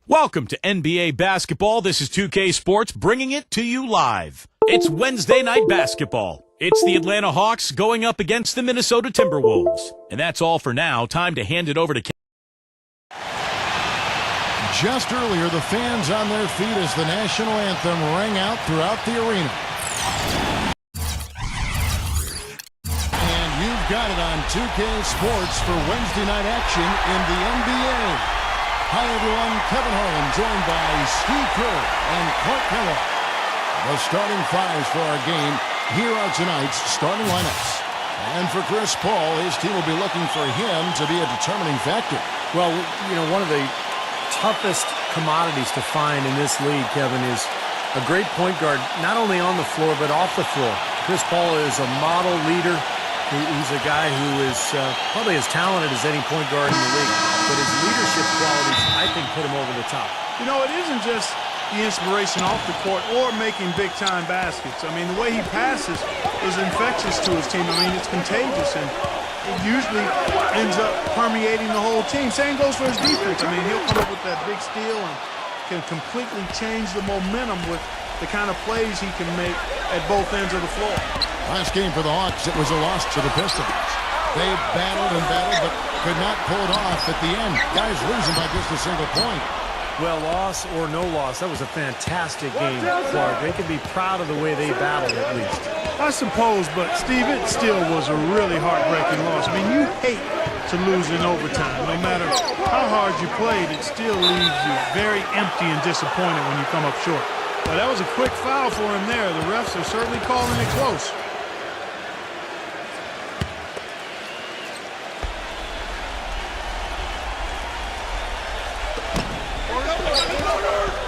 Welcome to NBA basketball. This is 2K Sports bringing it to you live. It's Wednesday night basketball. It's the Atlanta Hawks going up against the Minnesota Timberwolves. And that's all for now. Time to hand it over to Just earlier, the fans on their feet as the national anthem rang out throughout the arena. And you've got it on 2K Sports for Wednesday night action in the NBA. Hi, everyone. Kevin Harlan joined by Steve Kerr and Clark Kellogg. The starting fives for our game. Here are tonight's starting lineups. And for Chris Paul, his team will be looking for him to be a determining factor. Well, you know, one of the toughest commodities to find in this league, Kevin, is a great point guard, not only on the floor, but off the floor. Chris Paul is a model leader. He's a guy who is probably as talented as any point guard in the league. But his leadership qualities, I think, put him over the top. You know, it isn't just the inspiration off the court or making big-time baskets. I mean, the way he passes is infectious to his team. I mean, it's contagious, and it usually ends up permeating the whole team. Same goes for his defense. I mean, he'll come up with that big steal and can completely change the momentum with the kind of plays he can make at both ends of the floor. Last game for the Hawks, it was a loss to the Pistons. They battled and battled, but could not pull it off at the end. Guys losing by just a single point. Well, loss or no loss, that was a fantastic game, Clark. They can be proud of the way they battled, at least. I suppose, but, Steve, it still was a really heartbreaking loss. I mean, you hate to lose in overtime. No matter how hard you played, it still leaves you very empty and disappointed when you come up short. But that was a quick foul for him there. The refs are certainly calling it close.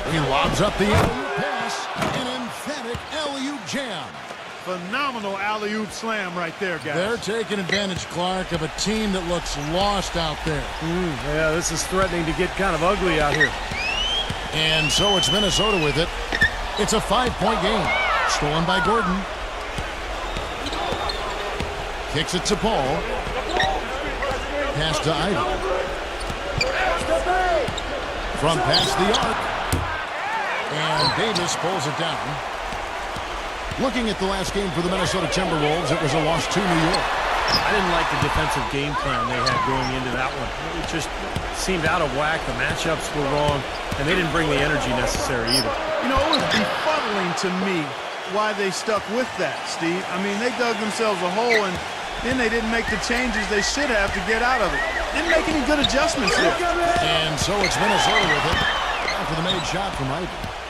He lobs up the alley-oop pass. An emphatic alley-oop jam. Phenomenal alley-oop slam right there, guys. They're taking advantage, Clark, of a team that looks lost out there. Yeah, this is threatening to get kind of ugly out here. And so it's Minnesota with it. It's a 5-point game. Stolen by Gordon. Kicks it to Paul. Pass to Ivy. From past the arc. And Davis pulls it down. Looking at the last game for the Minnesota Timberwolves, it was a loss to New York. I didn't like the defensive game plan they had going into that one. It just seemed out of whack. The matchups were wrong, and they didn't bring the energy necessary either. You know, it was befuddling to me why they stuck with that, Steve. I mean, they dug themselves a hole, and then they didn't make the changes they should have to get out of it. Didn't make any good adjustments there. And so it's Minnesota with it. After the made shot from Ivy.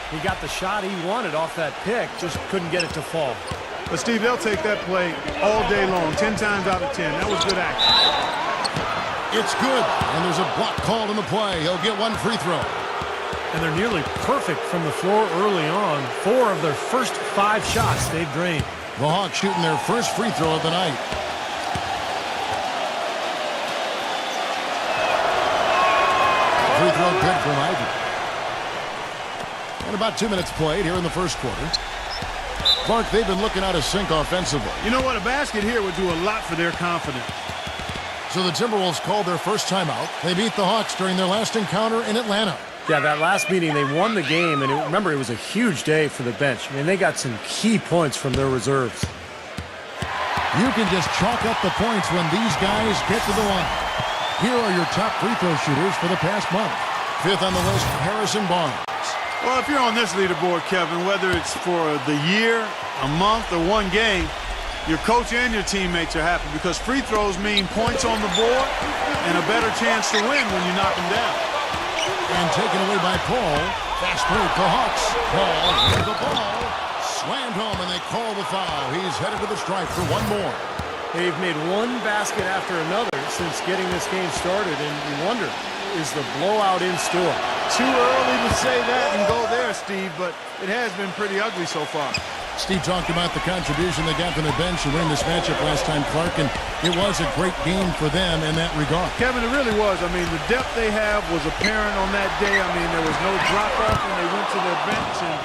He got the shot he wanted off that pick, just couldn't get it to fall. But, Steve, they'll take that play all day long, 10 times out of 10. That was good action. It's good, and there's a block called in the play. He'll get one free throw. And they're nearly perfect from the floor early on. 4 of their first 5 shots they've drained. The Hawks shooting their first free throw of the night. Free throw good from Ivy. And about 2 minutes played here in the first quarter. Clark, they've been looking out of sync offensively. You know what? A basket here would do a lot for their confidence. So the Timberwolves called their first timeout. They beat the Hawks during their last encounter in Atlanta. Yeah, that last meeting, they won the game, and remember, it was a huge day for the bench. I mean, they got some key points from their reserves. You can just chalk up the points when these guys get to the line. Here are your top free throw shooters for the past month. 5th on the list, Harrison Barnes. Well, if you're on this leaderboard, Kevin, whether it's for the year, a month, or one game, your coach and your teammates are happy because free throws mean points on the board and a better chance to win when you knock them down. And taken away by Paul. Fast break, the Hawks. Paul with the ball. Slammed home, and they call the foul. He's headed to the stripe for one more. They've made one basket after another since getting this game started, and you wonder, is the blowout in store? Too early to say that and go there, Steve, but it has been pretty ugly so far. Steve talked about the contribution they got from the bench to win this matchup last time, Clark, and it was a great game for them in that regard. Kevin, it really was. I mean, the depth they have was apparent on that day. I mean, there was no drop-off when they went to their bench, and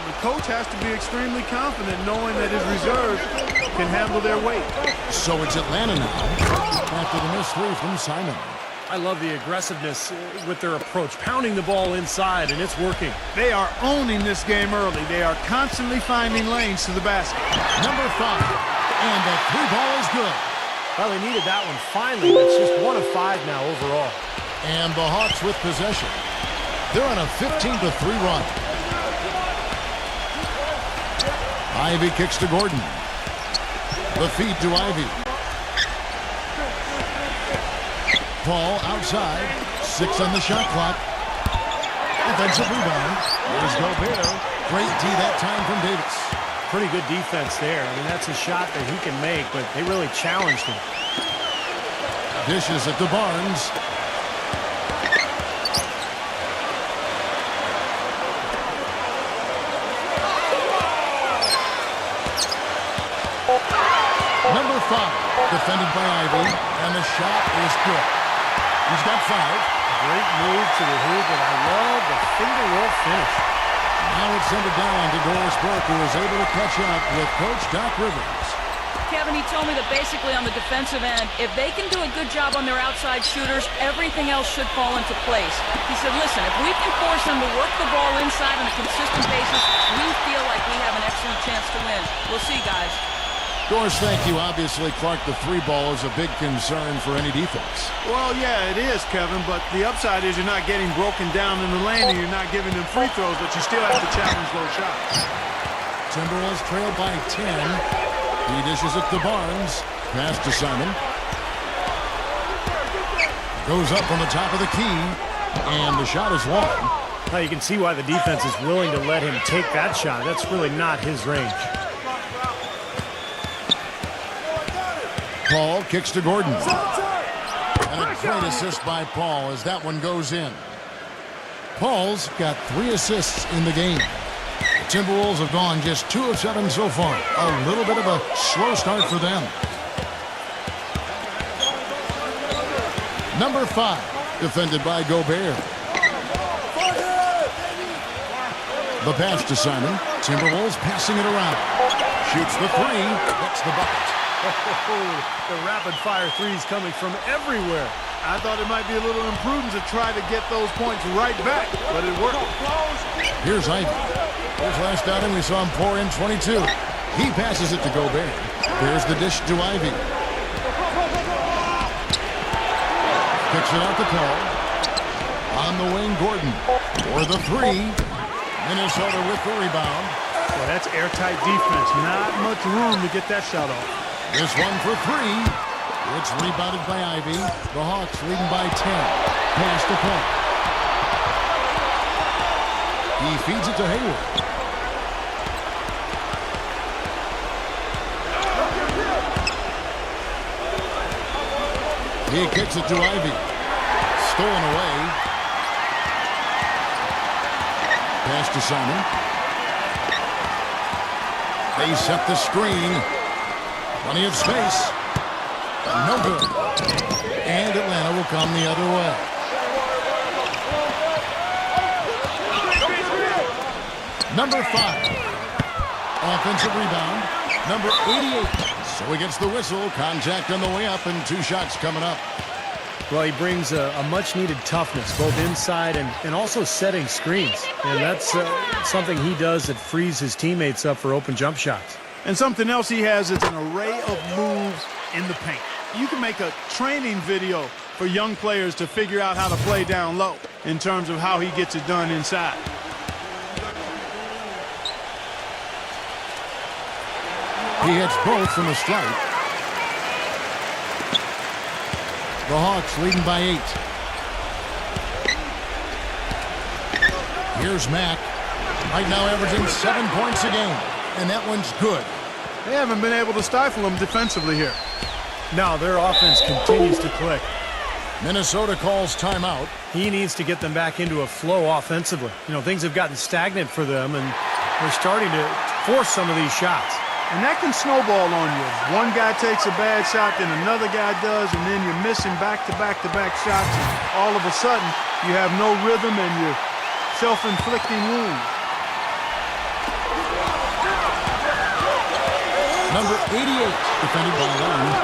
the coach has to be extremely confident knowing that his reserves can handle their weight. So it's Atlanta now after the missed 3 from Simon. I love the aggressiveness with their approach, pounding the ball inside, and it's working. They are owning this game early. They are constantly finding lanes to the basket. Number 5. And the 3 ball is good. Well, they needed that one finally. That's just 1 of 5 now overall. And the Hawks with possession. They're on a 15-3 run. Ivy kicks to Gordon. The feed to Ivy. Paul outside. 6 on the shot clock. Offensive rebound. Here's Gobert. Great D that time from Davis. Pretty good defense there. I mean, that's a shot that he can make, but they really challenged him. Dishes it to Barnes. Number 5, defended by Ivy, and the shot is good. He's got 5. Great move to the hoop, and I love the finger roll finish. Now it's sent it down to Doris Burke, who is able to catch up with Coach Doc Rivers. Kevin, he told me that basically on the defensive end, if they can do a good job on their outside shooters, everything else should fall into place. He said, listen, if we can force them to work the ball inside on a consistent basis, we feel like we have an excellent chance to win. We'll see, guys. Doris, thank you. Obviously, Clark, the 3 ball is a big concern for any defense. Well, yeah, it is, Kevin, but the upside is you're not getting broken down in the lane and you're not giving them free throws, but you still have to challenge those shots. Timberwolves trail by 10. He dishes it to Barnes. Pass to Simon. Goes up on the top of the key, and the shot is long. Now you can see why the defense is willing to let him take that shot. That's really not his range. Paul kicks to Gordon. And a great assist by Paul as that one goes in. Paul's got 3 assists in the game. The Timberwolves have gone just 2 of 7 so far. A little bit of a slow start for them. Number 5, defended by Gobert. The pass to Simon. Timberwolves passing it around. Shoots the 3. That's the bucket. The rapid-fire threes coming from everywhere. I thought it might be a little imprudent to try to get those points right back, but it worked. Here's Ivy. His last outing, we saw him pour in 22. He passes it to Gobert. There's the dish to Ivy. Kicks it out to Paul. On the wing, Gordon. For the 3. Minnesota with the rebound. Well, that's airtight defense. Not much room to get that shot off. This one for 3. It's rebounded by Ivy. The Hawks leading by 10. Pass to Paul. He feeds it to Hayward. He kicks it to Ivy. Stolen away. Pass to Simon. They set the screen. Plenty of space. No good. And Atlanta will come the other way. Number 5. Offensive rebound. Number 88. So he gets the whistle. Contact on the way up and 2 shots coming up. Well, he brings a much-needed toughness, both inside and also setting screens. And that's something he does that frees his teammates up for open jump shots. And something else he has is an array of moves in the paint. You can make a training video for young players to figure out how to play down low in terms of how he gets it done inside. He hits both from the stripe. The Hawks leading by 8. Here's Mack. Right now averaging 7 points a game. And that one's good. They haven't been able to stifle him defensively here. Now their offense continues to click. Minnesota calls timeout. He needs to get them back into a flow offensively. You know, things have gotten stagnant for them, and they're starting to force some of these shots. And that can snowball on you. One guy takes a bad shot, then another guy does, and then you're missing back-to-back-to-back shots. And all of a sudden, you have no rhythm and you're self-inflicting wounds. Number 88, defended by Lane.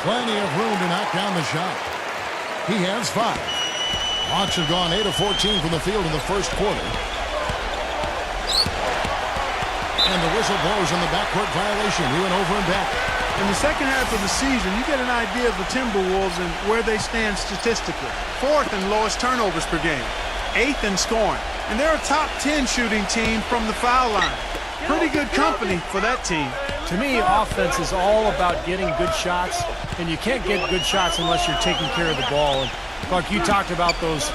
Plenty of room to knock down the shot. He has 5. Hawks have gone 8 of 14 from the field in the first quarter. And the whistle blows on the backcourt violation. He went over and back. In the second half of the season, you get an idea of the Timberwolves and where they stand statistically. 4th in lowest turnovers per game. 8th in scoring. And they're a top 10 shooting team from the foul line. Pretty good company for that team. To me, offense is all about getting good shots, and you can't get good shots unless you're taking care of the ball. And Clark, you talked about those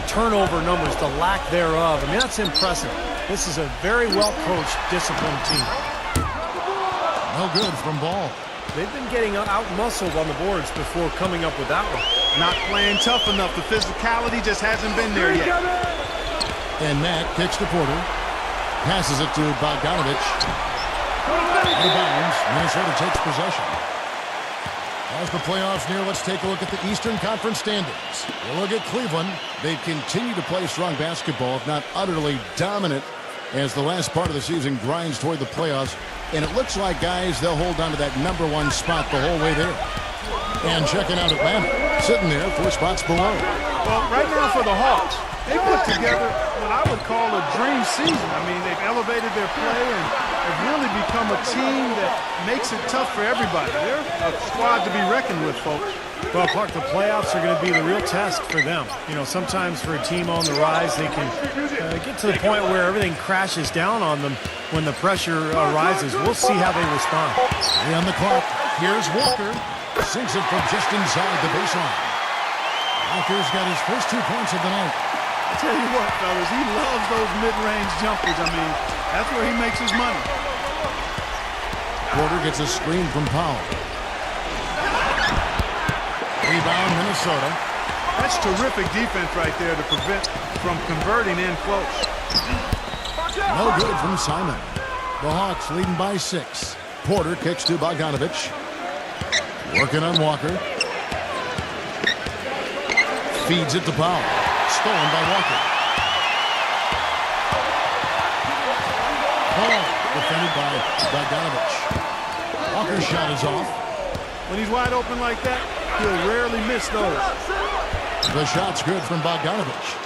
turnover numbers, the lack thereof. I mean, that's impressive. This is a very well-coached, disciplined team. No good from Ball. They've been getting out-muscled on the boards before coming up with that one. Not playing tough enough. The physicality just hasn't been there yet. And Mack kicks to Porter. Passes it to Bogdanovich. Out of bounds. Minnesota takes possession. As the playoffs near, let's take a look at the Eastern Conference standings. You look at Cleveland. They continue to play strong basketball, if not utterly dominant, as the last part of the season grinds toward the playoffs. And it looks like, guys, they'll hold on to that #1 spot the whole way there. And checking out Atlanta, sitting there 4 spots below. Well, right now for the Hawks, they put together what I would call a dream season. I mean, they've elevated their play and have really become a team that makes it tough for everybody. They're a squad to be reckoned with, folks. Well, Clark, the playoffs are going to be the real test for them. You know, sometimes for a team on the rise, they can get to the point where everything crashes down on them when the pressure rises. We'll see how they respond. 3 on the clock. Here's Walker. Sinks it from just inside the baseline. Walker's got his first 2 points of the night. I tell you what, fellas, he loves those mid-range jumpers. I mean, that's where he makes his money. Porter gets a screen from Powell. Rebound, Minnesota. That's terrific defense right there to prevent from converting in close. No good from Simon. The Hawks leading by 6. Porter kicks to Bogdanovich. Working on Walker. Feeds it to Powell. Stolen by Walker. Ball defended by Bogdanovich. Walker's shot is off. When he's wide open like that, he'll rarely miss those. The shot's good from Bogdanovich.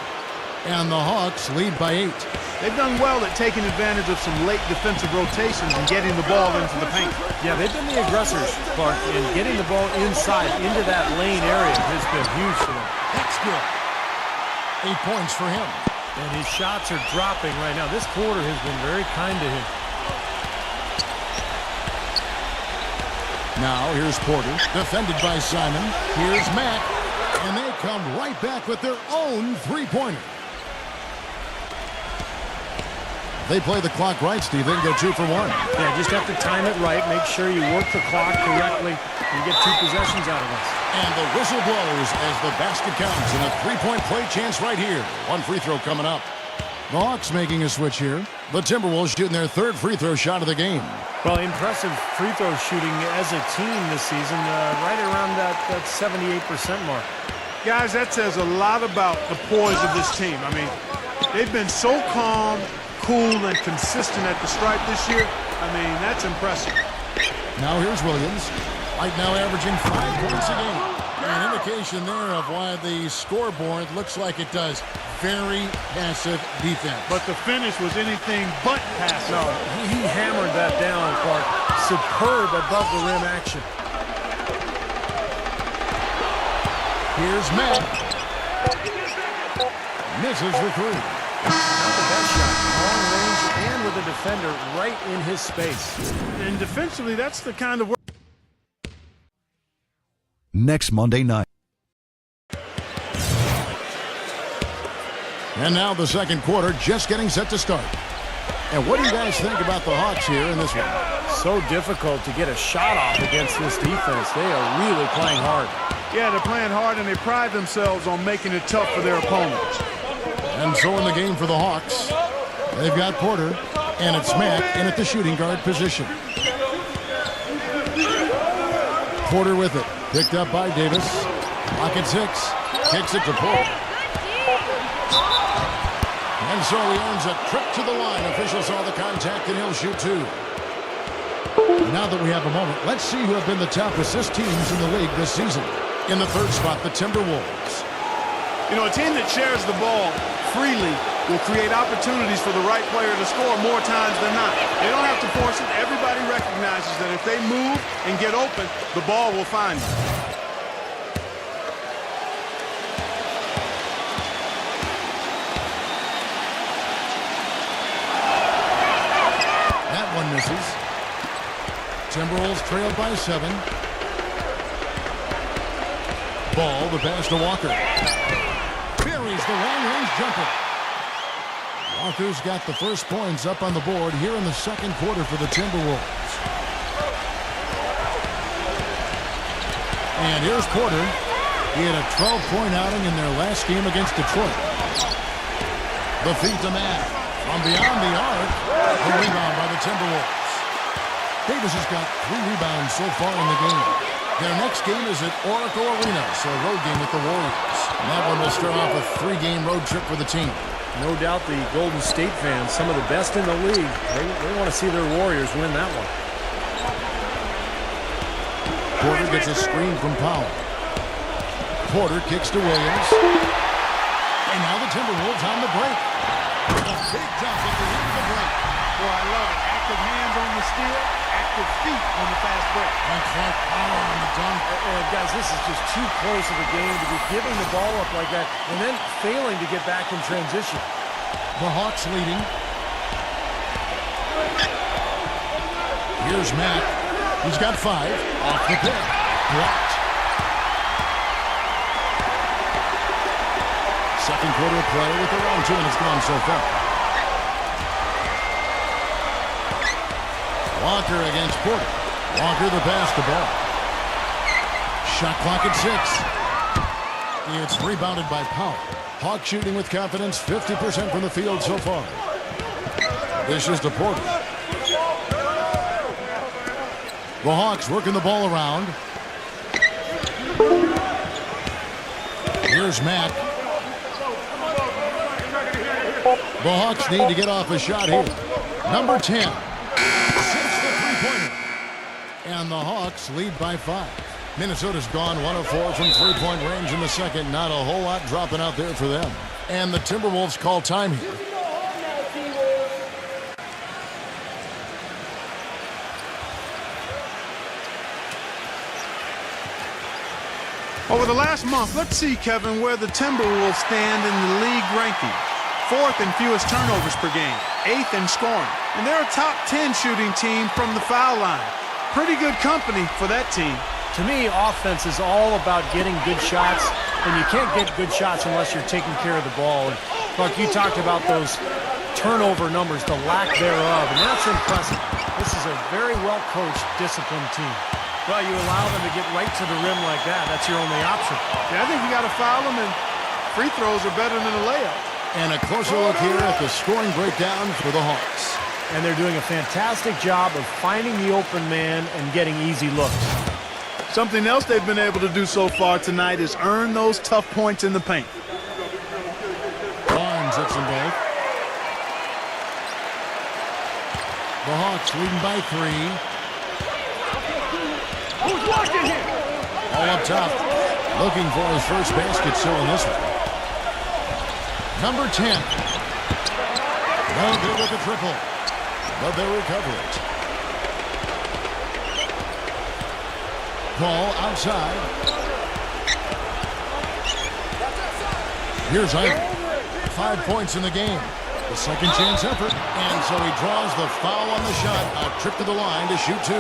And the Hawks lead by 8. They've done well at taking advantage of some late defensive rotations and getting the ball into the paint. Yeah, they've been the aggressors, Clark, and getting the ball inside into that lane area has been huge for them. That's good. 8 points for him. And his shots are dropping right now. This quarter has been very kind to him. Now here's Porter, defended by Simon. Here's Mack, and they come right back with their own 3-pointer. They play the clock right, Steve. They can go 2 for 1. Yeah, just have to time it right. Make sure you work the clock correctly and get 2 possessions out of this. And the whistle blows as the basket counts, and a 3-point play chance right here. 1 free throw coming up. The Hawks making a switch here. The Timberwolves shooting their 3rd free throw shot of the game. Well, impressive free throw shooting as a team this season, right around that 78% mark. Guys, that says a lot about the poise of this team. I mean, they've been so calm, cool, and consistent at the stripe this year. I mean, that's impressive. Now here's Williams. Right now averaging 5 points a game. An indication there of why the scoreboard looks like it does. Very passive defense. But the finish was anything but passive. No, he hammered that down, Clark. Superb above the rim action. Here's Matt. Misses the 3. Not the best shot. Long range and with a defender right in his space. And defensively, that's the kind of work. Next Monday night. And now the second quarter just getting set to start. And what do you guys think about the Hawks here in this one? So difficult to get a shot off against this defense. They are really playing hard. Yeah, they're playing hard, and they pride themselves on making it tough for their opponents. And so in the game for the Hawks, they've got Porter, and it's Mack in at the shooting guard position. Porter with it. Picked up by Davis. Pocket 6. Kicks it to Porter. And so he earns a trip to the line. Officials saw the contact, and he'll shoot 2. Now that we have a moment, let's see who have been the top assist teams in the league this season. In the third spot, the Timberwolves. You know, a team that shares the ball freely will create opportunities for the right player to score more times than not. They don't have to force it. Everybody recognizes that if they move and get open, the ball will find them. That one misses. Timberwolves trailed by 7. Ball, the pass to Walker. Buries the long-range jumper. Walker's got the first points up on the board here in the second quarter for the Timberwolves. And here's Porter. He had a 12-point outing in their last game against Detroit. The feed to Matt. From beyond the arc, a rebound by the Timberwolves. Davis has got 3 rebounds so far in the game. Their next game is at Oracle Arena, so a road game with the Warriors. And that one will start off a 3-game road trip for the team. No doubt the Golden State fans, some of the best in the league, they want to see their Warriors win that one. Porter gets a screen from Powell. Porter kicks to Williams. And now the Timberwolves on the break. A big jump at the end of the break. Boy, I love it. Active hands on the steal, active feet on the fast break. And Clark Powell on the dunk. Guys, this is just too close of a game to be giving the ball up like that and then failing to get back in transition. The Hawks leading. Here's Mack. He's got 5. Off the pick. Blocked. Second quarter play with around 2 minutes gone so far. Walker against Porter. Walker the pass to ball. Shot clock at 6. It's rebounded by Powell. Hawks shooting with confidence, 50% from the field so far. This is to Porter. The Hawks working the ball around. Here's Mack. The Hawks need to get off a shot here. Number 10. Since the three-pointer. And the Hawks lead by 5. Minnesota's gone 1 of 4 from three-point range in the second. Not a whole lot dropping out there for them. And the Timberwolves call time here. Over the last month, let's see, Kevin, where the Timberwolves stand in the league ranking. 4th in fewest turnovers per game, 8th in scoring. And they're a top 10 shooting team from the foul line. Pretty good company for that team. To me, offense is all about getting good shots, and you can't get good shots unless you're taking care of the ball. And Clark, you talked about those turnover numbers, the lack thereof, and that's impressive. This is a very well-coached, disciplined team. Well, you allow them to get right to the rim like that. That's your only option. Yeah, I think you got to foul them, and free throws are better than a layup. And a closer look here at the scoring breakdown for the Hawks. And they're doing a fantastic job of finding the open man and getting easy looks. Something else they've been able to do so far tonight is earn those tough points in the paint. Barnes hits them both. The Hawks leading by 3. Who's watching here? All up top. Looking for his first basket still in this one. Number 10. No good with a triple. But they recover it. Ball outside. Here's Ivan. 5 points in the game. The second chance effort. And so he draws the foul on the shot. A trip to the line to shoot 2.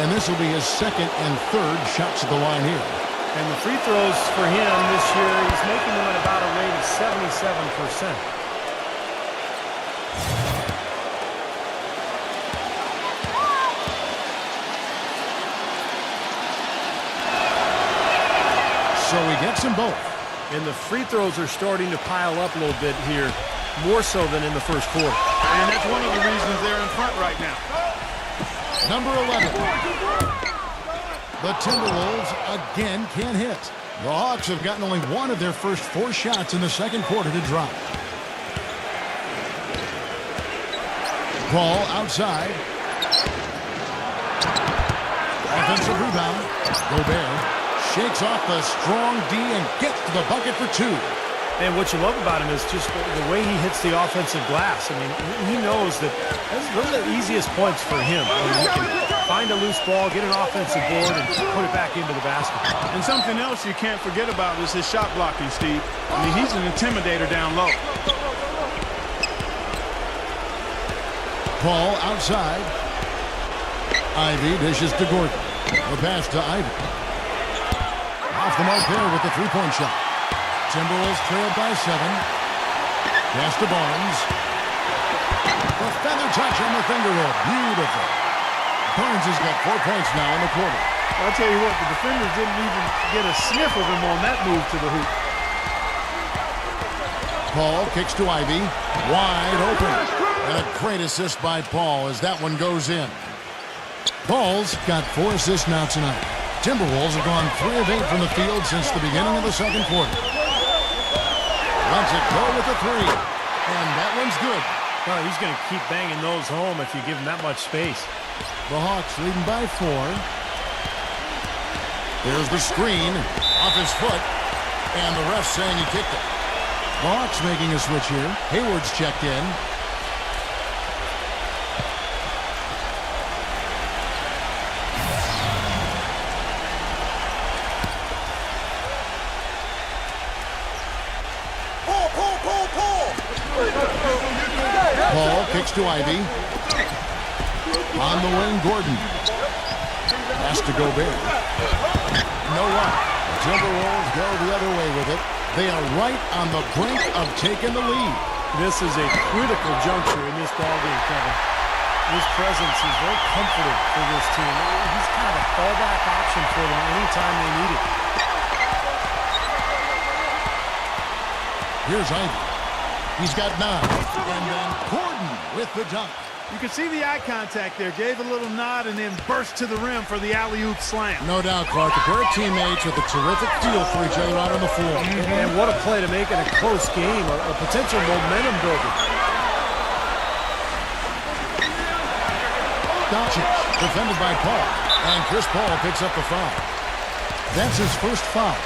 And this will be his second and third shots at the line here. And the free throws for him this year, he's making them at about a rate of 77%. So he gets them both. And the free throws are starting to pile up a little bit here, more so than in the first quarter. And that's one of the reasons they're in front right now. Number 11. The Timberwolves again can't hit. The Hawks have gotten only 1 of their first 4 shots in the second quarter to drop. Ball outside. Offensive rebound. Gobert shakes off the strong D and gets to the bucket for two. And what you love about him is just the way he hits the offensive glass. I mean, he knows that those are the easiest points for him. I mean, he can find a loose ball, get an offensive board, and put it back into the basket. And something else you can't forget about is his shot blocking, Steve. I mean, he's an intimidator down low. Paul outside. Ivy dishes to Gordon. The pass to Ivy. Off the mark there with the three-point shot. Timberwolves trailed by 7. Pass to Barnes. The feather touch on the finger roll. Beautiful. Barnes has got 4 points now in the quarter. I'll tell you what, the defenders didn't even get a sniff of him on that move to the hoop. Paul kicks to Ivy. Wide open. And a great assist by Paul as that one goes in. Paul's got 4 assists now tonight. Timberwolves have gone 3 of 8 from the field since the beginning of the second quarter. Lets it go with the 3. And that one's good. Well, he's going to keep banging those home if you give him that much space. The Hawks leading by 4. There's the screen. Off his foot. And the ref saying he kicked it. The Hawks making a switch here. Hayward's checked in. Paul kicks to Ivy. On the wing, Gordon. Has to go big. No one. Timberwolves go the other way with it. They are right on the brink of taking the lead. This is a critical juncture in this ballgame, Kevin. His presence is very comforting for this team. He's kind of a fallback option for them anytime they need it. Here's Ivy. He's got 9. And then Gordon with the dunk. You can see the eye contact there. Gave a little nod and then burst to the rim for the alley-oop slam. No doubt, Clark. A pair of teammates with a terrific feel for each other out on the floor. And what a play to make it a close game, a potential momentum builder. Doncic, defended by Paul. And Chris Paul picks up the foul. That's his first foul.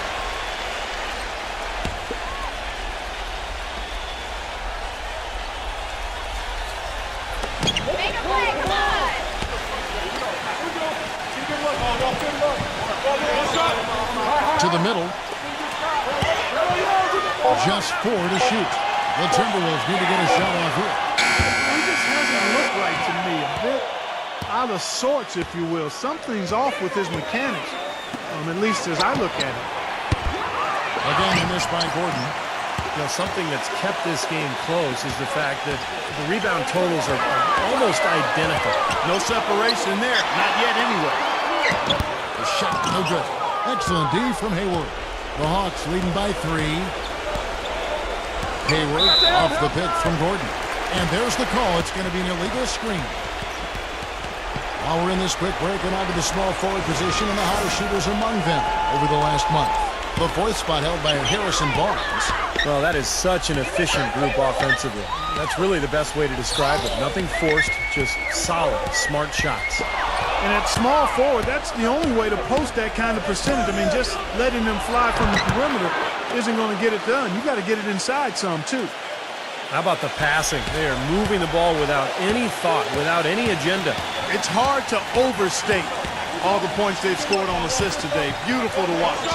To the middle. Just 4 to shoot. The Timberwolves need to get a shot off here. He just hasn't looked right to me. A bit out of sorts, if you will. Something's off with his mechanics, at least as I look at it. Again, the miss by Gordon. You know, something that's kept this game close is the fact that the rebound totals are almost identical. No separation there. Not yet anyway. The shot, no good. Excellent D from Hayward. The Hawks leading by 3. Hayward off the pick from Gordon. And there's the call. It's going to be an illegal screen. While we're in this quick break, and onto the small forward position and the hottest shooters among them over the last month. The 4th spot held by Harrison Barnes. Well, that is such an efficient group offensively. That's really the best way to describe it. Nothing forced, just solid, smart shots. And at small forward, that's the only way to post that kind of percentage. I mean, just letting them fly from the perimeter isn't going to get it done. You got to get it inside some, too. How about the passing? They are moving the ball without any thought, without any agenda. It's hard to overstate all the points they've scored on assists today. Beautiful to watch.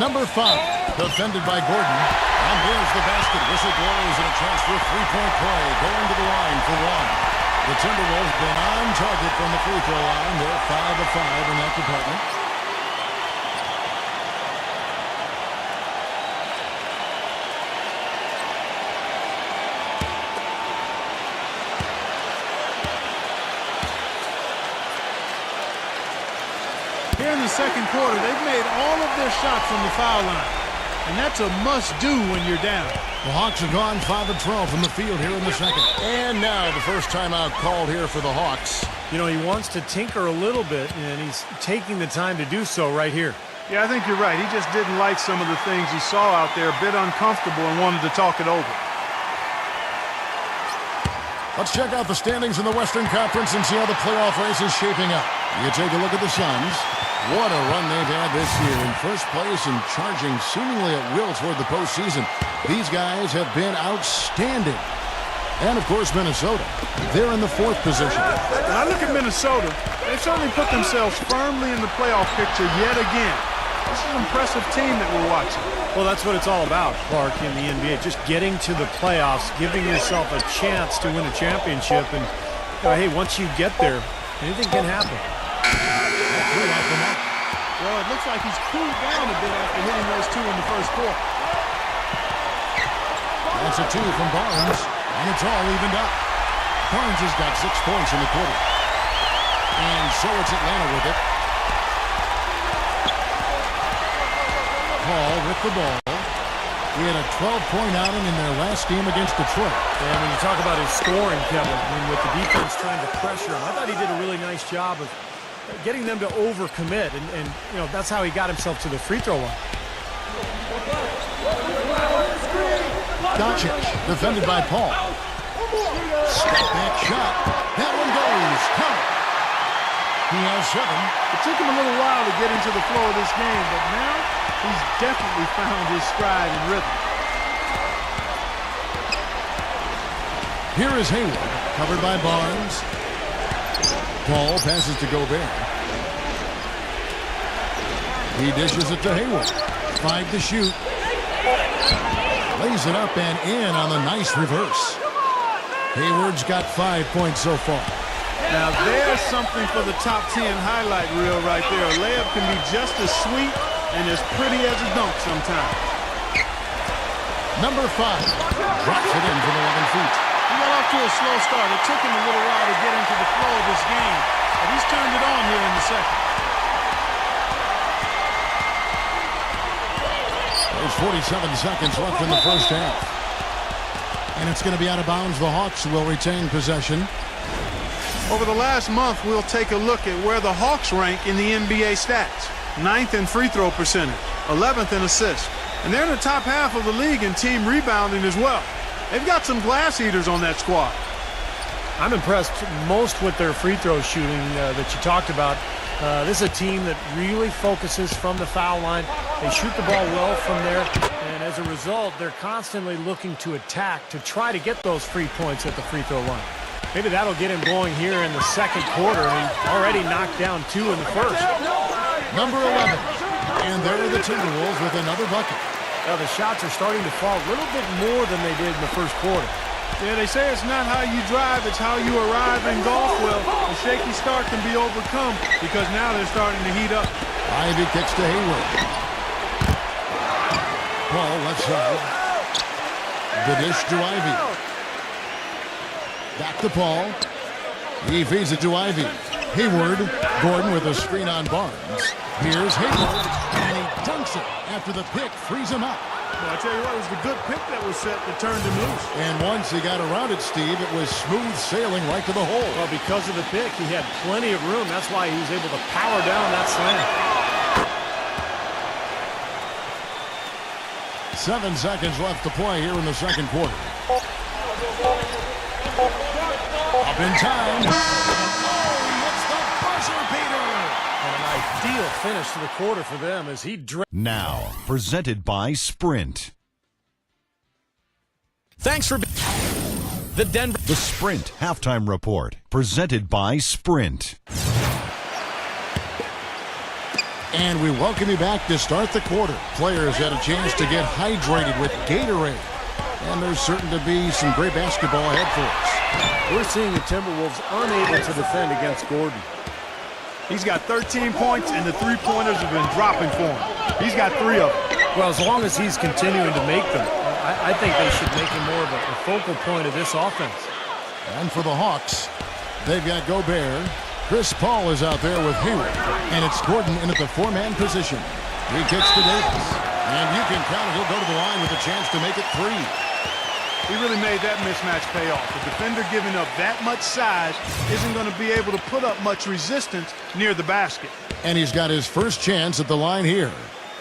Number 5, defended by Gordon. And there's the basket. Whistle blows and a chance for a three-point play. Going to the line for 1. The Timberwolves been on target from the free throw line. They're 5 of 5 in that department. Here in the second quarter, they've made all of their shots from the foul line. And that's a must-do when you're down. The Hawks have gone 5 of 12 from the field here in the second. And now the first timeout called here for the Hawks. You know, he wants to tinker a little bit, and he's taking the time to do so right here. Yeah, I think you're right. He just didn't like some of the things he saw out there, a bit uncomfortable, and wanted to talk it over. Let's check out the standings in the Western Conference and see how the playoff race is shaping up. You take a look at the Suns. What a run they've had this year. In first place and charging seemingly at will toward the postseason. These guys have been outstanding. And, of course, Minnesota. They're in the 4th position. When I look at Minnesota, they've certainly put themselves firmly in the playoff picture yet again. This is an impressive team that we're watching. Well, that's what it's all about, Clark, in the NBA. Just getting to the playoffs, giving yourself a chance to win a championship. And, hey, once you get there, anything can happen. Well, it looks like he's cooled down a bit after hitting those 2 in the first quarter. That's a 2 from Barnes, and it's all evened up. Barnes has got 6 points in the quarter. And so it's Atlanta with it. Paul with the ball. He had a 12-point outing in their last game against Detroit. And when you talk about his scoring, Kevin, I mean, with the defense trying to pressure him, I thought he did a really nice job of getting them to overcommit, and you know, that's how he got himself to the free throw line. Doncic, defended by Paul. Step back shot. That one goes. Count. He has 7. It took him a little while to get into the flow of this game, but now he's definitely found his stride and rhythm. Here is Hayward, covered by Barnes. Paul passes to Gobert. He dishes it to Hayward. 5 to shoot. Lays it up and in on the nice reverse. Hayward's got 5 points so far. Now there's something for the top 10 highlight reel right there. A layup can be just as sweet and as pretty as a dunk sometimes. Number 5 drops it in from 11 feet. He got off to a slow start. It took him a little while to get into the flow of this game, but he's turned it on here in the second. There's 47 seconds left in the first half. And it's going to be out of bounds. The Hawks will retain possession. Over the last month, we'll take a look at where the Hawks rank in the NBA stats. 9th in free throw percentage, 11th in assists. And they're in the top half of the league in team rebounding as well. They've got some glass eaters on that squad. I'm impressed most with their free throw shooting that you talked about. This is a team that really focuses from the foul line. They shoot the ball well from there, and as a result, they're constantly looking to attack to try to get those free points at the free throw line. Maybe that'll get him going here in the second quarter. He already knocked down 2 in the first. Number 11. And there are the Timberwolves with another bucket. Well, the shots are starting to fall a little bit more than they did in the first quarter. Yeah, they say it's not how you drive, it's how you arrive in golf. Well, a shaky start can be overcome because now they're starting to heat up. Ivy kicks to Hayward. Paul left side. The dish to Ivy. Back to Paul. He feeds it to Ivy. Hayward. Gordon with a screen on Barnes. Here's Hayward. And he dunks it after the pick frees him up. Well, I tell you what, it was the good pick that was set that turned him loose. And once he got around it, Steve, it was smooth sailing right to the hole. Well, because of the pick, he had plenty of room. That's why he was able to power down that slam. 7 seconds left to play here in the second quarter. Up in time. Oh, what's the buzzer beater? An ideal finish to the quarter for them as he Now, presented by Sprint. Thanks for the Denver. The Sprint Halftime Report, presented by Sprint. And we welcome you back to start the quarter. Players had a chance to get hydrated with Gatorade. And there's certain to be some great basketball ahead for us. We're seeing the Timberwolves unable to defend against Gordon. He's got 13 points, and the three-pointers have been dropping for him. He's got 3 of them. Well, as long as he's continuing to make them, I think they should make him more of a focal point of this offense. And for the Hawks, they've got Gobert. Chris Paul is out there with Hayward. And it's Gordon in at the 4-man position. He kicks to Davis. And you can count it. He'll go to the line with a chance to make it 3. He really made that mismatch pay off. The defender giving up that much size isn't going to be able to put up much resistance near the basket. And he's got his first chance at the line here.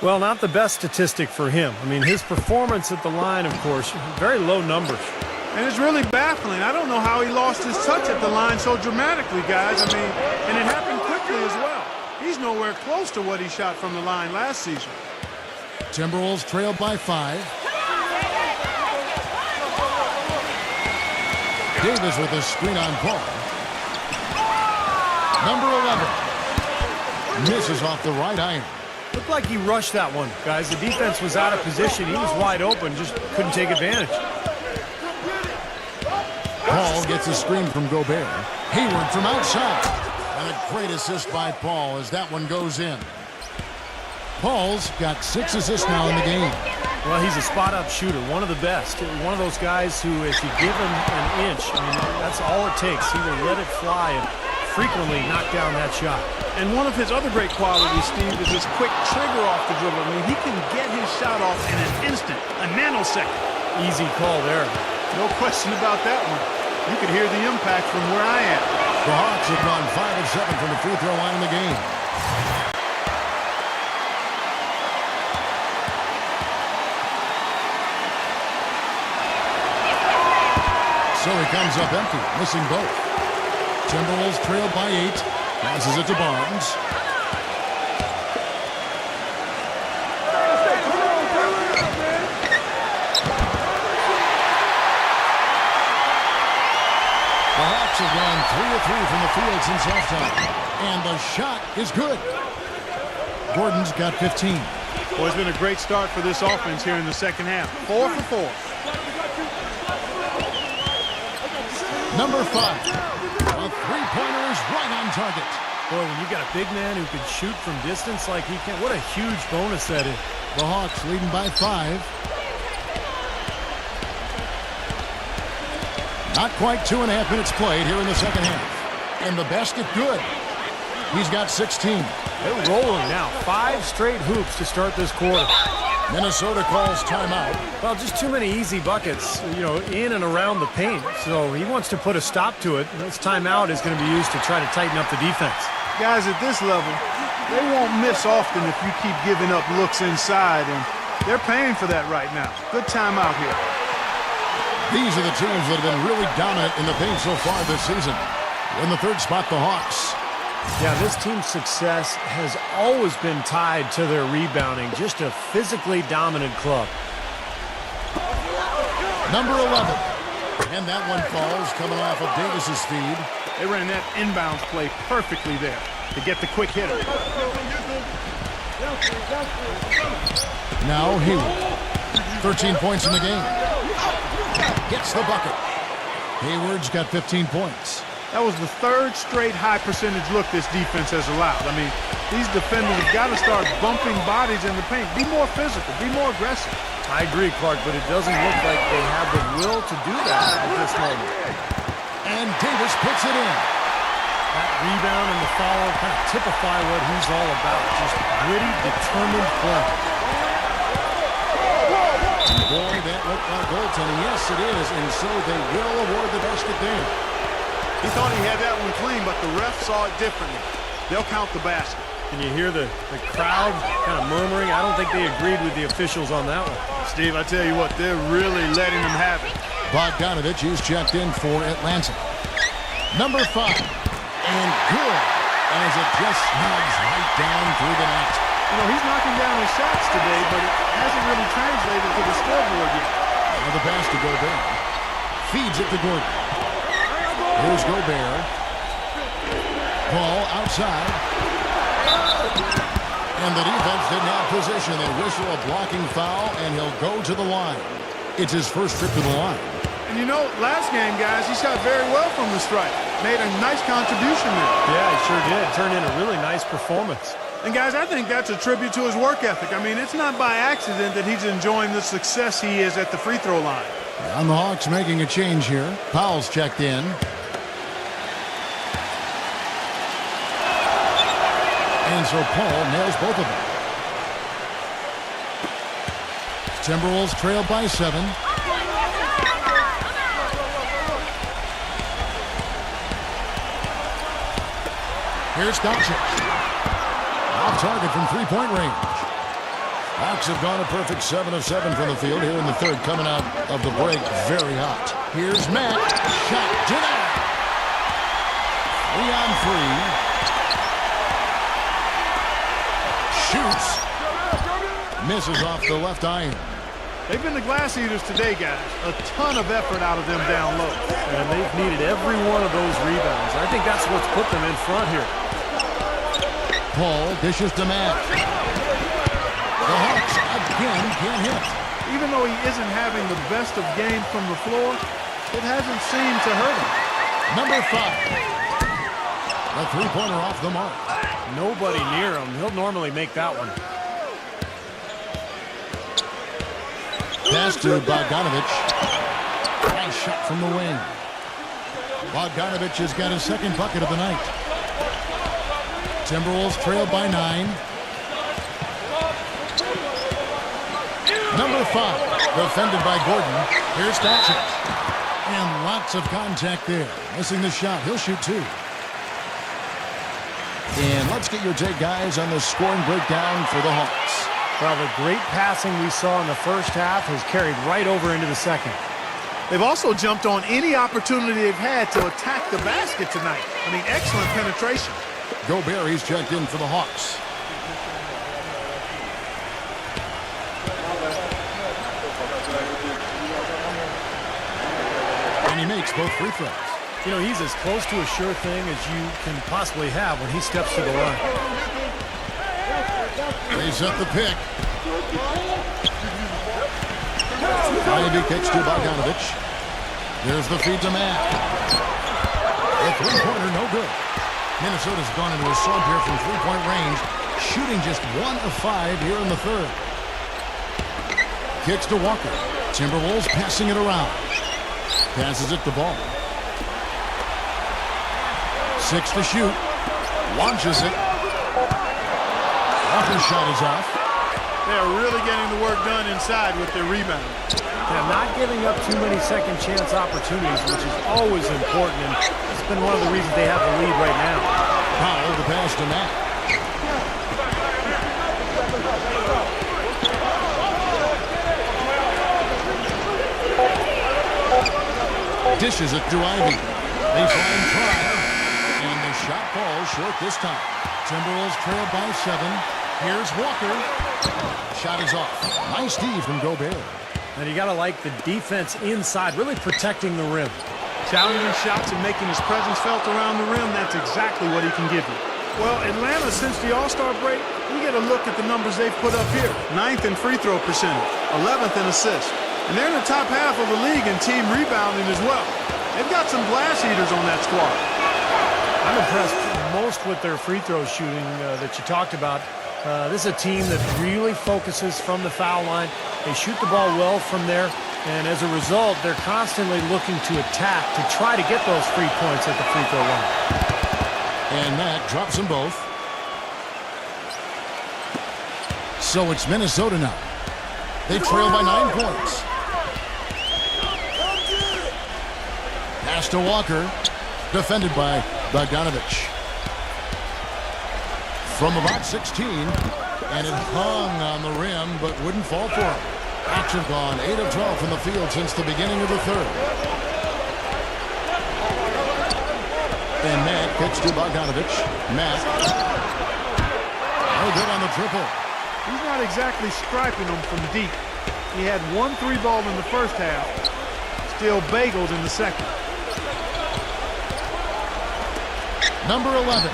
Well, not the best statistic for him. I mean, his performance at the line, of course, very low numbers. And it's really baffling. I don't know how he lost his touch at the line so dramatically, guys. I mean, and it happened quickly as well. He's nowhere close to what he shot from the line last season. Timberwolves trailed by 5. Davis with a screen on Paul. Number 11 misses off the right iron. Looked like he rushed that one, guys. The defense was out of position. He was wide open, just couldn't take advantage. Paul gets a screen from Gobert. Hayward from outside. And a great assist by Paul as that one goes in. Paul's got 6 assists now in the game. Well, he's a spot-up shooter, one of the best. One of those guys who, if you give him an inch, I mean, that's all it takes. He will let it fly and frequently knock down that shot. And one of his other great qualities, Steve, is his quick trigger off the dribble. I mean, he can get his shot off in an instant, a nanosecond. Easy call there. No question about that one. You could hear the impact from where I am. The Hawks have gone 5 of 7 from the free throw line in the game. So he comes up empty, missing both. Timberwolves trailed by 8. Passes it to Barnes. The Hawks have gone 3 of 3 from the field since halftime. And the shot is good. Gordon's got 15. Well, it's been a great start for this offense here in the second half. 4 for 4. Number 5. A three-pointer is right on target. Boy, when you got a big man who can shoot from distance like he can, what a huge bonus that is. The Hawks leading by 5. Not quite 2.5 minutes played here in the second half. And the basket good. He's got 16. They're rolling now. 5 straight hoops to start this quarter. Minnesota calls timeout. Well, just too many easy buckets, you know, in and around the paint. So he wants to put a stop to it. This timeout is going to be used to try to tighten up the defense. Guys, at this level, they won't miss often if you keep giving up looks inside, and they're paying for that right now. Good timeout here. These are the teams that have been really dominant in the paint so far this season. In the third spot, the Hawks. Yeah, this team's success has always been tied to their rebounding. Just a physically dominant club. Number 11. And that one falls coming off of Davis's feed. They ran that inbounds play perfectly there to get the quick hitter. Now Hayward. 13 points in the game. Gets the bucket. Hayward's got 15 points. That was the 3rd straight high percentage look this defense has allowed. I mean, these defenders have got to start bumping bodies in the paint. Be more physical. Be more aggressive. I agree, Clark, but it doesn't look like they have the will to do that at this moment. And Davis puts it in. That rebound and the follow kind of typify what he's all about. Just gritty, determined play. Boy, that looked like goaltending. Yes, it is, and so they will award the basket there. He thought he had that one clean, but the ref saw it differently. They'll count the basket. Can you hear the crowd kind of murmuring? I don't think they agreed with the officials on that one. Steve, I tell you what, they're really letting them have it. Bogdanovich is checked in for Atlanta. Number 5. And good. As it just snags right down through the net. You know, he's knocking down his shots today, but it hasn't really translated to the scoreboard yet. Now the pass to Gobert. Feeds it to Gordon. Here's Gobert. Ball outside. And the defense did not position. They whistle a blocking foul, and he'll go to the line. It's his first trip to the line. And you know, last game, guys, he shot very well from the stripe. Made a nice contribution there. Yeah, he sure did. Turned in a really nice performance. And guys, I think that's a tribute to his work ethic. I mean, it's not by accident that he's enjoying the success he is at the free throw line. And the Hawks making a change here. Powell's checked in. And so Paul nails both of them. Timberwolves trailed by 7. Here's Doncic. Off target from three-point range. Hawks have gone a perfect 7 of 7 from the field here in the third, coming out of the break very hot. Here's Matt. Shot. Denied. 3 on 3. Shoots. Misses off the left iron. They've been the glass eaters today, guys. A ton of effort out of them down low. And they've needed every one of those rebounds. I think that's what's put them in front here. Paul dishes to Matt. The Hawks again can't hit. Even though he isn't having the best of games from the floor, it hasn't seemed to hurt him. Number 5. A three-pointer off the mark. Nobody near him. He'll normally make that one. Pass to Bogdanovich. Nice shot from the wing. Bogdanovich has got his second bucket of the night. Timberwolves trail by 9. Number 5, defended by Gordon. Here's Thatcher. And lots of contact there. Missing the shot. He'll shoot 2. And let's get your take, guys, on the scoring breakdown for the Hawks. Well, the great passing we saw in the first half has carried right over into the second. They've also jumped on any opportunity they've had to attack the basket tonight. I mean, excellent penetration. Gobert, he's checked in for the Hawks. And he makes both free throws. You know, he's as close to a sure thing as you can possibly have when he steps to the line. They set the pick. Ivy kicks to Bogdanovich. There's the feed to Matt. The three-pointer, no good. Minnesota's gone into a slump here from three-point range, shooting just 1 of 5 here in the third. Kicks to Walker. Timberwolves passing it around. Passes it to Ball. 6 to shoot. Launches it. Walker's shot is off. They're really getting the work done inside with their rebound. Yeah, not giving up too many second chance opportunities, which is always important, and it's been one of the reasons they have the lead right now. Powell, the pass to Matt. Dishes it to Ivy. They find Pryor, and the shot falls short this time. Timberwolves trail by 7. Here's Walker. Shot is off. Nice D from Gobert. And you got to like the defense inside, really protecting the rim. Challenging shots and making his presence felt around the rim, that's exactly what he can give you. Well, Atlanta, since the All-Star break, you get a look at the numbers they've put up here. 9th in free throw percentage, 11th in assists. And they're in the top half of the league in team rebounding as well. They've got some glass eaters on that squad. I'm impressed most with their free throw shooting that you talked about. This is a team that really focuses from the foul line. They shoot the ball well from there, and as a result, they're constantly looking to attack to try to get those free points at the free throw line. And Matt drops them both. So it's Minnesota now. They trail by 9 points. Pass to Walker, defended by Bogdanovich. From about 16, and it hung on the rim, but wouldn't fall for him. Hawks have gone 8 of 12 from the field since the beginning of the third. And Matt kicks to Bogdanovich. Matt. No good on the triple. He's not exactly striping them from deep. He had 1 3-ball in the first half, still bageled in the second. Number 11.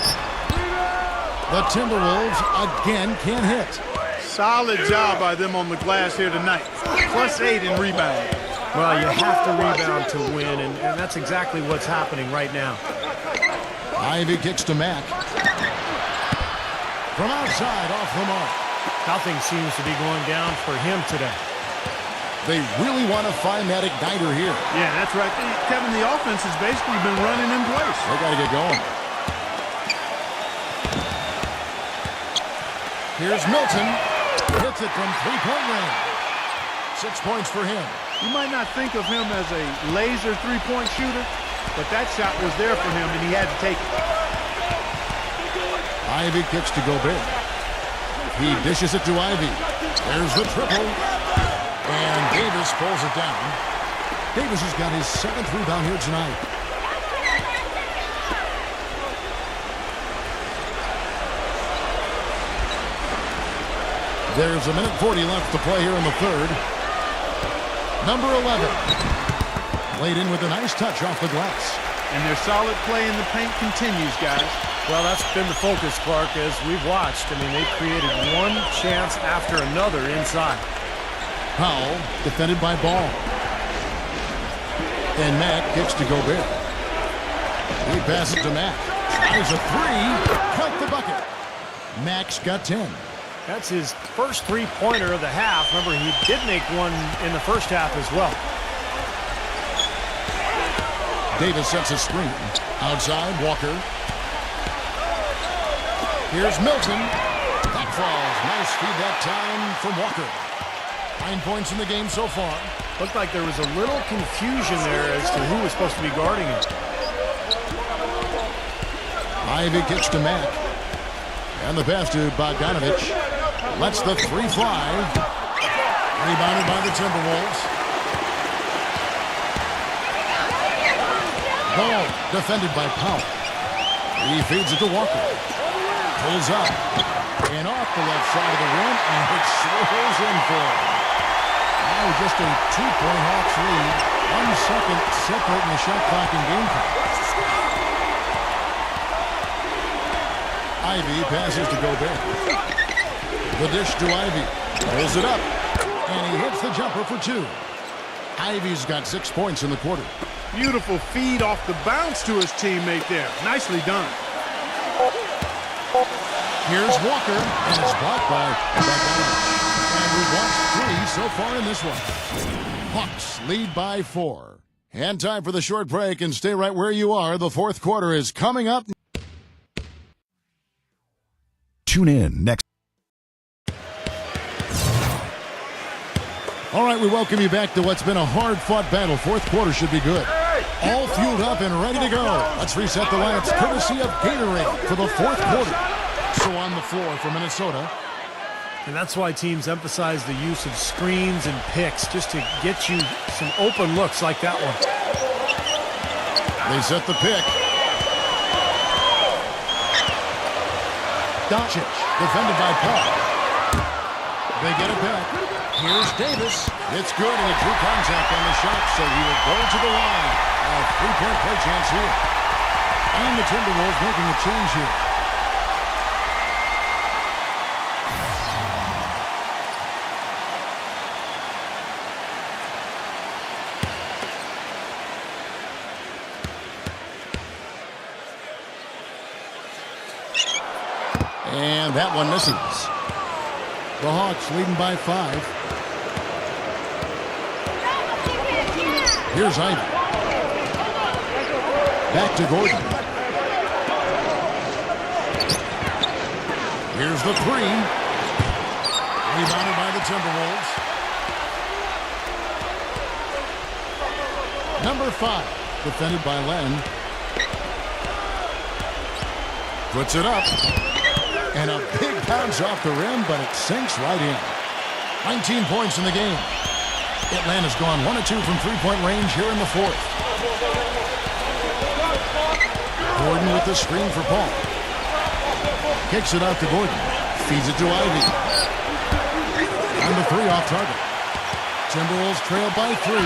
The Timberwolves again can't hit. Solid job by them on the glass here tonight. +8 in rebound. Well, you have to rebound to win, and that's exactly what's happening right now. Ivy kicks to Mack. From outside, off the mark. Nothing seems to be going down for him today. They really want to find that igniter here. Yeah, that's right. Kevin, the offense has basically been running in place. They got to get going. Here's Milton. Hits it from three-point range. 6 points for him. You might not think of him as a laser three-point shooter, but that shot was there for him, and he had to take it. Ivy kicks to Gobert. He dishes it to Ivy. There's the triple. And Davis pulls it down. Davis has got his 7th rebound here tonight. There's a minute 40 left to play here in the third. Number 11. Laid in with a nice touch off the glass. And their solid play in the paint continues, guys. Well, that's been the focus, Clark, as we've watched. I mean, they've created one chance after another inside. Powell defended by Ball. And Mack kicks to Gobert. He passes to Mack. Tries a three. Count the bucket. Mack's got 10. That's his first three-pointer of the half. Remember, he did make one in the first half as well. Davis sets a screen. Outside, Walker. Here's Milton. That falls. Nice feed that time from Walker. 9 points in the game so far. Looked like there was a little confusion there as to who was supposed to be guarding him. Ivy kicks to Mack. And the pass to Bogdanovich. Lets the three fly. Rebounded by the Timberwolves. Ball defended by Powell. He feeds it to Walker. Pulls up. And off the left side of the rim. And it swirls in for him. Now just a 2-point Hawks lead. 1 second separating the shot clock and game clock. Ivy passes to Gobert. The dish to Ivy. Pulls it up. And he hits the jumper for 2. Ivy's got 6 points in the quarter. Beautiful feed off the bounce to his teammate there. Nicely done. Here's Walker. And it's blocked by Bogdanovich. And we've watched 3 so far in this one. Hawks lead by 4. And time for the short break. And stay right where you are. The fourth quarter is coming up. Tune in next. All right, we welcome you back to what's been a hard-fought battle. Fourth quarter should be good. All fueled up and ready to go. Let's reset the lineups courtesy of Gatorade for the fourth quarter. So on the floor for Minnesota. And that's why teams emphasize the use of screens and picks, just to get you some open looks like that one. They set the pick. Doncic, defended by Paul. They get it back. Here's Davis. It's good, and a true contact on the shot, so he will go to the line. A 3-point play chance here. And the Timberwolves making a change here. And that one misses. The Hawks leading by 5. Here's Ivy. Back to Gordon. Here's the 3. Rebounded by the Timberwolves. Number 5. Defended by Len. Puts it up. And a big bounce off the rim, but it sinks right in. 19 points in the game. Atlanta's gone 1 of 2 from three-point range here in the fourth. Gordon with the screen for Paul. Kicks it out to Gordon. Feeds it to Ivy. And the 3 off target. Timberwolves trail by 3.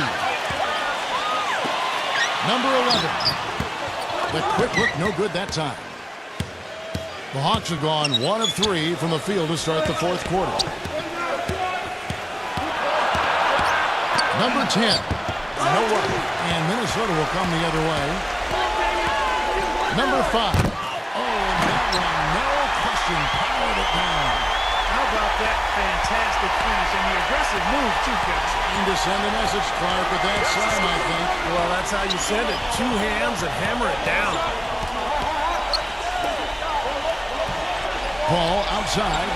Number 11. The quick look, no good that time. The Hawks have gone 1 of 3 from the field to start the fourth quarter. Number 10. No way. And Minnesota will come the other way. Number 5. Oh, and that one, no question, powered it down. How about that fantastic finish and the aggressive move, too, Kevin? And to send a message, Clark, with that slam, I think. Well, that's how you send it. 2 hands and hammer it down. Paul outside.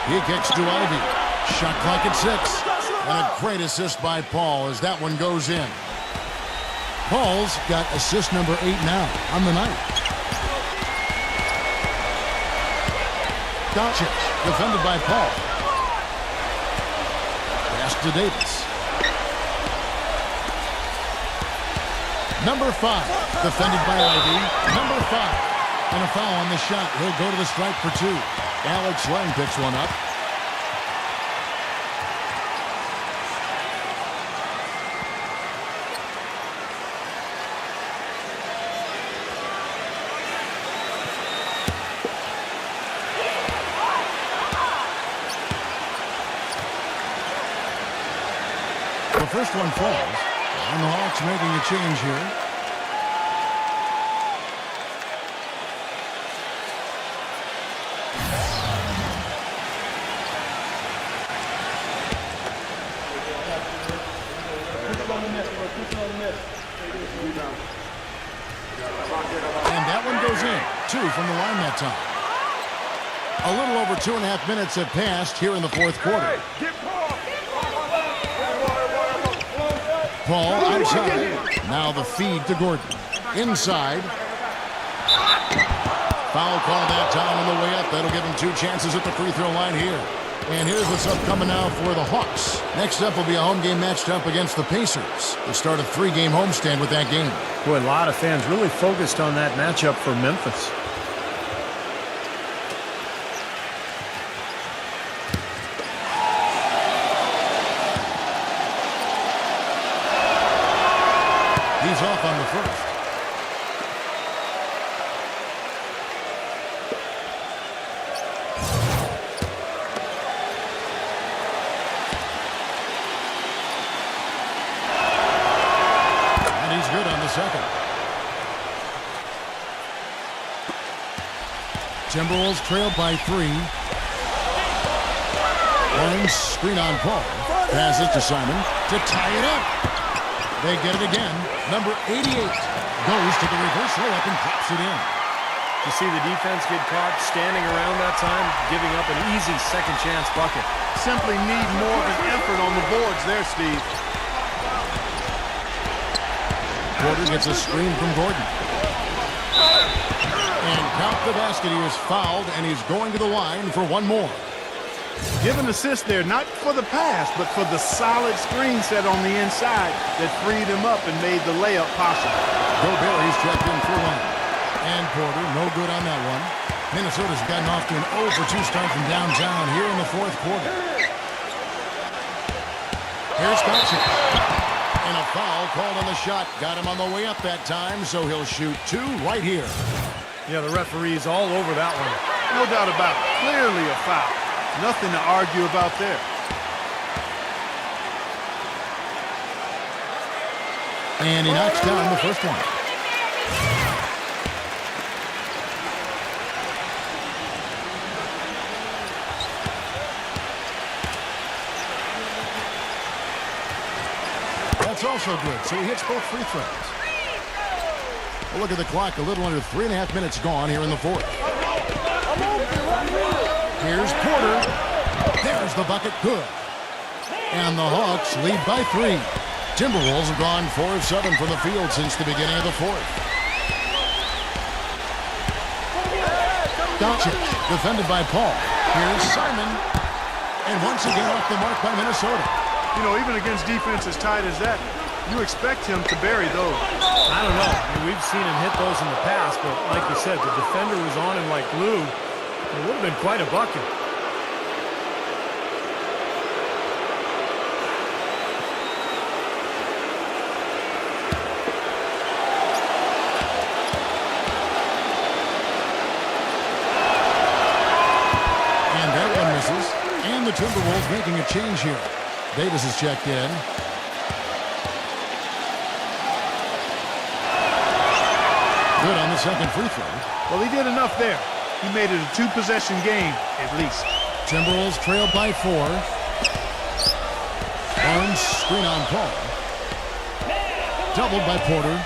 He kicks to Ivy. Shot clock at 6. And a great assist by Paul as that one goes in. Paul's got assist number 8 now on the night. Doncic, defended by Paul. to Davis. Number 5, defended by Ivy. Number 5. And a foul on the shot. He'll go to the strike for 2. Alex Lang picks one up. The first one falls. And the Hawks making a change here. And that one goes in. 2 from the line that time. A little over 2.5 minutes have passed here in the fourth quarter. Paul outside. Now the feed to Gordon. Inside. Foul call that time on the way up. That'll give him 2 chances at the free throw line here. And here's what's up coming now for the Hawks. Next up will be a home game matched up against the Pacers. They start a 3-game homestand with that game. Boy, a lot of fans really focused on that matchup for Memphis. He's off on the first. Good on the second. Timberwolves trailed by 3. Barnes screen on Paul. Passes to Simon to tie it up. They get it again. Number 88 goes to the reverse layup and drops it in. You see the defense get caught standing around that time, giving up an easy second chance bucket. Simply need more of an effort on the boards there, Steve. Porter gets a screen from Gordon. And count the basket. He is fouled, and he's going to the line for one more. Give an assist there, not for the pass, but for the solid screen set on the inside that freed him up and made the layup possible. Gobert, he's checked in for 1. And Porter, no good on that one. Minnesota's gotten off to an 0 for 2 start from downtown here in the fourth quarter. Here's Thompson. And a foul called on the shot. Got him on the way up that time, so he'll shoot 2 right here. Yeah, the referee's all over that one. No doubt about it. Clearly a foul. Nothing to argue about there. And he knocks down the first one. That's also good, so he hits both free throws. Well, look at the clock, a little under 3.5 minutes gone here in the fourth. Here's Porter. There's the bucket, good. And the Hawks lead by 3. Timberwolves have gone 4 of 7 from the field since the beginning of the fourth. Doncic, defended by Paul. Here's Simon. And once again off the mark by Minnesota. You know, even against defense as tight as that, you expect him to bury those. I don't know. I mean, we've seen him hit those in the past, but like you said, the defender was on him like glue. It would have been quite a bucket. And that one misses. And the Timberwolves making a change here. Davis is checked in. Good on the second free throw. Well, he did enough there. He made it a 2-possession game, at least. Timberwolves trailed by 4. Barnes screen on Paul. Doubled by Porter.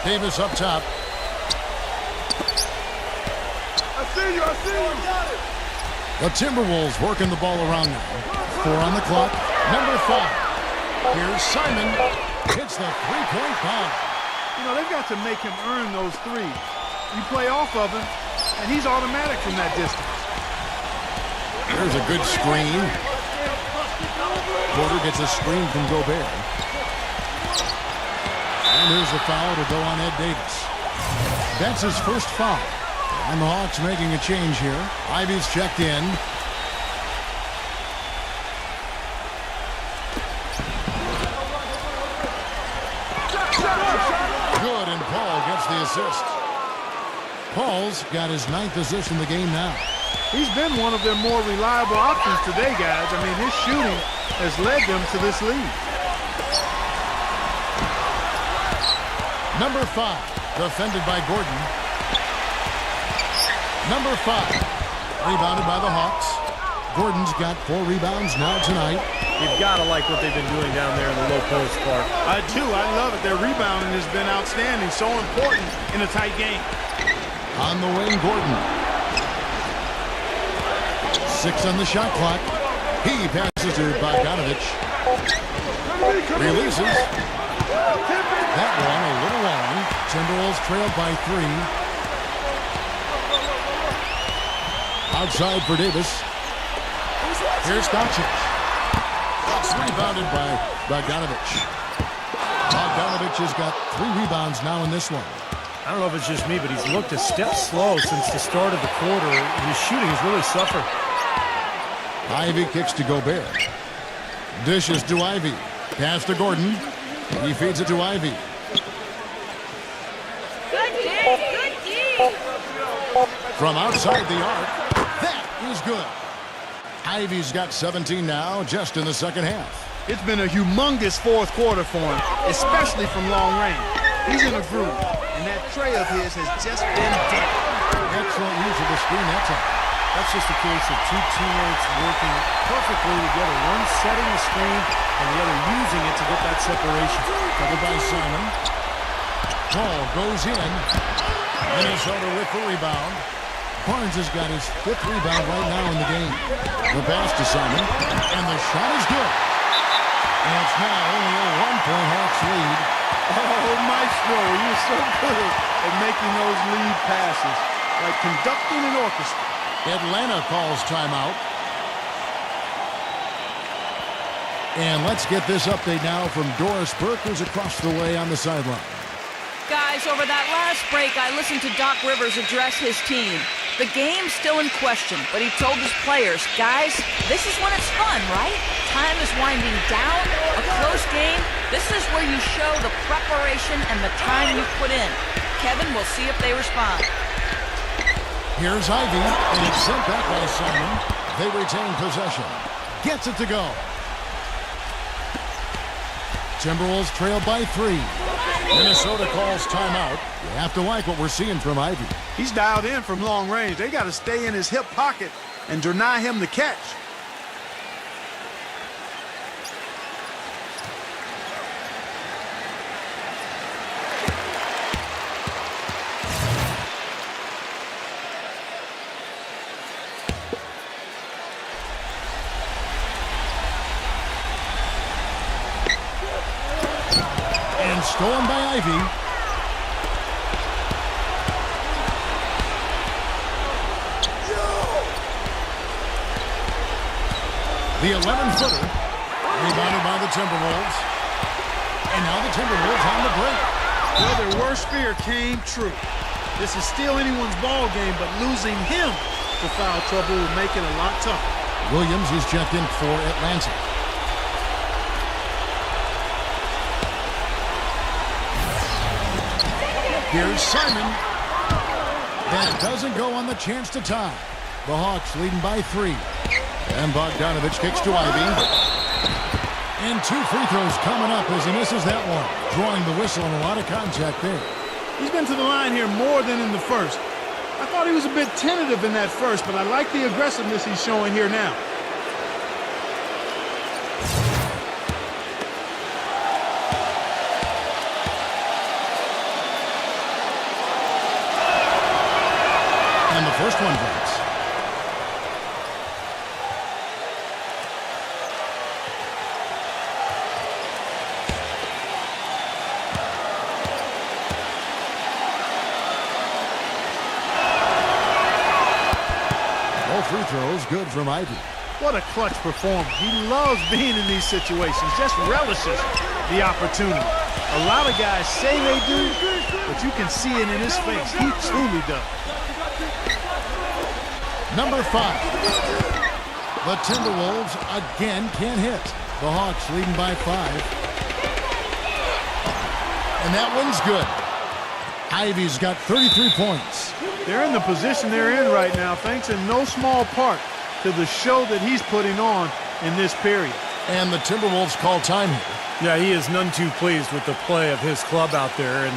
Davis up top. I see you. The Timberwolves working the ball around now. 4 on the clock. Number 5. Here's Simon. Hits the three-point bomb. You know, they've got to make him earn those threes. You play off of him, and he's automatic from that distance. There's a good screen. Porter gets a screen from Gobert. And here's the foul to go on Ed Davis. That's his first foul. And the Hawks making a change here. Ivy's checked in. Good, and Paul gets the assist. Paul's got his 9th assist in the game now. He's been one of their more reliable options today, guys. I mean, his shooting has led them to this lead. Number 5, defended by Gordon. Number 5, rebounded by the Hawks. Gordon's got 4 rebounds now tonight. You've got to like what they've been doing down there in the low post, Clark. I do. I love it. Their rebounding has been outstanding. So important in a tight game. On the wing, Gordon. 6 on the shot clock. He passes to Bogdanovich. Releases. That one a little long. Timberwolves trailed by 3. Outside for Davis. Here's Doncic. It's rebounded by Bogdanovich. Bogdanovich has got 3 rebounds now in this one. I don't know if it's just me, but he's looked a step slow since the start of the quarter. His shooting has really suffered. Ivy kicks to Gobert. Dishes to Ivy. Pass to Gordon. He feeds it to Ivy. From outside the arc. That is good. Ivy's got 17 now, just in the second half. It's been a humongous fourth quarter for him, especially from long range. He's in a groove, and that tray of his has just been dead. Excellent use of the screen. That's just a case of 2 teammates working perfectly together. One setting the screen and the other using it to get that separation. Covered by Simon. Paul goes in. Minnesota with the rebound. Barnes has got his 5th rebound right now in the game. The pass to Simon. And the shot is good. And it's now only a 1-point Hawks lead. Oh, Maestro, you're so good at making those lead passes, like conducting an orchestra. Atlanta calls timeout. And let's get this update now from Doris Burke, who's across the way on the sideline. Guys, over that last break, I listened to Doc Rivers address his team. The game's still in question, but he told his players, guys, this is when it's fun, right? Time is winding down, a close game. This is where you show the preparation and the time you put in. Kevin, we'll see if they respond. Here's Ivy, and it's sent back by Simon. They retain possession. Gets it to go. Timberwolves trail by 3. Minnesota calls timeout. You have to like what we're seeing from Ivy. He's dialed in from long range. They got to stay in his hip pocket and deny him the catch. And stolen by Ivy. The 11-footer, rebounded by the Timberwolves. And now the Timberwolves on the break. Well, their worst fear came true. This is still anyone's ball game, but losing him to foul trouble will make it a lot tougher. Williams is checked in for Atlanta. Here's Simon. That doesn't go on the chance to tie. The Hawks leading by 3. And Bogdanovich kicks to Ivy. And 2 free throws coming up as he misses that one. Drawing the whistle and a lot of contact there. He's been to the line here more than in the first. I thought he was a bit tentative in that first, but I like the aggressiveness he's showing here now. And the first one drops. Free throws good from Ivy. What a clutch performer. He loves being in these situations, just relishes the opportunity. A lot of guys say they do, but you can see it in his face. He truly does. Number 5. The Timberwolves again can't hit. The Hawks leading by 5. And that one's good. Ivy's got 33 points. They're in the position they're in right now, thanks in no small part to the show that he's putting on in this period. And the Timberwolves call time here. Yeah, he is none too pleased with the play of his club out there, and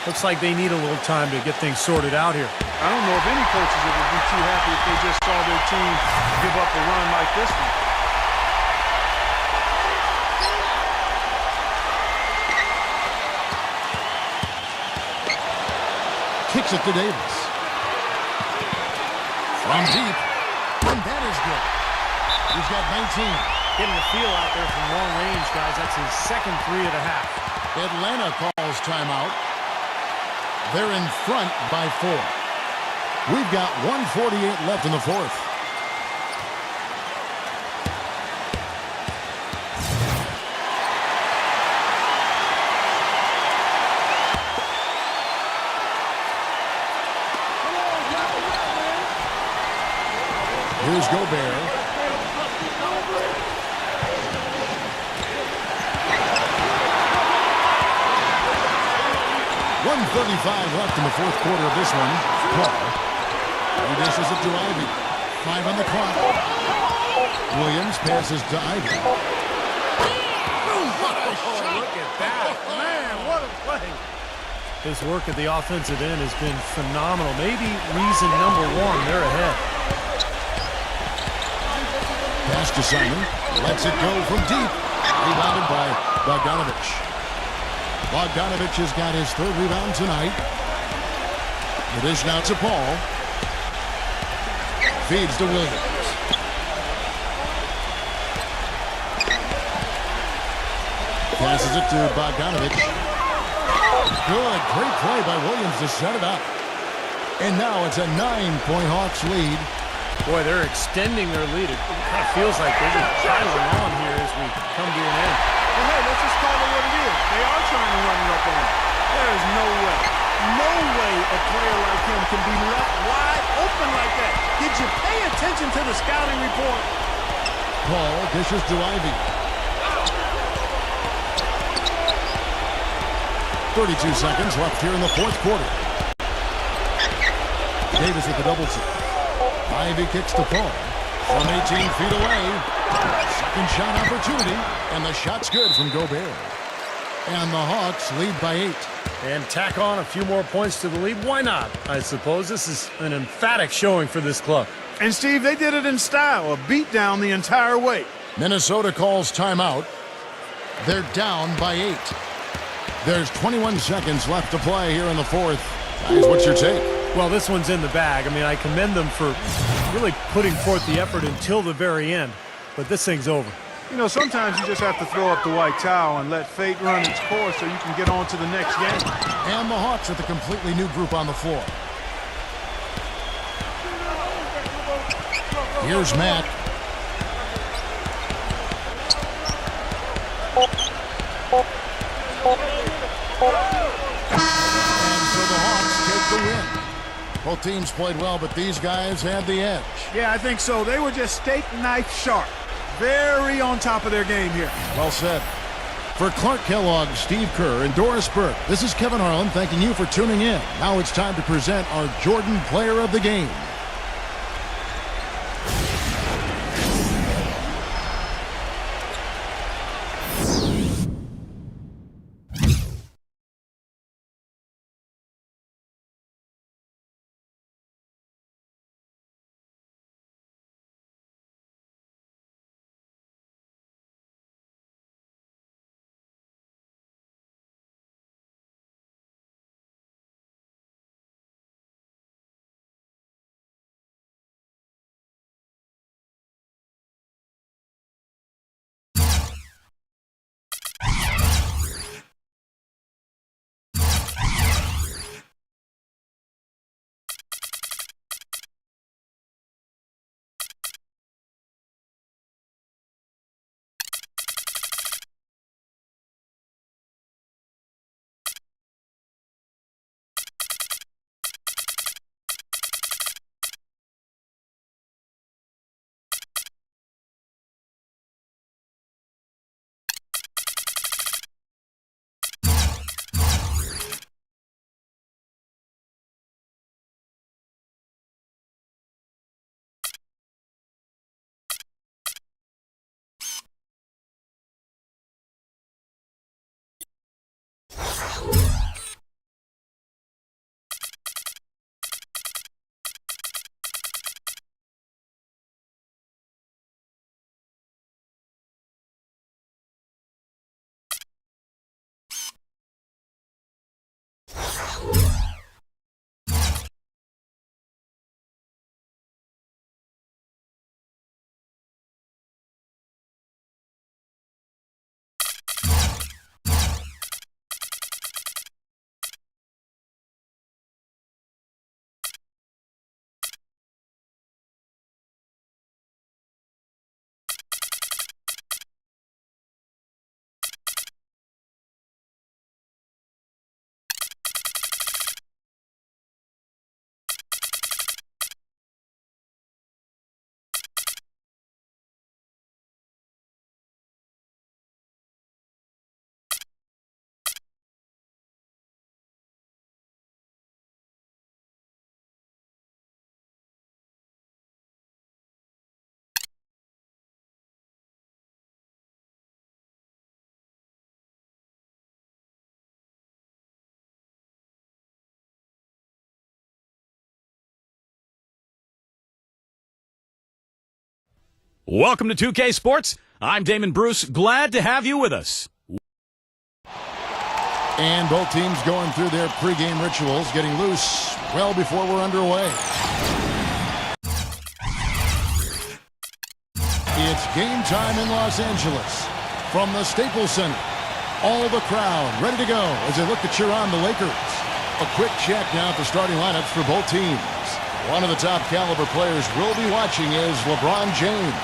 looks like they need a little time to get things sorted out here. I don't know if any coaches would be too happy if they just saw their team give up a run like this one. Kicks it to Davis. From deep. And that is good. He's got 19. Getting the feel out there from long range, guys. That's his second 3 of the half. Atlanta calls timeout. They're in front by 4. We've got 1:48 left in the fourth. Here's Gobert. .135 left in the fourth quarter of this one. Paul. He dishes it to Ivy. 5 on the clock. Williams passes to Ivy. Look at that. Man, what a play. His work at the offensive end has been phenomenal. Maybe reason number 1, they're ahead. Pass to Simon. Lets it go from deep. Rebounded by Bogdanovich. Bogdanovich has got his 3rd rebound tonight. The dish now to Paul. Feeds to Williams. Passes it to Bogdanovich. Good. Great play by Williams to set it up. And now it's a 9-point Hawks lead. Boy, they're extending their lead. It kind of feels like they're just piling on here as we come to an end. Well, hey, let's just call it what it is. They are trying to run it up on him. There is no way a player like him can be left wide open like that. Did you pay attention to the scouting report? Paul dishes to Ivy. 32 seconds left here in the fourth quarter. Davis with the double team. Ivy kicks to Paul. From 18 feet away. Second shot opportunity. And the shot's good from Gobert. And the Hawks lead by 8. And tack on a few more points to the lead. Why not? I suppose this is an emphatic showing for this club. And, Steve, they did it in style. A beatdown the entire way. Minnesota calls timeout. They're down by 8. There's 21 seconds left to play here in the fourth. Guys, what's your take? Well, this one's in the bag. I mean, I commend them for really putting forth the effort until the very end. But this thing's over. You know, sometimes you just have to throw up the white towel and let fate run its course so you can get on to the next game. And the Hawks with a completely new group on the floor. Here's Matt. And so the Hawks take the win. Both teams played well, but these guys had the edge. Yeah, I think so. They were just steak knife sharp. Very on top of their game here. Well said. For Clark Kellogg, Steve Kerr, and Doris Burke, this is Kevin Harlan thanking you for tuning in. Now it's time to present our Jordan Player of the Game. Welcome to 2K Sports. I'm Damon Bruce. Glad to have you with us. And both teams going through their pregame rituals, getting loose well before we're underway. It's game time in Los Angeles from the Staples Center. All the crowd ready to go as they look to cheer on the Lakers. A quick check now at the starting lineups for both teams. One of the top caliber players we'll be watching is LeBron James.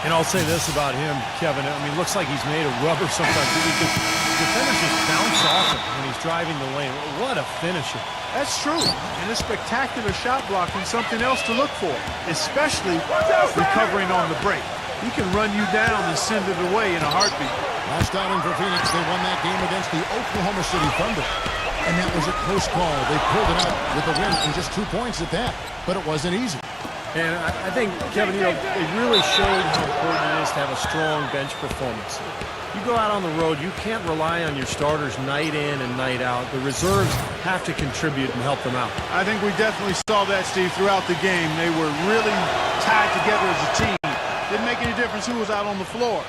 And I'll say this about him, Kevin. I mean, it looks like he's made of rubber sometimes. Defenders just bounce off him when he's driving the lane. What a finisher. That's true. And a spectacular shot blocking, something else to look for, especially recovering on the break. He can run you down and send it away in a heartbeat. Last outing for Phoenix, they won that game against the Oklahoma City Thunder. And that was a close call. They pulled it out with a win and just 2 points at that. But it wasn't easy. And I think, Kevin, it really showed how important it is to have a strong bench performance. You go out on the road, you can't rely on your starters night in and night out. The reserves have to contribute and help them out. I think we definitely saw that, Steve, throughout the game. They were really tied together as a team. Didn't make any difference who was out on the floor.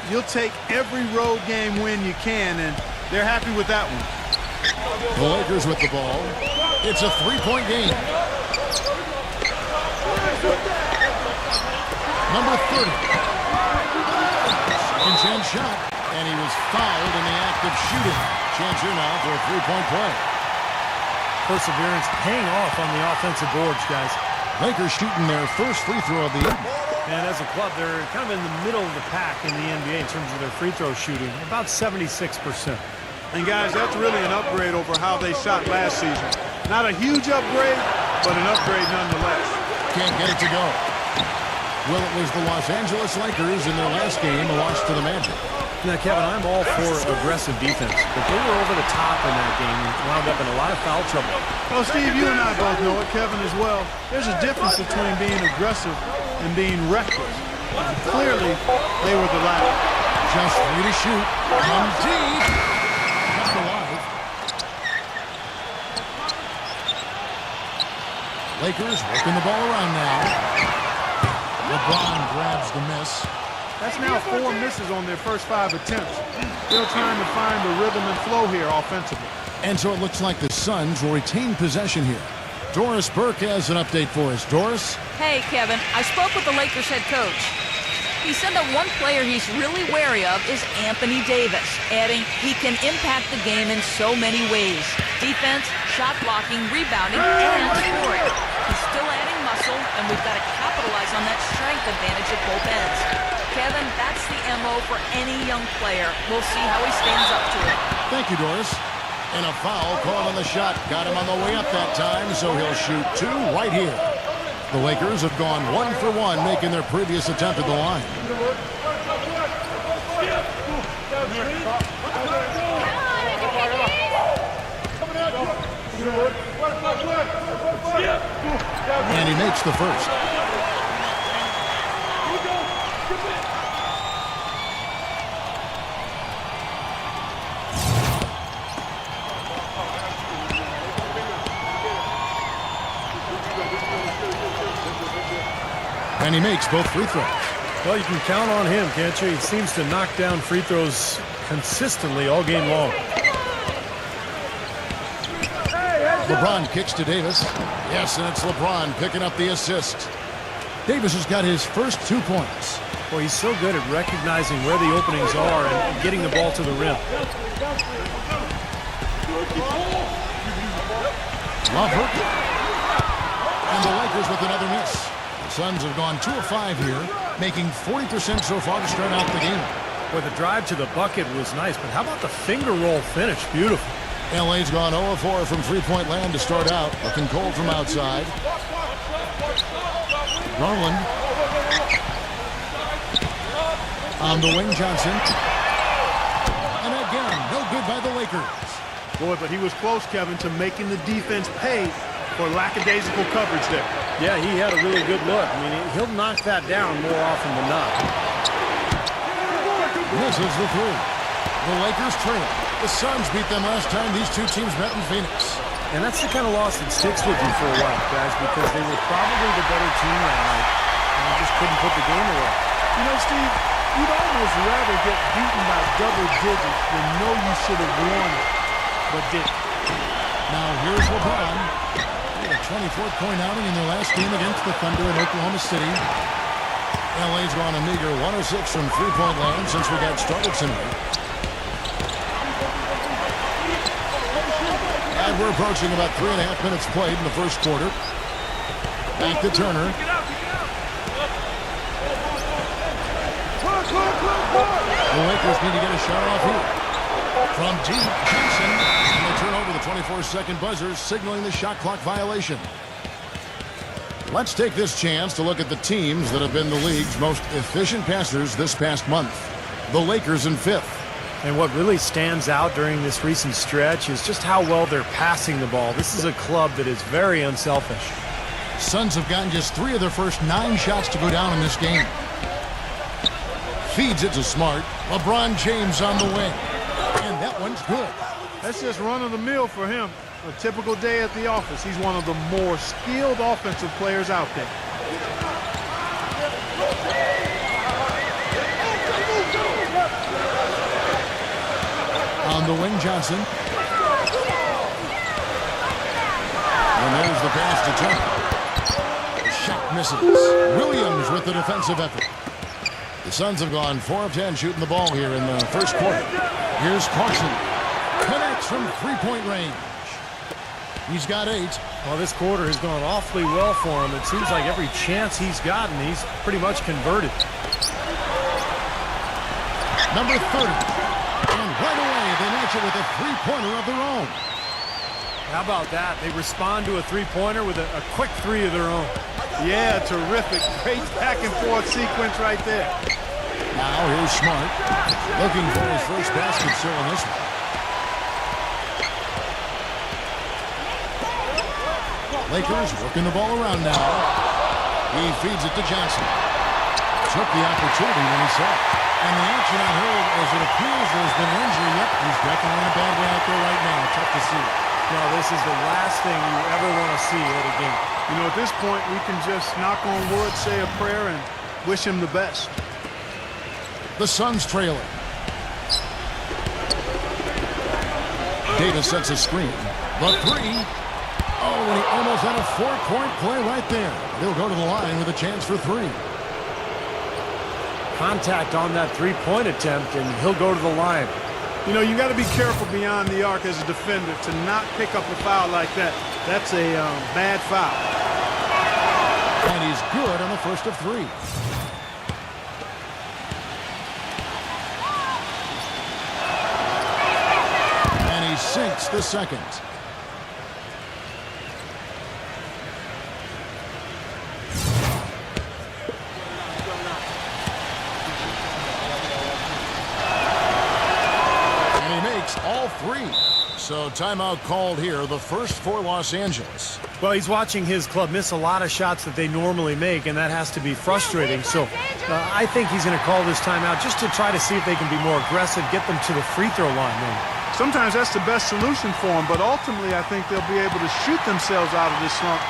You'll take every road game win you can, and they're happy with that one. The Lakers with the ball. It's a three-point game. Number 30. Second chance shot, and he was fouled in the act of shooting. Chance here now for a three-point play. Perseverance paying off on the offensive boards, guys. Lakers shooting their first free throw of the evening. And as a club, they're kind of in the middle of the pack in the NBA in terms of their free throw shooting, about 76%. And guys, that's really an upgrade over how they shot last season. Not a huge upgrade, but an upgrade nonetheless. Can't get it to go. Well, it was the Los Angeles Lakers in their last game, a loss to the Magic. Now, Kevin, I'm all for aggressive defense, but they were over the top in that game and wound up in a lot of foul trouble. Well, Steve, you and I both know it, Kevin as well. There's a difference between being aggressive and being reckless. And clearly, they were the latter. Just free to shoot. Come deep. Kept alive. Lakers working the ball around now. LeBron grabs the miss. That's now 4 misses on their first 5 attempts. Still trying to find the rhythm and flow here offensively. And so it looks like the Suns will retain possession here. Doris Burke has an update for us. Doris? Hey, Kevin, I spoke with the Lakers head coach. He said that one player he's really wary of is Anthony Davis, adding he can impact the game in so many ways. Defense, shot blocking, rebounding, and scoring. He's still adding muscle, and we've got to capitalize on that strength advantage at both ends. Kevin, that's the MO for any young player. We'll see how he stands up to it. Thank you, Doris. And a foul called on the shot. Got him on the way up that time, so he'll shoot 2 right here. The Lakers have gone 1 for 1, making their previous attempt at the line. And he makes the first. And he makes both free throws. Well, you can count on him, can't you? He seems to knock down free throws consistently all game long. LeBron kicks to Davis. Yes, and it's LeBron picking up the assist. Davis has got his first 2 points. Well, he's so good at recognizing where the openings are and getting the ball to the rim. Love her. And the Lakers with another miss. The Suns have gone 2 of 5 here, making 40% so far to start out the game. Well, the drive to the bucket was nice, but how about the finger roll finish? Beautiful. LA's gone 0 of 4 from three-point land to start out, looking cold from outside. Garland. On the wing, Johnson. And again, no good by the Lakers. Boy, but he was close, Kevin, to making the defense pay for lackadaisical coverage there. Yeah, he had a really good look. I mean, he'll knock that down more often than not. Misses the three. The Lakers trail. The Suns beat them last time these two teams met in Phoenix. And that's the kind of loss that sticks with you for a while, guys, because they were probably the better team that night. And He just couldn't put the game away. You know, Steve, you'd almost rather get beaten by double digits than know you should have won it, but didn't. Now here's LeBron. They had a 24th point outing in their last game against the Thunder in Oklahoma City. LA's gone a meager 106 from three-point land since we got started tonight. And we're approaching about 3.5 minutes played in the first quarter. Back to Turner. The Lakers need to get a shot off here. From deep, Johnson. And they turn over the 24-second buzzer, signaling the shot clock violation. Let's take this chance to look at the teams that have been the league's most efficient passers this past month. The Lakers in 5th. And what really stands out during this recent stretch is just how well they're passing the ball. This is a club that is very unselfish. Suns have gotten just 3 of their first 9 shots to go down in this game. Feeds it to Smart. LeBron James on the wing. And that one's good. That's just run-of-the-mill for him. A typical day at the office. He's one of the more skilled offensive players out there. On the wing, Johnson. And there's the pass to Turner. Shot misses. Williams with the defensive effort. The Suns have gone 4 of 10 shooting the ball here in the first quarter. Here's Clarkson. Connects from three-point range. He's got 8. Well, this quarter has gone awfully well for him. It seems like every chance he's gotten, he's pretty much converted. Number 30. And right away, they match it with a three-pointer of their own. How about that? They respond to a three-pointer with a quick 3 of their own. Yeah, terrific. Great back-and-forth sequence right there. Now here's Smart. Looking for his first basket still in this one. Lakers working the ball around now. He feeds it to Johnson. Took the opportunity when he saw it. And the action on hold as it appears there's been an injury. Yep, he's definitely in a bad way out there right now. Tough to see. No, this is the last thing you ever want to see at a game. You know, at this point, we can just knock on wood, say a prayer, and wish him the best. The Suns trailing. Davis sets a screen. The 3. Oh, and he almost had a 4-point play right there. He'll go to the line with a chance for 3. Contact on that three-point attempt, and he'll go to the line. You know, you got to be careful beyond the arc as a defender to not pick up a foul like that. That's a bad foul. And he's good on the first of 3. And he sinks the second. All 3. So timeout called here, the first for Los Angeles. Well, he's watching his club miss a lot of shots that they normally make, and that has to be frustrating. So I think he's going to call this timeout just to try to see if they can be more aggressive, get them to the free throw line. Maybe. Sometimes that's the best solution for them, but ultimately I think they'll be able to shoot themselves out of this slump.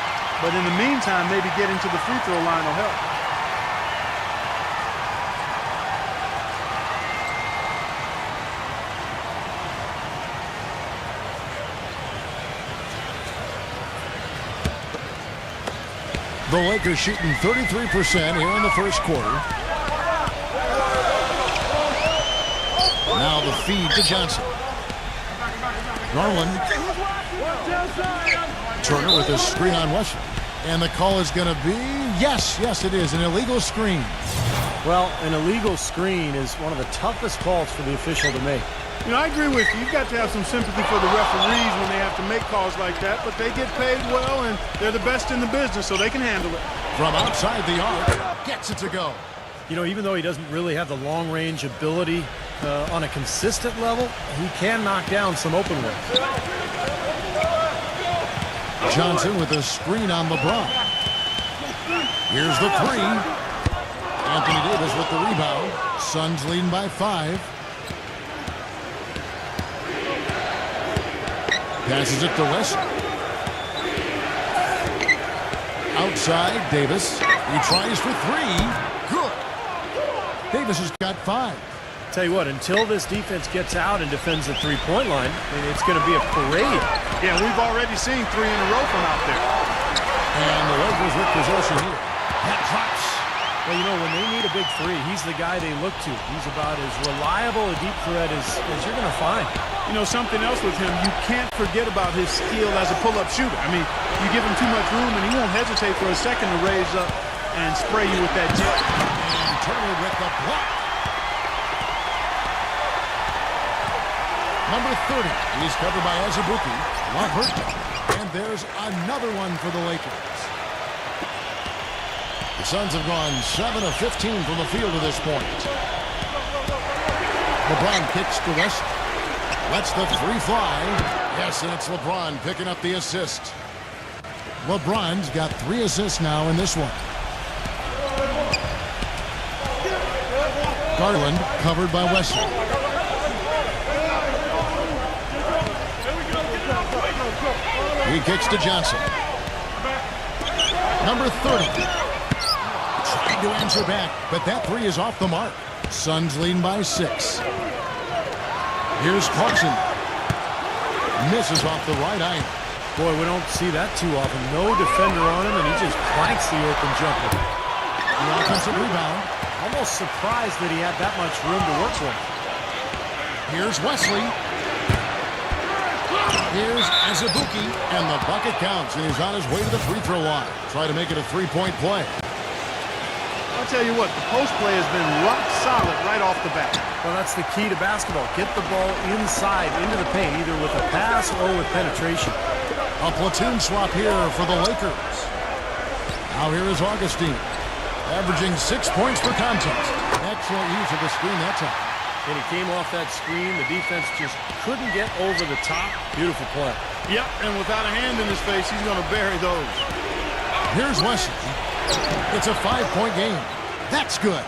But in the meantime, maybe getting to the free throw line will help. The Lakers shooting 33% here in the first quarter. Now the feed to Johnson. Garland. Turner with a screen on Westbrook. And the call is going to be, yes, it is, an illegal screen. Well, an illegal screen is one of the toughest calls for the official to make. You know, I agree with you. You've got to have some sympathy for the referees when they have to make calls like that, but they get paid well, and they're the best in the business, so they can handle it. From outside the arc, gets it to go. You know, even though he doesn't really have the long-range ability on a consistent level, he can knock down some open ones. Johnson with a screen on LeBron. Here's the 3. Anthony Davis with the rebound. Suns leading by 5. Passes it to West. outside, Davis. He tries for three. Good. Davis has got 5. Tell you what, until this defense gets out and defends the three-point line, I mean, it's going to be a parade. Yeah, we've already seen 3 in a row from out there. And the Lakers with possession here. That drops. Well, you know, when they need a big three, he's the guy they look to. He's about as reliable a deep threat as you're going to find. You know, something else with him, you can't forget about his skill as a pull-up shooter. I mean, you give him too much room, and he won't hesitate for a second to raise up and spray you with that jet. And Turner with the block. Number 30. He's covered by Azubuike. Not hurt. And there's another one for the Lakers. The Suns have gone 7 of 15 from the field to this point. LeBron kicks to West. Lets the three fly. Yes, and it's LeBron picking up the assist. LeBron's got 3 assists now in this one. Garland covered by Wesley. He kicks to Johnson. Number 30. Trying to answer back, but that 3 is off the mark. Suns leading by 6. Here's Clarkson. Misses off the right iron. Boy, we don't see that too often. No defender on him, and he just clanks the open jumper. The offensive rebound. Almost surprised that he had that much room to work with. Here's Wesley. Here's Azubuike, and the bucket counts, and he's on his way to the free throw line. Try to make it a 3-point play. I'll tell you what, the post play has been rock solid right off the bat. Well, that's the key to basketball. Get the ball inside, into the paint, either with a pass or with penetration. A platoon swap here for the Lakers. Now here is Augustine, averaging 6 points per contest. Excellent use of the screen that time. When he came off that screen, the defense just couldn't get over the top. Beautiful play. Yep, and without a hand in his face, he's going to bury those. Here's Wesley. It's a 5-point game. That's good.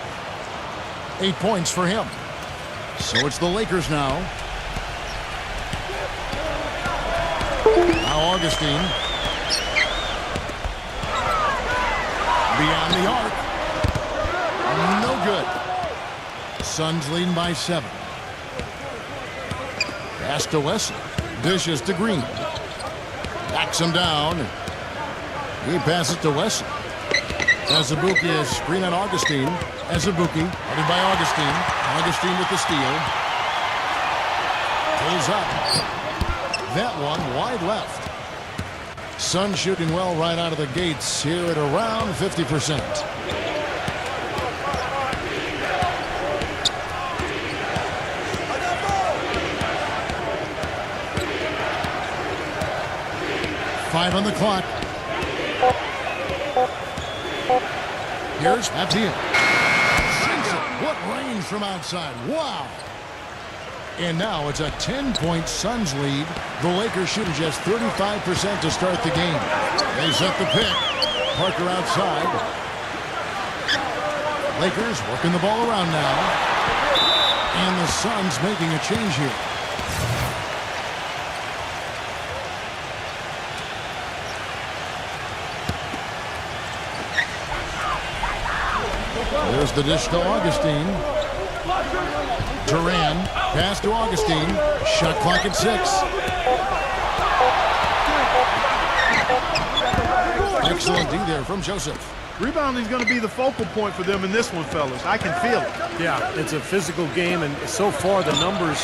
8 points for him. So it's the Lakers now. Now Augustine. Beyond the arc. No good. Suns leading by 7. Pass to Wesley. Dishes to Green. Backs him down. He passes to Wesley. Azubuike is screen on Augustine. Azubuike, headed by Augustine. Augustine with the steal. Pulls up. That one wide left. Suns shooting well right out of the gates here at around 50%. Five on the clock. Here's Abdiel. What range from outside. Wow. And now it's a 10-point Suns lead. The Lakers shooting just 35% to start the game. They set the pick. Parker outside. Lakers working the ball around now. And the Suns making a change here. There's the dish to Augustine. Duran, pass to Augustine. Shot clock at 6. Excellent D there from Joseph. Rebounding is going to be the focal point for them in this one, fellas. I can feel it. Yeah, it's a physical game, and so far the numbers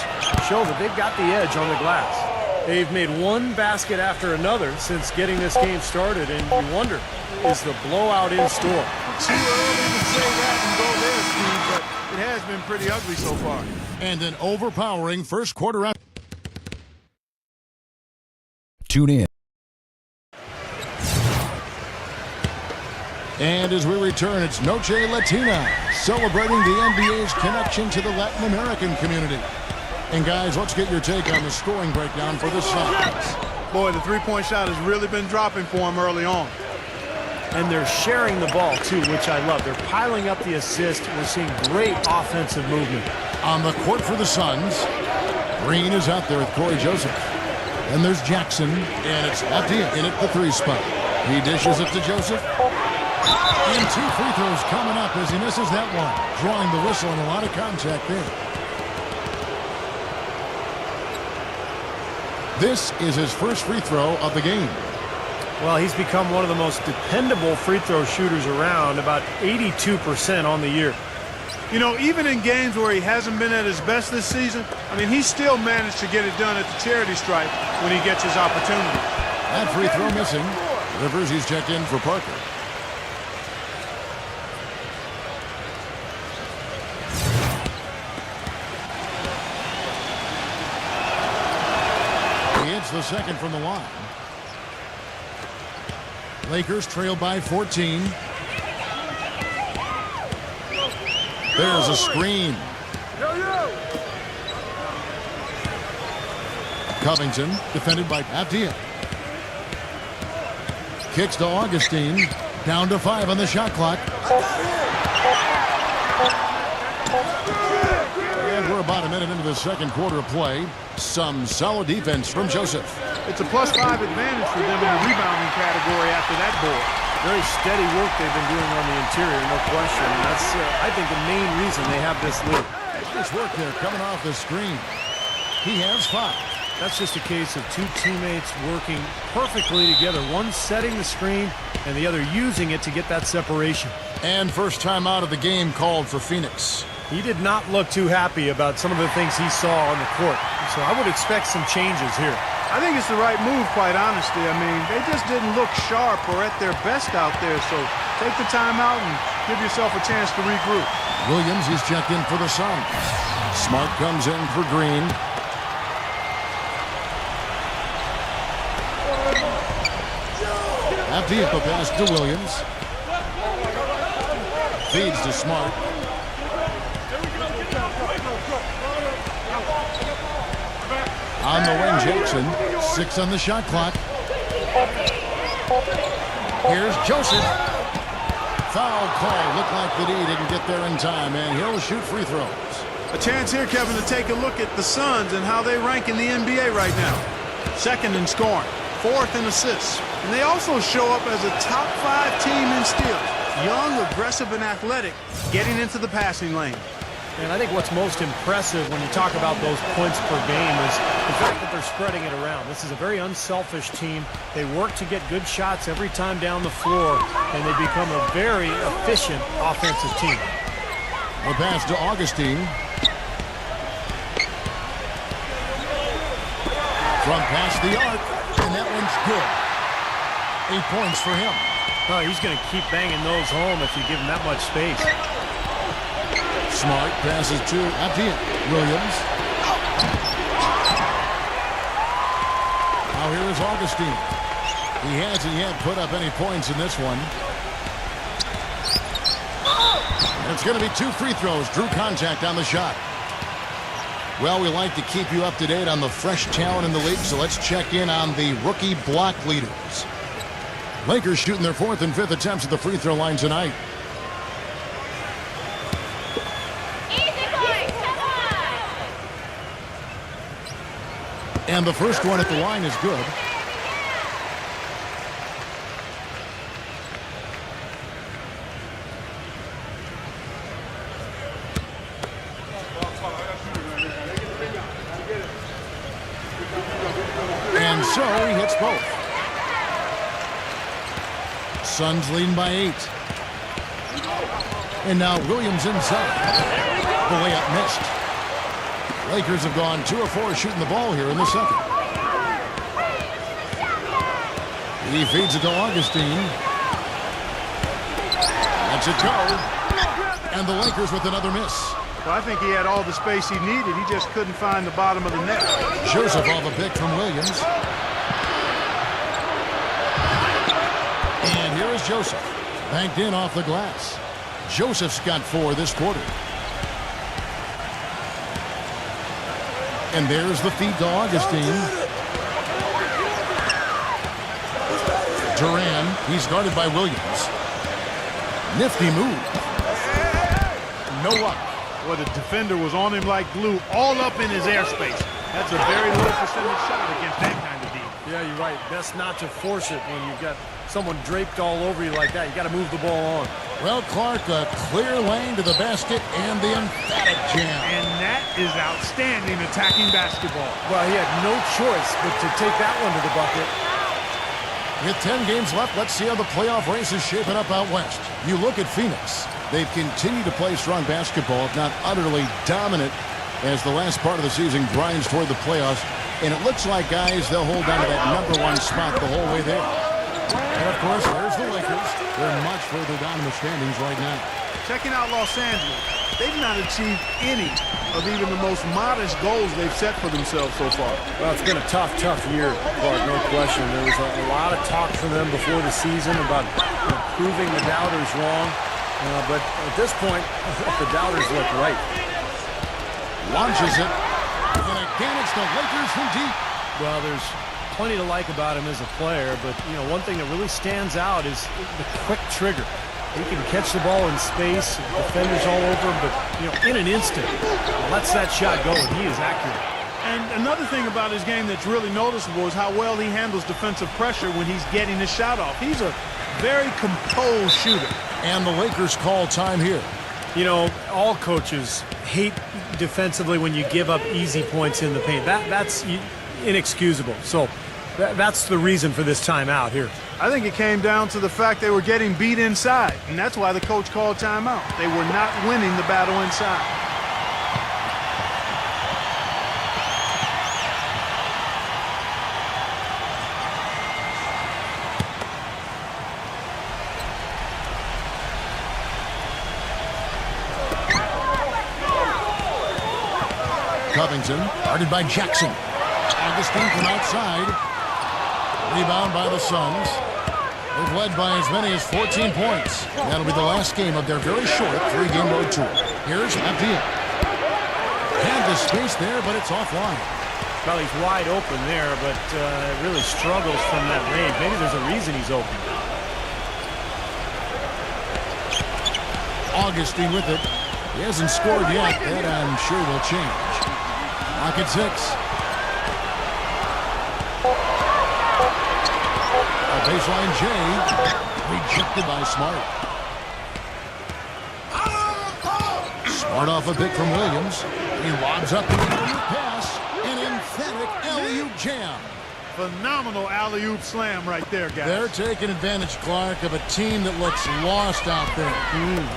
show that they've got the edge on the glass. They've made one basket after another since getting this game started, and you wonder, is the blowout in store? Too early to say that and go there, Steve, but it has been pretty ugly so far. And an overpowering first quarter out. Tune in. And as we return, it's Noche Latina, celebrating the NBA's connection to the Latin American community. And guys, let's get your take on the scoring breakdown for the Suns. Boy, the three-point shot has really been dropping for him early on. And they're sharing the ball, too, which I love. They're piling up the assist. We're seeing great offensive movement. On the court for the Suns, Green is out there with Corey Joseph. And there's Jackson, and it's Abdiel in at the 3 spot. He dishes it to Joseph. And 2 free throws coming up as he misses that one. Drawing the whistle and a lot of contact there. This is his first free throw of the game. Well, he's become one of the most dependable free throw shooters around, about 82% on the year. You know, even in games where he hasn't been at his best this season, I mean, he still managed to get it done at the charity stripe when he gets his opportunity. That free throw missing. Rivers, he's checked in for Parker. He hits the second from the line. Lakers trail by 14. There's a screen. Covington, defended by Abdia. Kicks to Augustine. Down to 5 on the shot clock. And we're about a minute into the second quarter of play. Some solid defense from Joseph. It's a +5 advantage for them in the rebounding category after that board. Very steady work they've been doing on the interior, no question. And that's, I think, the main reason they have this lead. Nice work there coming off the screen. He has 5. That's just a case of 2 teammates working perfectly together. One setting the screen and the other using it to get that separation. And first time out of the game called for Phoenix. He did not look too happy about some of the things he saw on the court. So I would expect some changes here. I think it's the right move, quite honestly. I mean, they just didn't look sharp or at their best out there. So take the time out and give yourself a chance to regroup. Williams, he's checked in for the Suns. Smart comes in for Green. Abdiya pass to Williams. Feeds to Smart. On the wing, Jackson. 6 on the shot clock. Here's Joseph. Foul call. Looked like the D didn't get there in time, and he'll shoot free throws. A chance here, Kevin, to take a look at the Suns and how they rank in the NBA right now. 2nd in scoring, 4th in assists. And they also show up as a top 5 team in steals. Young, aggressive, and athletic, getting into the passing lane. And I think what's most impressive when you talk about those points per game is the fact that they're spreading it around. This is a very unselfish team. They work to get good shots every time down the floor, and they become a very efficient offensive team. The pass to Augustine. From past the arc, and that one's good. 8 points for him. Oh, he's going to keep banging those home if you give him that much space. Smart passes to Abdiya. Williams. Now here is Augustine. He hasn't yet put up any points in this one. And it's going to be 2 free throws. Drew contact on the shot. Well, we like to keep you up to date on the fresh talent in the league, so let's check in on the rookie block leaders. Lakers shooting their 4th and 5th attempts at the free throw line tonight. And the first one at the line is good. And so he hits both. Suns leading by 8. And now Williams inside. The layup missed. Lakers have gone 2 of 4 shooting the ball here in the second. He feeds it to Augustine. Lets it go. And the Lakers with another miss. Well, I think he had all the space he needed. He just couldn't find the bottom of the net. Joseph off a pick from Williams. And here is Joseph. Banked in off the glass. Joseph's got 4 this quarter. And there's the feed to Augustine. Duran, he's guarded by Williams. Nifty move. No luck. Well, the defender was on him like glue, all up in his airspace. That's a very low percentage shot against that kind of deal. Yeah, you're right. Best not to force it when you've got someone draped all over you like that. You got to move the ball on. Well, Clark, a clear lane to the basket and the emphatic jam. And that is outstanding attacking basketball. Well, he had no choice but to take that one to the bucket. With 10 games left, let's see how the playoff race is shaping up out west. You look at Phoenix. They've continued to play strong basketball, if not utterly dominant, as the last part of the season grinds toward the playoffs. And it looks like, guys, they'll hold on to that #1 spot the whole way there. And, of course, there's the Lakers. They're much further down in the standings right now. Checking out Los Angeles, they've not achieved any of even the most modest goals they've set for themselves so far. Well, it's been a tough year, Clark, no question. There was a lot of talk from them before the season about proving the doubters wrong. But at this point, the doubters look right. Launches it. And again, it's the Lakers from deep. Well, there's plenty to like about him as a player, but one thing that really stands out is the quick trigger. He can catch the ball in space, defenders all over him, but in an instant, lets that shot go, and he is accurate. And another thing about his game that's really noticeable is how well he handles defensive pressure when he's getting his shot off. He's a very composed shooter. And the Lakers call time here. All coaches hate defensively when you give up easy points in the paint. That's inexcusable. So that's the reason for this timeout here. I think it came down to the fact they were getting beat inside, and that's why the coach called timeout. They were not winning the battle inside. Covington, guarded by Jackson. Augustine from outside. Rebound by the Suns. They've led by as many as 14 points. That'll be the last game of their very short 3-game road tour. Here's Abdiel. Had the space there, but it's offline. Well, he's wide open there, but really struggles from that range. Maybe there's a reason he's open. Augustine with it. He hasn't scored yet. That I'm sure will change. Rocket 6. A baseline J. Rejected by Smart. Smart off a pick from Williams. He lobs up the alley-oop pass. An emphatic alley-oop jam. Phenomenal alley-oop slam right there, guys. They're taking advantage, Clark, of a team that looks lost out there.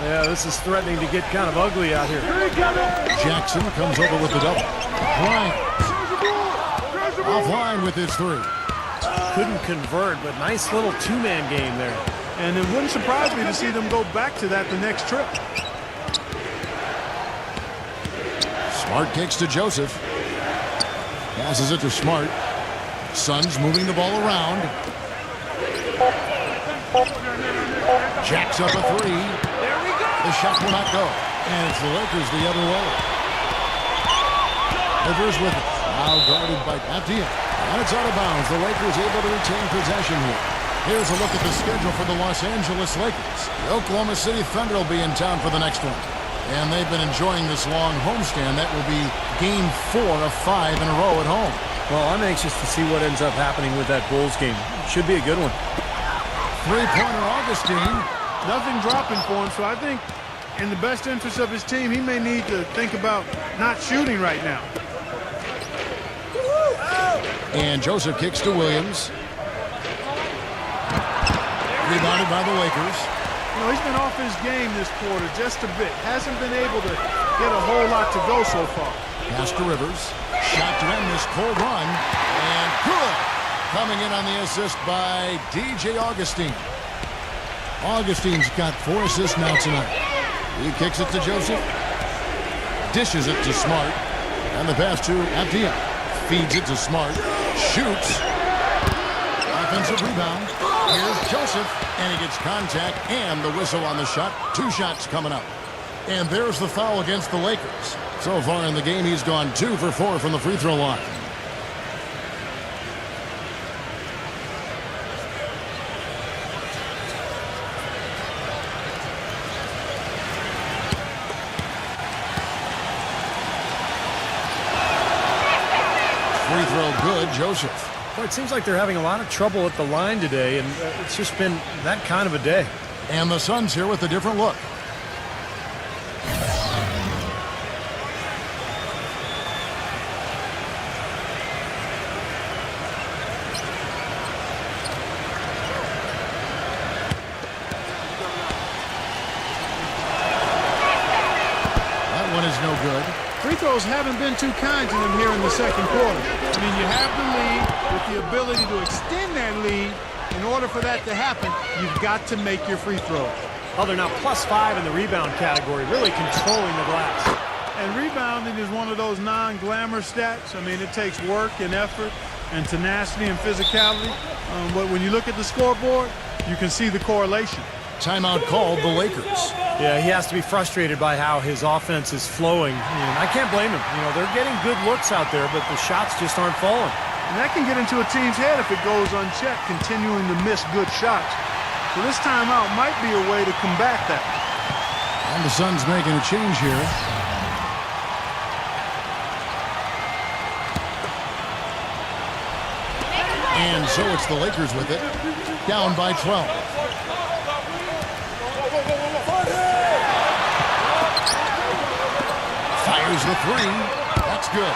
Yeah, this is threatening to get kind of ugly out here. Jackson comes over with the double. Bryant. Offline with his 3. Couldn't convert, but nice little two-man game there. And it wouldn't surprise me to see them go back to that the next trip. Smart kicks to Joseph. Passes it to Smart. Suns moving the ball around. Jacks up a 3. The shot will not go. And it's the Lakers the other way. Rivers with it. Now guarded by Abdiel. And it's out of bounds. The Lakers able to retain possession here. Here's a look at the schedule for the Los Angeles Lakers. The Oklahoma City Thunder will be in town for the next one. And they've been enjoying this long homestand. That will be game 4 of 5 in a row at home. Well, I'm anxious to see what ends up happening with that Bulls game. Should be a good one. Three-pointer Augustine. Nothing dropping for him, so I think in the best interest of his team, he may need to think about not shooting right now. And Joseph kicks to Williams. Rebounded by the Lakers. He's been off his game this quarter just a bit. Hasn't been able to get a whole lot to go so far. Pass to Rivers. Shot to end this cold run. And good. Coming in on the assist by DJ Augustine. Augustine's got 4 assists now tonight. He kicks it to Joseph. Dishes it to Smart. And the pass to Abdiel. Feeds it to Smart. Shoots. Offensive rebound. Here's Joseph. And he gets contact and the whistle on the shot. 2 shots coming up. And there's the foul against the Lakers. So far in the game, he's gone 2 for 4 from the free throw line. Free throw good, Joseph. Well, it seems like they're having a lot of trouble at the line today, and it's just been that kind of a day. And the Suns here with a different look. That one is no good. Free throws haven't been too kind to them here in the second quarter. I mean, you have the lead with the ability to extend that lead. In order for that to happen, you've got to make your free throws. Oh, they're now +5 in the rebound category, really controlling the glass. And rebounding is one of those non-glamour stats. I mean, it takes work and effort and tenacity and physicality. But when you look at the scoreboard, you can see the correlation. Timeout called the Lakers. Yeah, he has to be frustrated by how his offense is flowing. And I can't blame him. You know, they're getting good looks out there, but the shots just aren't falling. And that can get into a team's head if it goes unchecked, continuing to miss good shots. So this timeout might be a way to combat that. And the Suns making a change here. And so it's the Lakers with it. Down by 12. Fires the three. That's good.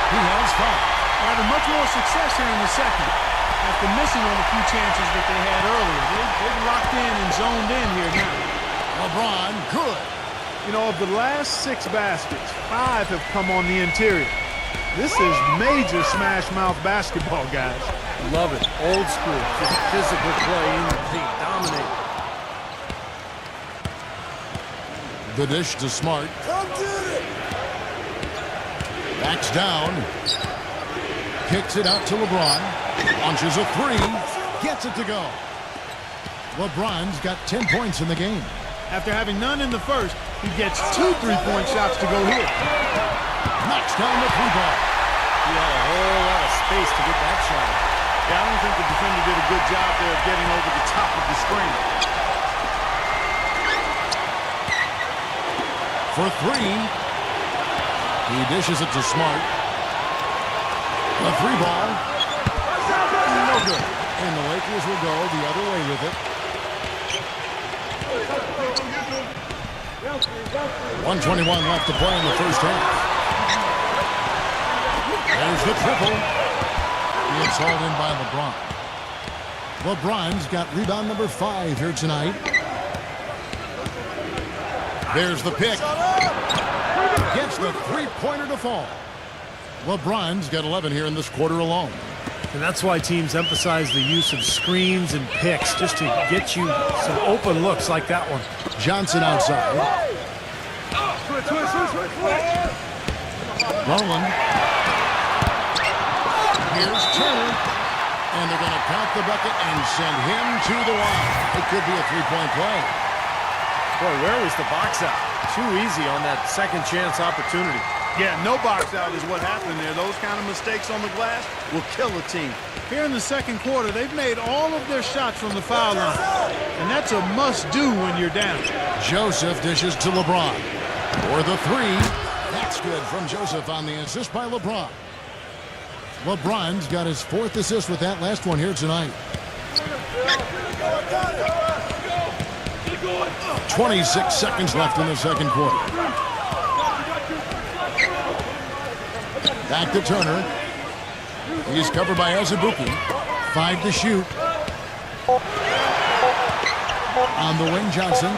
He has 5. Having much more success here in the second after missing on a few chances that they had earlier. They've locked in and zoned in here now. LeBron, good. You know, of the last 6 baskets, 5 have come on the interior. This is major smash mouth basketball, guys. Love it. Old school. Just physical play in the paint. Dominate. The dish to Smart. Backs down. Kicks it out to LeBron. Launches a 3. Gets it to go. LeBron's got 10 points in the game. After having none in the first, he gets 2 3-point shots to go here. Knocks down the 3-ball. He had a whole lot of space to get that shot. Yeah, I don't think the defender did a good job there of getting over the top of the screen. For 3. He dishes it to Smart. The 3-ball. No good. And the Lakers will go the other way with it. 1:21 left to play in the first half. There's the triple. It's hauled in by LeBron. LeBron's got rebound number 5 here tonight. There's the pick. Gets the 3-pointer to fall. LeBron's got 11 here in this quarter alone. And that's why teams emphasize the use of screens and picks, just to get you some open looks like that one. Johnson outside. Roland. Here's Turner. And they're going to count the bucket and send him to the line. It could be a 3-point play. Boy, where was the box out? Too easy on that second chance opportunity. Yeah, no box out is what happened there. Those kind of mistakes on the glass will kill a team. Here in the second quarter, they've made all of their shots from the foul line. And that's a must-do when you're down. Joseph dishes to LeBron. For the 3. That's good from Joseph on the assist by LeBron. LeBron's got his 4th assist with that last one here tonight. 26 seconds left in the second quarter. Back to Turner. He's covered by Azubuike. 5 to shoot. On the wing, Johnson.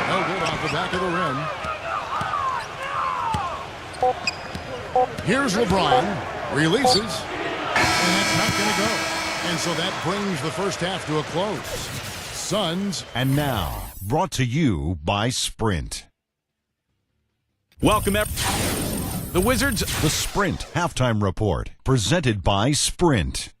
No good off the back of the rim. Here's LeBron. Releases. And that's not going to go. And so that brings the first half to a close. Suns. And now, brought to you by Sprint. Welcome, the Wizards. The Sprint Halftime Report, presented by Sprint.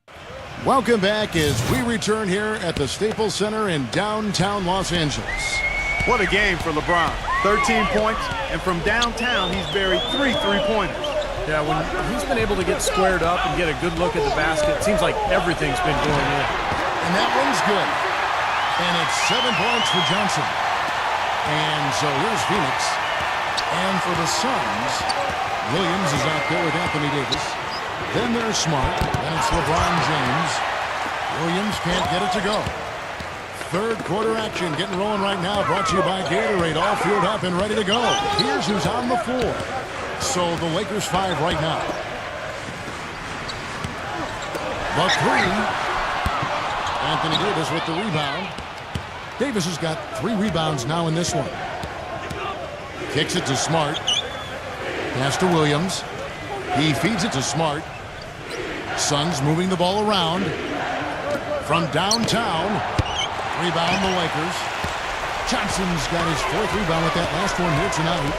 Welcome back as we return here at the Staples Center in downtown Los Angeles. What a game for LeBron. 13 points, and from downtown, he's buried 3 3-pointers. Yeah, when he's been able to get squared up and get a good look at the basket, it seems like everything's been going in. And that one's good. And it's 7 points for Johnson. And so here's Phoenix. And for the Suns, Williams is out there with Anthony Davis. Then there's Smart. Then it's LeBron James. Williams can't get it to go. Third quarter action getting rolling right now. Brought to you by Gatorade. All fueled up and ready to go. Here's who's on the floor. So the Lakers 5 right now. The 3. Anthony Davis with the rebound. Davis has got 3 rebounds now in this one. Kicks it to Smart. Pass to Williams. He feeds it to Smart. Suns moving the ball around. From downtown. Rebound the Lakers. Johnson's got his 4th rebound with that last one here tonight.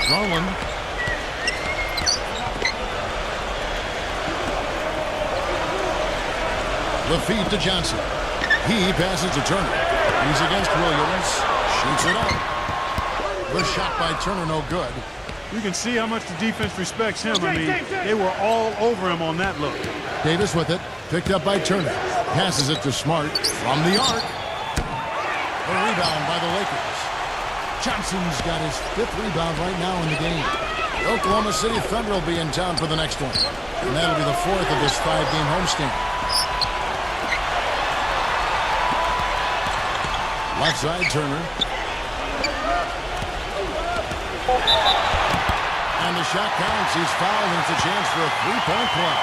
Garland. The feed to Johnson. He passes to Turner. He's against Williams. Shoots it up. The shot by Turner no good. You can see how much the defense respects him. I mean, they were all over him on that look. Davis with it. Picked up by Turner. Passes it to Smart from the arc. A rebound by the Lakers. Johnson's got his 5th rebound right now in the game. The Oklahoma City Thunder will be in town for the next one. And that'll be the 4th of this 5-game homestand. Left side, Turner. And the shot counts. He's fouled, and it's a chance for a 3-point play.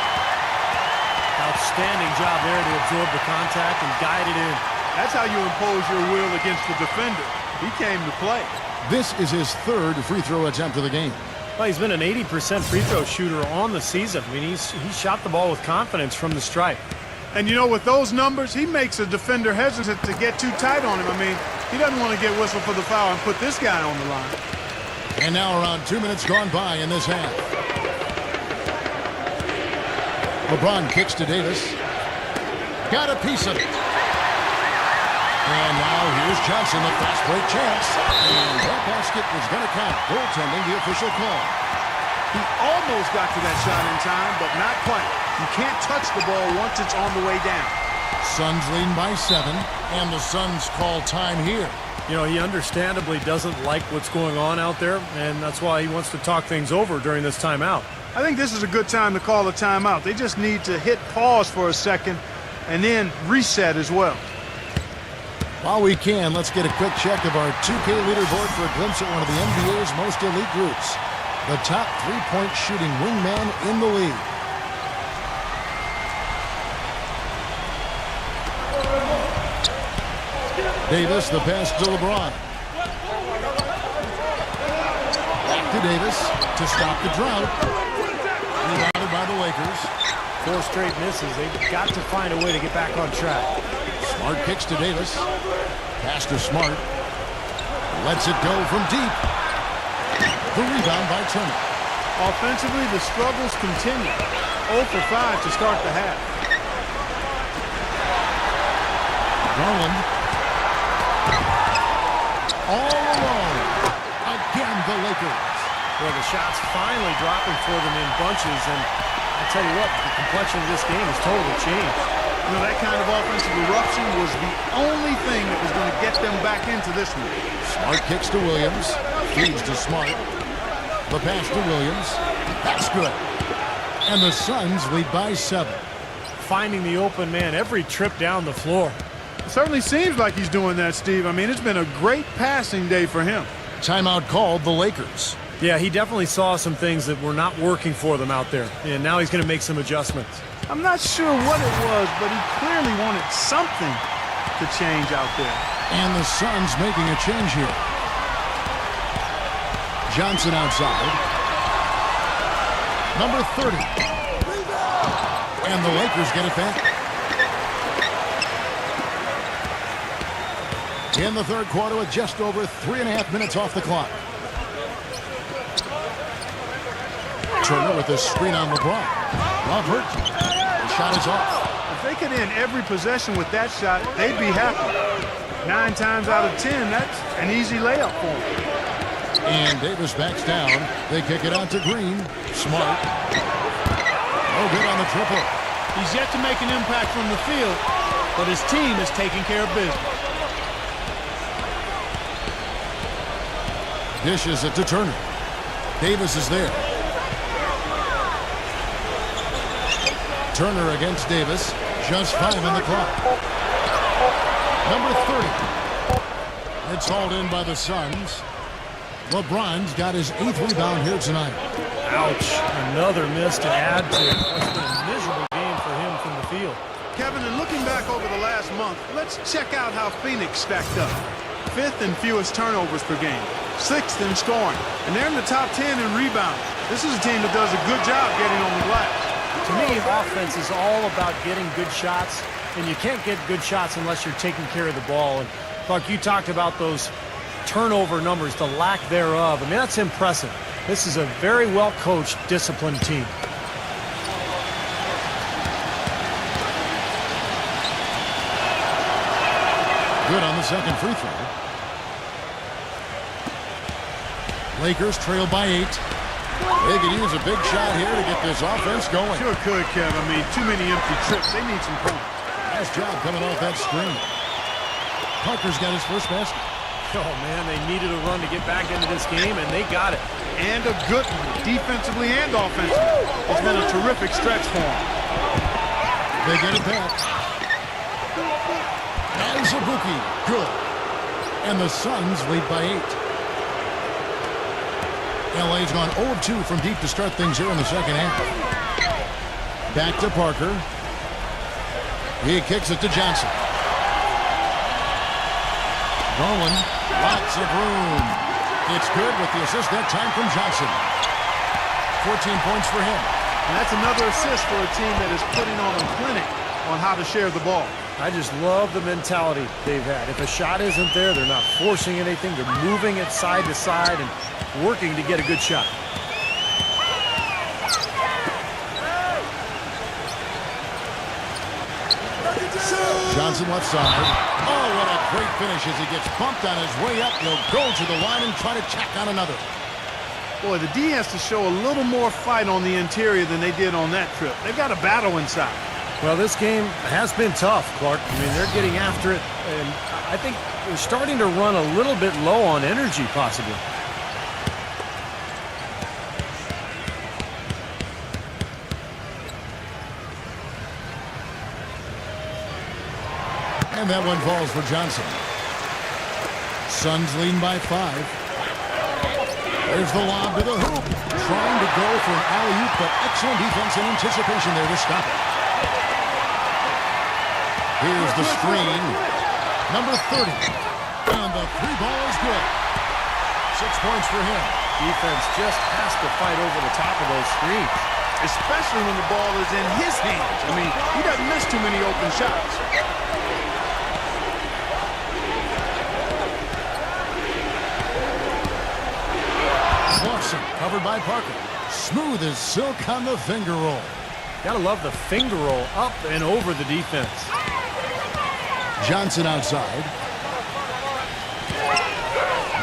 Outstanding job there to absorb the contact and guide it in. That's how you impose your will against the defender. He came to play. This is his 3rd free throw attempt of the game. Well, he's been an 80% free throw shooter on the season. I mean, he shot the ball with confidence from the stripe. And, you know, with those numbers, he makes a defender hesitant to get too tight on him. I mean, he doesn't want to get whistled for the foul and put this guy on the line. And now around 2 minutes gone by in this half. LeBron kicks to Davis. Got a piece of it. And now here's Johnson, the fast break chance. And that basket is going to count. Goaltending, the official call. He almost got to that shot in time, but not quite. You can't touch the ball once it's on the way down. Suns leading by 7, and the Suns call time here. You know, he understandably doesn't like what's going on out there, and that's why he wants to talk things over during this timeout. I think this is a good time to call a timeout. They just need to hit pause for a second and then reset as well. While we can, let's get a quick check of our 2K leaderboard for a glimpse at one of the NBA's most elite groups. The top 3-point shooting wingman in the league. Davis, the pass to LeBron. Back to Davis to stop the drought. Rebounded by the Lakers. 4 straight misses. They've got to find a way to get back on track. Smart kicks to Davis. Pass to Smart. Lets it go from deep. The rebound by Turner. Offensively, the struggles continue. 0 for 5 to start the half. Garland. All alone. Again, the Lakers. Well, the shots finally dropping for them in bunches, and I tell you what, the complexion of this game has totally changed. You know, that kind of offensive eruption was the only thing that was going to get them back into this one. Smart kicks to Williams. Feeds to Smart. The pass to Williams. That's good. And the Suns lead by 7. Finding the open man every trip down the floor. It certainly seems like he's doing that, Steve. I mean, it's been a great passing day for him. Timeout called the Lakers. Yeah, he definitely saw some things that were not working for them out there, and now he's going to make some adjustments. I'm not sure what it was, but he clearly wanted something to change out there. And the Suns making a change here. Johnson outside. Number 30. And the Lakers get it back. In the third quarter with just over 3.5 minutes off the clock. Turner with a screen on LeBron. Robert. The shot is off. If they could end every possession with that shot, they'd be happy. 9 times out of 10, that's an easy layup for them. And Davis backs down. They kick it out to Green. Smart. No good on the triple. He's yet to make an impact from the field, but his team is taking care of business. Dishes it to Turner. Davis is there. Turner against Davis. Just 5 on the clock. Number 30. It's hauled in by the Suns. LeBron's got his 8th rebound here tonight. Ouch. Another miss to add to what's been a miserable game for him from the field. Kevin, and looking back over the last month, let's check out how Phoenix stacked up. 5th in fewest turnovers per game. 6th in scoring. And they're in the top 10 in rebounding. This is a team that does a good job getting on the glass. To me, offense is all about getting good shots, and you can't get good shots unless you're taking care of the ball. And Clark, you talked about those turnover numbers, the lack thereof. I mean, that's impressive. This is a very well-coached, disciplined team. Good on the second free throw. Lakers trail by 8. They could use a big shot here to get this offense going. Sure could, Kev. I mean, too many empty trips. They need some points. Nice job coming off that screen. Parker's got his first basket. Oh, man, they needed a run to get back into this game, and they got it. And a good one, defensively and offensively. It's been a terrific stretch for them. They get it back. And Zabuki, good. And the Suns lead by 8. LA's gone 0 of 2 from deep to start things here in the second half. Back to Parker. He kicks it to Johnson. Garland, lots of room. It's good with the assist that time from Johnson. 14 points for him. And that's another assist for a team that is putting on a clinic on how to share the ball. I just love the mentality they've had. If a shot isn't there, they're not forcing anything. They're moving it side to side and working to get a good shot. Johnson left side. Oh, what a great finish as he gets bumped on his way up. He'll go to the line and try to check on another. Boy, the D has to show a little more fight on the interior than they did on that trip. They've got a battle inside. Well, this game has been tough, Clark. I mean, they're getting after it, and I think they're starting to run a little bit low on energy, possibly. And that one falls for Johnson. Suns lean by 5. There's the lob to the hoop. Trying to go for an alley-oop, but excellent defense and anticipation there to stop it. Here's the screen. Number 30. And the 3 ball is good. 6 points for him. Defense just has to fight over the top of those screens. Especially when the ball is in his hands. I mean, he doesn't miss too many open shots. Lawson covered by Parker. Smooth as silk on the finger roll. Gotta love the finger roll up and over the defense. Johnson outside.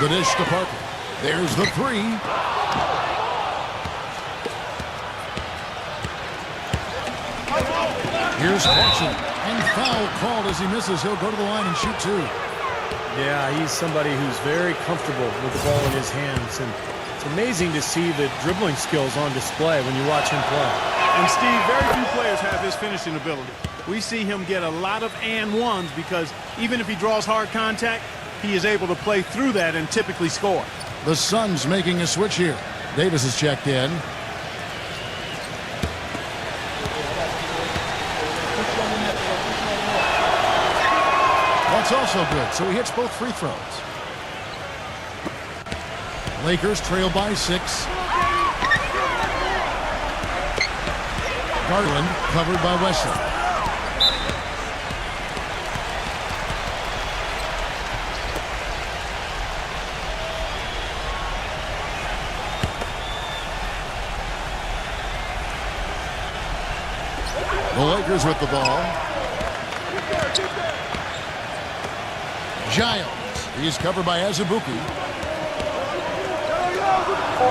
The dish to Parker. There's the 3. Here's Clarkson. And foul called as he misses. He'll go to the line and shoot 2. Yeah, he's somebody who's very comfortable with the ball in his hands. And it's amazing to see the dribbling skills on display when you watch him play. And Steve, very few players have his finishing ability. We see him get a lot of and ones because even if he draws hard contact, he is able to play through that and typically score. The Suns making a switch here. Davis is checked in. That's also good, so he hits both free throws. Lakers trail by 6. Garland covered by Wesley. The Lakers with the ball. Giles. He's covered by Azubuike.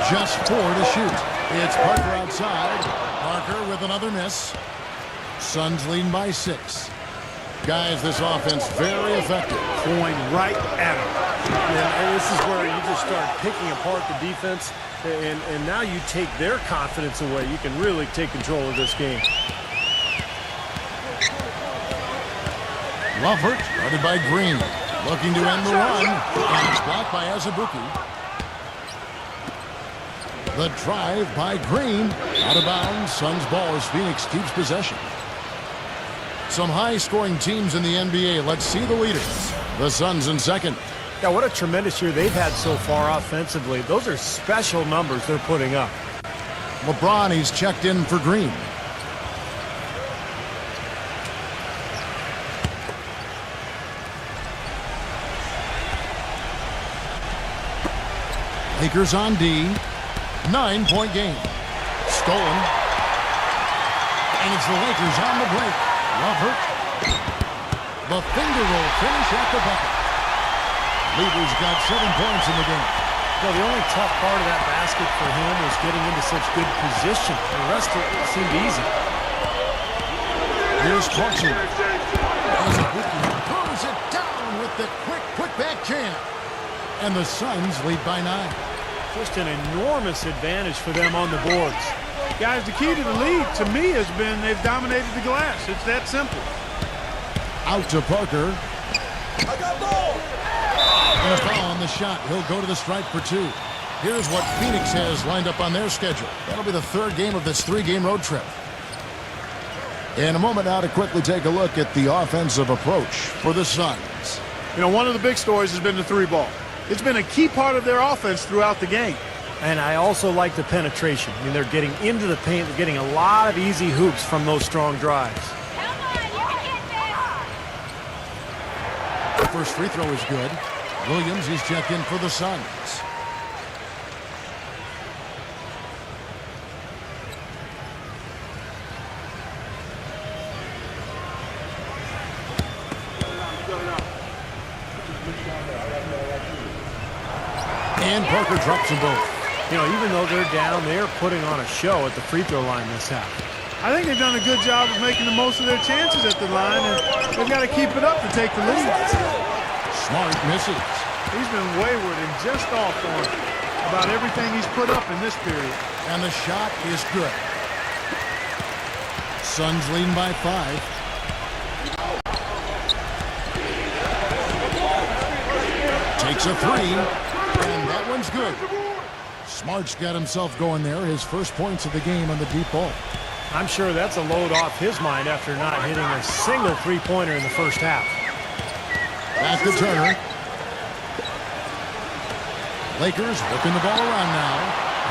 Just 4 to shoot. It's Parker outside. Parker with another miss. Suns leading by 6. Guys, this offense very effective. Going right at him. Yeah, and this is where you just start picking apart the defense, and now you take their confidence away. You can really take control of this game. Lovert, guarded by Green. Looking to end the run, and it's blocked by Azubuike. The drive by Green. Out of bounds. Suns ball as Phoenix keeps possession. Some high-scoring teams in the NBA. Let's see the leaders. The Suns in second. Yeah, what a tremendous year they've had so far offensively. Those are special numbers they're putting up. LeBron, he's checked in for Green. Lakers on D. 9-point game. Stolen. And it's the Lakers on the break. Lovert. The finger roll finish at the bucket. Lever's got 7 points in the game. Well, the only tough part of that basket for him was getting into such good position. The rest of it seemed easy. Here's Clarkson. Azubuike throws it down with the quick back jam. And the Suns lead by 9. Just an enormous advantage for them on the boards. Guys, the key to the lead, to me, has been they've dominated the glass. It's that simple. Out to Parker. And a foul on the shot. He'll go to the stripe for 2. Here's what Phoenix has lined up on their schedule. That'll be the 3rd game of this 3-game road trip. In a moment now to quickly take a look at the offensive approach for the Suns. You know, one of the big stories has been the 3-ball. It's been a key part of their offense throughout the game. And I also like the penetration. I mean, they're getting into the paint. They're getting a lot of easy hoops from those strong drives. The first free throw is good. Williams, he's checked in for the Suns. And Parker drops them both. You know, even though they're down, they're putting on a show at the free throw line this half. I think they've done a good job of making the most of their chances at the line, and they've got to keep it up to take the lead. Smart misses. He's been wayward and just off on about everything he's put up in this period. And the shot is good. Suns leading by 5. Takes a 3. And that one's good. Smart's got himself going there. His first points of the game on the deep ball. I'm sure that's a load off his mind after not hitting a single three-pointer in the first half. Back to Turner. Lakers working the ball around now.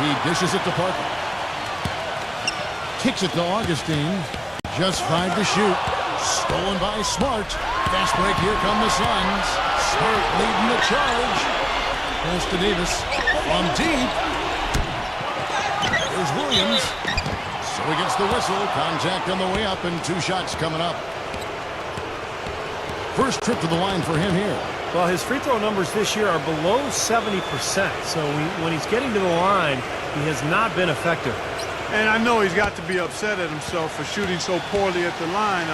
He dishes it to Parker. Kicks it to Augustine. Just 5 to shoot. Stolen by Smart. Fast break. Here come the Suns. Smart leading the charge. Goes to Davis. From deep. There's Williams. So he gets the whistle. Contact on the way up and 2 shots coming up. First trip to the line for him here. Well, his free throw numbers this year are below 70%. So when he's getting to the line, he has not been effective. And I know he's got to be upset at himself for shooting so poorly at the line.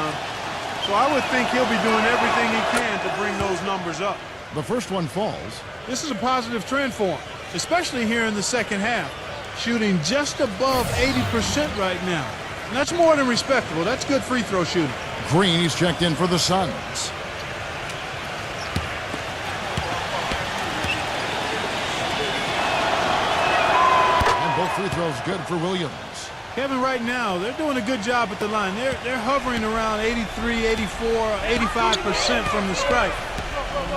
So I would think he'll be doing everything he can to bring those numbers up. The first one falls. This is a positive trend for him, especially here in the second half. Shooting just above 80% right now. And that's more than respectable. That's good free throw shooting. Green, he's checked in for the Suns. And both free throws good for Williams. Kevin, right now, they're doing a good job at the line. They're hovering around 83, 84, 85% from the stripe.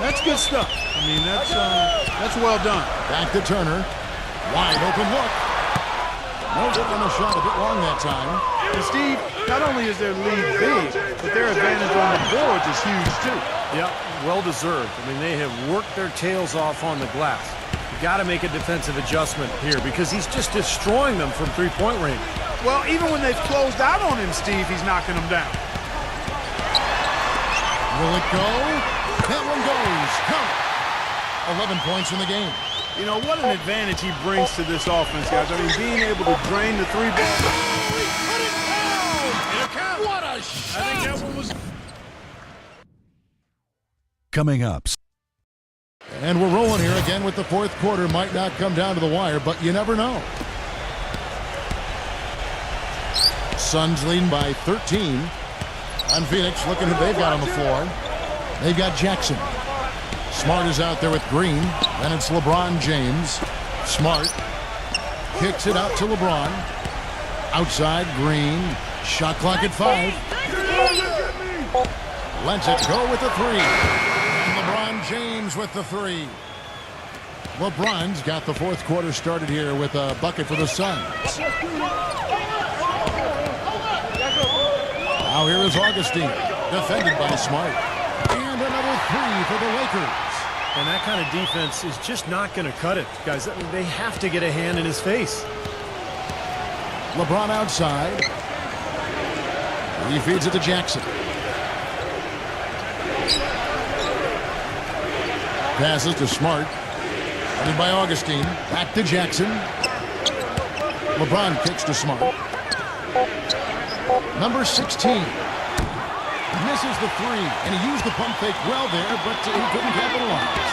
That's good stuff. I mean, that's well done. Back to Turner. Wide open look. No good on the shot, a bit long that time. And Steve, not only is their lead big, but their advantage on the boards is huge too. Yep, well deserved. I mean, they have worked their tails off on the glass. You got to make a defensive adjustment here because he's just destroying them from three-point range. Well, even when they've closed out on him, Steve, he's knocking them down. Will it go? That one goes. Count. 11 points in the game. You know, what an advantage he brings to this offense, guys. I mean, being able to drain the 3 ball. Put it down! What a shot! I think that one was... Coming up. And we're rolling here again with the fourth quarter. Might not come down to the wire, but you never know. Suns leading by 13. And Phoenix looking who they've got on the floor. They've got Jackson. Smart is out there with Green. Then it's LeBron James. Smart kicks it out to LeBron. Outside, Green. Shot clock at 5. Lets it go with the 3. And LeBron James with the 3. LeBron's got the fourth quarter started here with a bucket for the Suns. Now here is Augustine, defended by Smart. And another 3 for the Lakers. And that kind of defense is just not going to cut it, guys. They have to get a hand in his face. LeBron outside. He feeds it to Jackson. Passes to Smart. Running by Augustine. Back to Jackson. LeBron kicks to Smart. Number 16. Misses the 3, and he used the pump fake well there, but he couldn't capitalize.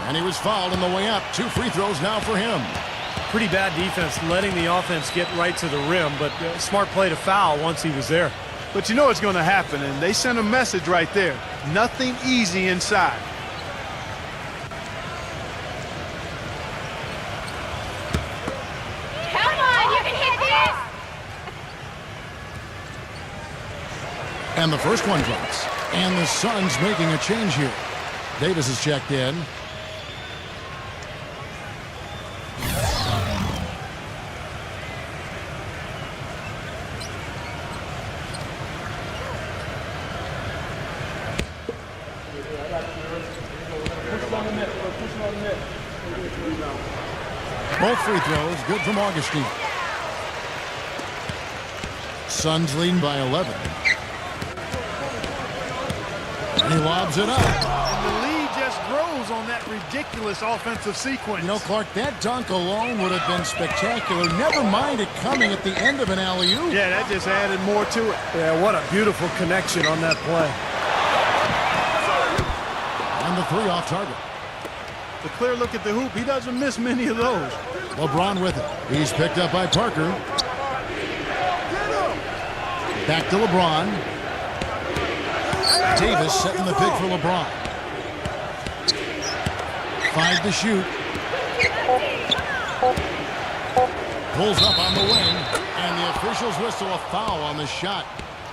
And he was fouled on the way up. 2 free throws now for him. Pretty bad defense, letting the offense get right to the rim, but Smart played a foul once he was there. But you know what's going to happen, and they sent a message right there. Nothing easy inside. Come on, you can hit this! And the first one drops. And the Suns making a change here. Davis is checked in. Both free throws good from Augustine. Suns leading by 11. And he lobs it up. And the lead just grows on that ridiculous offensive sequence. You know, Clark, that dunk alone would have been spectacular. Never mind it coming at the end of an alley-oop. Yeah, that just added more to it. Yeah, what a beautiful connection on that play. And the 3 off target. The clear look at the hoop, he doesn't miss many of those. LeBron with it. He's picked up by Parker. Back to LeBron. Davis setting the pick for LeBron. 5 to shoot. Pulls up on the wing, and the officials whistle a foul on the shot.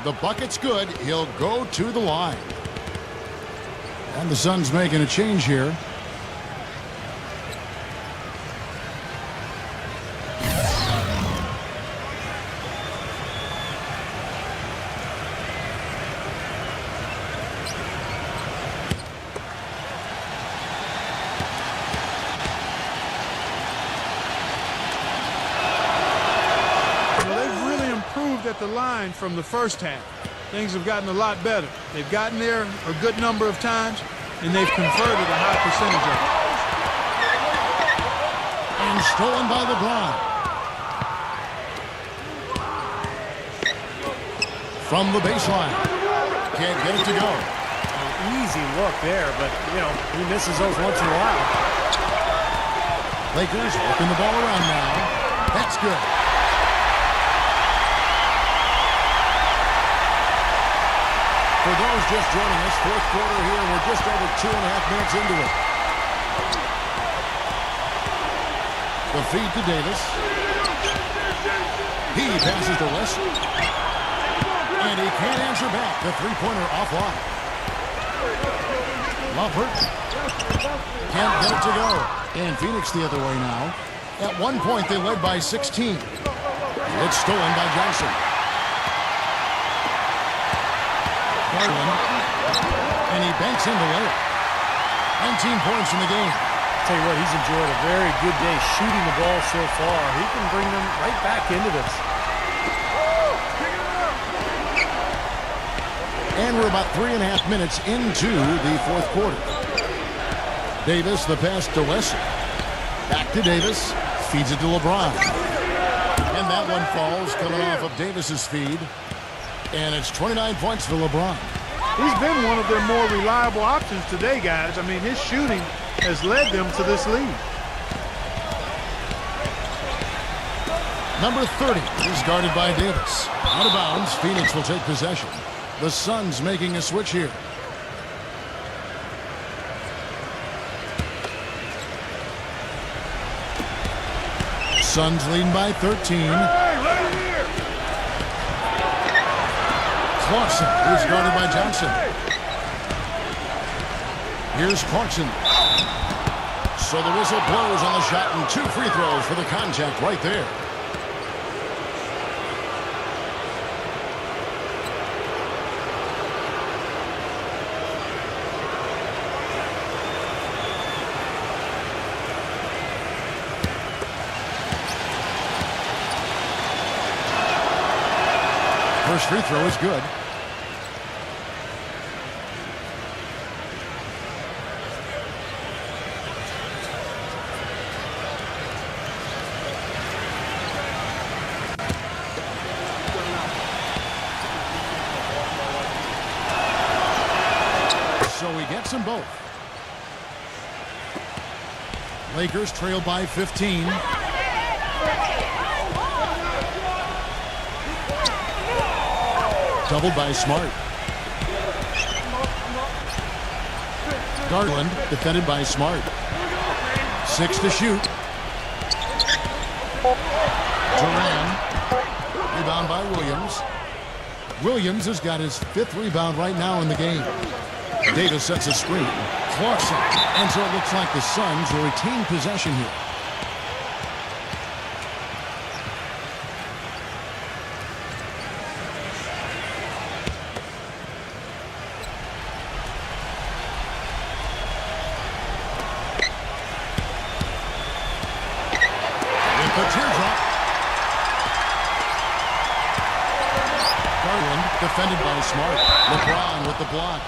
The bucket's good. He'll go to the line. And the Suns making a change here. At the line from the first half. Things have gotten a lot better. They've gotten there a good number of times, and they've converted a high percentage of it. And stolen by LeBron. From the baseline. Can't get it to go. An easy look there, but, you know, he misses those once in a while. Lakers working the ball around now. That's good. For those just joining us, fourth quarter here, we're just over 2.5 minutes into it. The feed to Davis. He passes to West. And he can't answer back. The three-pointer offline. Lovert can't get it to go. And Phoenix the other way now. At one point, they led by 16. It's stolen by Johnson. And he banks in the layup. 19 points in the game. Tell you what, he's enjoyed a very good day shooting the ball so far. He can bring them right back into this. And we're about 3.5 minutes into the fourth quarter. Davis, the pass to Wesley. Back to Davis. Feeds it to LeBron. And that one falls coming off of Davis's feed. And it's 29 points for LeBron. He's been one of their more reliable options today, guys. I mean, his shooting has led them to this lead. Number 30 is guarded by Davis. Out of bounds, Phoenix will take possession. The Suns making a switch here. Suns leading by 13. Clarkson is guarded by Johnson. Here's Clarkson. So the whistle blows on the shot and 2 free throws for the contact right there. First free throw is good. So he gets them both. Lakers trail by 15. Doubled by Smart. Garland defended by Smart. 6 to shoot. Duran. Rebound by Williams. Williams has got his 5th rebound right now in the game. Davis sets a screen. Clarkson. And so it looks like the Suns will retain possession here. With the teardrop. Garland defended by Smart. LeBron with the block.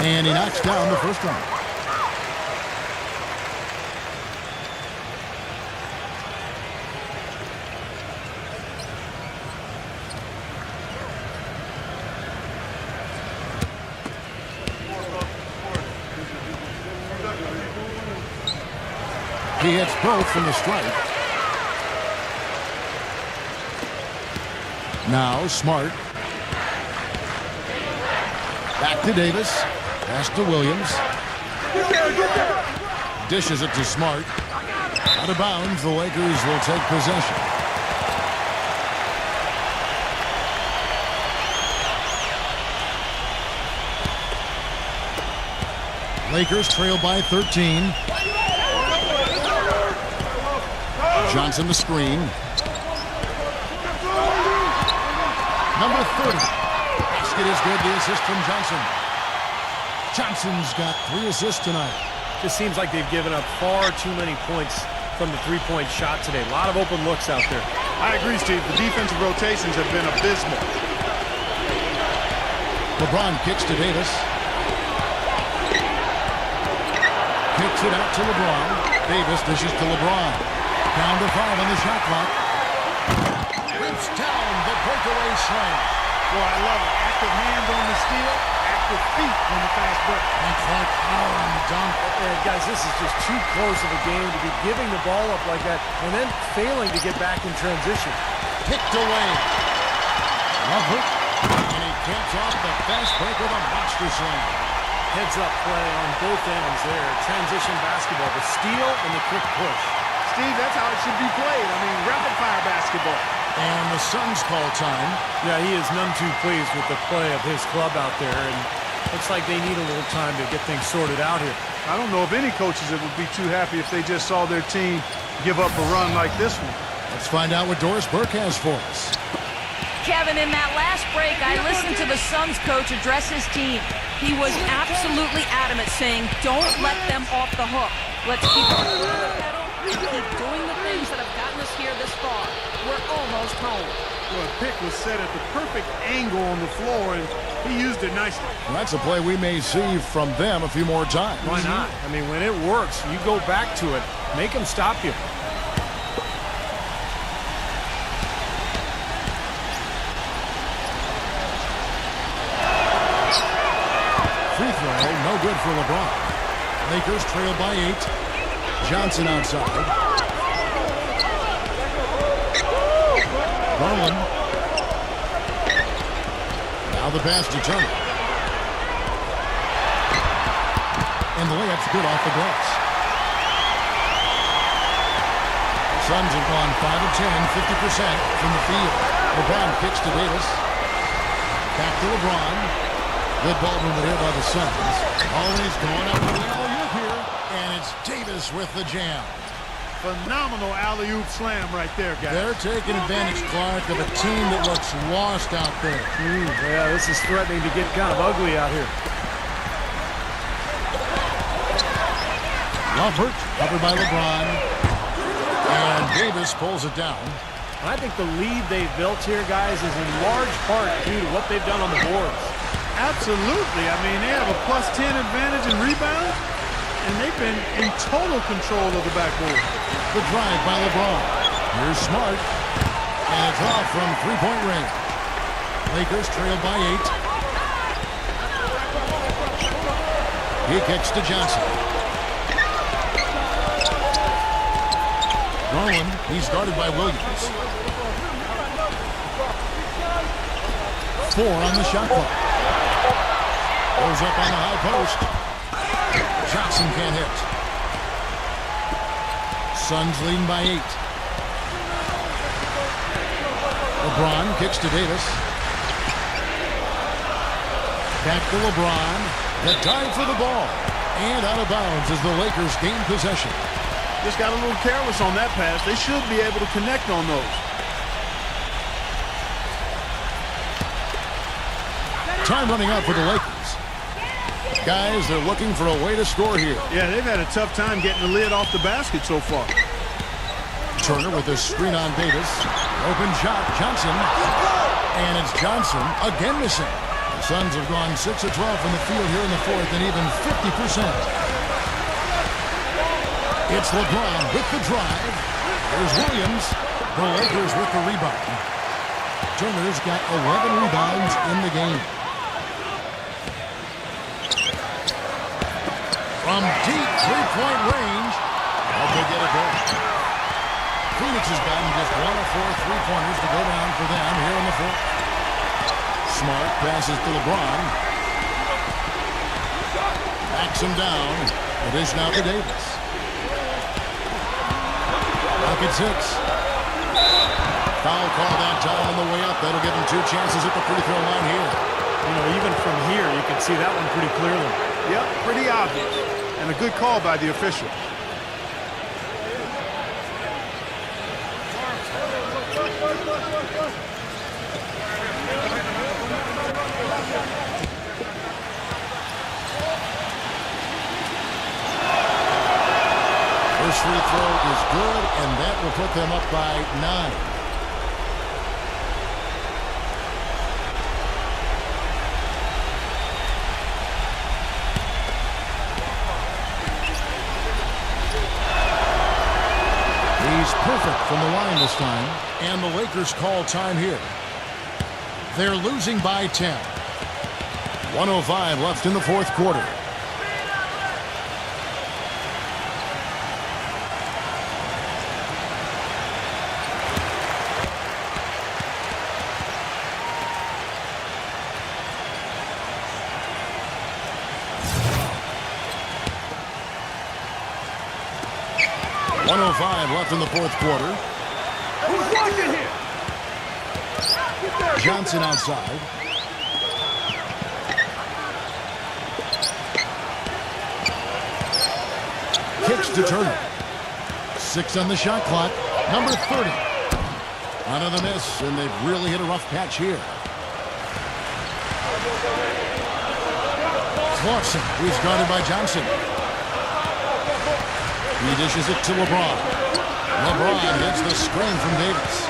And he knocks down the first one. He hits both from the strike. Now Smart. Back to Davis. Pass to Williams. Dishes it to Smart. Out of bounds, the Lakers will take possession. Lakers trail by 13. Johnson the screen. Number 30. Basket is good. The assist from Johnson. Johnson's got 3 assists tonight. Just seems like they've given up far too many points from the three-point shot today. A lot of open looks out there. I agree, Steve. The defensive rotations have been abysmal. LeBron kicks to Davis. Kicks it out to LeBron. Davis dishes to LeBron. Down to 5 on the shot clock. Rips down the breakaway slam. Boy, I love it. Active hands on the steal, active feet on the fast break. And Clark power on the dunk. Guys, this is just too close of a game to be giving the ball up like that and then failing to get back in transition. Picked away. Love it. And he caps off the fast break with a monster slam. Heads-up play on both ends there. Transition basketball, the steal and the quick push. Steve, that's how it should be played. I mean, rapid-fire basketball. And the Suns call time. Yeah, he is none too pleased with the play of his club out there, and looks like they need a little time to get things sorted out here. I don't know of any coaches that would be too happy if they just saw their team give up a run like this one. Let's find out what Doris Burke has for us. Kevin, in that last break, I listened to the Suns coach address his team. He was absolutely adamant, saying, don't let them off the hook. Let's keep on the pedal and keep doing the things that have gotten us here this far. We're almost home. Well, the pick was set at the perfect angle on the floor, and he used it nicely. And that's a play we may see from them a few more times. Why not? I mean, when it works, you go back to it. Make them stop you. Free throw, no good for LeBron. Lakers trail by 8. Johnson outside. Garland. Now the pass to Turner. And the layup's good off the glass. Suns have gone 5 of 10, 50% from the field. LeBron kicks to Davis. Back to LeBron. Good ball movement here by the Suns. Always going up for the alley-oop here. And it's Davis with the jam. Phenomenal alley-oop slam right there, guys. They're taking advantage, Clark, of a team that looks lost out there. Yeah, this is threatening to get kind of ugly out here. Lumpert, covered by LeBron. And Davis pulls it down. I think the lead they've built here, guys, is in large part due to what they've done on the boards. Absolutely. I mean, they have a +10 advantage in rebounds, and they've been in total control of the backboard. The drive by LeBron. Here's Smart. And it's off from three-point range. Lakers trail by 8. He kicks to Johnson. Garland, he's guarded by Williams. 4 on the shot clock. Goes up on the high post. Johnson can't hit. Suns leading by 8. LeBron kicks to Davis. Back to LeBron. The dive for the ball. And out of bounds as the Lakers gain possession. Just got a little careless on that pass. They should be able to connect on those. Time running out for the Lakers. Guys, they're looking for a way to score here. Yeah, they've had a tough time getting the lid off the basket so far. Turner with a screen on Davis. Open shot, Johnson. And it's Johnson again missing. The Suns have gone 6 of 12 from the field here in the fourth and even 50%. It's LeBron with the drive. There's Williams. The Lakers with the rebound. Turner's got 11 rebounds in the game. From deep three-point range. How'd they get it there? Phoenix has gotten just 1 of 4 three-pointers to go down for them here in the fourth. Smart passes to LeBron. Backs him down. It is now to Davis. Rockets hits. Foul call that time on the way up. That'll give him 2 chances at the free throw line here. You know, even from here, you can see that one pretty clearly. Yep, pretty obvious. And a good call by the official. First free throw is good, and that will put them up by 9. He's perfect from the line this time, and the Lakers call time here. They're losing by 10. 1:05 left in the fourth quarter. Left in the fourth quarter. Who's watching here? Johnson outside. Kicks to Turner. 6 on the shot clock. Number 30. Another miss, and they've really hit a rough patch here. Clarkson, who's guarded by Johnson. He dishes it to LeBron. LeBron gets the screen from Davis.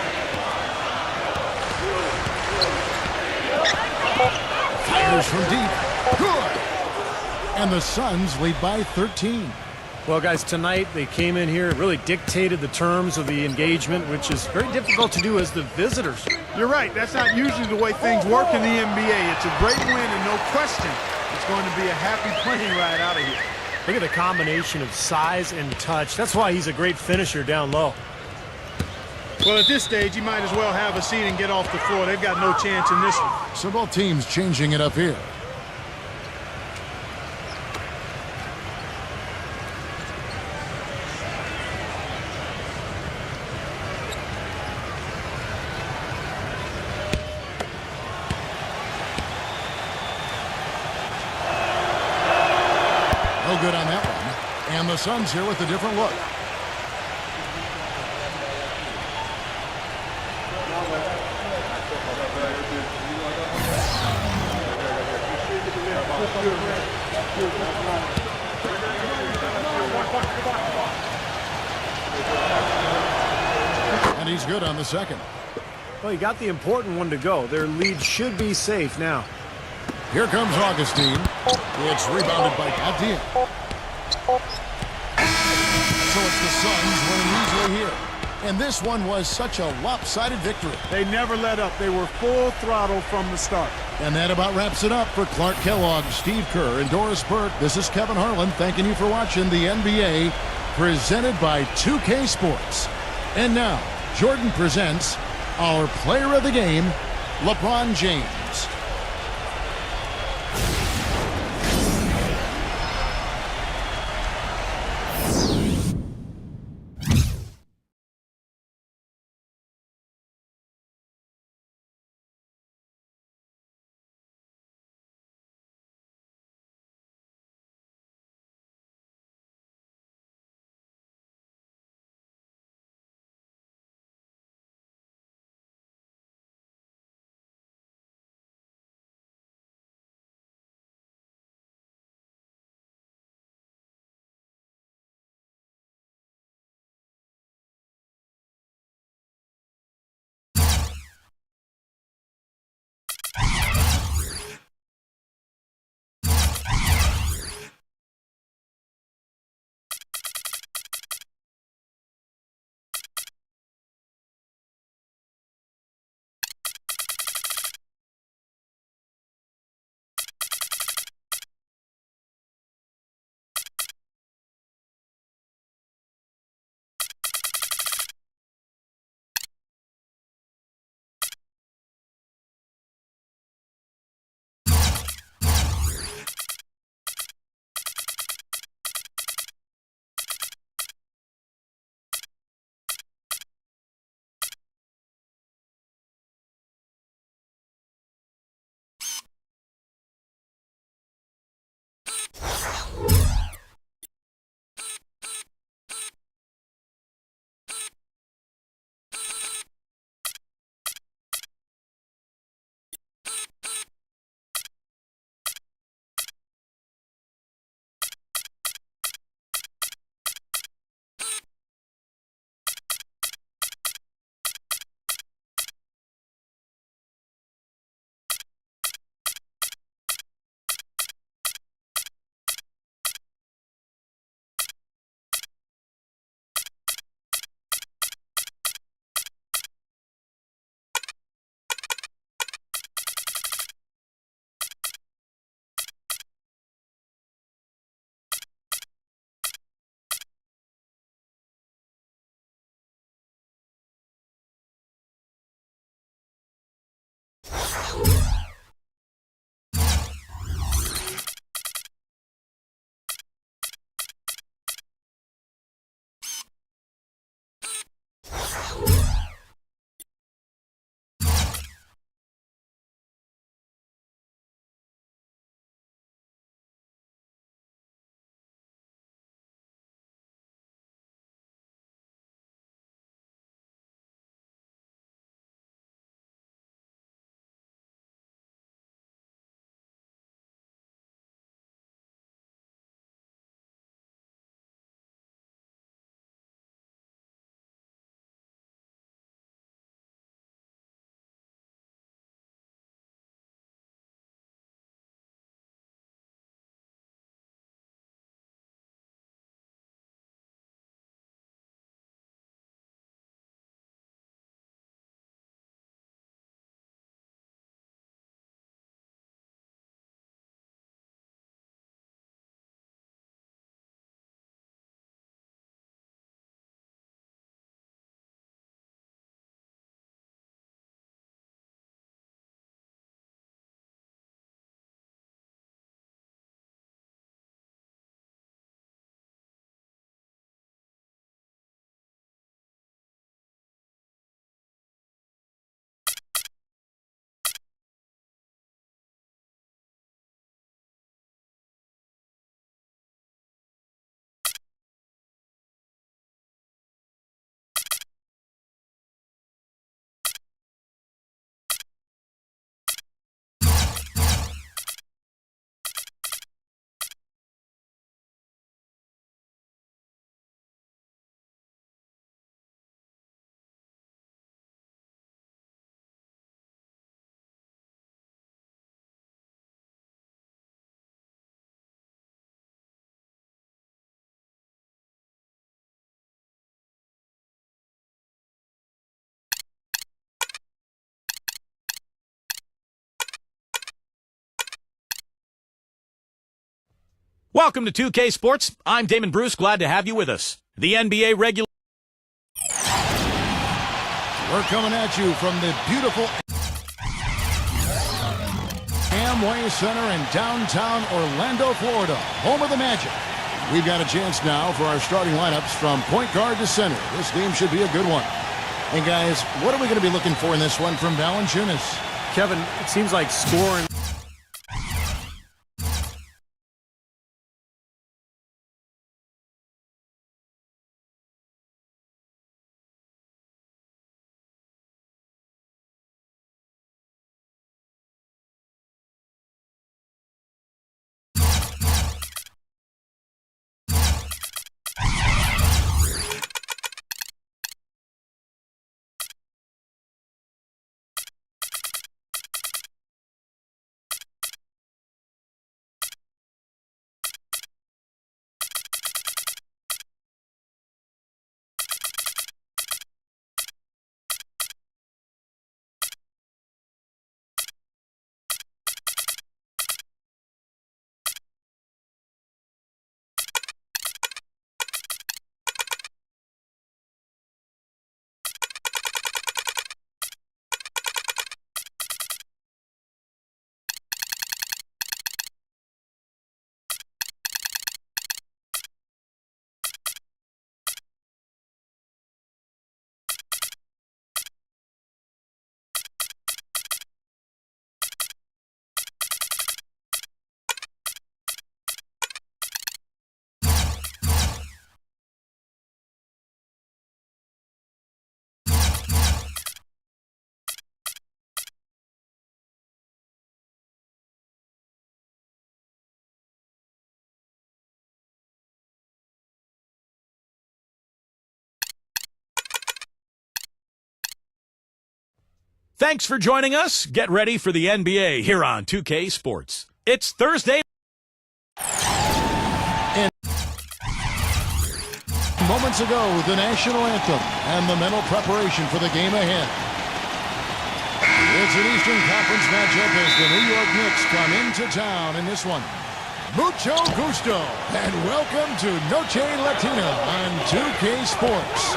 Fires from deep. Good. And the Suns lead by 13. Well, guys, tonight they came in here, really dictated the terms of the engagement, which is very difficult to do as the visitors. You're right. That's not usually the way things work in the NBA. It's a great win, and no question, it's going to be a happy plane ride out of here. Look at the combination of size and touch. That's why he's a great finisher down low. Well, at this stage, you might as well have a seat and get off the floor. They've got no chance in this one. So both teams changing it up here. No good on that one. And the Suns here with a different look. And he's good on the second. Well, he got the important one to go. Their lead should be safe now. Here comes Augustine. It's rebounded by Abdian. So it's the Suns winning easily here. And this one was such a lopsided victory. They never let up. They were full throttle from the start. And that about wraps it up for Clark Kellogg, Steve Kerr, and Doris Burke. This is Kevin Harlan thanking you for watching the NBA presented by 2K Sports. And now, Jordan presents our player of the game, LeBron James. Welcome to 2K Sports. I'm Damon Bruce. Glad to have you with us. The NBA regular. We're coming at you from the beautiful Amway Center in downtown Orlando, Florida, home of the Magic. We've got a chance now for our starting lineups from point guard to center. This game should be a good one. And guys, what are we going to be looking for in this one from Valanciunas? Kevin, it seems like scoring. Thanks for joining us. Get ready for the NBA here on 2K Sports. It's Thursday. And moments ago, the national anthem and the mental preparation for the game ahead. It's an Eastern Conference matchup as the New York Knicks come into town in this one. Mucho gusto, and welcome to Noche Latina on 2K Sports.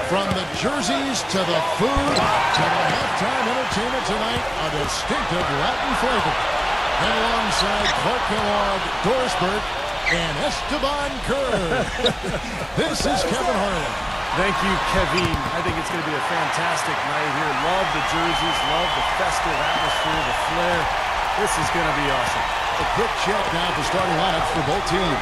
From the jerseys to the food to the halftime entertainment tonight, a distinctive Latin flavor. And alongside Clark Kellogg, Doris Burke, and Esteban Kerr, this is Kevin Harlan. Thank you, Kevin. I think it's going to be a fantastic night here. Love the jerseys, love the festive atmosphere, the flair. This is going to be awesome. A quick check now for starting lineups for both teams.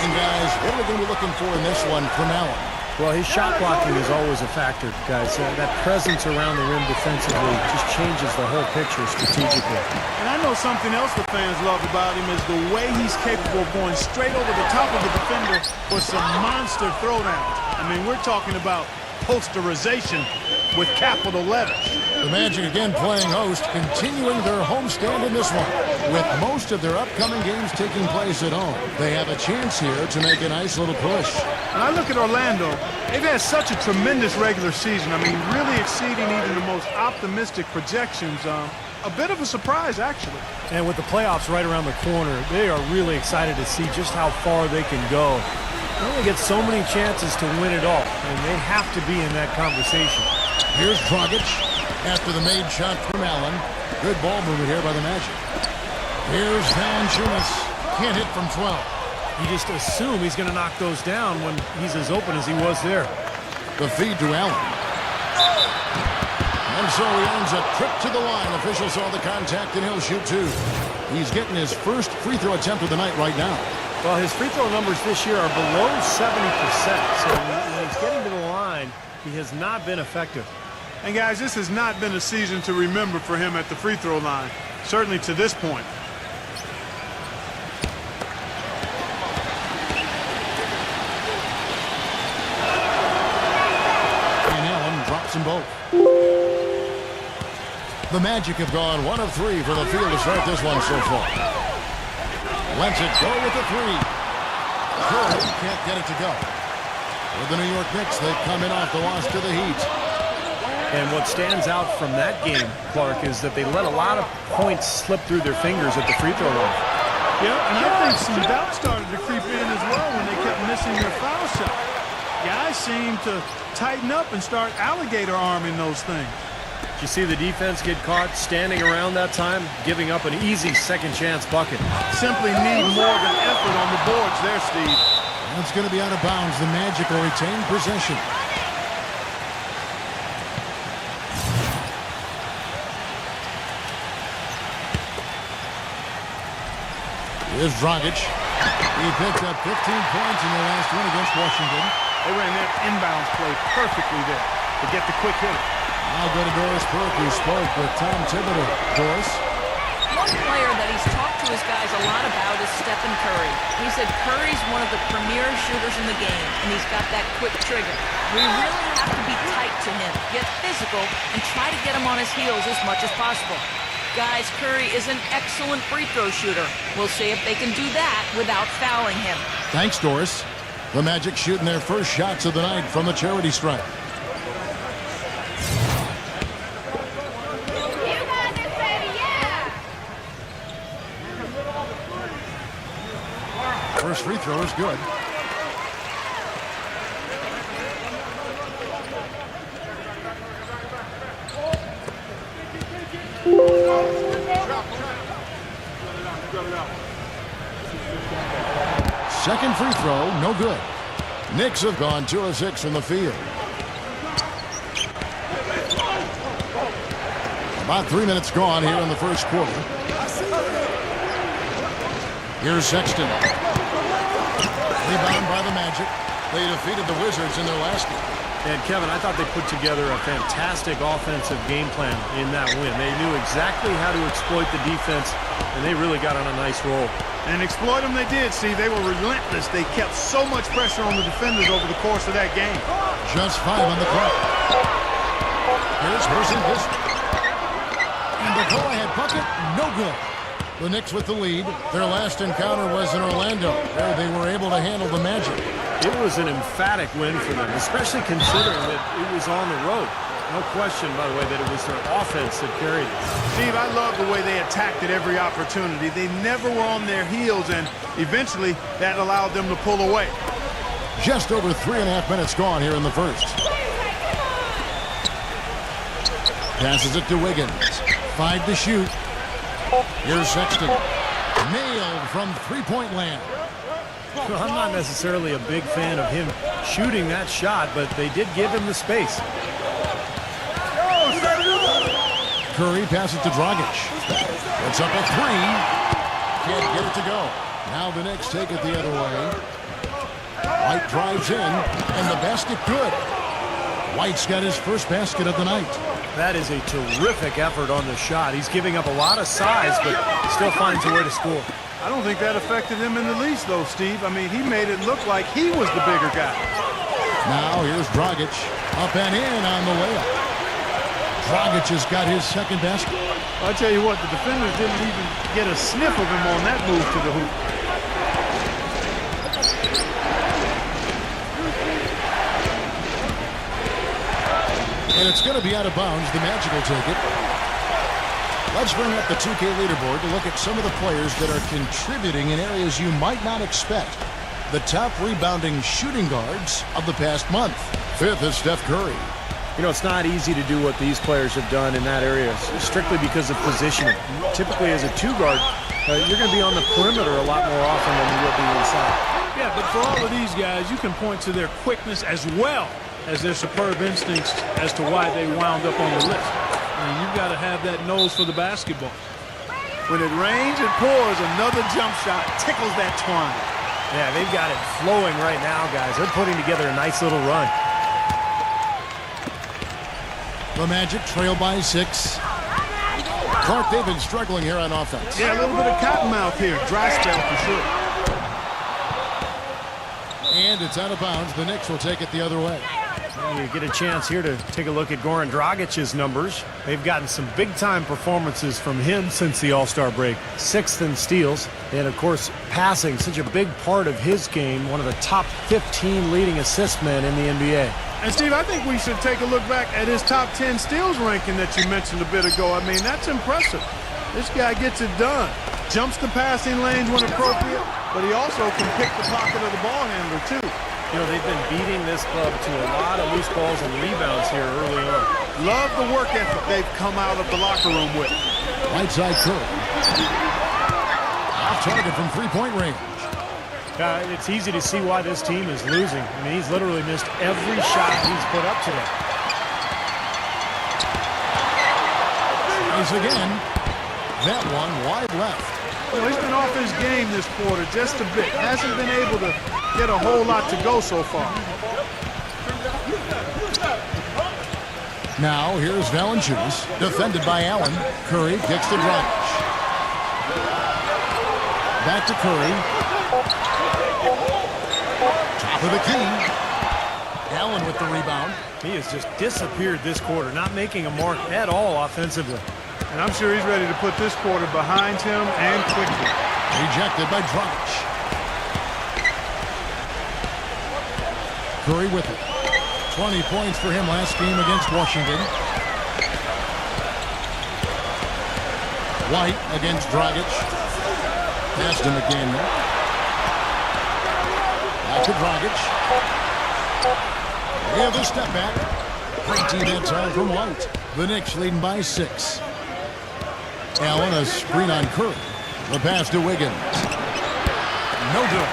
And guys, what are we going to be looking for in this one from Allen? Well, his shot blocking is always a factor, guys. That presence around the rim defensively just changes the whole picture strategically. And I know something else the fans love about him is the way he's capable of going straight over the top of the defender for some monster throwdowns. I mean, we're talking about posterization with capital letters. The Magic again playing host, continuing their homestand in this one. With most of their upcoming games taking place at home, they have a chance here to make a nice little push. When I look at Orlando, they've had such a tremendous regular season. I mean, really exceeding even the most optimistic projections. A bit of a surprise, actually. And with the playoffs right around the corner, they are really excited to see just how far they can go. They only get so many chances to win it all, and they have to be in that conversation. Here's Dragic after the made shot from Allen. Good ball movement here by the Magic. Here's Valanciunas. Can't hit from 12. You just assume he's going to knock those down when he's as open as he was there. The feed to Allen. And so he earns a trip to the line. Official saw the contact, and he'll shoot two. He's getting his first free throw attempt of the night right now. Well, his free throw numbers this year are below 70%. So when he's getting to the line, he has not been effective. And guys, this has not been a season to remember for him at the free throw line, certainly to this point. And Allen drops them both. The Magic have gone 1 of 3 for the field to start this one so far. Lets it go with the three. Curry can't get it to go. With the New York Knicks, they've come in off the loss to the Heat. And what stands out from that game, Clark, is that they let a lot of points slip through their fingers at the free throw line. Yeah, and I think some doubt started to creep in as well when they kept missing their foul shot. Guys seem to tighten up and start alligator arming those things. Did you see the defense get caught standing around that time, giving up an easy second chance bucket? Simply need more than effort on the boards there, Steve. That's going to be out of bounds. The Magic will retain possession. Here's Dragic. He picked up 15 points in their last win against Washington. They ran that inbounds play perfectly there to get the quick hit. I'll go to Doris Burke, who spoke with Tom Thibodeau. Doris? One player that he's talked to his guys a lot about is Stephen Curry. He said Curry's one of the premier shooters in the game, and he's got that quick trigger. We really have to be tight to him, get physical, and try to get him on his heels as much as possible. Guys, Curry is an excellent free throw shooter. We'll see if they can do that without fouling him. Thanks, Doris. The Magic shooting their first shots of the night from the charity stripe. You got this, baby, yeah! First free throw is good. Second free throw, no good. Knicks have gone 2 of 6 from the field. About 3 minutes gone here in the first quarter. Here's Sexton. Rebound by the Magic. They defeated the Wizards in their last game. And Kevin, I thought they put together a fantastic offensive game plan in that win. They knew exactly how to exploit the defense, and they really got on a nice roll. And exploit them they did. See, they were relentless. They kept so much pressure on the defenders over the course of that game. Just 5 on the clock. Here's Porzingis. And the go-ahead bucket, no good. The Knicks with the lead. Their last encounter was in Orlando, where they were able to handle the Magic. It was an emphatic win for them, especially considering that it was on the road. No question, by the way, that it was their offense that carried it. Steve, I love the way they attacked at every opportunity. They never were on their heels, and eventually that allowed them to pull away. Just over 3.5 minutes gone here in the first. Passes it to Wiggins. 5 to shoot. Here's Sexton. Nailed from three-point land. Well, I'm not necessarily a big fan of him shooting that shot, but they did give him the space. Curry passes to Dragic. It's up a 3. Can't get it to go. Now the Knicks take it the other way. White drives in, and the basket good. White's got his first basket of the night. That is a terrific effort on the shot. He's giving up a lot of size, but still finds a way to score. I don't think that affected him in the least, though, Steve. I mean, he made it look like he was the bigger guy. Now here's Dragic. Up and in on the layup. Dragic has got his second basket. I'll tell you what, the defenders didn't even get a sniff of him on that move to the hoop. And it's going to be out of bounds. The Magic will take it. Let's bring up the 2K leaderboard to look at some of the players that are contributing in areas you might not expect. The top rebounding shooting guards of the past month. 5th is Steph Curry. You know, it's not easy to do what these players have done in that area, strictly because of positioning. Typically, as a 2-guard, you're going to be on the perimeter a lot more often than you will be inside. Yeah, but for all of these guys, you can point to their quickness as well as their superb instincts as to why they wound up on the list. I mean, you've got to have that nose for the basketball. When it rains and pours, another jump shot tickles that twine. Yeah, they've got it flowing right now, guys. They're putting together a nice little run. The Magic trail by 6. Clark, they've been struggling here on offense. Yeah, a little bit of cottonmouth here. Dry spell for sure. And it's out of bounds. The Knicks will take it the other way. You get a chance here to take a look at Goran Dragic's numbers. They've gotten some big-time performances from him since the All-Star break. 6th in steals, and of course, passing, such a big part of his game. One of the top 15 leading assist men in the NBA. And Steve, I think we should take a look back at his top 10 steals ranking that you mentioned a bit ago. I mean, that's impressive. This guy gets it done. Jumps the passing lanes when appropriate, but he also can pick the pocket of the ball handler, too. You know, they've been beating this club to a lot of loose balls and rebounds here early on. Love the work ethic they've come out of the locker room with. Right side Curry. Off target from three-point range. It's easy to see why this team is losing. I mean, he's literally missed every shot he's put up today. Tries again. That one wide left. Well, he's been off his game this quarter just a bit. Hasn't been able to get a whole lot to go so far. Now here's Valanciunas, defended by Allen. Curry kicks to Dragic. Back to Curry. Top of the key. Allen with the rebound. He has just disappeared this quarter, not making a mark at all offensively. And I'm sure he's ready to put this quarter behind him and quickly. Rejected by Dragic. Curry with it. 20 points for him last game against Washington. White against Dragic. Pass to McDaniel. Back to Dragic. We have a step back. Great team that time from White. The Knicks leading by 6. Allen, a screen on Curry. The pass to Wiggins. No good.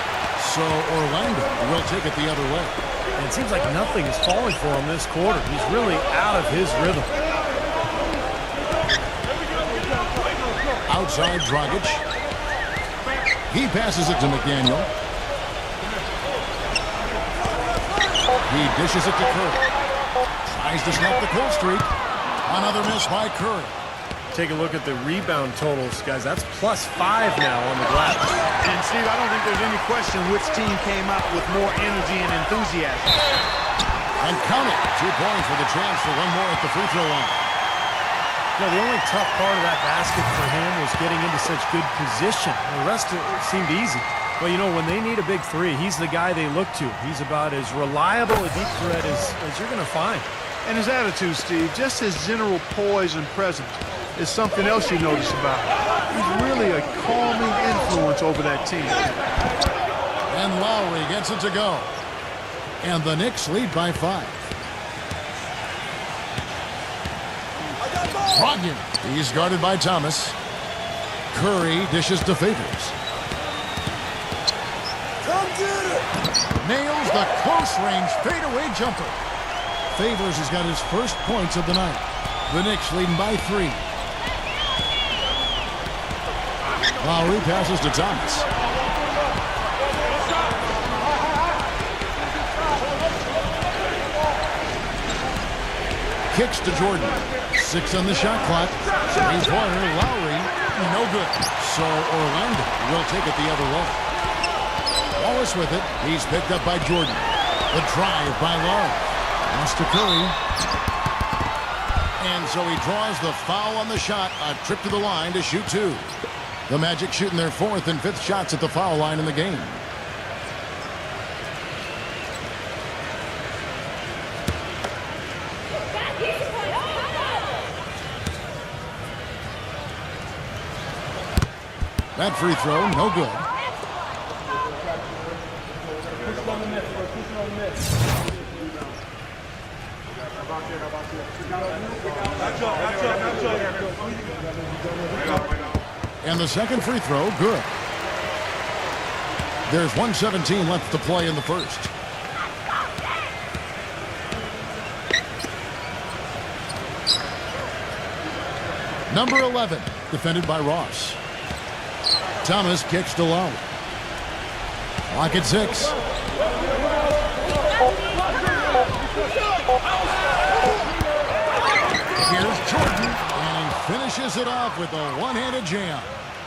So Orlando will take it the other way. And it seems like nothing is falling for him this quarter. He's really out of his rhythm. Outside Dragic. He passes it to McDaniel. He dishes it to Curry. Tries to snap the cold streak. Another miss by Curry. Take a look at the rebound totals, guys. That's +5 now on the glass. And Steve, I don't think there's any question which team came out with more energy and enthusiasm. And count it. 2 points with a chance for one more at the free throw line. No, the only tough part of that basket for him was getting into such good position. The rest of it seemed easy. Well, you know, when they need a big three, he's the guy they look to. He's about as reliable a deep threat as you're going to find. And his attitude, Steve, just his general poise and presence is something else you notice about him. He's really a calming influence over that team. And Lowry gets it to go. And the Knicks lead by 5. Brogdon. He's guarded by Thomas. Curry dishes to Favors. Nails the close-range fadeaway jumper. Favors has got his first points of the night. The Knicks leading by 3. Lowry passes to Thomas. Kicks to Jordan. 6 on the shot clock. 3-pointer, Lowry, no good. So Orlando will take it the other way. Wallace with it. He's picked up by Jordan. The drive by Love. Pass to Curry. And so he draws the foul on the shot. A trip to the line to shoot 2. The Magic shooting their 4th and 5th shots at the foul line in the game. That free throw, no good. And the second free throw, good. There's 1:17 left to play in the first. Number 11, defended by Ross. Thomas kicks to Lowe. Clock at 6. Here's Jordan, and he finishes it off with a one-handed jam.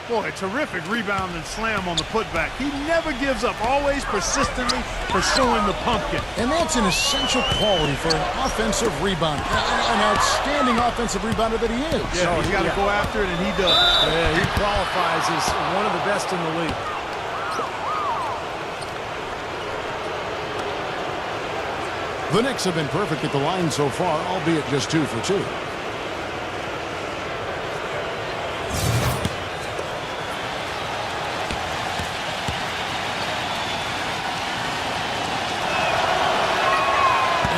Boy, terrific rebound and slam on the putback. He never gives up, always persistently pursuing the pumpkin. And that's an essential quality for an offensive rebounder. An outstanding offensive rebounder that he is. Yeah, he's got to go after it, and he does. Yeah, he qualifies as one of the best in the league. The Knicks have been perfect at the line so far, albeit just 2 for 2.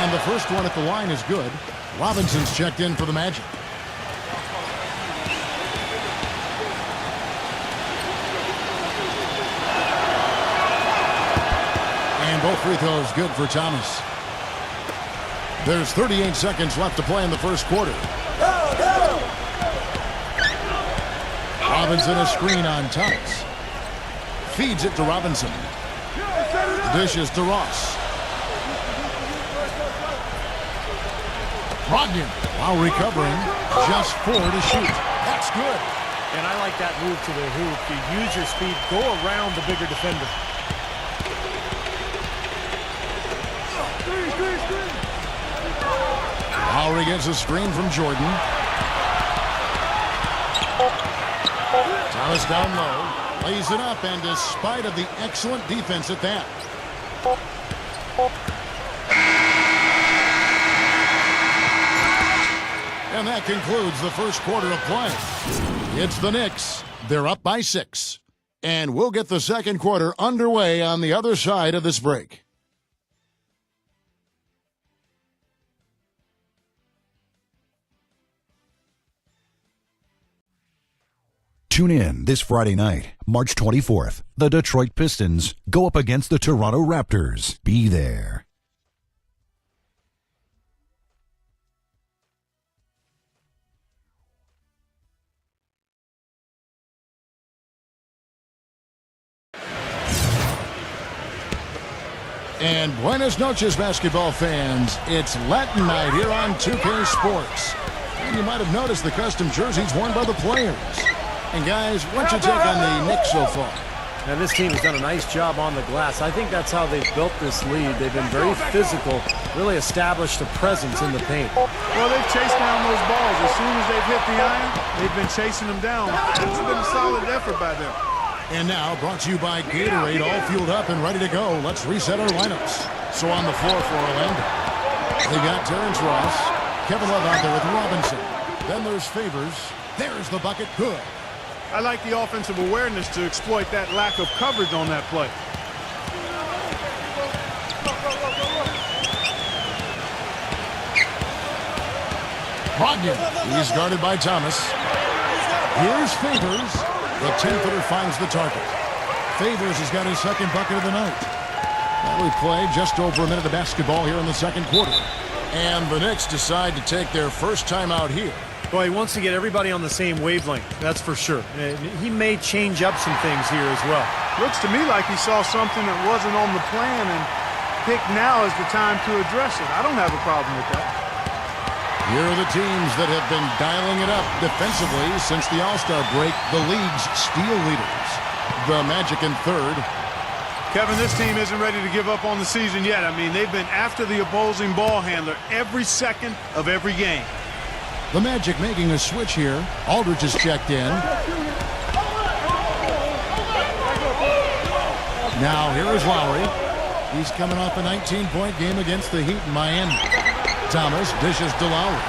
And the first one at the line is good. Robinson's checked in for the Magic. And both free throws good for Thomas. There's 38 seconds left to play in the first quarter. Robinson a screen on Thomas. Feeds it to Robinson. Dishes to Ross. Brogdon, while recovering, just 4 to shoot. That's good. And I like that move to the hoop. You use your speed, go around the bigger defender. Lowry gets a screen from Jordan. Thomas down low, lays it up, and despite of the excellent defense at that. And that concludes the first quarter of play. It's the Knicks. They're up by 6. And we'll get the second quarter underway on the other side of this break. Tune in this Friday night, March 24th. The Detroit Pistons go up against the Toronto Raptors. Be there. And buenas noches, basketball fans. It's Latin night here on 2K Sports. And you might have noticed the custom jerseys worn by the players. And guys, what's your take on the Knicks so far? Now, this team has done a nice job on the glass. I think that's how they've built this lead. They've been very physical, really established a presence in the paint. Well, they've chased down those balls. As soon as they've hit the iron, they've been chasing them down. It's been a solid effort by them. And now, brought to you by Gatorade, all fueled up and ready to go. Let's reset our lineups. So on the floor for Orlando, they got Terrence Ross, Kevin Love out there with Robinson. Then there's Favors. There's the bucket. Good. I like the offensive awareness to exploit that lack of coverage on that play. Brogdon. He's guarded by Thomas. Here's Favors. The 10-footer finds the target. Favors has got his second bucket of the night. Well, we played just over a minute of basketball here in the second quarter. And the Knicks decide to take their first time out here. Well, he wants to get everybody on the same wavelength, that's for sure. He may change up some things here as well. Looks to me like he saw something that wasn't on the plan and picked now as the time to address it. I don't have a problem with that. Here are the teams that have been dialing it up defensively since the All-Star break. The league's steal leaders. The Magic in third. Kevin, this team isn't ready to give up on the season yet. I mean, they've been after the opposing ball handler every second of every game. The Magic making a switch here. Aldridge is checked in. Now here is Lowry. He's coming off a 19-point game against the Heat in Miami. Thomas dishes to Lowry.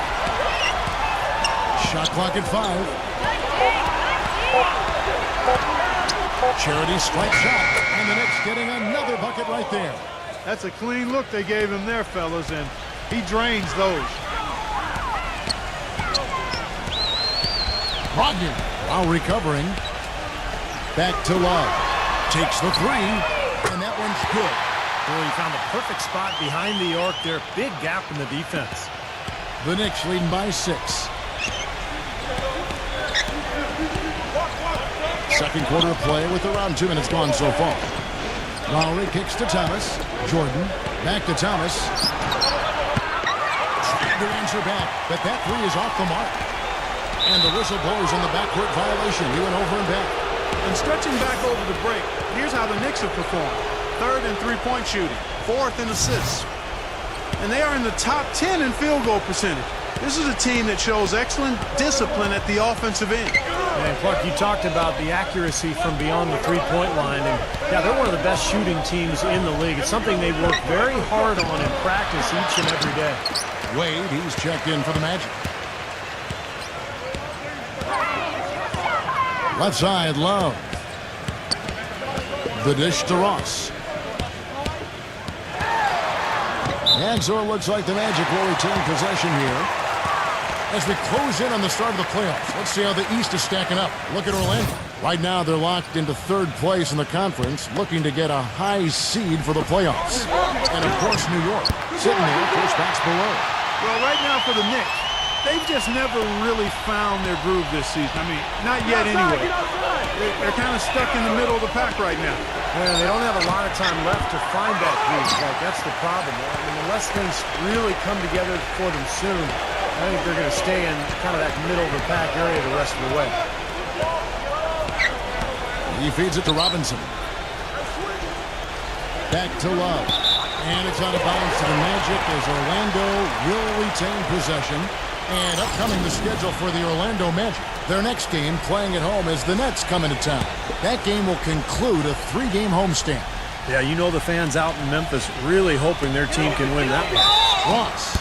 Shot clock at 5. Charity strike shot. And the Knicks getting another bucket right there. That's a clean look they gave him there, fellas, and he drains those. Brogdon, while recovering, back to Love. Takes the 3, and that one's good. Boy, he found the perfect spot behind the arc there. Big gap in the defense. The Knicks leading by 6. Second quarter of play with around 2 minutes gone so far. Lowry kicks to Thomas. Jordan, back to Thomas. Trying to answer back, but that 3 is off the mark. And the whistle blows on the backcourt violation. He went over and back. And stretching back over the break, here's how the Knicks have performed. 3rd in three-point shooting, 4th in assists. And they are in the top 10 in field goal percentage. This is a team that shows excellent discipline at the offensive end. And Clark, you talked about the accuracy from beyond the three-point line. And yeah, they're one of the best shooting teams in the league. It's something they work very hard on in practice each and every day. Wade, he's checked in for the Magic. Left side, Love. The dish to Ross. And so it looks like the Magic will retain possession here. As we close in on the start of the playoffs, let's see how the East is stacking up. Look at Orlando. Right now, they're locked into third place in the conference, looking to get a high seed for the playoffs. And, of course, New York, sitting there, 2 spots below. Well, right now for the Knicks, they've just never really found their groove this season. I mean, not yet anyway. They're kind of stuck in the middle of the pack right now. Yeah, they don't have a lot of time left to find that groove. Like, that's the problem. I mean, unless things really come together for them soon, I think they're going to stay in kind of that middle of the pack area the rest of the way. He feeds it to Robinson. Back to Love. And it's out of bounds to the Magic as Orlando will retain possession. And upcoming the schedule for the Orlando Magic. Their next game playing at home as the Nets come into town. That game will conclude a 3-game homestand. Yeah, you know the fans out in Memphis really hoping their team can win that one. Ross.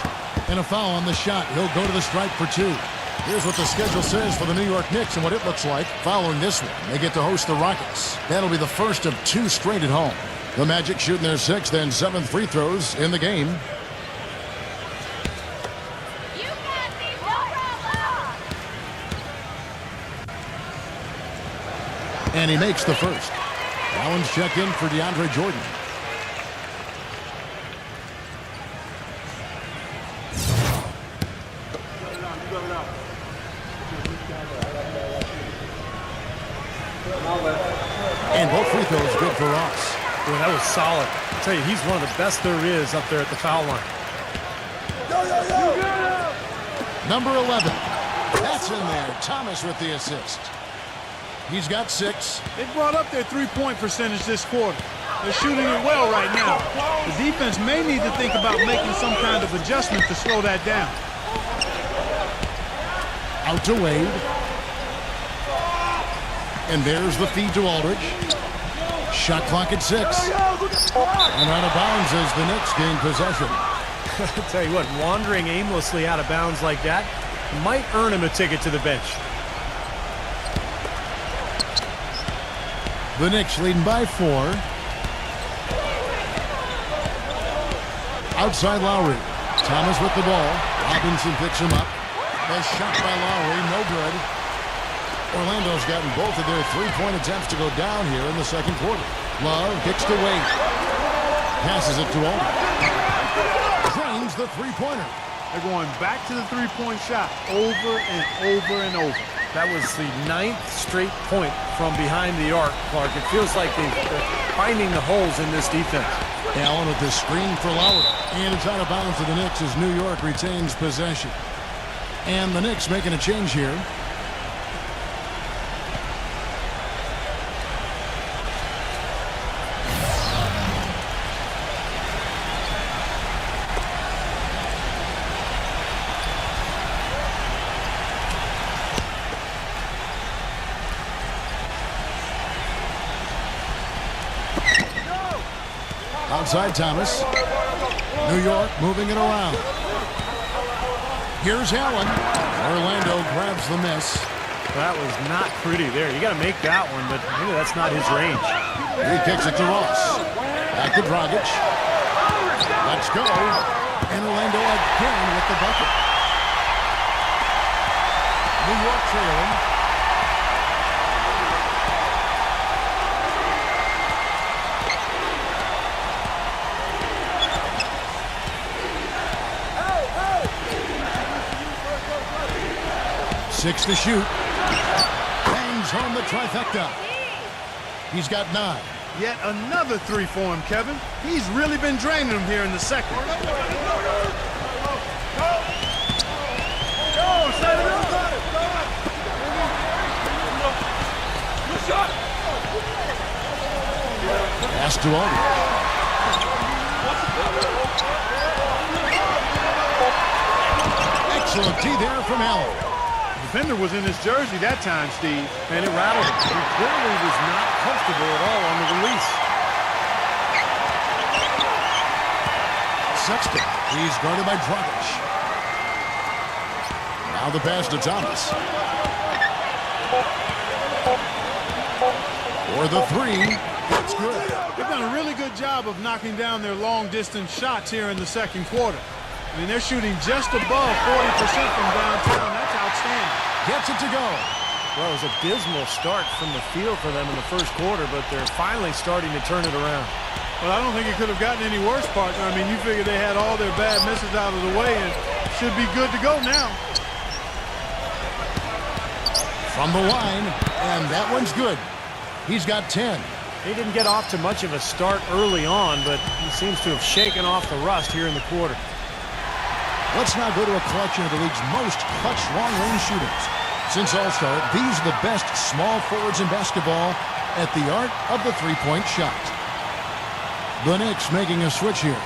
And a foul on the shot. He'll go to the stripe for 2. Here's what the schedule says for the New York Knicks and what it looks like following this one. They get to host the Rockets. That'll be the first of 2 straight at home. The Magic shooting their 6th and 7th free throws in the game. You got me, no problem. And he makes the first. Allen's check in for DeAndre Jordan. And both free throws good for Ross. Boy, that was solid. I tell you, he's one of the best there is up there at the foul line. Number 11. That's in there. Thomas with the assist. He's got 6. They brought up their three-point percentage this quarter. They're shooting it well right now. The defense may need to think about making some kind of adjustment to slow that down. Out to Wade. And there's the feed to Aldridge. Shot clock at 6. And out of bounds as the Knicks gain possession. I'll tell you what, wandering aimlessly out of bounds like that might earn him a ticket to the bench. The Knicks leading by 4. Outside Lowry. Thomas with the ball. Robinson picks him up. A shot by Lowry, no good. Orlando's gotten both of their three-point attempts to go down here in the second quarter. Love kicks to Wade. Passes it to Aldridge. Drains the three-pointer. They're going back to the three-point shot over and over and over. That was the 9th straight point from behind the arc, Clark. It feels like they're finding the holes in this defense. Allen with the screen for Lowry. And it's out of bounds to the Knicks as New York retains possession. And the Knicks making a change here. Outside Thomas. New York moving it around. Here's Allen. Orlando grabs the miss. That was not pretty there. You got to make that one, but maybe that's not his range. He kicks it to Ross. Back to Dragic. Let's go. And Orlando again with the bucket. New York trailing. Six to shoot. Bangs home the trifecta. He's got 9. Yet another three for him, Kevin. He's really been draining them here in the second. Pass to Aldridge. Excellent D there from Allen. Defender was in his jersey that time, Steve, and it rattled him. He clearly was not comfortable at all on the release. Sexton. He's guarded by Dragic. Now the pass to Thomas. For the 3. That's good. They've done a really good job of knocking down their long-distance shots here in the second quarter. I mean, they're shooting just above 40% from downtown. That's outstanding. Gets it to go. Well, it was a dismal start from the field for them in the first quarter, but they're finally starting to turn it around. Well, I don't think it could have gotten any worse, partner. I mean, you figure they had all their bad misses out of the way and should be good to go now. From the line, and that one's good. He's got 10. He didn't get off to much of a start early on, but he seems to have shaken off the rust here in the quarter. Let's now go to a collection of the league's most clutch long-range shooters. Since All-Star, these are the best small forwards in basketball at the art of the three-point shot. The Knicks making a switch here.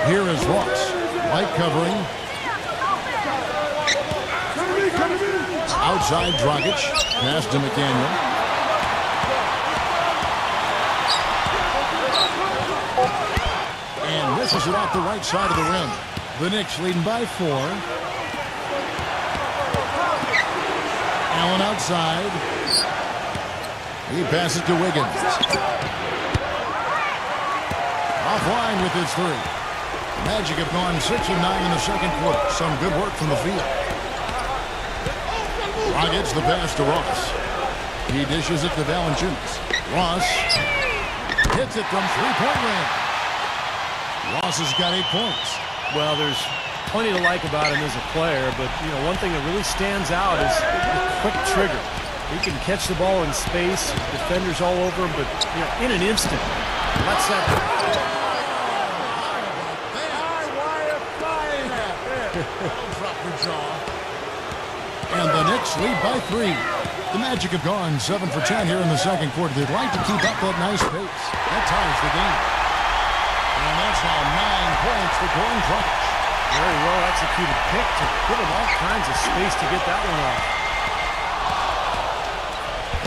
Here is Ross. Light covering. Outside Dragic. Pass to McDaniel. And misses it off the right side of the rim. The Knicks leading by 4. Allen outside. He passes to Wiggins. Offline with his 3. Magic have gone 6 of 9 in the second quarter. Some good work from the field. Gets the pass to Ross. He dishes it to Valanciunas. Ross hits it from three-point range. Ross has got 8 points. Well, there's plenty to like about him as a player, but one thing that really stands out is the quick trigger. He can catch the ball in space, defenders all over him, but in an instant, lets that. Drop the jaw. And the Knicks lead by 3. The Magic have gone 7 for 10 here in the second quarter. They'd like to keep up that nice pace. That ties the game. And that's now 9 points for Goran Dragic. Very well executed pick to give him all kinds of space to get that one off.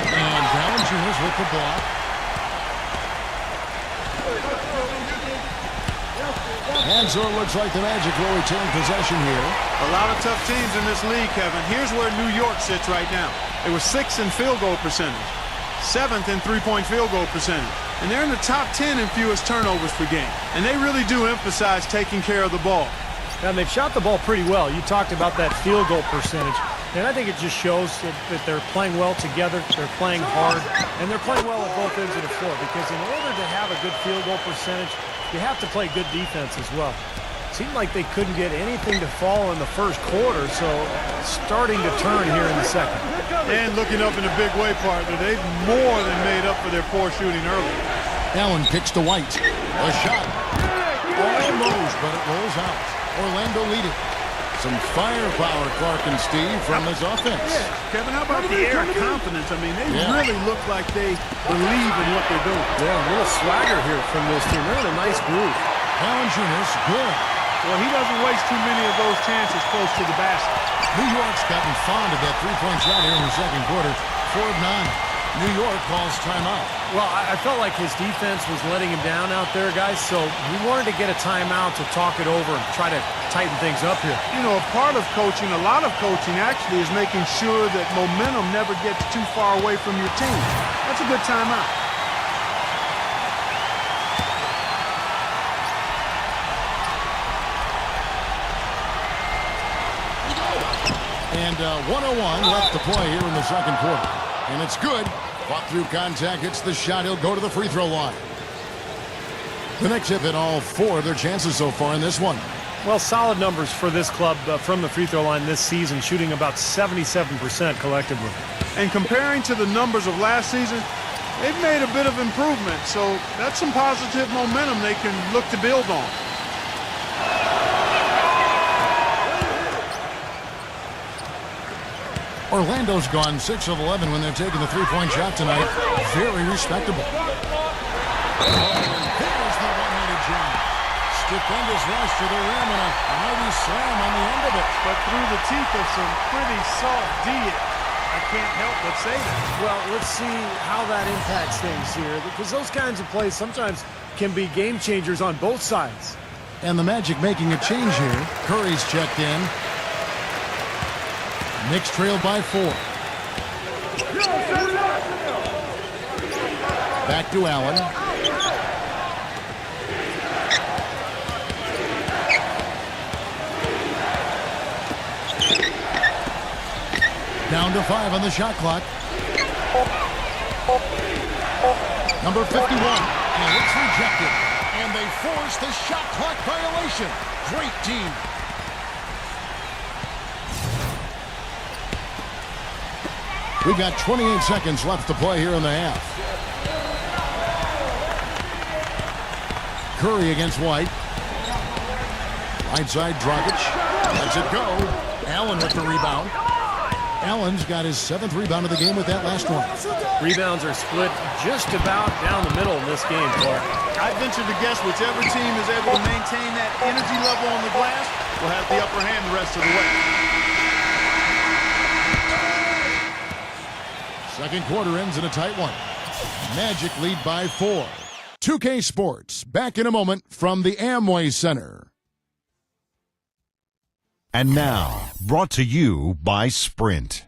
And Valanciunas with the block. And so it looks like the Magic will retain possession here. A lot of tough teams in this league, Kevin. Here's where New York sits right now. They were 6th in field goal percentage, 7th in three-point field goal percentage, and they're in the top 10 in fewest turnovers per game. And they really do emphasize taking care of the ball. And they've shot the ball pretty well. You talked about that field goal percentage, and I think it just shows that they're playing well together, they're playing hard, and they're playing well at both ends of the floor, because in order to have a good field goal percentage, you have to play good defense as well. Seemed like they couldn't get anything to fall in the first quarter, so starting to turn here in the second. And looking up in a big way, partner, they've more than made up for their poor shooting early. Allen kicks to White. A shot. Almost, but it rolls out. Orlando leading. Some firepower, Clark and Steve, from this offense. Yeah. Kevin, how about the air of confidence? I mean, they really look like they believe in what they're doing. Yeah, a little swagger here from this team. They're in a nice groove. Valanciunas, good. Well, he doesn't waste too many of those chances close to the basket. New York's gotten fond of that three-point shot here in the second quarter. 4 of 9. New York calls timeout. Well, I felt like his defense was letting him down out there, guys, so we wanted to get a timeout to talk it over and try to tighten things up here. You know, a part of coaching, a lot of coaching actually, is making sure that momentum never gets too far away from your team. That's a good timeout. And 101 left to play here in the second quarter. And it's good. Fought through contact, hits the shot. He'll go to the free throw line. The Knicks have hit all 4 of their chances so far in this one. Well, solid numbers for this club from the free throw line this season, shooting about 77% collectively. And comparing to the numbers of last season, they've made a bit of improvement. So that's some positive momentum they can look to build on. Orlando's gone 6 of 11 when they're taking the three-point shot tonight. Very respectable. There's the one-handed jam. defenders rush to the rim and a mighty slam on the end of it. But through the teeth of some pretty soft D, I can't help but say that. Well, let's see how that impacts things here, because those kinds of plays sometimes can be game changers on both sides. And the Magic making a change here. Curry's checked in. Knicks trail by 4. Back to Allen. Down to 5 on the shot clock. Number 51. And it's rejected. And they force the shot clock violation. Great team. We've got 28 seconds left to play here in the half. Curry against White. Right side, Dragic. Lets it go. Allen with the rebound. Allen's got his 7th rebound of the game with that last one. Rebounds are split just about down the middle in this game, Clark. I venture to guess whichever team is able to maintain that energy level on the glass will have the upper hand the rest of the way. Second quarter ends in a tight one. Magic lead by 4. 2K Sports, back in a moment from the Amway Center. And now, brought to you by Sprint.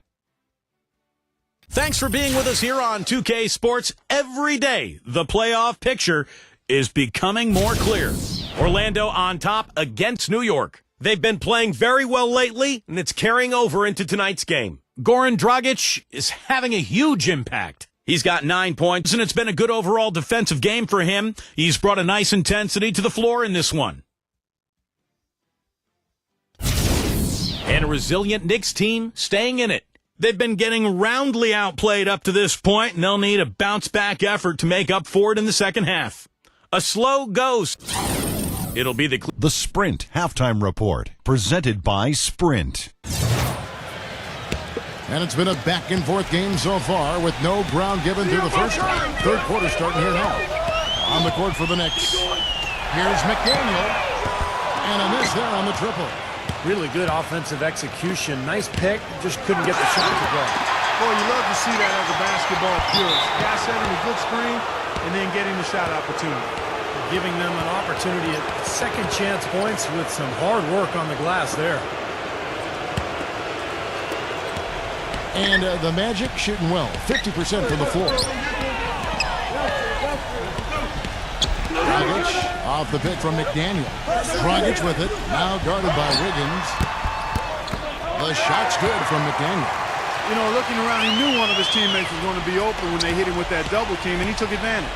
Thanks for being with us here on 2K Sports. Every day, the playoff picture is becoming more clear. Orlando on top against New York. They've been playing very well lately, and it's carrying over into tonight's game. Goran Dragic is having a huge impact. He's got 9 points, and it's been a good overall defensive game for him. He's brought a nice intensity to the floor in this one. And a resilient Knicks team staying in it. They've been getting roundly outplayed up to this point, and they'll need a bounce-back effort to make up for it in the second half. A slow ghost. It'll be the Sprint Halftime Report, presented by Sprint. And it's been a back-and-forth game so far with no ground given through the first half. Third quarter starting here now. On the court for the Knicks. Here's McDaniel. And a miss there on the triple. Really good offensive execution. Nice pick, just couldn't get the shot to go. Boy, you love to see that as a basketball purist. Guy setting a good screen and then getting the shot opportunity. Giving them an opportunity at second chance points with some hard work on the glass there. And the Magic shooting well, 50% from the floor. Dragic off the pick from McDaniel. Dragic with it, now guarded by Wiggins. The shot's good from McDaniel. You know, looking around, he knew one of his teammates was going to be open when they hit him with that double team, and he took advantage.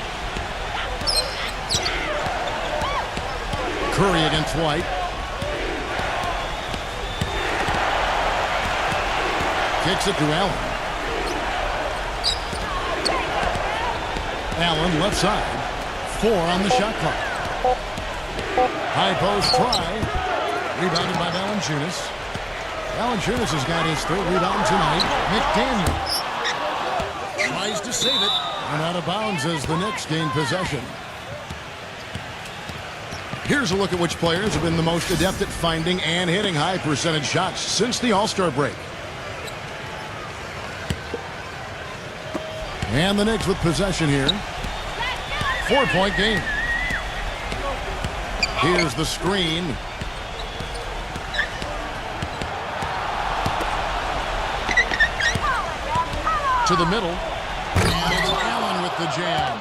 Curry against White. Kicks it to Allen. Allen left side. 4 on the shot clock. High post try. Rebounded by Valanciunas. Valanciunas has got his 3rd rebound tonight. McDaniel tries to save it. And out of bounds as the Knicks gain possession. Here's a look at which players have been the most adept at finding and hitting high percentage shots since the All-Star break. And the Knicks with possession here. 4-point game. Here's the screen. To the middle. And it's Allen with the jam.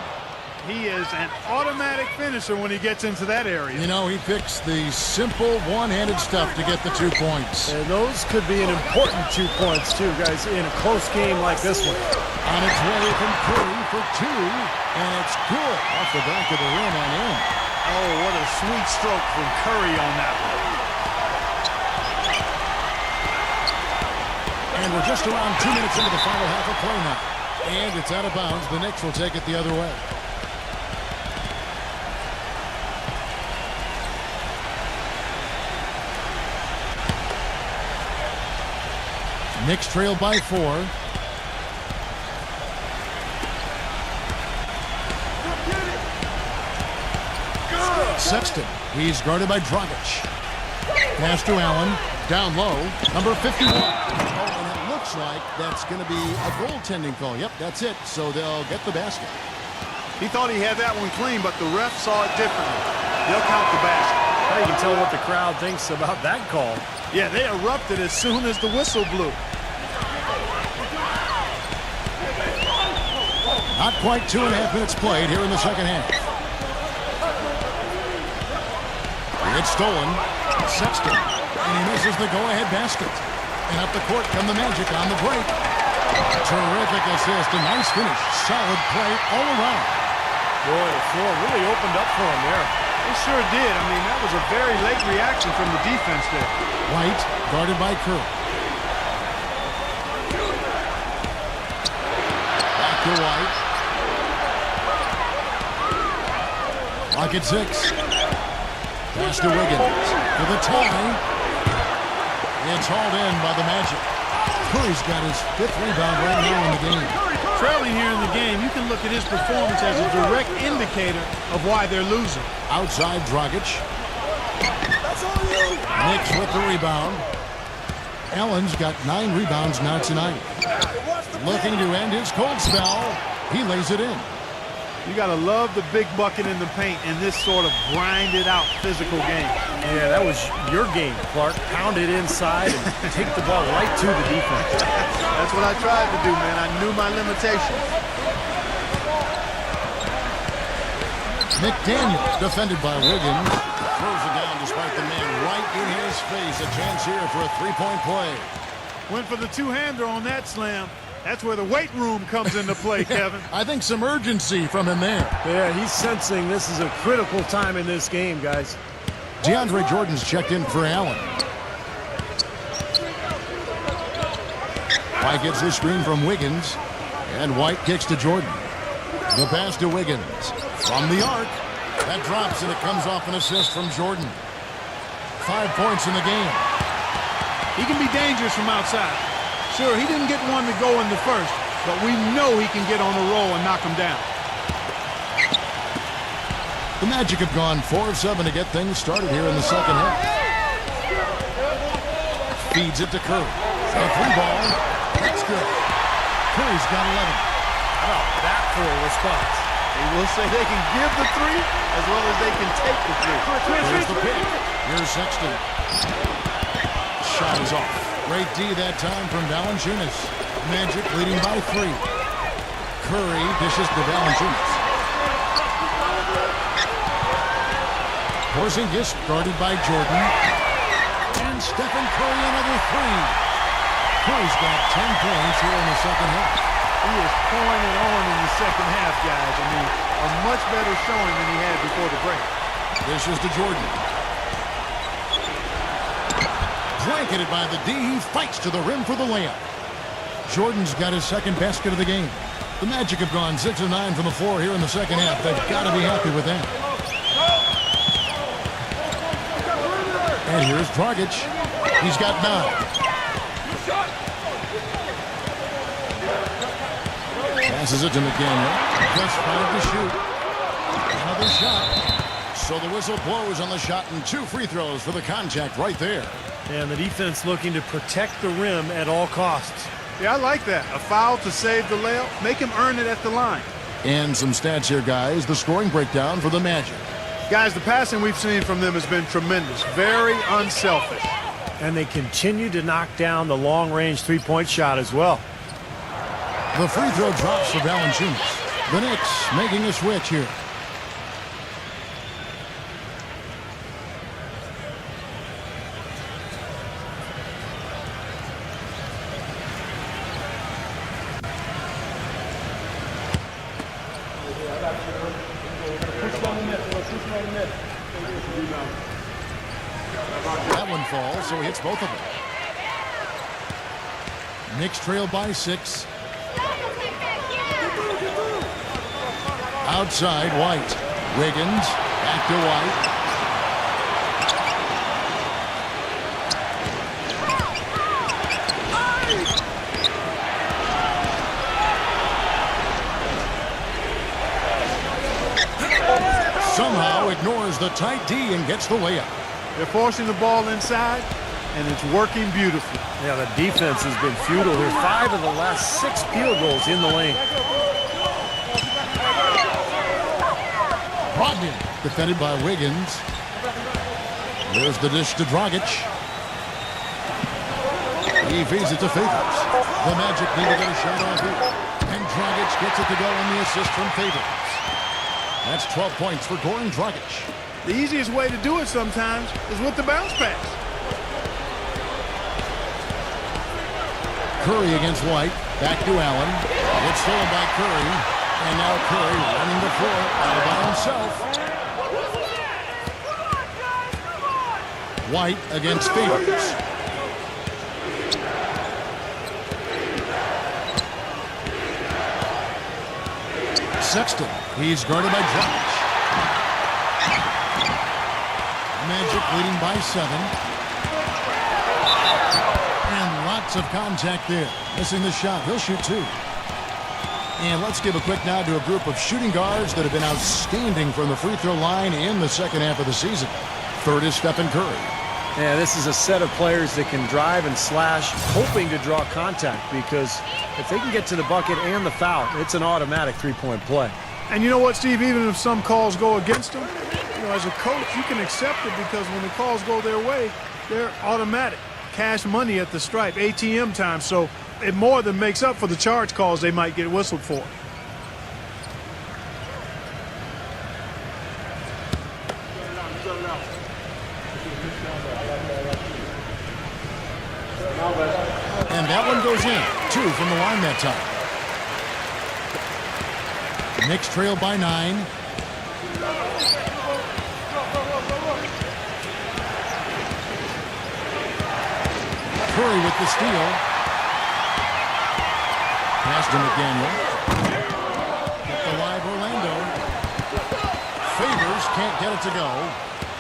He is an automatic finisher when he gets into that area. You know, he picks the simple one-handed stuff to get the 2 points. And those could be an important 2 points, too, guys, in a close game like this one. On its way from Curry for 2. And it's good off the back of the rim and in. Oh, what a sweet stroke from Curry on that one. And we're just around 2 minutes into the final half of play now. And it's out of bounds. The Knicks will take it the other way. Knicks trail by 4. Sexton. He's guarded by Dragic. Pass to Allen. Down low. Number 51. Oh, and it looks like that's going to be a goaltending call. Yep, that's it. So they'll get the basket. He thought he had that one clean, but the ref saw it differently. They'll count the basket. Now you can tell what the crowd thinks about that call. Yeah, they erupted as soon as the whistle blew. Not quite 2.5 minutes played here in the second half. It's stolen. Sexton. And he misses the go-ahead basket. And up the court come the Magic on the break. Terrific assist. A nice finish. Solid play all around. Boy, the floor really opened up for him there. It sure did. I mean, that was a very late reaction from the defense there. White guarded by Kerr. Back to White. Lock at 6. Pass to Wiggins. For the tie. It's hauled in by the Magic. Curry's got his 5th rebound right now in the game. Trailing here in the game, you can look at his performance as a direct indicator of why they're losing. Outside Dragic. Knicks with the rebound. Allen's got 9 rebounds now tonight. Looking to end his cold spell. He lays it in. You got to love the big bucket in the paint in this sort of grinded-out physical game. Yeah, that was your game, Clark. Pound it inside and take the ball right to the defense. That's what I tried to do, man. I knew my limitations. McDaniels defended by Wiggins. Throws it down despite the man right in his face. A chance here for a 3-point play. Went for the two-hander on that slam. That's where the weight room comes into play, Kevin. I think some urgency from him there. Yeah, he's sensing this is a critical time in this game, guys. DeAndre Jordan's checked in for Allen. White gets the screen from Wiggins. And White kicks to Jordan. The pass to Wiggins. From the arc. That drops and it comes off an assist from Jordan. 5 points in the game. He can be dangerous from outside. Sure, he didn't get one to go in the first, but we know he can get on a roll and knock him down. The Magic have gone 4 of 7 to get things started here in the second half. Feeds it to Curry. A 3-ball. That's good. Curry's got 11. How about that for a response? They will say they can give the 3 as well as they can take the 3. Here's the pick. Here's Sexton. Shot is off. Great D that time from Valanciunas. Magic leading by 3. Curry dishes to Valanciunas. Porzingis guarded by Jordan. And Stephen Curry another 3. Curry's got 10 points here in the second half. He is pouring it on in the second half, guys. I mean, a much better showing than he had before the break. Dishes to Jordan. Blanketed by the D. He fights to the rim for the layup. Jordan's got his second basket of the game. The Magic have gone 6 of 9 from the floor here in the second half. They've got to be happy with that. And here's Dragic. He's got 9. Passes it to McDaniel. Just 5 to shoot. Another shot. So the whistle blows on the shot and 2 free throws for the contact right there. And the defense looking to protect the rim at all costs. Yeah, I like that. A foul to save the layup. Make him earn it at the line. And some stats here, guys. The scoring breakdown for the Magic. Guys, the passing we've seen from them has been tremendous. Very unselfish. And they continue to knock down the long-range three-point shot as well. The free throw drops for Valanciunas. The Knicks making a switch here. That one falls, so he hits both of them. Knicks trail by 6. Outside, White. Wiggins, back to White. Somehow ignores the tight D and gets the layup. They're forcing the ball inside, and it's working beautifully. Yeah, the defense has been futile here. 5 of the last 6 field goals in the lane. Brogdon, defended by Wiggins. There's the dish to Dragic. He feeds it to Favors. The Magic need to get a shot on here. And Dragic gets it to go on the assist from Favors. That's 12 points for Goran Dragic. The easiest way to do it sometimes is with the bounce pass. Curry against White. Back to Allen. It's stolen by Curry. And now Curry running the floor all by himself. White against Favors. Sexton. He's guarded by Dragic. Magic leading by 7. And lots of contact there. Missing the shot. He'll shoot 2. And let's give a quick nod to a group of shooting guards that have been outstanding from the free throw line in the second half of the season. Third is Stephen Curry. Yeah, this is a set of players that can drive and slash, hoping to draw contact, because if they can get to the bucket and the foul, it's an automatic three-point play. And you know what, Steve? Even if some calls go against them, you know, as a coach, you can accept it because when the calls go their way, they're automatic. Cash money at the stripe, ATM time. So it more than makes up for the charge calls they might get whistled for. And that one goes in. 2 from the line that time. Knicks trail by 9. Curry with the steal. Pass to McDaniel. Get the live Orlando. Favors can't get it to go.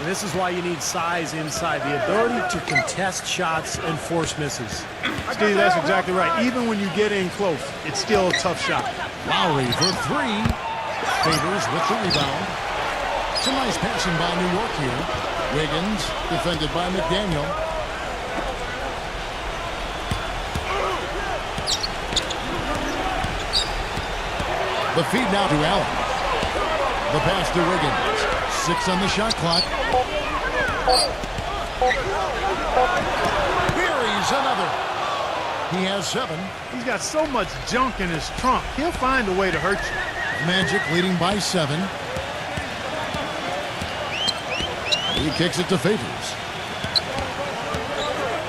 And this is why you need size inside, the ability to contest shots and force misses. Steve, that's exactly right. Even when you get in close, it's still a tough shot. Lowry for 3. Favors with the rebound. Some nice passing by New York here. Wiggins defended by McDaniel. The feed now to Allen. The pass to Wiggins. 6 on the shot clock. Buries another. He has 7. He's got so much junk in his trunk. He'll find a way to hurt you. Magic leading by 7. He kicks it to Favors.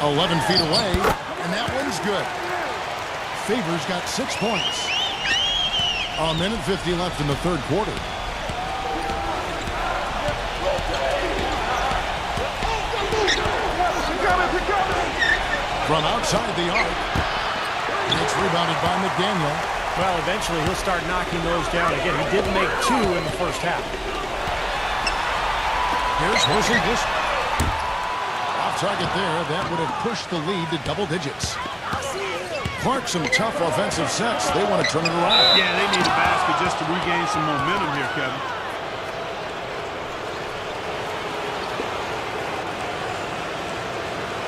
11 feet away, and that one's good. Favors got 6 points. A minute 50 left in the third quarter. From outside the arc. And it's rebounded by McDaniel. Well, eventually he'll start knocking those down again. He did make 2 in the first half. Here's Horsey just off target there. That would have pushed the lead to double digits. Clark, some tough offensive sets. They want to turn it around. Yeah, they need a basket just to regain some momentum here, Kevin.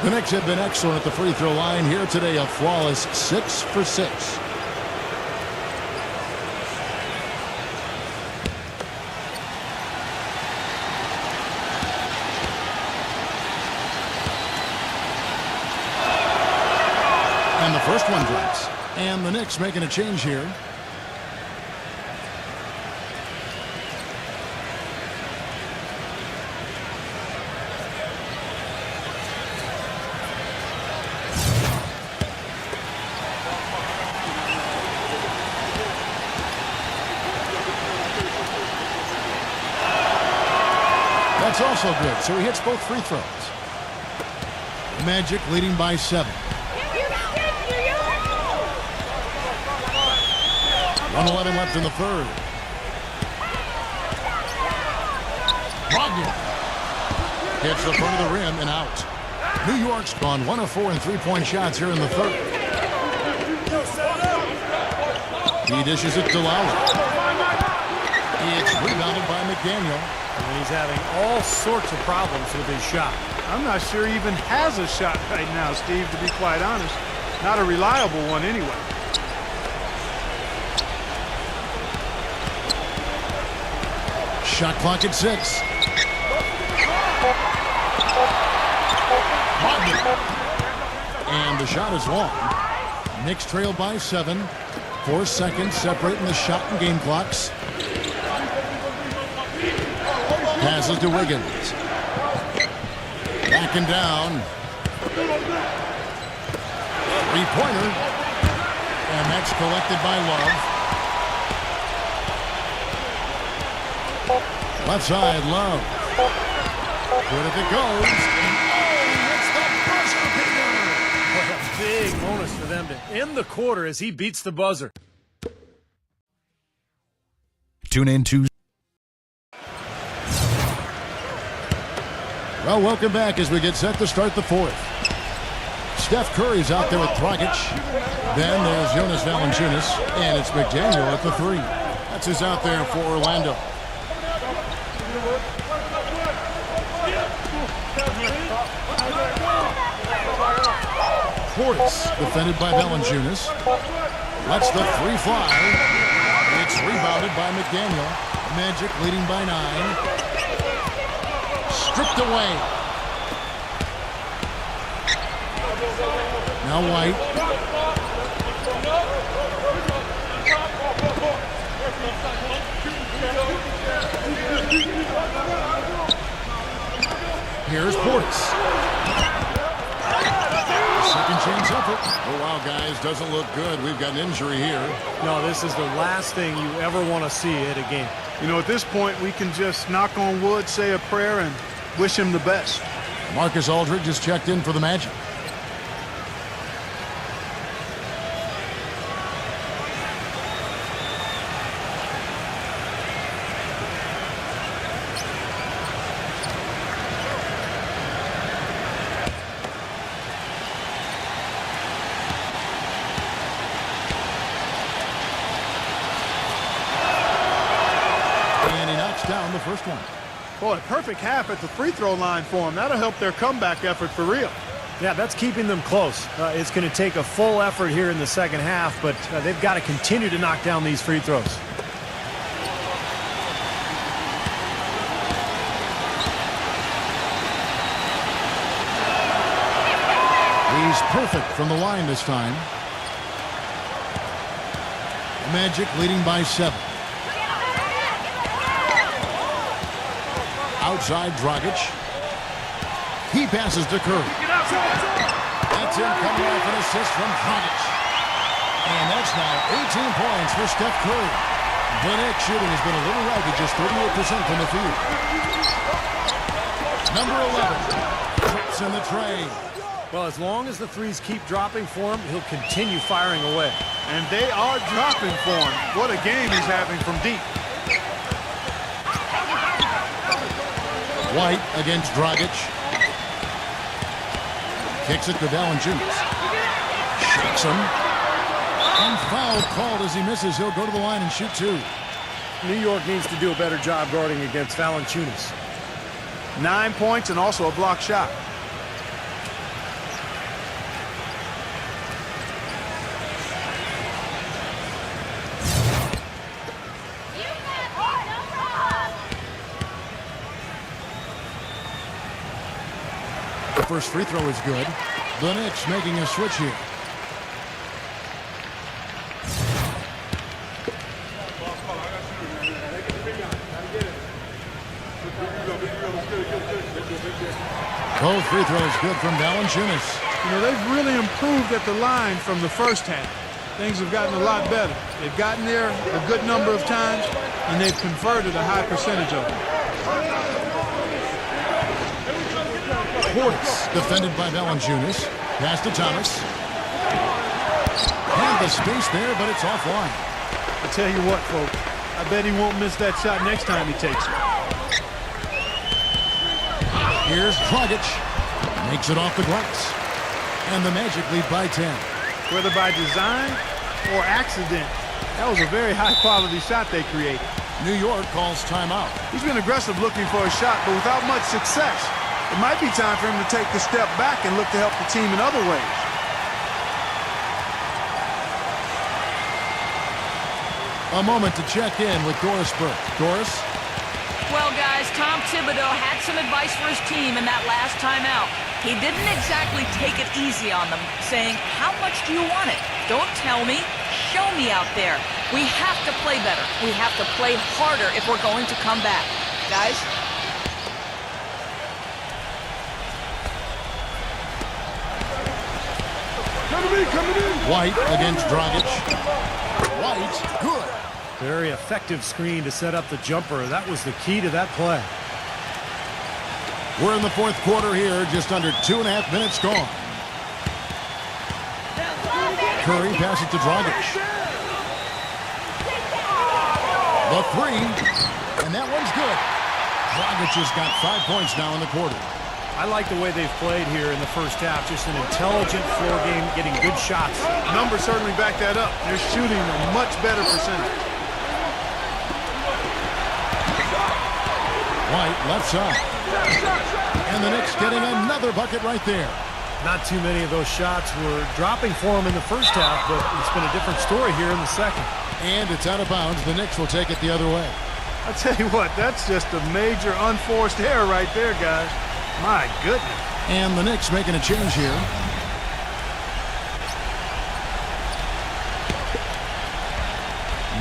The Knicks have been excellent at the free throw line here today. A flawless 6 for 6. And the first one drops. And the Knicks making a change here. That's also good. So he hits both free throws. Magic leading by 7. 1:11 left in the third. Brogdon hits the front of the rim and out. New York's gone 1 of 4 in three-point shots here in the third. He dishes it to Lowry. It's rebounded by McDaniel. And he's having all sorts of problems with his shot. I'm not sure he even has a shot right now, Steve, to be quite honest. Not a reliable one anyway. Shot clock at 6. And the shot is long. Knicks trail by 7. 4 seconds separating the shot and game clocks. Passes to Wiggins. Back and down. Three-pointer. And that's collected by Love. Left side, Love. Good if it goes. What a big bonus for them to end the quarter as he beats the buzzer. Tune in to Well, welcome back as we get set to start the fourth. Steph Curry's out there with Dragic. Then there's Jonas Valanciunas, and it's McDaniel at the 3. That's who's out there for Orlando. Portis defended by Valanciunas. Lets the 3 fly. It's rebounded by McDaniel. Magic leading by 9. Stripped away. Now White. Here's Portis. Second chance effort. Oh, wow, guys, doesn't look good. We've got an injury here. No, this is the last thing you ever want to see at a game. You know, at this point, we can just knock on wood, say a prayer, and wish him the best. Marcus Aldridge just checked in for the Magic. Down the first one. Boy, perfect half at the free throw line for him. That'll help their comeback effort for real. Yeah, that's keeping them close. It's going to take a full effort here in the second half, but they've got to continue to knock down these free throws. He's perfect from the line this time. Magic leading by 7. Outside Dragic. He passes to Curry. That's him coming off an assist from Dragic. And that's now 18 points for Steph Curry. The Knicks shooting has been a little ragged, just 38% from the field. Number 11. Trips in the tray. Well, as long as the threes keep dropping for him, he'll continue firing away. And they are dropping for him. What a game he's having from deep. White against Dragic. Kicks it to Valanciunas. Shakes him. And foul called as he misses. He'll go to the line and shoot 2. New York needs to do a better job guarding against Valanciunas. 9 points and also a block shot. The first free throw is good. The Knicks making a switch here. Both free throws good from Valanciunas. You know, they've really improved at the line from the first half. Things have gotten a lot better. They've gotten there a good number of times, and they've converted a high percentage of them. Portis defended by Valanciunas. Pass to Thomas. And the space there, but it's offline. I tell you what, folks, I bet he won't miss that shot next time he takes it. Here's Dragic. Makes it off the glass. And the Magic lead by 10. Whether by design or accident, that was a very high-quality shot they created. New York calls timeout. He's been aggressive looking for a shot, but without much success. It might be time for him to take the step back and look to help the team in other ways. A moment to check in with Doris Burke. Doris? Well, guys, Tom Thibodeau had some advice for his team in that last timeout. He didn't exactly take it easy on them, saying, how much do you want it? Don't tell me. Show me out there. We have to play better. We have to play harder if we're going to come back. Guys? Coming in. White against Dragic. White, good. Very effective screen to set up the jumper. That was the key to that play. We're in the fourth quarter here, just under 2.5 minutes gone. Curry passes to Dragic. The three, and that one's good. Dragic has got 5 points now in the quarter. I like the way they've played here in the first half. Just an intelligent floor game, getting good shots. Numbers certainly back that up. They're shooting a much better percentage. White left side. And the Knicks getting another bucket right there. Not too many of those shots were dropping for him in the first half, but it's been a different story here in the second. And it's out of bounds. The Knicks will take it the other way. I tell you what, that's just a major unforced error right there, guys. My goodness. And the Knicks making a change here.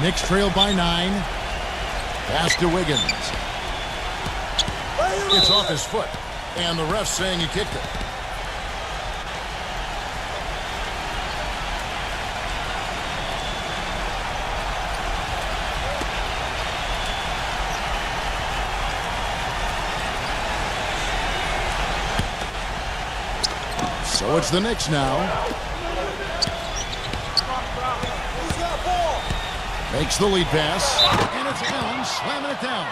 Knicks trail by 9. Pass to Wiggins. It's off his foot. And the ref saying he kicked it. So it's the Knicks now. Makes the lead pass. And it's Allen slamming it down.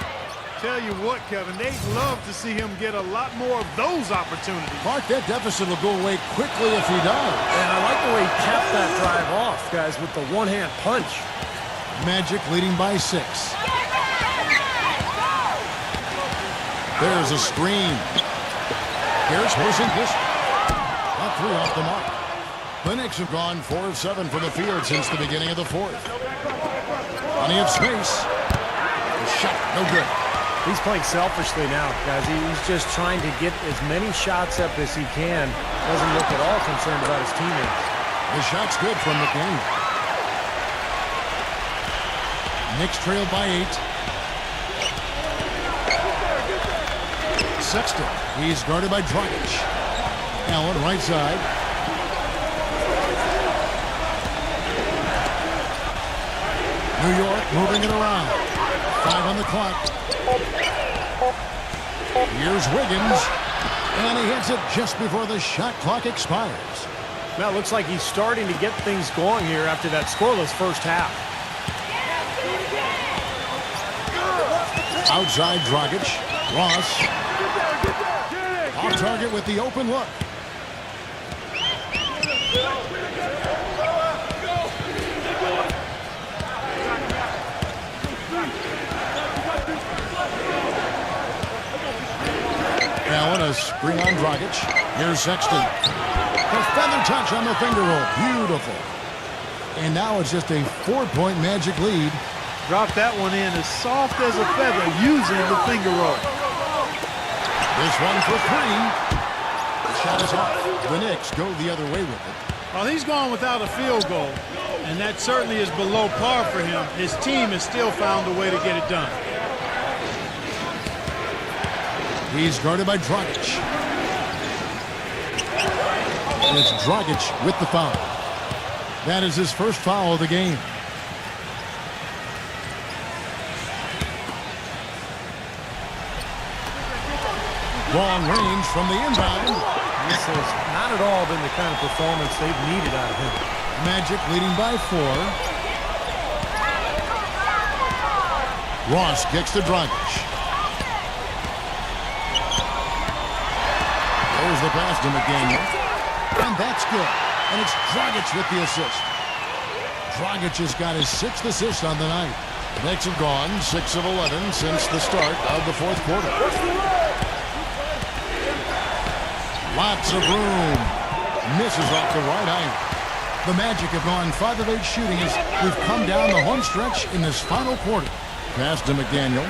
Tell you what, Kevin, they'd love to see him get a lot more of those opportunities. Mark, that deficit will go away quickly if he does. And I like the way he capped that drive off, guys, with the one-hand punch. Magic leading by 6. There's a screen. Here's Porzingis. That 3 off the mark. The Knicks have gone 4 of 7 from the field since the beginning of the fourth. Plenty of space. The shot, no good. He's playing selfishly now, guys. He's just trying to get as many shots up as he can. Doesn't look at all concerned about his teammates. The shot's good from McCain. Knicks trail by 8. Sexton. He's guarded by Dragic. Allen right side. New York moving it around. 5 on the clock. Here's Wiggins. And he hits it just before the shot clock expires. Now it looks like he's starting to get things going here after that scoreless first half. Outside Dragic. Ross. Off target with the open look. Allen, a screen on Dragic. Here's Sexton. The feather touch on the finger roll. Beautiful. And now it's just a 4-point Magic lead. Drop that one in as soft as a feather using the finger roll. This one for 3. The shot is off. The Knicks go the other way with it. Well, he's gone without a field goal, and that certainly is below par for him. His team has still found a way to get it done. He's guarded by Dragic. And it's Dragic with the foul. That is his first foul of the game. Long range from the inbound. This has not at all been the kind of performance they've needed out of him. Magic leading by 4. Ross kicks to Dragic. There's the pass to McDaniel. And that's good. And it's Dragic with the assist. Dragic has got his 6th assist on the night. The Knicks have gone 6 of 11 since the start of the fourth quarter. Lots of room. Misses off the right iron. The Magic have gone 5 of 8 shooting as we've come down the home stretch in this final quarter. Pass to McDaniel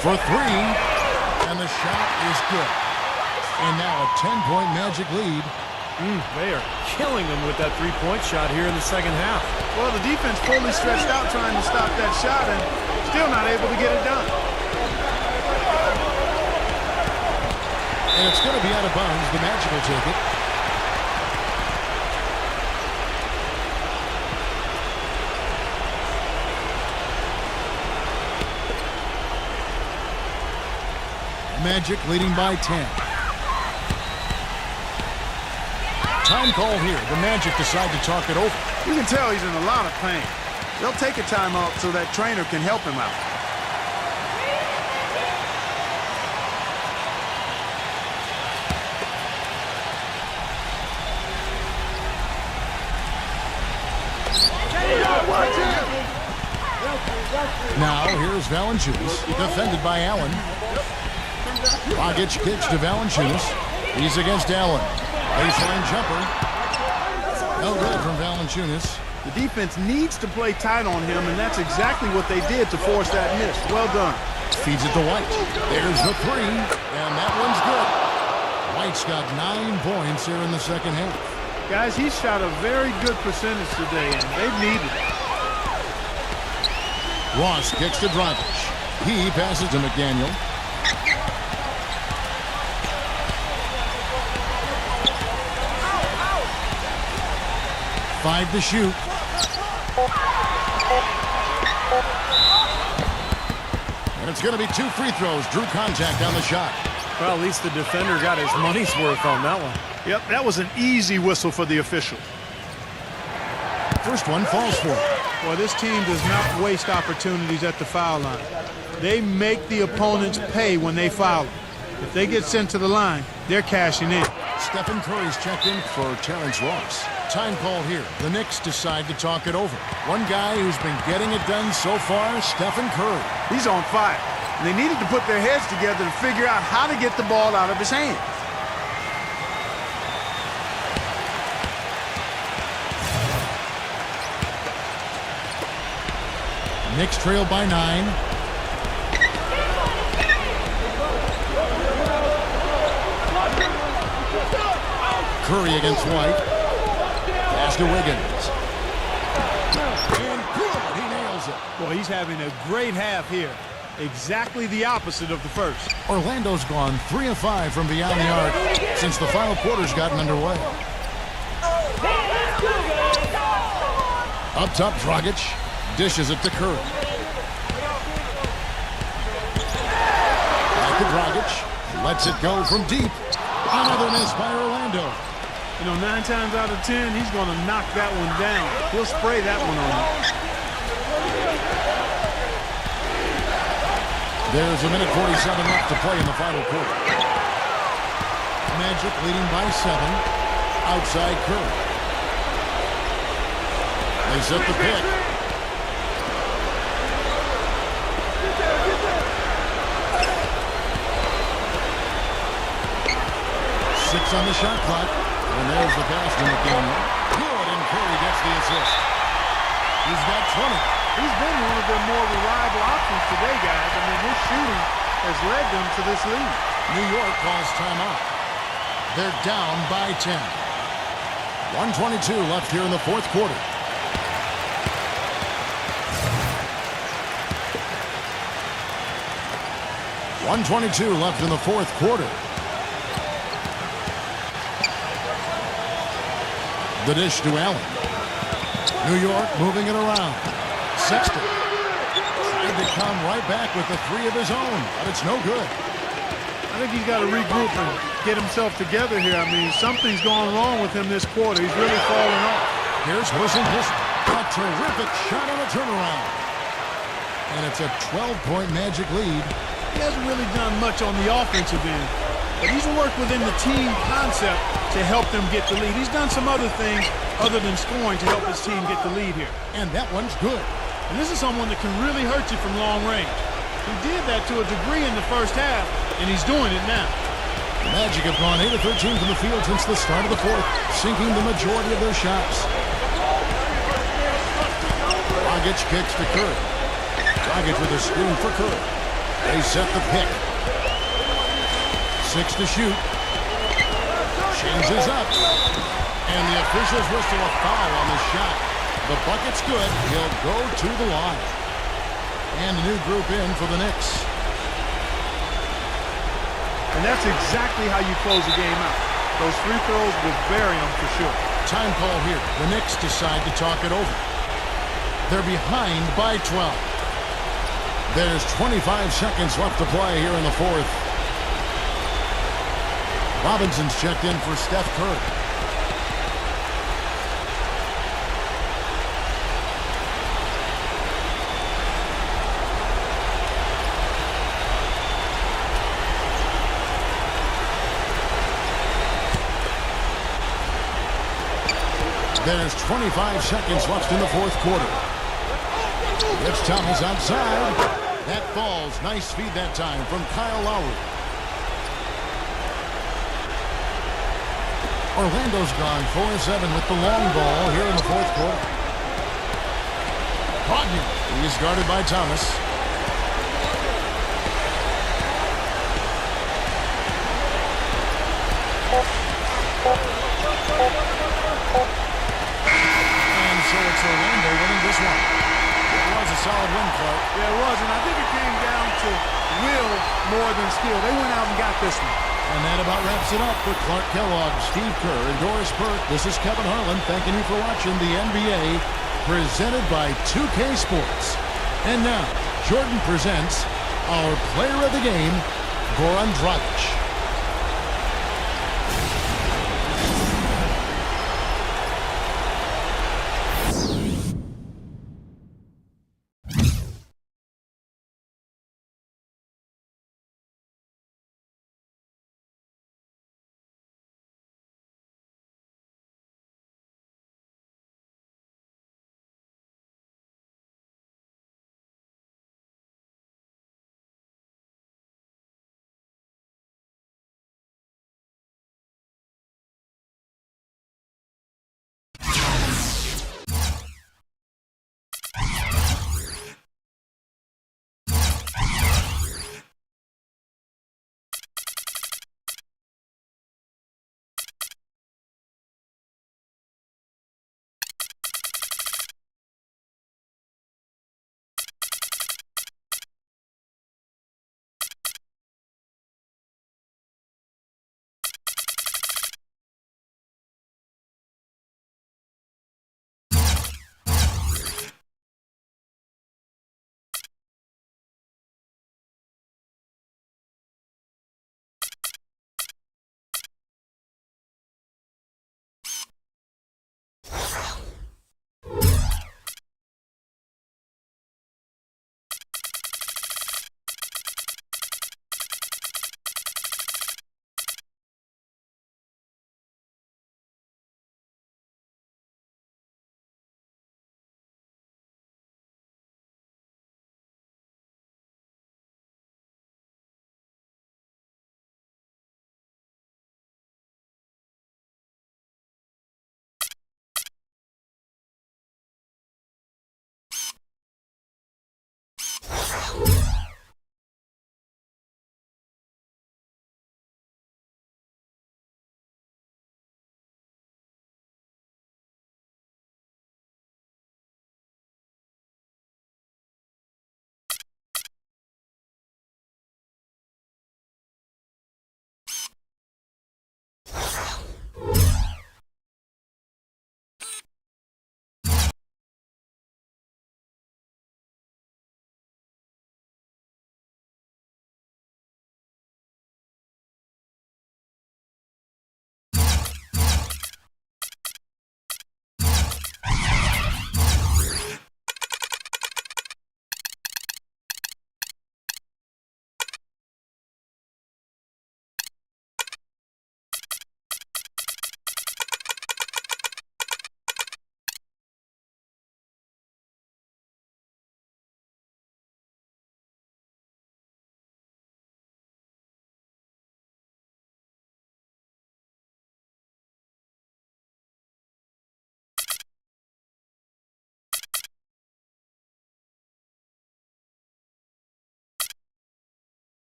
for 3, and the shot is good. And now a 10-point Magic lead. They are killing them with that three-point shot here in the second half. Well, the defense fully stretched out trying to stop that shot and still not able to get it done. And it's going to be out of bounds. The Magic will take it. Magic leading by 10. Time call here. The Magic decide to talk it over. You can tell he's in a lot of pain. They'll take a timeout so that trainer can help him out. Now here's Valanciunas, defended by Allen. Dragic kicks to Valanciunas. He's against Allen. Baseline jumper. No good from Valanciunas. The defense needs to play tight on him, and that's exactly what they did to force that miss. Well done. Feeds it to White. There's the 3, and that one's good. White's got 9 points here in the second half. Guys, he shot a very good percentage today, and they've needed it. Ross kicks to Dragic. He passes to McDaniel. Five to shoot. And it's going to be 2 free throws. Drew contact on the shot. Well, at least the defender got his money's worth on that one. Yep, that was an easy whistle for the official. First one falls for him. Boy, this team does not waste opportunities at the foul line. They make the opponents pay when they foul them. If they get sent to the line, they're cashing in. Stephen Curry's checked in for Terrence Ross. Time call here. The Knicks decide to talk it over. One guy who's been getting it done so far, Stephen Curry. He's on fire. They needed to put their heads together to figure out how to get the ball out of his hand. Knicks trail by 9. Curry against White. Pass to Wiggins. And good, he nails it. Boy, he's having a great half here. Exactly the opposite of the first. Orlando's gone 3 of 5 from beyond the arc since the final quarter's gotten underway. Up top, Dragic dishes it to Curry. Back to Dragic. Lets it go from deep. Another miss by Orlando. You know, 9 times out of 10, he's going to knock that one down. He'll spray that one on you. There's a minute 47 left to play in the final quarter. Magic leading by 7. Outside Curry. They set the pick. Six on the shot clock. And there's the pass to McDaniel. Good, and Curry gets the assist. He's got 20. He's been one of their more reliable options today, guys. I mean, his shooting has led them to this lead. New York calls timeout. They're down by 10. 1:22 left here in the fourth quarter. .122 left in the fourth quarter. The dish to Allen. New York moving it around. Sexton tried to come right back with the 3 of his own, but it's no good. I think he's got to regroup and get himself together here. I mean, something's going wrong with him this quarter. He's really falling off. Here's Wilson. A terrific shot on a turnaround. And it's a 12-point Magic lead. He hasn't really done much on the offensive end, but he's worked within the team concept to help them get the lead. He's done some other things other than scoring to help his team get the lead here. And that one's good. And this is someone that can really hurt you from long range. He did that to a degree in the first half, and he's doing it now. The Magic have gone 8 of 13 from the field since the start of the fourth, sinking the majority of their shots. Dragic kicks to Curry. Dragic with a screen for Curry. They set the pick. 6 to shoot. Changes up. And the officials whistle a foul on the shot. The bucket's good. He'll go to the line. And a new group in for the Knicks. And that's exactly how you close a game out. Those free throws will bury them for sure. Time call here. The Knicks decide to talk it over. They're behind by 12. There's 25 seconds left to play here in the fourth. Robinson's checked in for Steph Curry. There's 25 seconds left in the fourth quarter. It's Thomas outside. That falls. Nice feed that time from Kyle Lowry. Orlando's gone 4-7 with the long ball here in the fourth quarter. Brogdon. He's guarded by Thomas. So it's Orlando winning this one. It was a solid win, Clark. Yeah, it was, and I think it came down to will more than skill. They went out and got this one. And that about wraps it up for Clark Kellogg, Steve Kerr, and Doris Burke. This is Kevin Harlan thanking you for watching the NBA presented by 2K Sports. And now, Jordan presents our player of the game, Goran Dragic.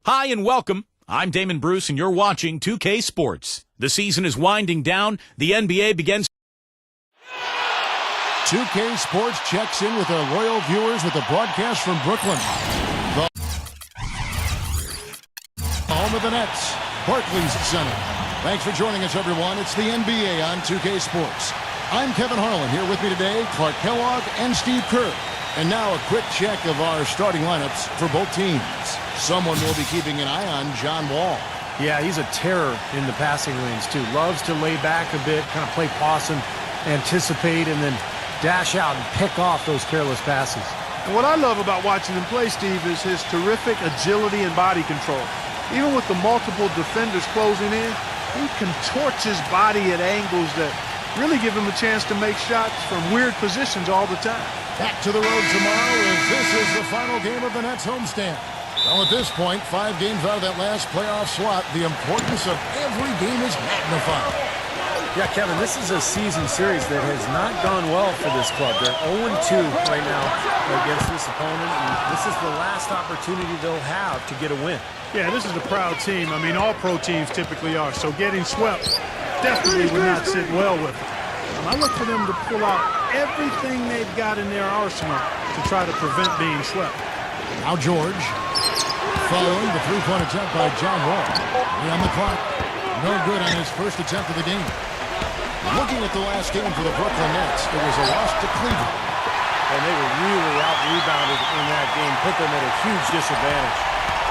Hi and welcome. I'm Damon Bruce and you're watching 2K Sports. The season is winding down. The NBA begins. 2K Sports checks in with our loyal viewers with a broadcast from Brooklyn. The home of the Nets, Barclays Center. Thanks for joining us, everyone. It's the NBA on 2K Sports. I'm Kevin Harlan. Here with me today, Clark Kellogg and Steve Kerr. And now a quick check of our starting lineups for both teams. Someone will be keeping an eye on John Wall. Yeah, he's a terror in the passing lanes, too. Loves to lay back a bit, kind of play possum, anticipate, and then dash out and pick off those careless passes. And what I love about watching him play, Steve, is his terrific agility and body control. Even with the multiple defenders closing in, he contorts his body at angles that really give him a chance to make shots from weird positions all the time. Back to the road tomorrow as this is the final game of the Nets homestand. Well, at this point, 5 games out of that last playoff slot, the importance of every game is magnified. Yeah, Kevin, this is a season series that has not gone well for this club. They're 0-2 right now against this opponent, and this is the last opportunity they'll have to get a win. Yeah, this is a proud team. I mean, all pro teams typically are, so getting swept definitely would not sit well with them. I look for them to pull out everything they've got in their arsenal to try to prevent being swept. Now George, following the three-point attempt by John Wall. On the clock, no good on his first attempt of the game. Looking at the last game for the Brooklyn Nets, it was a loss to Cleveland. And they were really out-rebounded in that game, put them at a huge disadvantage.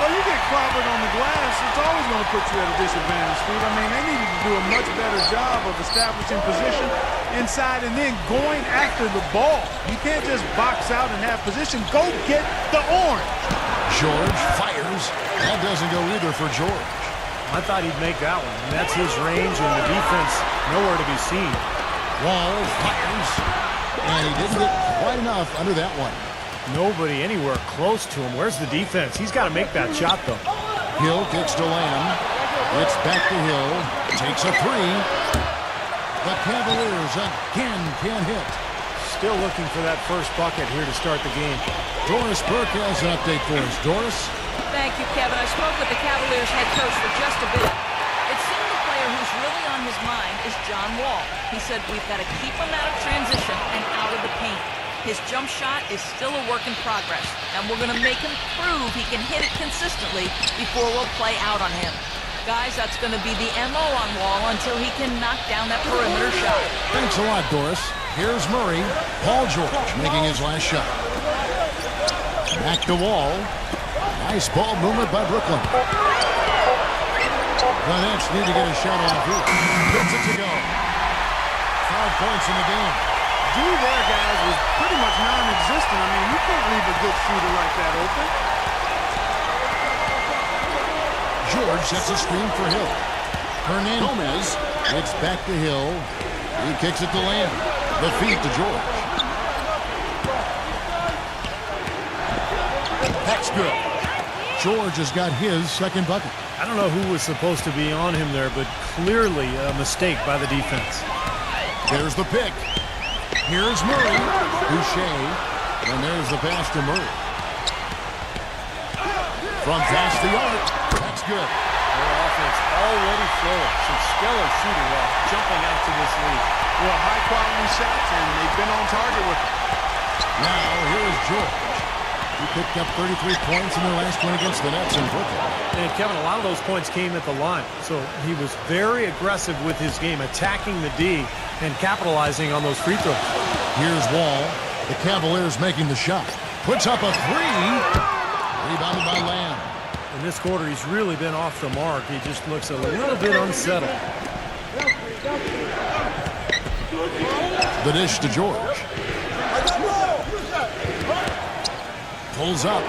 Well, you get clobbered on the glass, it's always going to put you at a disadvantage, Steve. I mean, they needed to do a much better job of establishing position inside and then going after the ball. You can't just box out and have position. Go get the orange. George fires. That doesn't go either for George. I thought he'd make that one. And that's his range, and the defense nowhere to be seen. Wall fires. And he didn't get quite enough under that one. Nobody anywhere close to him. Where's the defense? He's got to make that shot, though. Hill kicks to Lamb. It's back to Hill. Takes a three. The Cavaliers again can't hit. Still looking for that first bucket here to start the game. Doris Burke has an update for us. Doris? Thank you, Kevin. I spoke with the Cavaliers head coach for just a bit. It seemed the player who's really on his mind is John Wall. He said we've got to keep him out of transition and out of the paint. His jump shot is still a work in progress, and we're going to make him prove he can hit it consistently before we'll play out on him. Guys, that's going to be the MO on Wall until he can knock down that perimeter shot. Thanks a lot, Doris. Here's Murray. Paul George making his last shot. Back to Wall. Nice ball movement by Brooklyn. The Nets need to get a shot off here. Gets it to go. 5 points in the game. D there, guys, was pretty much non-existent. I mean, you can't leave a good shooter like that open. George sets a screen for Hill. Hernandez. It's back to Hill. He kicks it to Lamb. The feed to George. That's good. George has got his second bucket. I don't know who was supposed to be on him there, but clearly a mistake by the defense. There's the pick. Here's Murray. Boucher. And there's the pass to Murray. From past the arc. That's good. Their offense already flowing. Some stellar shooting while jumping out to this lead. Well, high-quality shots, and they've been on target with them. Now, here's George. He picked up 33 points in their last win against the Nets in Brooklyn. And Kevin, a lot of those points came at the line. So he was very aggressive with his game, attacking the D and capitalizing on those free throws. Here's Wall. The Cavaliers making the shot. Puts up a three. Rebounded by Lamb. In this quarter, he's really been off the mark. He just looks a little bit unsettled. The dish to George. Pulls up.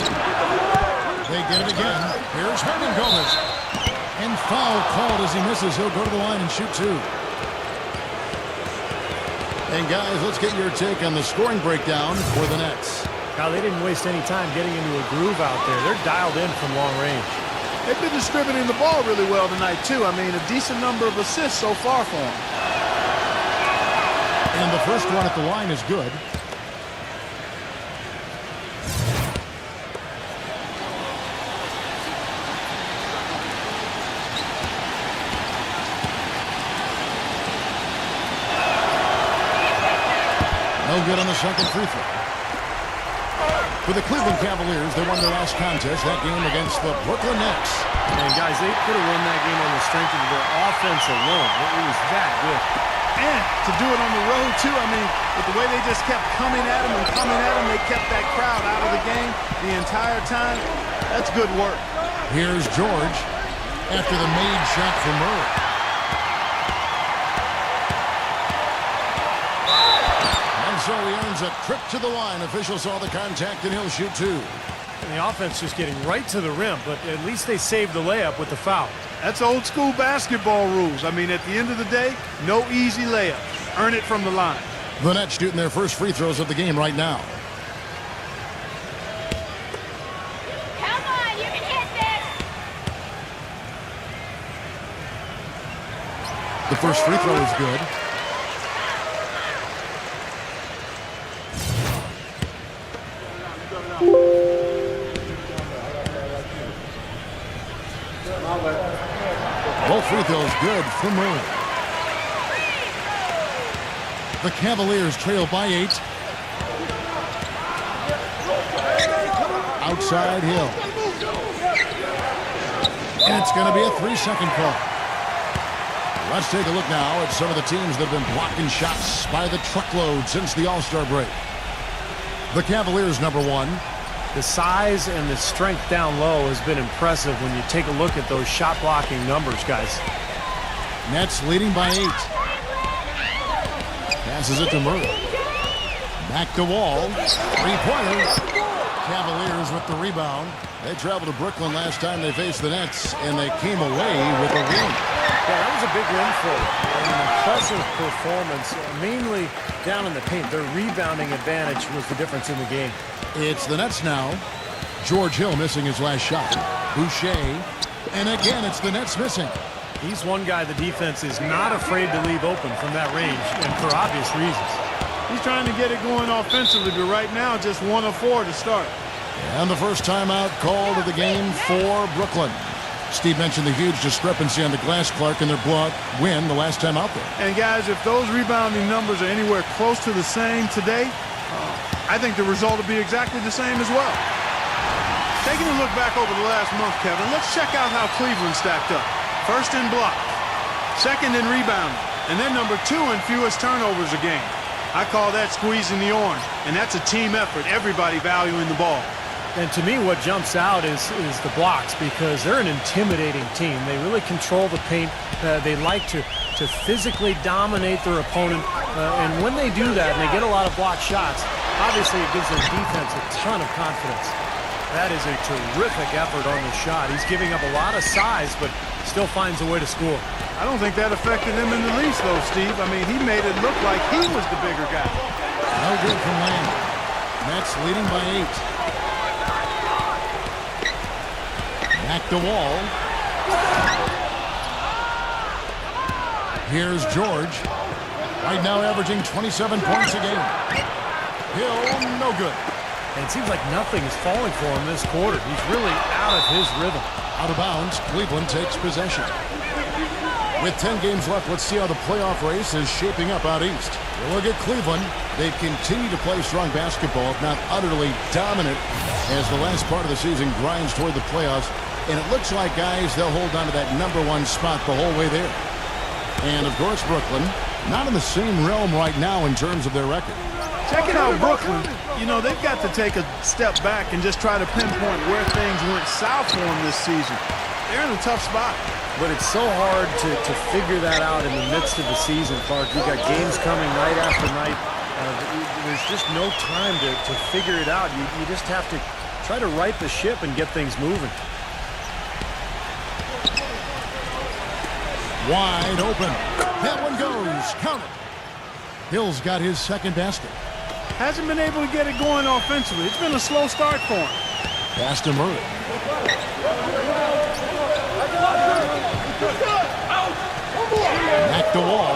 They get it again. Here's Hernan Gomez. And foul called as he misses. He'll go to the line and shoot two. And guys, let's get your take on the scoring breakdown for the Nets. Now, they didn't waste any time getting into a groove out there. They're dialed in from long range. They've been distributing the ball really well tonight, too. I mean, a decent number of assists so far for them. And the first one at the line is good. No good on the second free throw. For the Cleveland Cavaliers, they won their last contest, that game against the Brooklyn Nets. And guys, they could have won that game on the strength of their offense alone. It was that good. And to do it on the road, too, I mean, with the way they just kept coming at them and coming at them, they kept that crowd out of the game the entire time. That's good work. Here's George after the made shot from Murray. And so he earns a trip to the line. Officials saw the contact, and he'll shoot two. And the offense just getting right to the rim, but at least they saved the layup with the foul. That's old school basketball rules. I mean, at the end of the day, no easy layups. Earn it from the line. The Nets shooting their first free throws of the game right now. Come on, you can hit this. The first free throw is good. Both free throws good for Murray. The Cavaliers trail by 8. Outside Hill. And it's going to be a 3-second call. Let's take a look now at some of the teams that have been blocking shots by the truckload since the All-Star break. The Cavaliers, number 1. The size and the strength down low has been impressive when you take a look at those shot blocking numbers, guys. Nets leading by 8. Passes it to Murray. Back to Wall. Three-pointer. Cavaliers with the rebound. They traveled to Brooklyn last time they faced the Nets, and they came away with a win. Yeah, that was a big win for them. An impressive performance, mainly down in the paint. Their rebounding advantage was the difference in the game. It's the Nets now. George Hill missing his last shot. Boucher. And again, it's the Nets missing. He's one guy the defense is not afraid to leave open from that range, and for obvious reasons. He's trying to get it going offensively, but right now, just 1 of 4 to start. And the first timeout called of the game for Brooklyn. Steve mentioned the huge discrepancy on the glass Clark and their block win the last time out there. And guys, if those rebounding numbers are anywhere close to the same today, I think the result will be exactly the same as well. Taking a look back over the last month, Kevin, let's check out how Cleveland stacked up. First in block, second in rebound, and then number 2 in fewest turnovers a game. I call that squeezing the orange, and that's a team effort, everybody valuing the ball. And to me, what jumps out is the blocks, because they're an intimidating team. They really control the paint. They like to physically dominate their opponent. And when they do that and they get a lot of blocked shots, obviously it gives their defense a ton of confidence. That is a terrific effort on the shot. He's giving up a lot of size, but still finds a way to score. I don't think that affected him in the least, though, Steve. I mean, he made it look like he was the bigger guy. No good from Lane. Nets leading by 8. Back to Wall. Here's George. Right now averaging 27 points a game. Hill, no good. And it seems like nothing is falling for him this quarter. He's really out of his rhythm. Out of bounds, Cleveland takes possession. With 10 games left, let's see how the playoff race is shaping up out east. We'll look at Cleveland. They've continued to play strong basketball, if not utterly dominant, as the last part of the season grinds toward the playoffs. And it looks like, guys, they'll hold on to that number 1 spot the whole way there. And, of course, Brooklyn, not in the same realm right now in terms of their record. Checking out Brooklyn, you know, they've got to take a step back and just try to pinpoint where things went south for them this season. They're in a tough spot. But it's so hard to figure that out in the midst of the season, Clark. You've got games coming night after night. There's just no time to figure it out. You just have to try to right the ship and get things moving. Wide open. That one goes. Count it. Hill's got his second basket. Hasn't been able to get it going offensively. It's been a slow start for him. Pass to Murray. Back to Wall.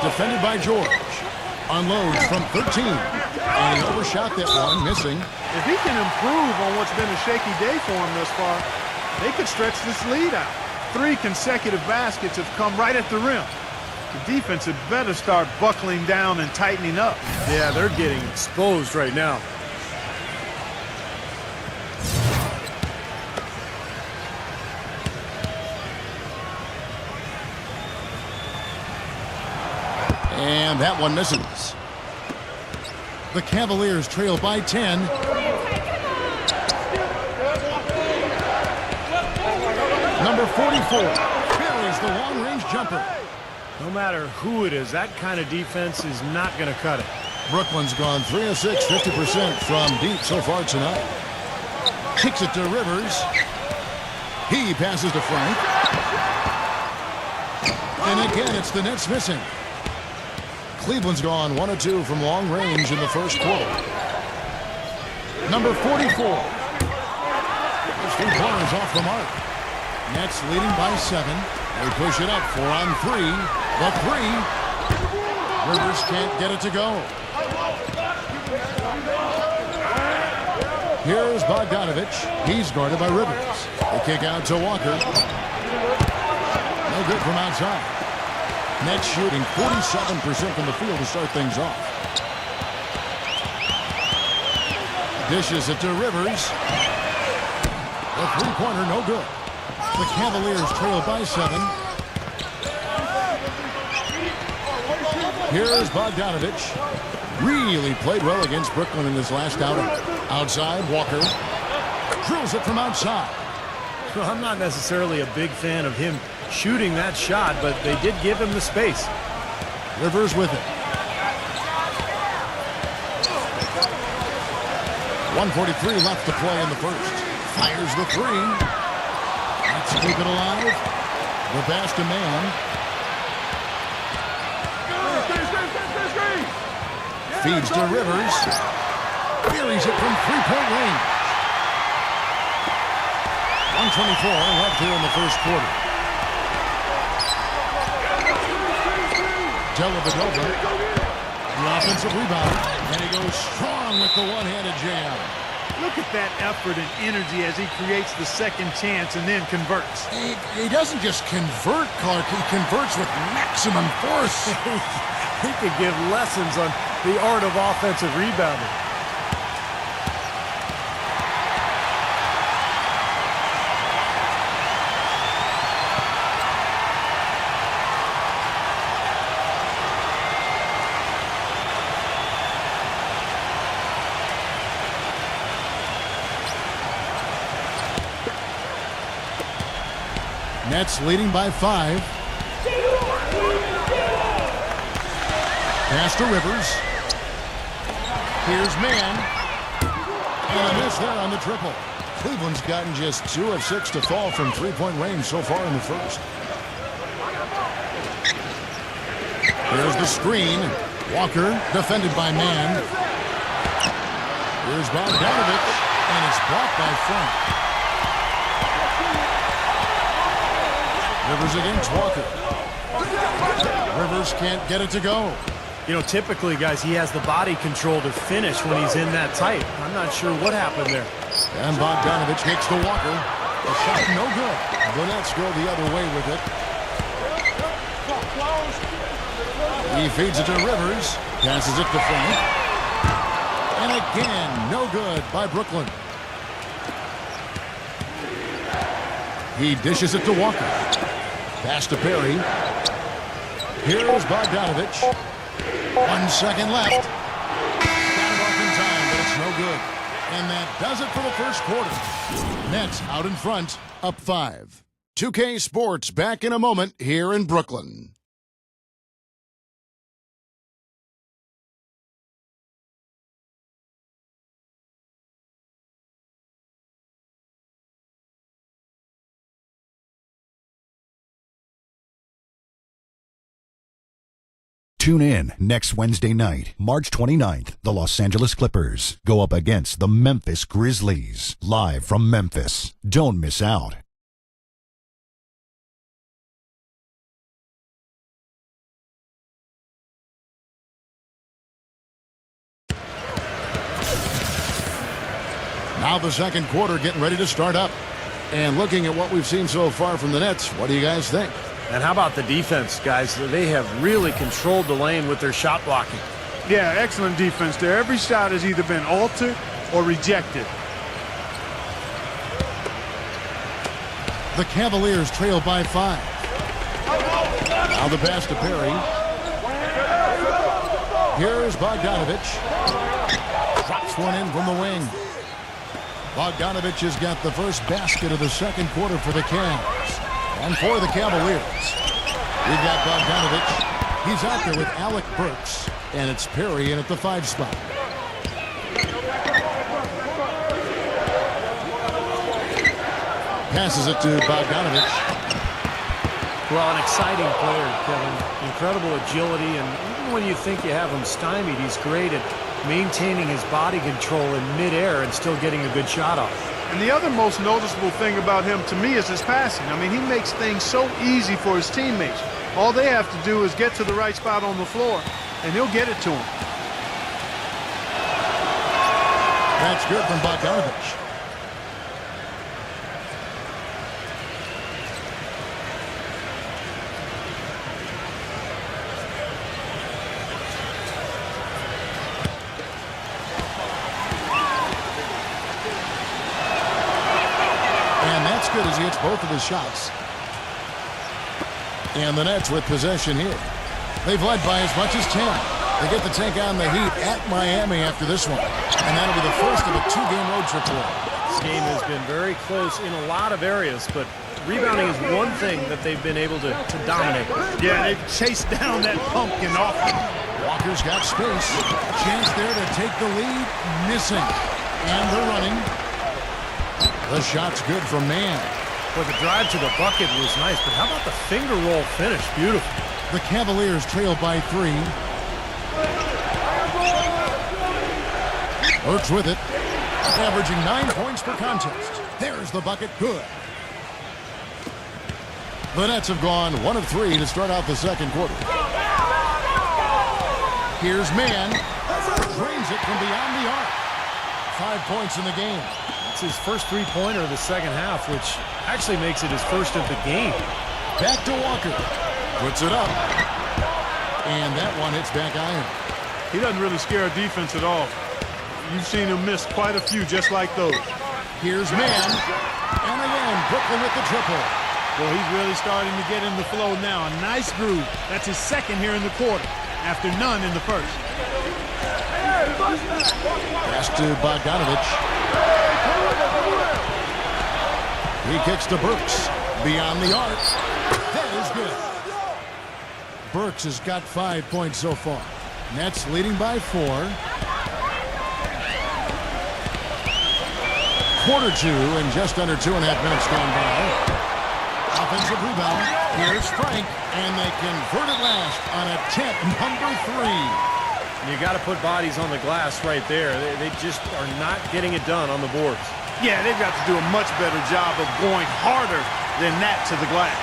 Defended by George. Unloads from 13. And he overshot that one, missing. If he can improve on what's been a shaky day for him thus far, they could stretch this lead out. 3 consecutive baskets have come right at the rim. The defense had better start buckling down and tightening up. Yeah, they're getting exposed right now. And that one misses. The Cavaliers trail by 10. Number 44 buries the long-range jumper. No matter who it is, that kind of defense is not going to cut it. Brooklyn's gone 3 of 6, 50% from deep so far tonight. Kicks it to Rivers. He passes to Frank. And again, it's the Nets missing. Cleveland's gone 1 of 2 from long range in the first quarter. Number 44. Those 3 pointers off the mark. Nets leading by 7. They push it up 4 on 3. The 3. Rivers can't get it to go. Here's Bogdanovich. He's guarded by Rivers. The kick out to Walker. No good from outside. Nets shooting 47% from the field to start things off. Dishes it to Rivers. The three-pointer no good. The Cavaliers trail by 7. Here's Bogdanovich. Really played well against Brooklyn in this last outing. Outside, Walker drills it from outside. Well, I'm not necessarily a big fan of him shooting that shot, but they did give him the space. Rivers with it. 1:43 left to play in the first. Fires the 3. Let's keep it alive. The pass to Man. Feeds to Rivers. Buries it from three-point range. 1:24 left here in the first quarter. Dellavedova, the offensive rebound, and he goes strong with the one-handed jam. Look at that effort and energy as he creates the second chance and then converts. He doesn't just convert, Clark. He converts with maximum force. He could give lessons on the art of offensive rebounding. Nets leading by 5. Pass to Rivers. Here's Man. And a miss there on the triple. Cleveland's gotten just 2 of 6 to fall from three-point range so far in the first. Here's the screen. Walker defended by Man. Here's Bogdanovich. And it's blocked by Frank. Rivers against Walker. Rivers can't get it to go. You know, typically, guys, he has the body control to finish when he's in that tight. I'm not sure what happened there. And Bogdanovich kicks to Walker. The shot no good. The Nets go the other way with it. He feeds it to Rivers. Passes it to Frank. And again, no good by Brooklyn. He dishes it to Walker. Pass to Perry. Here's Bogdanovich. 1 second left. Got it off in time, but it's no good. And that does it for the first quarter. Nets out in front, up 5. 2K Sports back in a moment here in Brooklyn. Tune in next Wednesday night, March 29th. The Los Angeles Clippers go up against the Memphis Grizzlies. Live from Memphis. Don't miss out. Now the second quarter getting ready to start up. And looking at what we've seen so far from the Nets, what do you guys think? And how about the defense, guys? They have really controlled the lane with their shot blocking. Yeah, excellent defense there. Every shot has either been altered or rejected. The Cavaliers trail by 5. Now the pass to Perry. Here's Bogdanovich. Drops one in from the wing. Bogdanovich has got the first basket of the second quarter for the Cavs. And for the Cavaliers, we've got Bogdanovich. He's out there with Alec Burks. And it's Perry in at the 5 spot. Passes it to Bogdanovich. Well, an exciting player, Kevin. Incredible agility, and even when you think you have him stymied, he's great at maintaining his body control in midair and still getting a good shot off. And the other most noticeable thing about him to me is his passing. I mean, he makes things so easy for his teammates. All they have to do is get to the right spot on the floor, and he'll get it to him. That's good from Bogdanovich. And that's good as he hits both of his shots. And the Nets with possession here. They've led by as much as 10. They get to take on the Heat at Miami after this one. And that'll be the first of a 2-game road trip for them. This game has been very close in a lot of areas, but rebounding is one thing that they've been able to dominate. Yeah, they've chased down that pumpkin off. Walker's got space. Chance there to take the lead. Missing. And they're running. The shot's good from Mann. Well, the drive to the bucket was nice, but how about the finger roll finish? Beautiful. The Cavaliers trail by 3. Burks with it. Averaging 9 points per contest. There's the bucket. Good. The Nets have gone 1 of 3 to start out the second quarter. Here's Mann. Drains it from beyond the arc. 5 points in the game. It's his first three-pointer of the second half, which actually makes it his first of the game. Back to Walker. Puts it up. And that one hits back iron. He doesn't really scare a defense at all. You've seen him miss quite a few just like those. Here's Mann. And again, Brooklyn with the triple. Well, he's really starting to get in the flow now. A nice groove. That's his second here in the quarter, after none in the first. Pass to Bogdanovich. He kicks to Burks. Beyond the arc. That is good. Burks has got 5 points so far. Nets leading by 4. Quarter 2 and just under 2.5 minutes gone by. Offensive rebound. Here's Frank. And they convert it last on attempt number 3. You got to put bodies on the glass right there. They just are not getting it done on the boards. Yeah, they've got to do a much better job of going harder than that to the glass.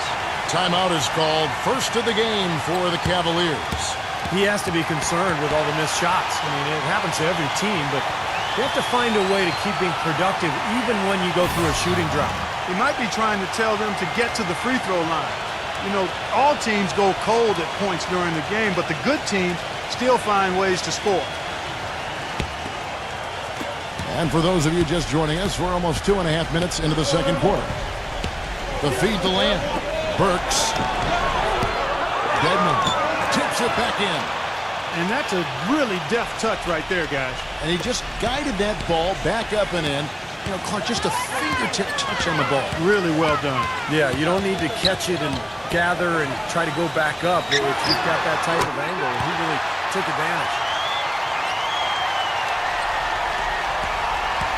Timeout is called. First of the game for the Cavaliers. He has to be concerned with all the missed shots. I mean, it happens to every team, but you have to find a way to keep being productive even when you go through a shooting drought. He might be trying to tell them to get to the free throw line. You know, all teams go cold at points during the game, but the good teams still find ways to score. And for those of you just joining us, we're almost 2.5 minutes into the second quarter. The feed to Lamb. Burks. Dedmon tips it back in. And that's a really deft touch right there, guys. And he just guided that ball back up and in. You know, Clark, just a fingertip touch on the ball. Really well done. Yeah, you don't need to catch it and gather and try to go back up. If you've got that type of angle, he really took advantage.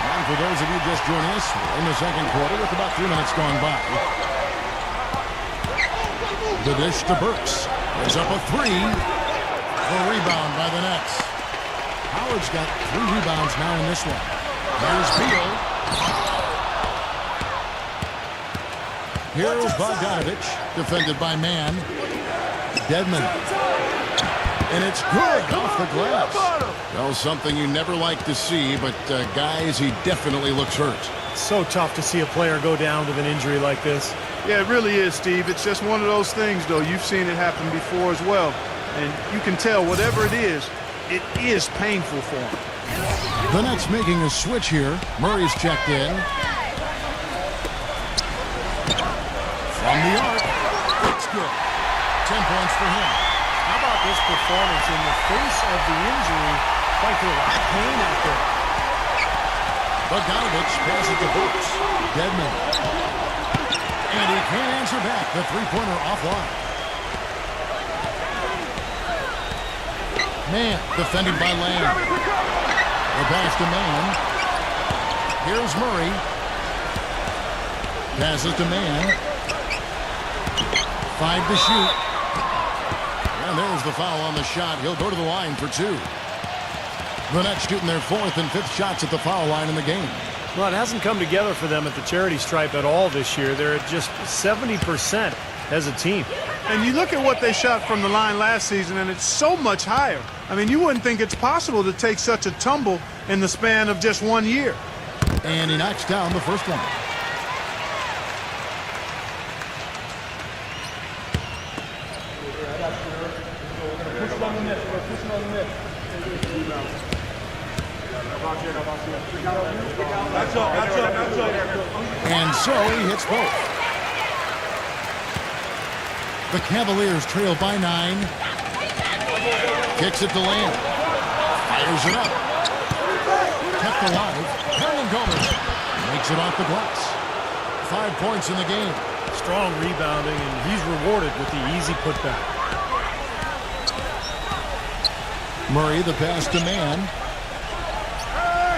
And for those of you just joining us, we're in the second quarter with about 3 minutes gone by. The dish to Burks. It's up a 3. A rebound by the Nets. Howard's got 3 rebounds now in this one. There's Beal. Here's Bogdanovich, defended by Mann. Dedmon. And it's good off the glass. Well, something you never like to see, but guys, he definitely looks hurt. It's so tough to see a player go down with an injury like this. Yeah, it really is, Steve. It's just one of those things, though. You've seen it happen before as well. And you can tell whatever it is painful for him. The Nets making a switch here. Murray's checked in. From the arc. It's good. 10 points for him. How about this performance in the face of the injury? Quite a lot of pain out there. Bogdanovich passes to Brooks. Deadman. And he can't answer back. The three-pointer offline. Man, defended by Lamb. The pass to Man. Here's Murray. Passes to Man. 5 to shoot. And there's the foul on the shot. He'll go to the line for 2. The Nets shooting their 4th and 5th shots at the foul line in the game. Well, it hasn't come together for them at the charity stripe at all this year. They're at just 70% as a team. And you look at what they shot from the line last season, and it's so much higher. I mean, you wouldn't think it's possible to take such a tumble in the span of just 1 year. And he knocks down the first one. And so he hits both. The Cavaliers trail by 9. Kicks it to Lamb. Fires it up. Kept alive. Hernan Gomez makes it off the glass. 5 points in the game. Strong rebounding, and he's rewarded with the easy putback. Murray, the pass to Man.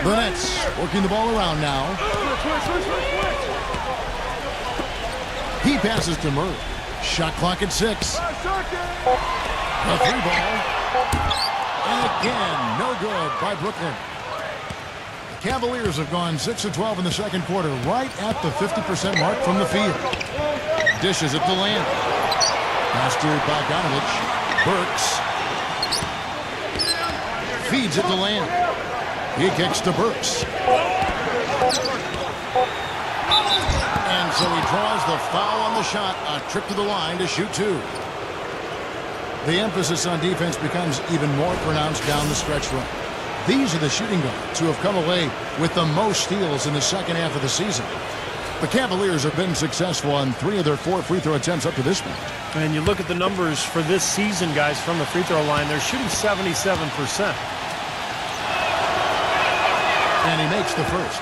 The Nets working the ball around now. He passes to Murray. Shot clock at 6. The 3-ball. And again, no good by Brooklyn. The Cavaliers have gone 6 of 12 in the second quarter, right at the 50% mark from the field. Dishes it to Lamb. Pass to Bogdanovich. Burks. Feeds it to Lamb. He kicks to Burks. And so he draws the foul on the shot. A trip to the line to shoot 2. The emphasis on defense becomes even more pronounced down the stretch run. These are the shooting guards who have come away with the most steals in the second half of the season. The Cavaliers have been successful on 3 of their 4 free throw attempts up to this point. And you look at the numbers for this season, guys, from the free throw line, they're shooting 77%. And he makes the first.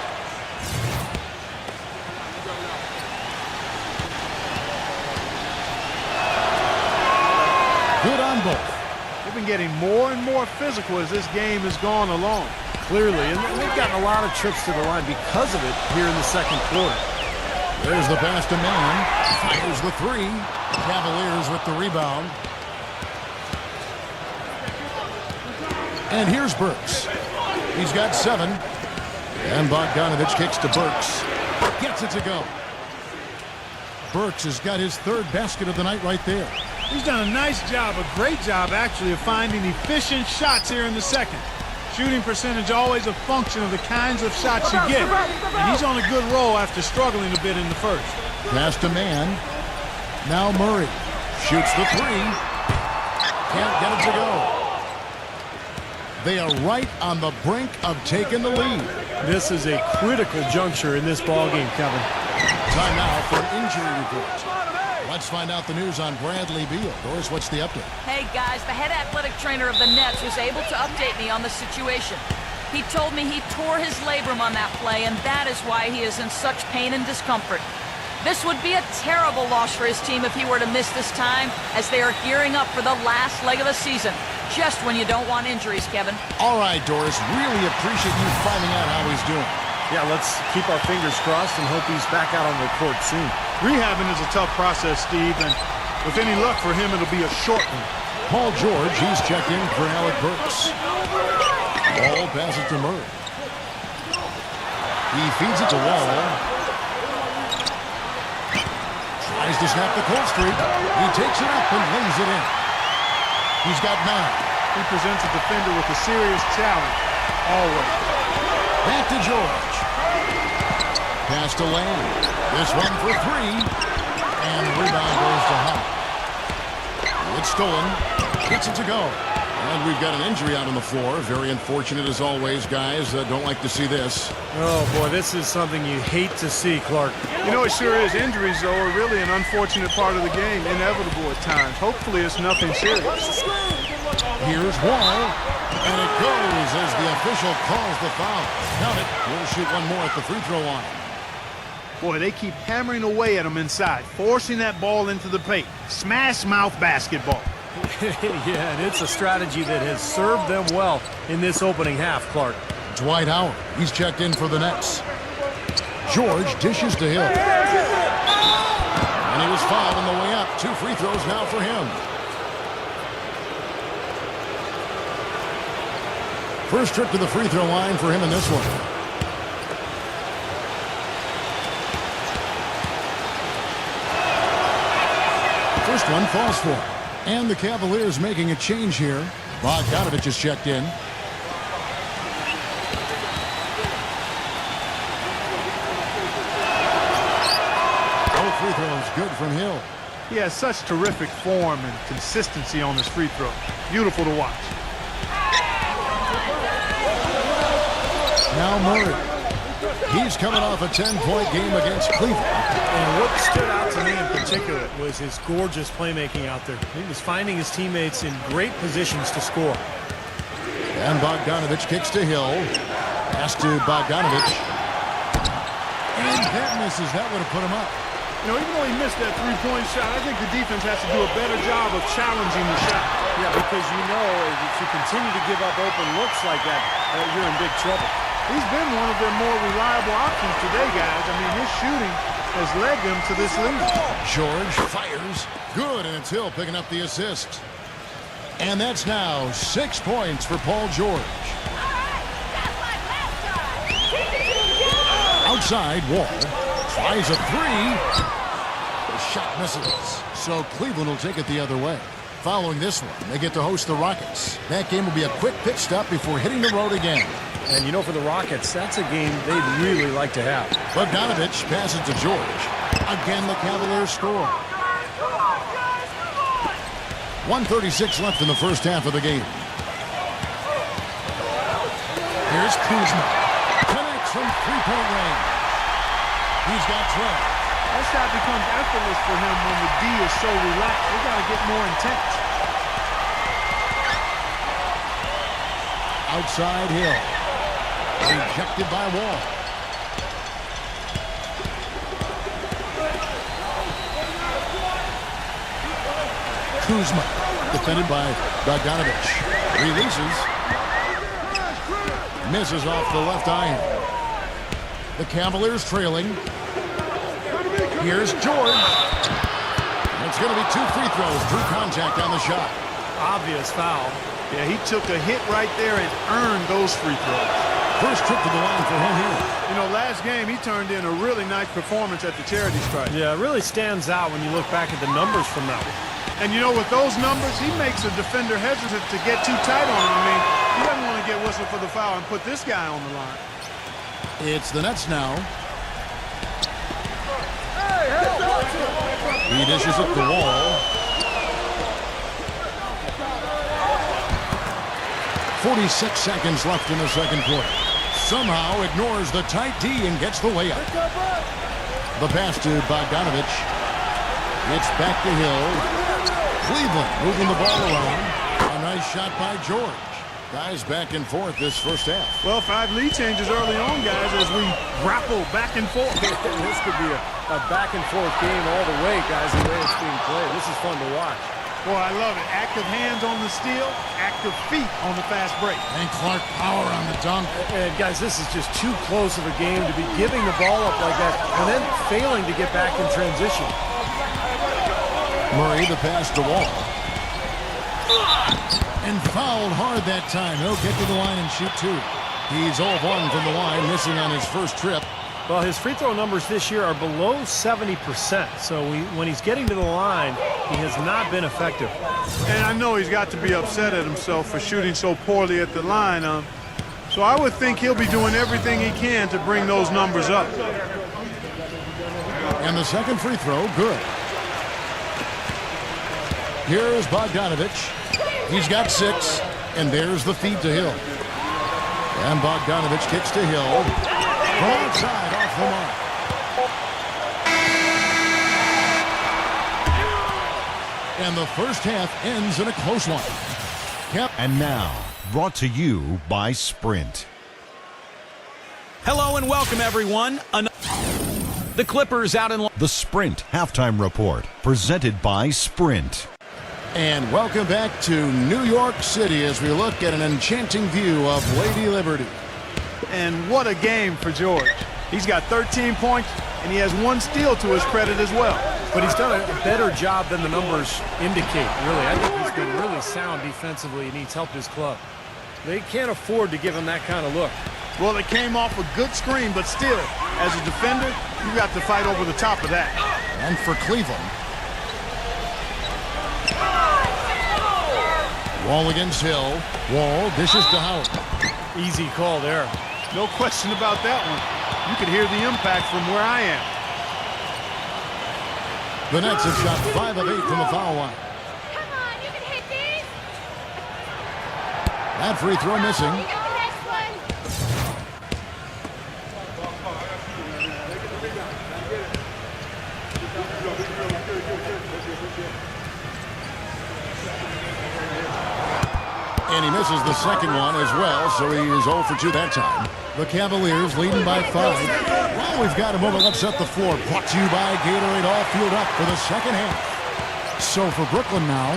Good on both. They've been getting more and more physical as this game has gone along. Clearly, and they've gotten a lot of trips to the line because of it here in the second quarter. There's the pass to Man. Fires the 3. Cavaliers with the rebound. And here's Burks. He's got 7. And Bogdanovich kicks to Burks. Gets it to go. Burks has got his 3rd basket of the night right there. He's done a nice job, a great job actually, of finding efficient shots here in the second. Shooting percentage always a function of the kinds of shots you get. And he's on a good roll after struggling a bit in the first. Pass to Man. Now Murray shoots the 3. Can't get it to go. They are right on the brink of taking the lead. This is a critical juncture in this ballgame, Kevin. Time now for an injury report. Let's find out the news on Bradley Beal. Doris, what's the update? Hey, guys, the head athletic trainer of the Nets was able to update me on the situation. He told me he tore his labrum on that play, and that is why he is in such pain and discomfort. This would be a terrible loss for his team if he were to miss this time, as they are gearing up for the last leg of the season. Just when you don't want injuries, Kevin. All right, Doris. Really appreciate you finding out how he's doing. Yeah, let's keep our fingers crossed and hope he's back out on the court soon. Rehabbing is a tough process, Steve, and with any luck for him, it'll be a short one. Paul George, he's checked in for Alec Burks. Ball passes to Murray. He feeds it to Wall. Tries to snap the cold streak. He takes it up and lays it in. He's got 9. He presents a defender with a serious challenge, always. Back to George. pass to Lane. This one for three. And the rebound goes to Hunt. It's stolen. Gets it to go. And we've got an injury out on the floor. Very unfortunate as always, guys. Don't like to see this. Oh, boy, this is something you hate to see, Clark. You know, it sure is. Injuries, though, are really an unfortunate part of the game. Inevitable at times. Hopefully it's nothing serious. Here's Wall. And it goes as the official calls the foul. Count it. We'll shoot one more at the free throw line. Boy, they keep hammering away at him inside, forcing that ball into the paint. Smash mouth basketball. Yeah, and it's a strategy that has served them well in this opening half, Clark. Dwight Howard. He's checked in for the Nets. George dishes to Hill. And he was fouled on the way up. 2 free throws now for him. First trip to the free throw line for him in this one. First one falls for him. And the Cavaliers making a change here. Bogdanovich is checked in. Both free throws good from Hill. He has such terrific form and consistency on his free throw. Beautiful to watch. Now Murray. He's coming off a 10-point game against Cleveland. And what stood out to me in particular was his gorgeous playmaking out there. He was finding his teammates in great positions to score. And Bogdanovich kicks to Hill. Pass to Bogdanovich. And that misses. That would have put him up. You know, even though he missed that three-point shot, I think the defense has to do a better job of challenging the shot. Yeah, because you know if you continue to give up open looks like that, you're in big trouble. He's been one of their more reliable options today, guys. I mean, his shooting has led them to this lead. George fires. Good, and it's Hill picking up the assist. And that's now 6 points for Paul George. Outside, Wall tries a three. The shot misses. So Cleveland will take it the other way. Following this one, they get to host the Rockets. That game will be a quick pit stop before hitting the road again. And you know, for the Rockets, that's a game they'd really like to have. Bogdanovich passes to George. Again, the Cavaliers score. 1:36 left in the first half of the game. Here's Kuzma. Connects from three-point range. He's got 12. That shot becomes effortless for him when the D is so relaxed. They got to get more intense. Outside Hill. Rejected by Wall. Kuzma. Defended by Bogdanovich. Releases. Misses off the left iron. The Cavaliers trailing. Here's George. It's going to be 2 free throws. Drew contact on the shot. Obvious foul. Yeah, he took a hit right there and earned those free throws. First trip to the line for him here. You know, last game he turned in a really nice performance at the charity stripe. Yeah, it really stands out when you look back at the numbers from that one. And you know, with those numbers, he makes a defender hesitant to get too tight on him. I mean, he doesn't want to get whistled for the foul and put this guy on the line. It's the Nets now. He dishes it to Wall. 46 seconds left in the second quarter. Somehow ignores the tight D and gets the layup. The pass to Bogdanovich. It's back to Hill. Cleveland moving the ball around. A nice shot by George. Guys back and forth this first half. Well, 5 lead changes early on, guys, as we grapple back and forth. This could be a back and forth game all the way, guys, the way it's being played. This is fun to watch. Boy, I love it. Active hands on the steal, active feet on the fast break. And Clark power on the dunk. And guys, this is just too close of a game to be giving the ball up like that and then failing to get back in transition. Murray, the pass to Wall. And fouled hard that time. He'll get to the line and shoot 2. He's 0 of 1 from the line, missing on his first trip. Well, his free throw numbers this year are below 70%. So when he's getting to the line, he has not been effective. And I know he's got to be upset at himself for shooting so poorly at the line. So I would think he'll be doing everything he can to bring those numbers up. And the second free throw, good. Here's Bogdanovich. He's got 6, and there's the feed to Hill. And Bogdanovich kicks to Hill. From outside, off the mark. And the first half ends in a close one. And now, brought to you by Sprint. Hello and welcome, everyone. The Clippers out in... The Sprint Halftime Report, presented by Sprint. And welcome back to New York City as we look at an enchanting view of Lady Liberty. And what a game for George. He's got 13 points, and he has 1 steal to his credit as well. But he's done a better job than the numbers indicate, really. I think he's been really sound defensively, and he's helped his club. They can't afford to give him that kind of look. Well, it came off a good screen, but still, as a defender, you got to fight over the top of that. And for Cleveland. Wall against Hill. Wall dishes to Howard. Easy call there. No question about that one. You could hear the impact from where I am. The Nets have shot 5 of 8 from the foul line. Come on, you can hit these. That free throw missing. You got the next one. And he misses the second one as well, so he is 0 for 2 that time. The Cavaliers leading by 5. Well, we've got a moment. Let's set the floor. Brought to you by Gatorade All Fueled Up for the second half. So for Brooklyn now.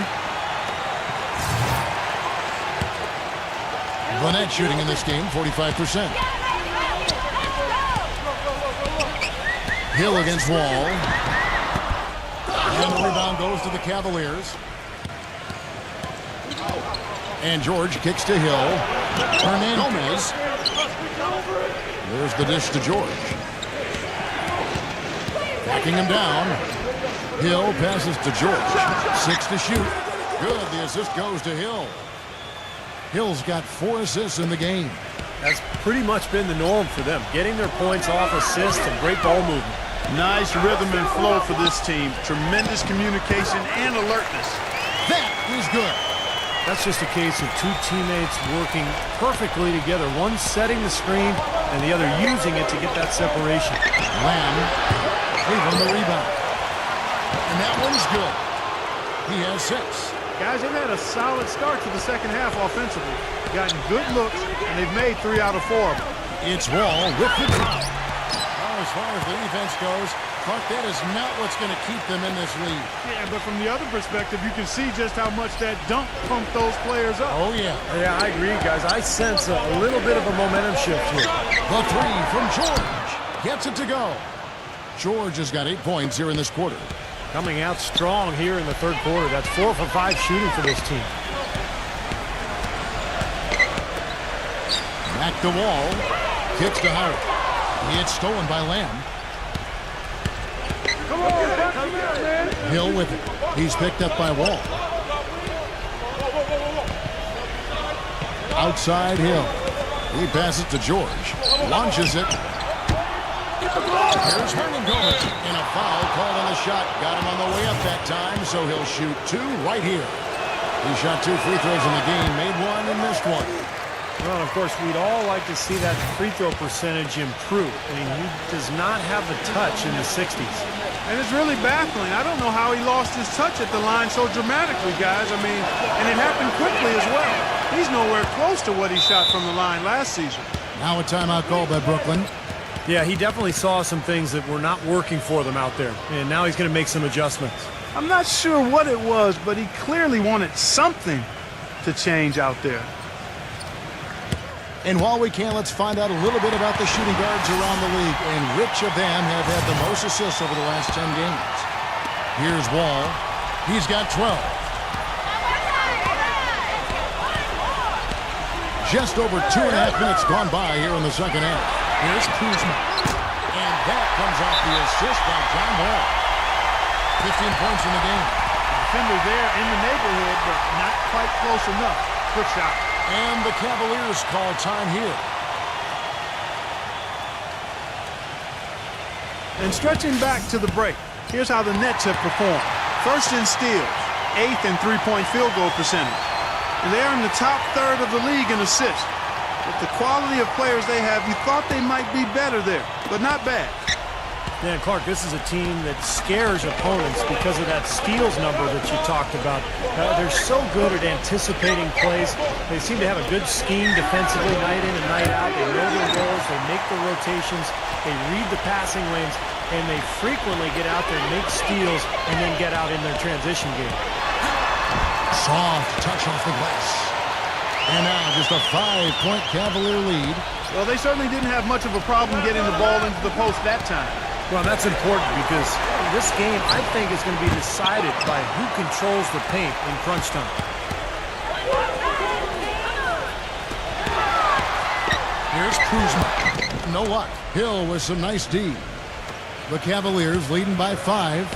Lynette shooting in this game, 45%. Hill against Wall. And the rebound goes to the Cavaliers. And George kicks to Hill. Hernandez. There's the dish to George. Backing him down. Hill passes to George. 6 to shoot. Good. The assist goes to Hill. Hill's got 4 assists in the game. That's pretty much been the norm for them. Getting their points off assists and great ball movement. Nice rhythm and flow for this team. Tremendous communication and alertness. That is good. That's just a case of 2 teammates working perfectly together. One setting the screen and the other using it to get that separation. Lamb, Cleveland the rebound. And that one's good. He has 6. Guys, they've had a solid start to the second half offensively. Gotten good looks, and they've made 3 out of 4 of them. It's Wall with the dribble. As far as the defense goes, Clark, that is not what's going to keep them in this league. Yeah, but from the other perspective, you can see just how much that dunk pumped those players up. Oh, yeah. Yeah, I agree, guys. I sense a little bit of a momentum shift here. The 3 from George. Gets it to go. George has got 8 points here in this quarter. Coming out strong here in the third quarter. That's 4 for 5 shooting for this team. Back to Wall. Kicks to Howard. It's stolen by Lamb. Come on, man. Hill with it. He's picked up by Wall. Outside Hill. He passes to George. Launches it. Here's Hernandez. And a foul called on the shot. Got him on the way up that time, so he'll shoot 2 right here. He shot 2 free throws in the game, made 1 and missed 1. Well, of course, we'd all like to see that free throw percentage improve. I mean, he does not have the touch in the 60s. And it's really baffling. I don't know how he lost his touch at the line so dramatically, guys. I mean, and it happened quickly as well. He's nowhere close to what he shot from the line last season. Now a timeout call by Brooklyn. Yeah, he definitely saw some things that were not working for them out there. And now he's going to make some adjustments. I'm not sure what it was, but he clearly wanted something to change out there. And while we can, let's find out a little bit about the shooting guards around the league. And which of them have had the most assists over the last 10 games. Here's Wall. He's got 12. Just over 2.5 minutes gone by here in the second half. Here's Kuzma. And that comes off the assist by John Wall. 15 points in the game. Defender there in the neighborhood, but not quite close enough. Good shot. And the Cavaliers call time here. And stretching back to the break, here's how the Nets have performed. First in steals, 8th in three-point field goal percentage. And they are in the top third of the league in assists. With the quality of players they have, you thought they might be better there, but not bad. Dan Clark, this is a team that scares opponents because of that steals number that you talked about. They're so good at anticipating plays. They seem to have a good scheme defensively night in and night out. They know their roles. They make the rotations. They read the passing lanes. And they frequently get out there, make steals, and then get out in their transition game. Soft touch off the glass. And now just a 5-point Cavalier lead. Well, they certainly didn't have much of a problem getting the ball into the post that time. Well, that's important because this game, I think, is going to be decided by who controls the paint in crunch time. Here's Kuzma. No luck. Hill with some nice D. The Cavaliers leading by 5.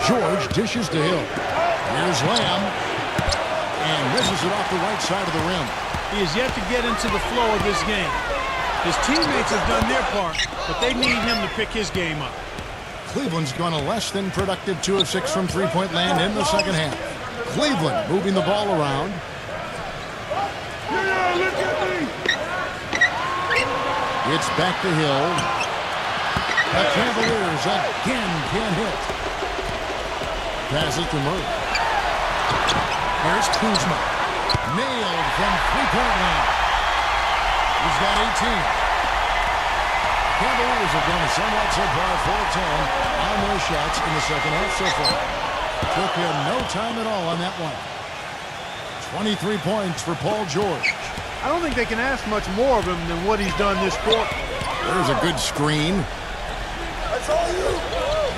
George dishes to Hill. Here's Lamb. And misses it off the right side of the rim. He is yet to get into the flow of this game. His teammates have done their part, but they need him to pick his game up. Cleveland's gone a less than productive 2 of 6 from three-point land in the second half. Cleveland moving the ball around. It's back to Hill. The Cavaliers again can't hit. Pass it to Murray. Here's Kuzma. Nailed from three-point line. He's got 18. Cavaliers have gone somewhat subpar 4-10 on their shots in the second half so far. Took him no time at all on that one. 23 points for Paul George. I don't think they can ask much more of him than what he's done this quarter. There's a good screen.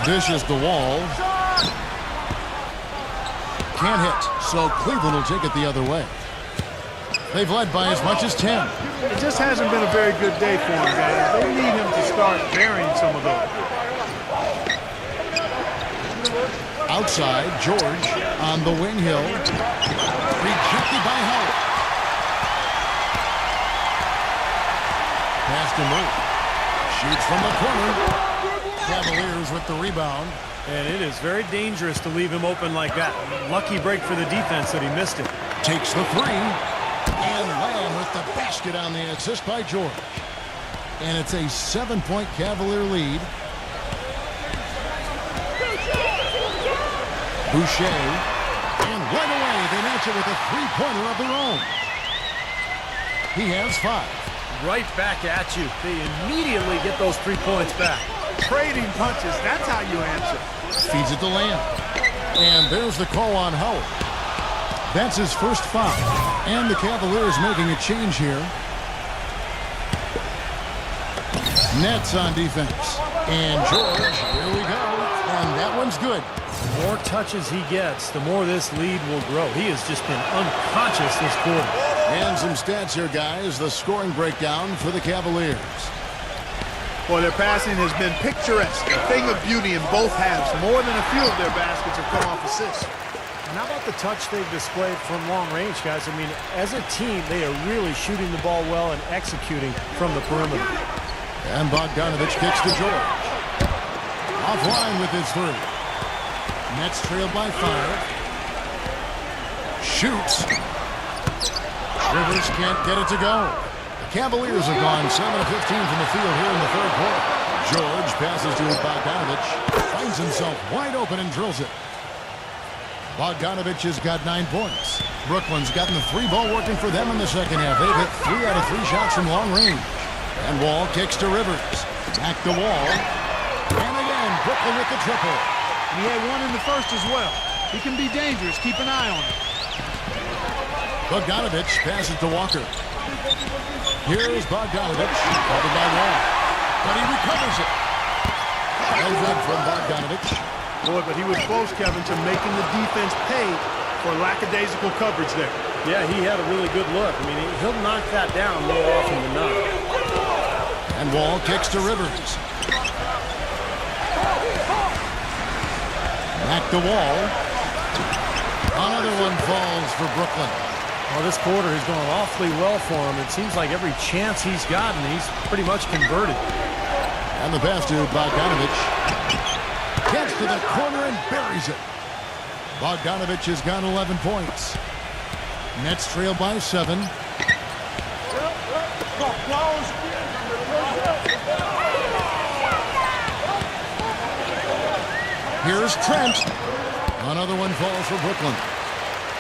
Dishes the wall. Can't hit, so Cleveland will take it the other way. They've led by as much as 10. It just hasn't been a very good day for him, guys. They need him to start burying some of those. Outside, George on the wing. Hill. Rejected by Howard. Pass to Murray. Shoots from the corner. Cavaliers with the rebound. And it is very dangerous to leave him open like that. Lucky break for the defense that he missed it. Takes the three. And Lamb with the basket on the assist by George. And it's a 7-point Cavalier lead. Boucher. And right away they match it with a three-pointer of their own. He has 5. Right back at you. They immediately get those 3 points back. Trading punches, that's how you answer. Feeds it to Lamb. And there's the call on Howard. That's his first foul. And the Cavaliers making a change here. Nets on defense. And George, here we go. And that one's good. The more touches he gets, the more this lead will grow. He has just been unconscious this quarter. And some stats here, guys. The scoring breakdown for the Cavaliers. Well, their passing has been picturesque, a thing of beauty in both halves. More than a few of their baskets have come off assists. And how about the touch they've displayed from long range, guys? I mean, as a team, they are really shooting the ball well and executing from the perimeter. And Bogdanovich kicks to George. Offline with his three. Nets trailed by 5. Shoots. Rivers can't get it to go. The Cavaliers have gone 7 of 15 from the field here in the third quarter. George passes to Bogdanovich. Finds himself wide open and drills it. Bogdanovich has got 9 points. Brooklyn's gotten the 3 ball working for them in the second half. They've hit 3 out of 3 shots from long range. And Wall kicks to Rivers. Back to Wall. And again, Brooklyn with the triple. And he had 1 in the first as well. He can be dangerous. Keep an eye on him. Bogdanovich passes to Walker. Here's Bogdanovich. Covered by Wall. But he recovers it. No good from Bogdanovich. Boy, but he was close, Kevin, to making the defense pay for lackadaisical coverage there. Yeah, he had a really good look. I mean, he'll knock that down more often than not. And Wall kicks to Rivers. Back to Wall. Another one falls for Brooklyn. Well, this quarter has gone awfully well for him. It seems like every chance he's gotten, he's pretty much converted. And the pass to Bogdanovich. Gets to the corner and buries it. Bogdanovich has got 11 points. Nets trail by 7. Here's Trent. Another one falls for Brooklyn.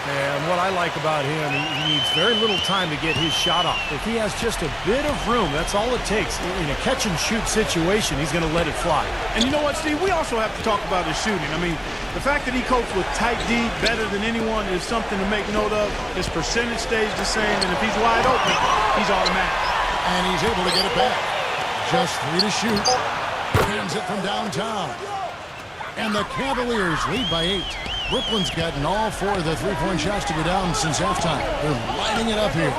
And what I like about him, he needs very little time to get his shot off. If he has just a bit of room, that's all it takes. In a catch-and-shoot situation, he's going to let it fly. And you know what, Steve? We also have to talk about his shooting. I mean, the fact that he copes with tight D better than anyone is something to make note of. His percentage stays the same, and if he's wide open, he's automatic. And he's able to get it back. Just 3 to shoot. Hands it from downtown. And the Cavaliers lead by 8. Brooklyn's gotten all 4 of the three-point shots to go down since halftime. They're lighting it up here.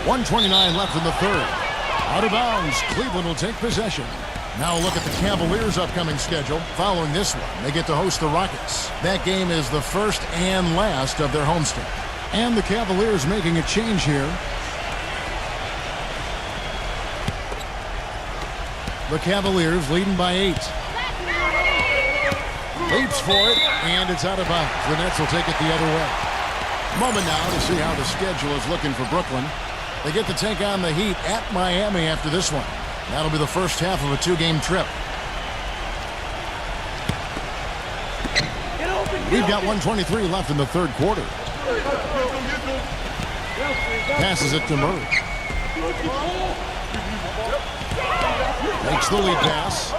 1:29 left in the third. Out of bounds. Cleveland will take possession. Now look at the Cavaliers' upcoming schedule. Following this one, they get to host the Rockets. That game is the first and last of their homestand. And the Cavaliers making a change here. The Cavaliers leading by 8. Leaps for it, and it's out of bounds. The Nets will take it the other way. Moment now to see how the schedule is looking for Brooklyn. They get to take on the Heat at Miami after this one. That'll be the first half of a 2-game trip. We've got 1:23 left in the third quarter. Passes it to Murray. Makes the lead pass.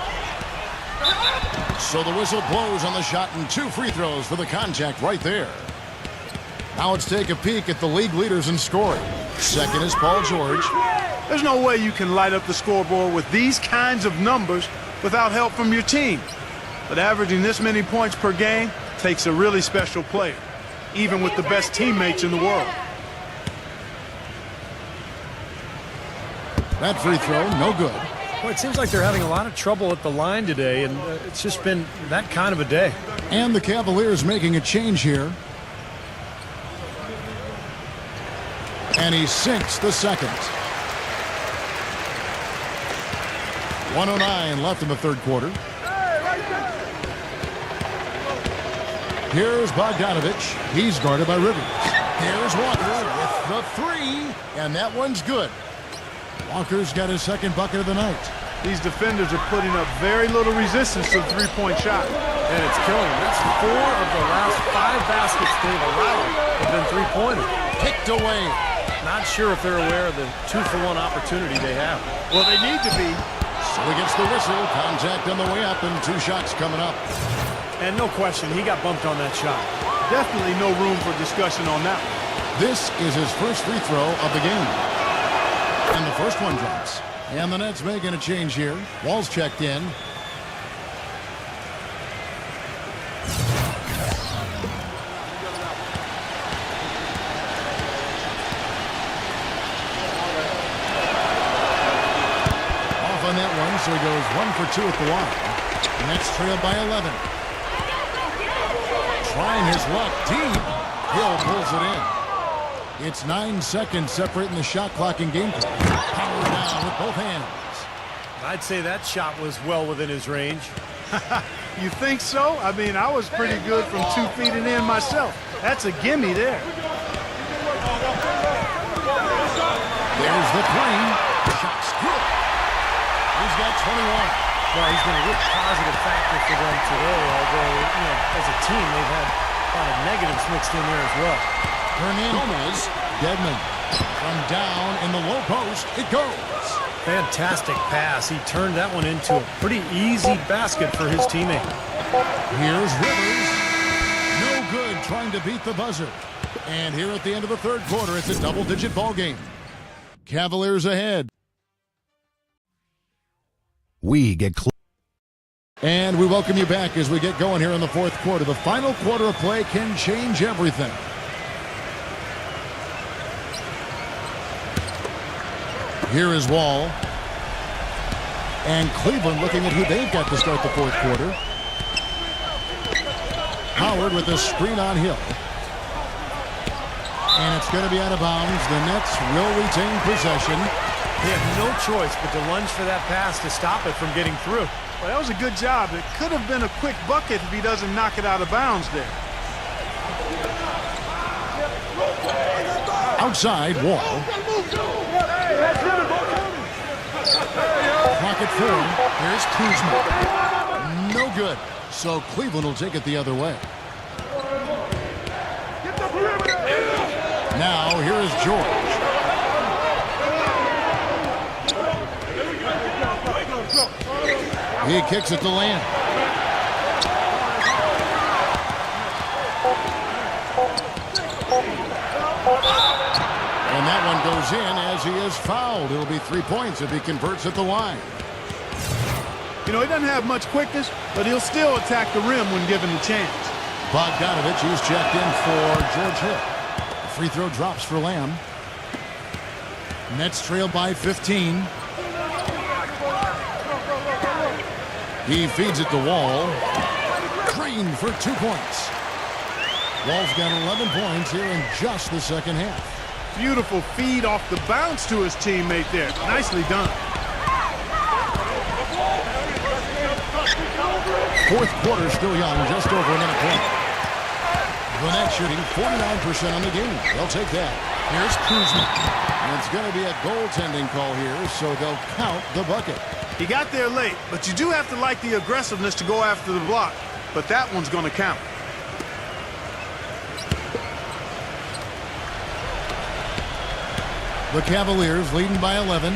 So the whistle blows on the shot, and 2 free throws for the contact right there. Now let's take a peek at the league leaders in scoring. Second is Paul George. There's no way you can light up the scoreboard with these kinds of numbers without help from your team. But averaging this many points per game takes a really special player, even with the best teammates in the world. That free throw, no good. Well, it seems like they're having a lot of trouble at the line today, and it's just been that kind of a day. And the Cavaliers making a change here. And he sinks the second. 1:09 left in the third quarter. Here's Bogdanovich. He's guarded by Rivers. Here's Walker with the 3, and that one's good. Walker's got his second bucket of the night. These defenders are putting up very little resistance to the three-point shot. And it's killing them. That's 4 of the last 5 baskets they've allowed have been three-pointers. Kicked away. Not sure if they're aware of the 2-for-1 opportunity they have. Well, they need to be. So he gets the whistle. Contact on the way up, and 2 shots coming up. And no question, he got bumped on that shot. Definitely no room for discussion on that one. This is his first free throw of the game. And the first one drops. And the Nets making a change here. Wall's checked in. Off on that one, so he goes 1 for 2 at the line. The Nets trail by 11. Trying his luck deep. Hill pulls it in. It's 9 seconds separating the shot clock and game clock. Power down with both hands. I'd say that shot was well within his range. You think so? I mean, I was pretty good from 2 feet and in myself. That's a gimme there. There's the 3. Shot's good. He's got 21. Well, he's been a real positive factor for them today, although, as a team, they've had a lot of negatives mixed in there as well. Hernandez, Deadman. From down in the low post, it goes. Fantastic pass. He turned that one into a pretty easy basket for his teammate. Here's Rivers. No good trying to beat the buzzer. And here at the end of the third quarter, it's a double-digit ball game. Cavaliers ahead. We get And we welcome you back as we get going here in the fourth quarter. The final quarter of play can change everything. Here is Wall. And Cleveland looking at who they've got to start the fourth quarter. Howard with a screen on Hill. And it's going to be out of bounds. The Nets will retain possession. They have no choice but to lunge for that pass to stop it from getting through. Well, that was a good job. It could have been a quick bucket if he doesn't knock it out of bounds there. Outside, Wall. Clock at 4. Here's Kuzma. No good. So Cleveland will take it the other way. Now, here is George. He kicks it to Lamb. And that one goes in as he is fouled. It'll be 3 points if he converts at the line. You know, he doesn't have much quickness, but he'll still attack the rim when given the chance. Bogdanovich, he's checked in for George Hill. The free throw drops for Lamb. Nets trail by 15. He feeds it to Wall. Green for 2 points. Wall's got 11 points here in just the second half. Beautiful feed off the bounce to his teammate there. Nicely done. Fourth quarter still young, just over a minute played. The Nets shooting 49% on the game. They'll take that. Here's Kuzma. And it's going to be a goaltending call here, so they'll count the bucket. He got there late, but you do have to like the aggressiveness to go after the block. But that one's going to count. The Cavaliers leading by 11.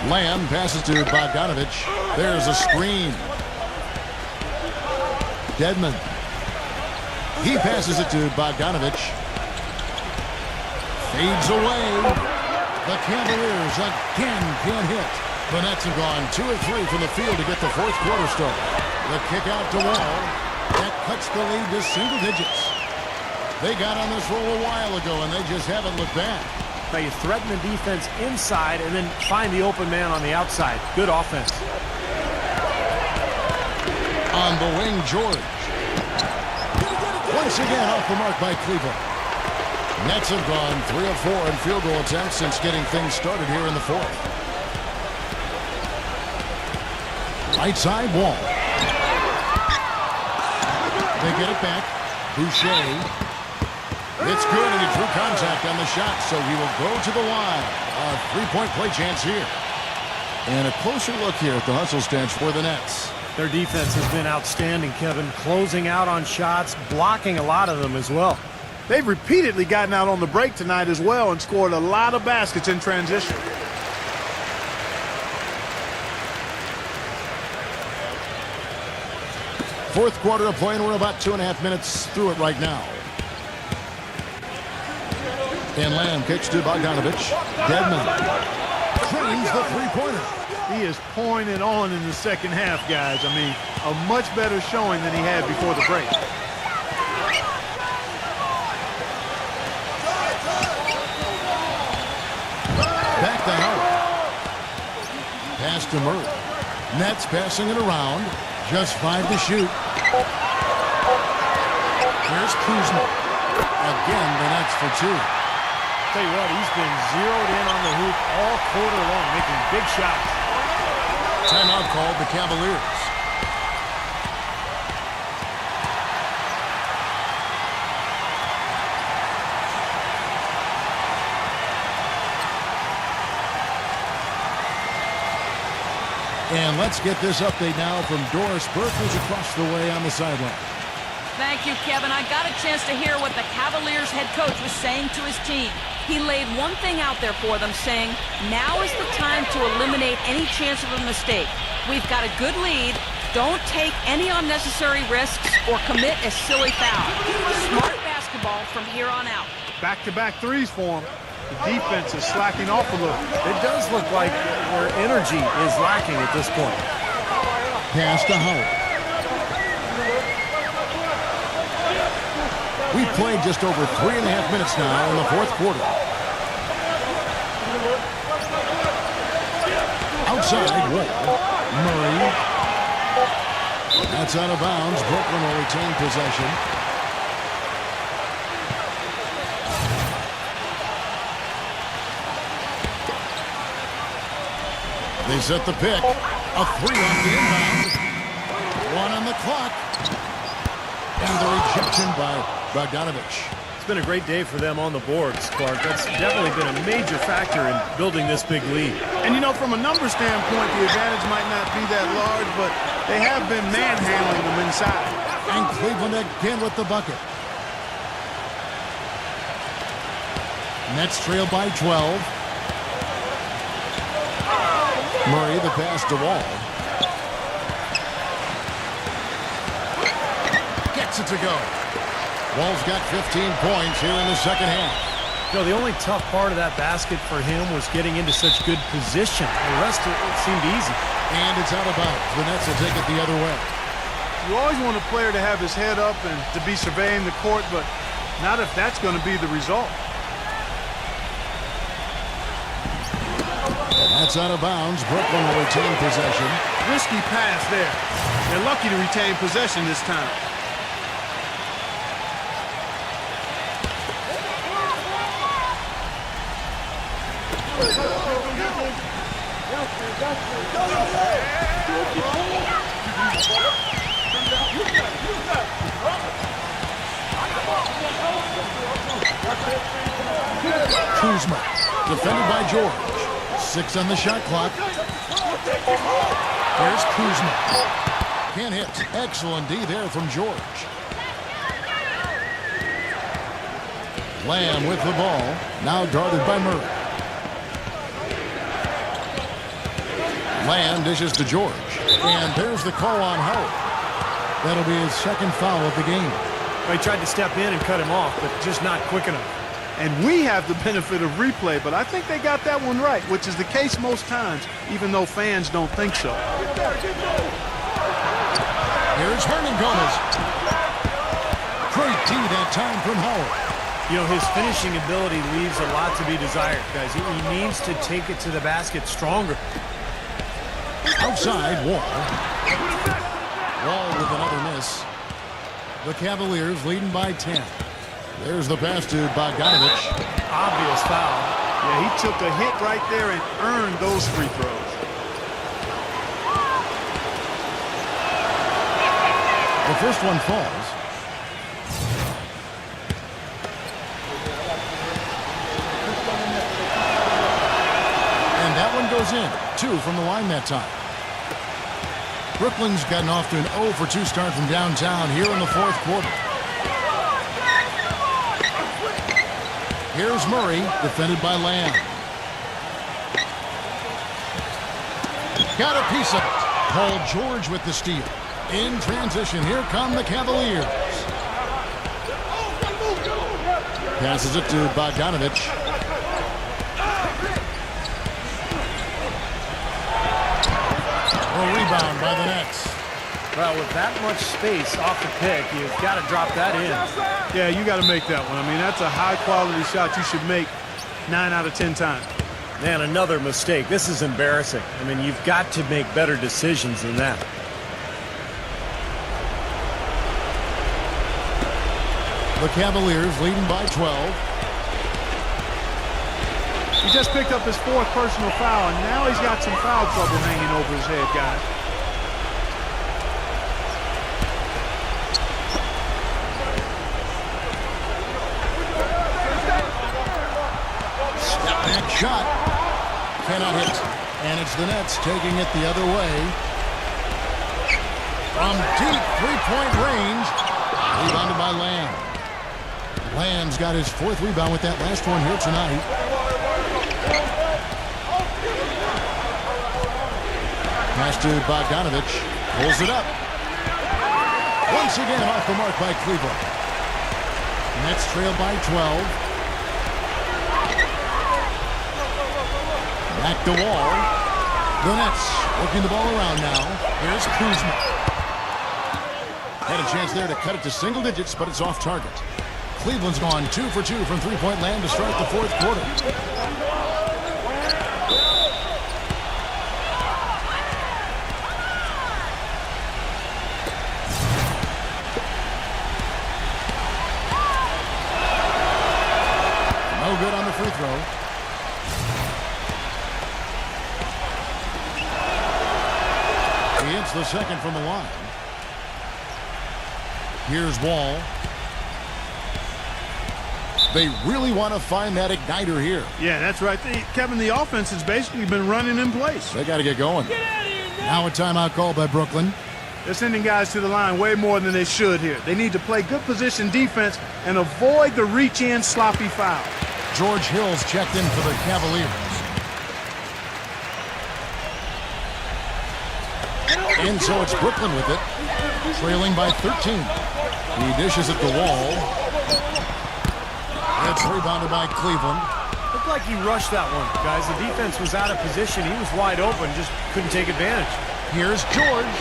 Lamb passes to Bogdanovich. There's a screen. Dedmon. He passes it to Bogdanovich. Fades away. The Cavaliers again can't hit. The Nets have gone 2 of 3 from the field to get the fourth quarter started. The kick out to Wall. That cuts the lead to single digits. They got on this roll a while ago, and they just haven't looked back. Now you threaten the defense inside and then find the open man on the outside. Good offense. On the wing, George. Once again off the mark by Cleveland. Nets have gone 3 of 4 in field goal attempts since getting things started here in the fourth. Right side, Wall. They get it back. Boucher. It's good, and he drew contact on the shot, so he will go to the line. A three-point play chance here. And a closer look here at the hustle stats for the Nets. Their defense has been outstanding, Kevin. Closing out on shots, blocking a lot of them as well. They've repeatedly gotten out on the break tonight as well and scored a lot of baskets in transition. Fourth quarter of play, and we're about 2.5 minutes through it right now. And Lamb kicks to Bogdanovich. Dedmon drains the three-pointer. He is pouring it on in the second half, guys. I mean, a much better showing than he had before the break. Back to Howard. Pass to Murray. Nets passing it around. Just 5 to shoot. Here's Kuzma. Again, the Nets for 2. Tell you what, he's been zeroed in on the hoop all quarter long, making big shots. Timeout called the Cavaliers. And let's get this update now from Doris Burke, who's across the way on the sideline. Thank you, Kevin. I got a chance to hear what the Cavaliers head coach was saying to his team. He laid one thing out there for them, saying, now is the time to eliminate any chance of a mistake. We've got a good lead. Don't take any unnecessary risks or commit a silly foul. Smart basketball from here on out. Back-to-back threes for him. The defense is slacking off a little. It does look like their energy is lacking at this point. Pass to Howard. We've played just over 3.5 minutes now in the fourth quarter. Outside, Wall. Murray. That's out of bounds. Brooklyn will retain possession. They set the pick. A 3 on the inbound. 1 on the clock. And the rejection by Bogdanovich. It's been a great day for them on the boards, Clark. That's definitely been a major factor in building this big lead. And, you know, from a number standpoint, the advantage might not be that large, but they have been manhandling them inside. And Cleveland again with the bucket. Nets trail by 12. Murray, the pass to Wall. Gets it to go. Wall's got 15 points here in the second half. You know, the only tough part of that basket for him was getting into such good position. The rest of it seemed easy. And it's out of bounds. The Nets will take it the other way. You always want a player to have his head up and to be surveying the court, but not if that's going to be the result. And that's out of bounds. Brooklyn will retain possession. Risky pass there. They're lucky to retain possession this time. Kuzma, defended by George. 6 on the shot clock. Here's Kuzma. Can't hit. Excellent D there from George. Lamb with the ball. Now guarded by Murray. Lamb dishes to George. And there's the call on Howard. That'll be his second foul of the game. He tried to step in and cut him off, but just not quick enough. And we have the benefit of replay, but I think they got that one right, which is the case most times, even though fans don't think so. Here's Hernan Gomez. Great D that time from Howard. You know, his finishing ability leaves a lot to be desired, guys. He needs to take it to the basket stronger. Outside, Wall. Wall with another miss. The Cavaliers leading by 10. There's the pass to Bogdanovich. Obvious foul. Yeah, he took a hit right there and earned those free throws. The first one falls. And that one goes in. 2 from the line that time. Brooklyn's gotten off to an 0 for 2 start from downtown here in the fourth quarter. Here's Murray, defended by Lamb. Got a piece of it. Paul George with the steal. In transition, here come the Cavaliers. Passes it to Bogdanovich. A rebound by the Nets. Well, with that much space off the pick, you've got to drop that in. Yeah, you got to make that one. I mean, that's a high-quality shot you should make 9 out of 10 times. Man, another mistake. This is embarrassing. I mean, you've got to make better decisions than that. The Cavaliers leading by 12. He just picked up his 4th personal foul, and now he's got some foul trouble hanging over his head, guys. Step back shot. Cannot hit. And it's the Nets taking it the other way. From deep three-point range. Rebounded by Lamb. Lamb's got his 4th rebound with that last one here tonight. Pass to Bogdanovich. Pulls it up. Once again off the mark by Cleveland. Nets trail by 12. Back to Wall. The Nets working the ball around now. Here's Kuzma. Had a chance there to cut it to single digits, but it's off target. Cleveland's gone 2 for 2 from three-point land to start the fourth quarter. No good on the free throw. He hits the second from the line. Here's Wall. They really want to find that igniter here. Yeah, that's right. Kevin, the offense has basically been running in place. They got to get going. Now a timeout called by Brooklyn. They're sending guys to the line way more than they should here. They need to play good position defense and avoid the reach-in sloppy foul. George Hill's checked in for the Cavaliers. And so it's Brooklyn with it, trailing by 13. He dishes at the wall. It's rebounded by Cleveland. Looked like he rushed that one, guys. The defense was out of position. He was wide open, just couldn't take advantage. Here's George.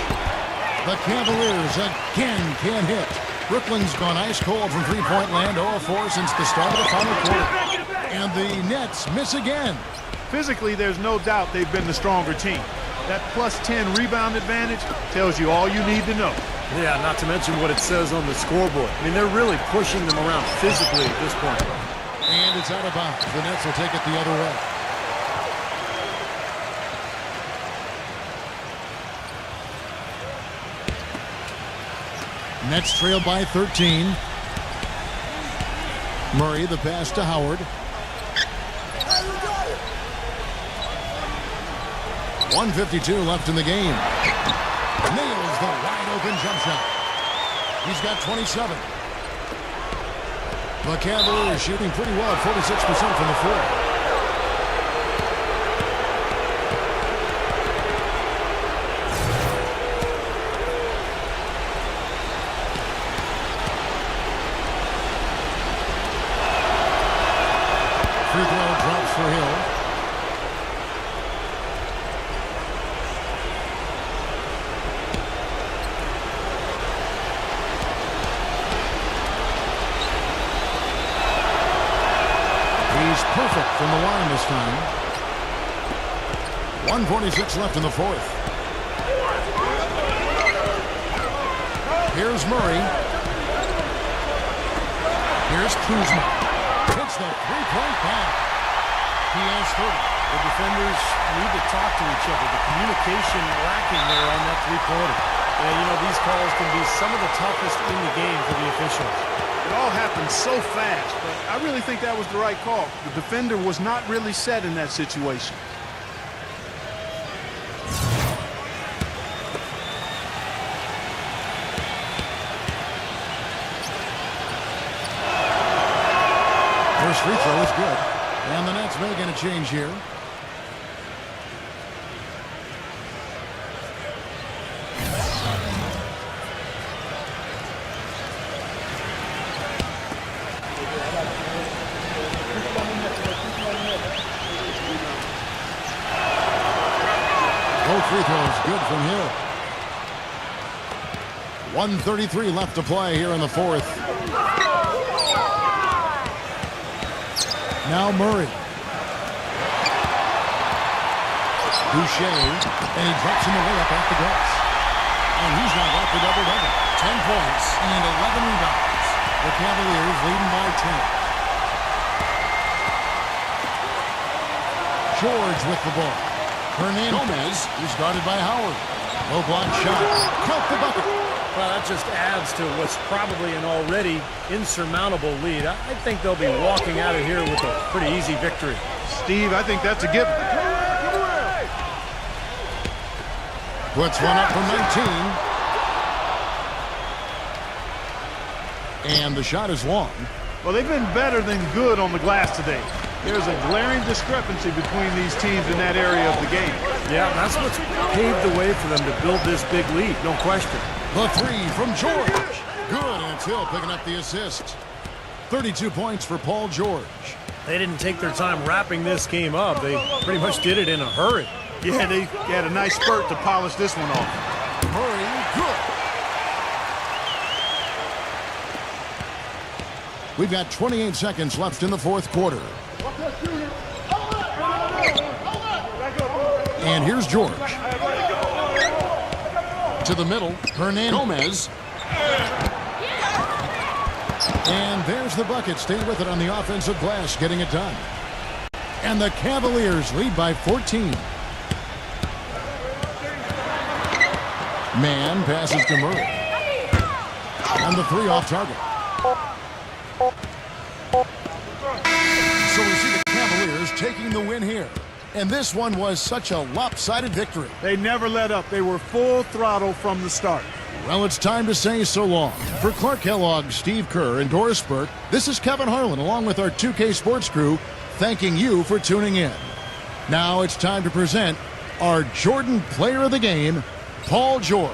The Cavaliers again can't hit. Brooklyn's gone ice cold from three-point land, 0-4 since the start of the final quarter. And the Nets miss again. Physically, there's no doubt they've been the stronger team. That plus 10 rebound advantage tells you all you need to know. Yeah, not to mention what it says on the scoreboard. I mean, they're really pushing them around physically at this point. And it's out of bounds. The Nets will take it the other way. Nets trail by 13. Murray, the pass to Howard. 1:52 left in the game. Nails the wide-open jump shot. He's got 27. The Cavaliers shooting pretty well, 46% from the floor. Free throw drops for Hill. He's perfect from the line this time. 1:46 left in the fourth. Here's Murray. Here's Kuzma. Hits the three-point bomb. He has 30. The defenders need to talk to each other. The communication lacking there on that three-pointer. Yeah, you know, these calls can be some of the toughest in the game for the officials. It all happened so fast, but I really think that was the right call. The defender was not really set in that situation. First free throw is good. And the Nets making a change here. Both free throws good from Hill. 1:33 left to play here in the fourth. Now Murray. Boucher, and he drops him away up off the glass. And he's now got the double-double. 10 points and 11 rebounds. The Cavaliers leading by 10. George with the ball. Hernandez is guarded by Howard. Low block shot. Count the bucket. Well, that just adds to what's probably an already insurmountable lead. I think they'll be walking out of here with a pretty easy victory. Steve, I think that's a given. Puts one up from 19. And the shot is long. Well, they've been better than good on the glass today. There's a glaring discrepancy between these teams in that area of the game. Yeah, that's what's paved the way for them to build this big lead, no question. The three from George. Good, and it's Hill picking up the assist. 32 points for Paul George. They didn't take their time wrapping this game up. They pretty much did it in a hurry. Yeah, they had a nice spurt to polish this one off. Murray, good. We've got 28 seconds left in the fourth quarter. And here's George. To the middle, Hernandez. And there's the bucket. Stay with it on the offensive glass, getting it done. And the Cavaliers lead by 14. Man passes to Murray. And the 3 off target. So we see the Cavaliers taking the win here. And this one was such a lopsided victory. They never let up. They were full throttle from the start. Well, it's time to say so long. For Clark Kellogg, Steve Kerr, and Doris Burke, this is Kevin Harlan along with our 2K Sports crew thanking you for tuning in. Now it's time to present our Jordan Player of the Game, Paul George.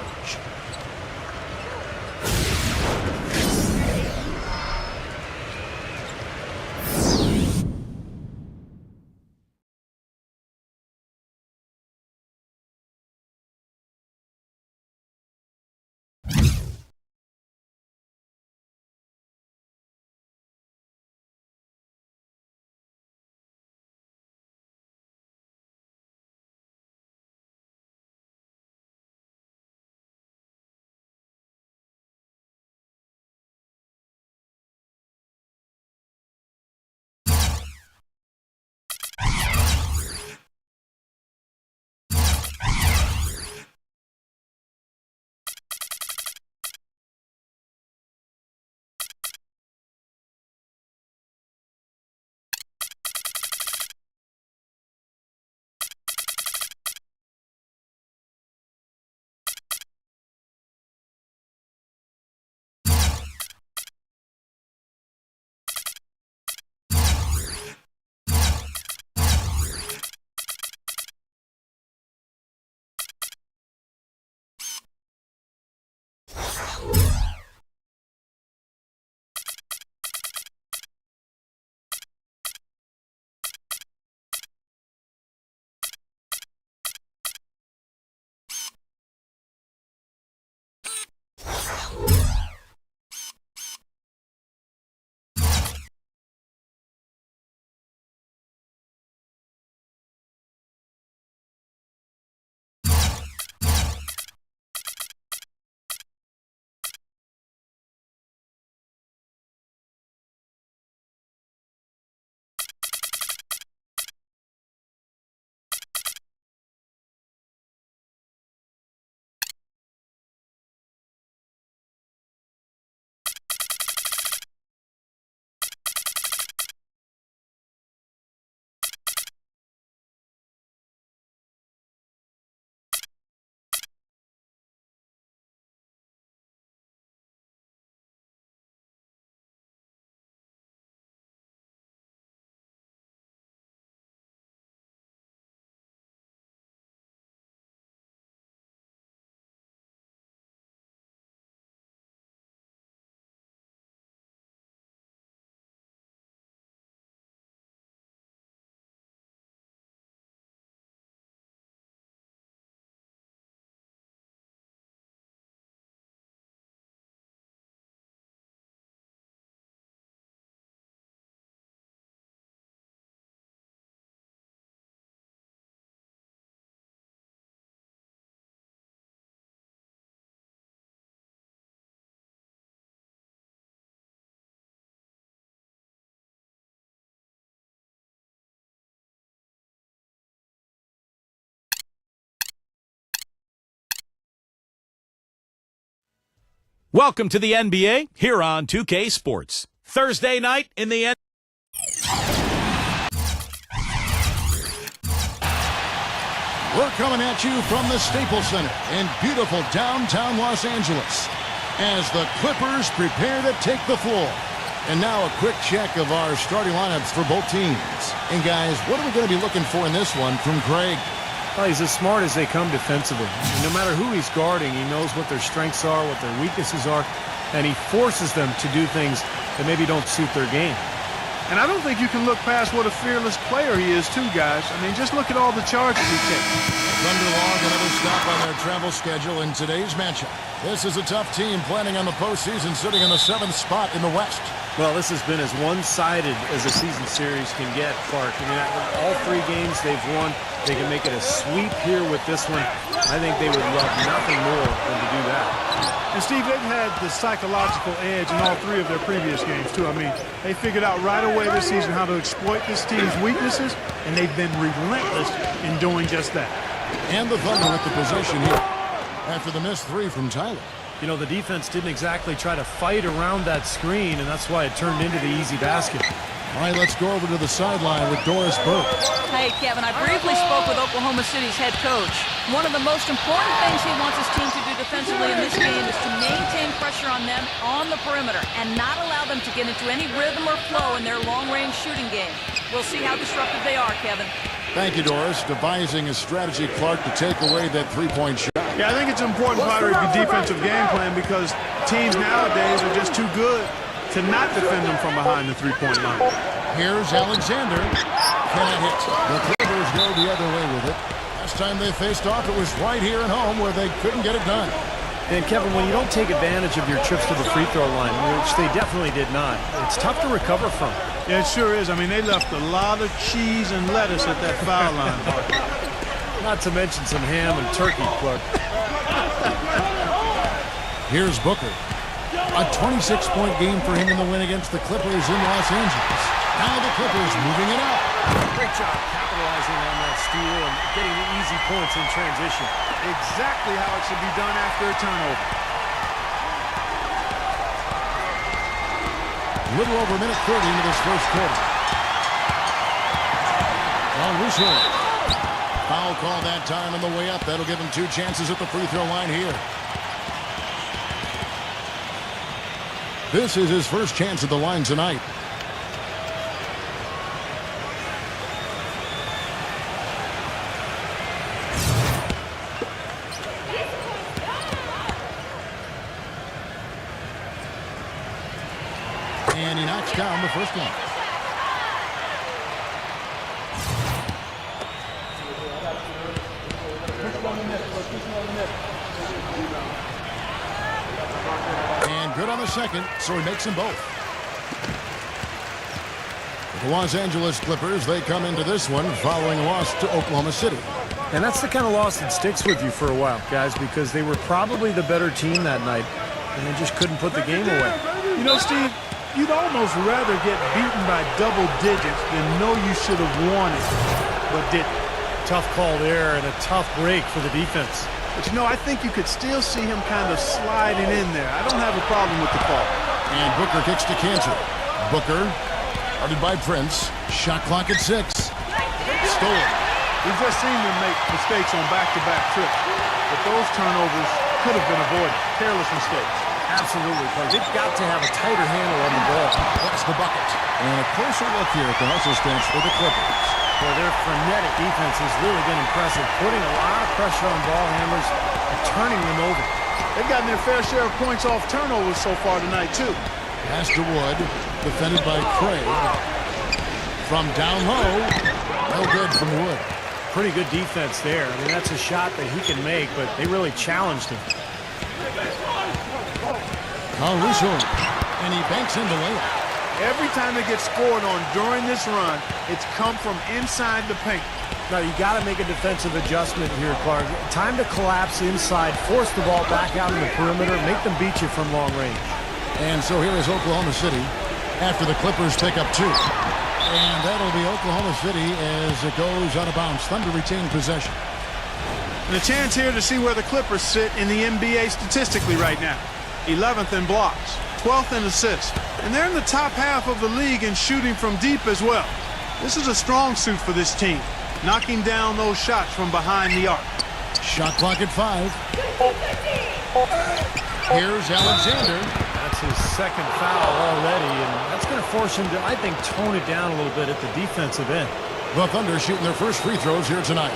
Welcome to the NBA here on 2K Sports. Thursday night in the We're coming at you from the Staples Center in beautiful downtown Los Angeles as the Clippers prepare to take the floor. And now a quick check of our starting lineups for both teams. And guys, what are we going to be looking for in this one from Craig? Well, he's as smart as they come defensively. And no matter who he's guarding, he knows what their strengths are, what their weaknesses are, and he forces them to do things that maybe don't suit their game. And I don't think you can look past what a fearless player he is, too, guys. I mean, just look at all the charges he takes. Thunder log another stop on their travel schedule in today's matchup. This is a tough team planning on the postseason, sitting in the 7th spot in the West. Well, this has been as one-sided as a season series can get, Clark. I mean, all 3 games they've won. They can make it a sweep here with this one. I think they would love nothing more than to do that. And, Steve, they've had the psychological edge in all 3 of their previous games, too. I mean, they figured out right away this season how to exploit this team's weaknesses, and they've been relentless in doing just that. And the Thunder with the possession here. after the missed three from Tyler. You know, the defense didn't exactly try to fight around that screen, and that's why it turned into the easy basket. All right, let's go over to the sideline with Doris Burke. Hey, Kevin, I briefly spoke with Oklahoma City's head coach. One of the most important things he wants his team to do defensively in this game is to maintain pressure on them on the perimeter and not allow them to get into any rhythm or flow in their long-range shooting game. We'll see how disruptive they are, Kevin. Thank you, Doris. Devising a strategy, Clark, to take away that three-point shot. Yeah, I think it's an important part of your defensive game plan because teams nowadays are just too good to not defend them from behind the three-point line. Here's Alexander. Cannot hit. The Clippers go the other way with it. Last time they faced off, it was right here at home where they couldn't get it done. And, Kevin, when you don't take advantage of your trips to the free throw line, which they definitely did not, it's tough to recover from. Yeah, it sure is. I mean, they left a lot of cheese and lettuce at that foul line. Not to mention some ham and turkey, Clark. Here's Booker. A 26-point game for him in the win against the Clippers in Los Angeles. Now the Clippers moving it up. Great job capitalizing on that steal and getting the easy points in transition. Exactly how it should be done after a turnover. Little over a minute 30 into this first quarter. Now Russo. Foul call that time on the way up. That'll give him 2 chances at the free throw line here. This is his first chance at the line tonight. And he knocks down the first one. And good on the second, so he makes them both. The Los Angeles Clippers, they come into this one following a loss to Oklahoma City. And that's the kind of loss that sticks with you for a while, guys, because they were probably the better team that night, and they just couldn't put the game away. You know, Steve, you'd almost rather get beaten by double digits than know you should have won it, but didn't. Tough call there and a tough break for the defense. But, you know, I think you could still see him kind of sliding in there. I don't have a problem with the call. And Booker kicks to Cantor. Booker, guarded by Prince. Shot clock at 6. Stolen. We've just seen them make mistakes on back-to-back trips, but those turnovers could have been avoided. Careless mistakes. Absolutely, Clark. They've got to have a tighter handle on the ball. That's the bucket. And a closer look here at the hustle stance for the Clippers. Well, their frenetic defense has really been impressive, putting a lot of pressure on ball handlers and turning them over. They've gotten their fair share of points off turnovers so far tonight, too. Pass to Wood, defended by Craig. From down low, no good from Wood. Pretty good defense there. I mean, that's a shot that he can make, but they really challenged him. Russo, and he banks in the layup. Every time they get scored on during this run, it's come from inside the paint. Now, you got to make a defensive adjustment here, Clark. Time to collapse inside, force the ball back out in the perimeter, make them beat you from long range. And so here is Oklahoma City after the Clippers pick up 2. And that'll be Oklahoma City as it goes out of bounds. Thunder retain possession. And a chance here to see where the Clippers sit in the NBA statistically right now. 11th in blocks, 12th in assists, and they're in the top half of the league in shooting from deep as well. This is a strong suit for this team, knocking down those shots from behind the arc. Shot clock at 5. Here's Alexander. That's his second foul already, and that's going to force him to, I think, tone it down a little bit at the defensive end. The Thunder shooting their first free throws here tonight.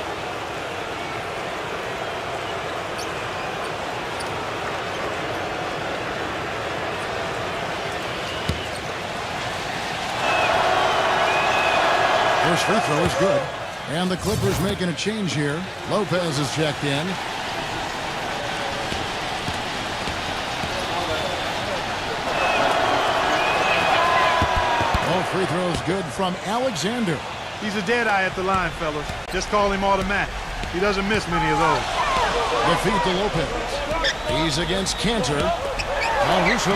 First free throw is good. And the Clippers making a change here. Lopez is checked in. All free throws good from Alexander. He's a dead eye at the line, fellas. Just call him automatic. He doesn't miss many of those. The feed to Lopez. He's against Cantor. Now Russo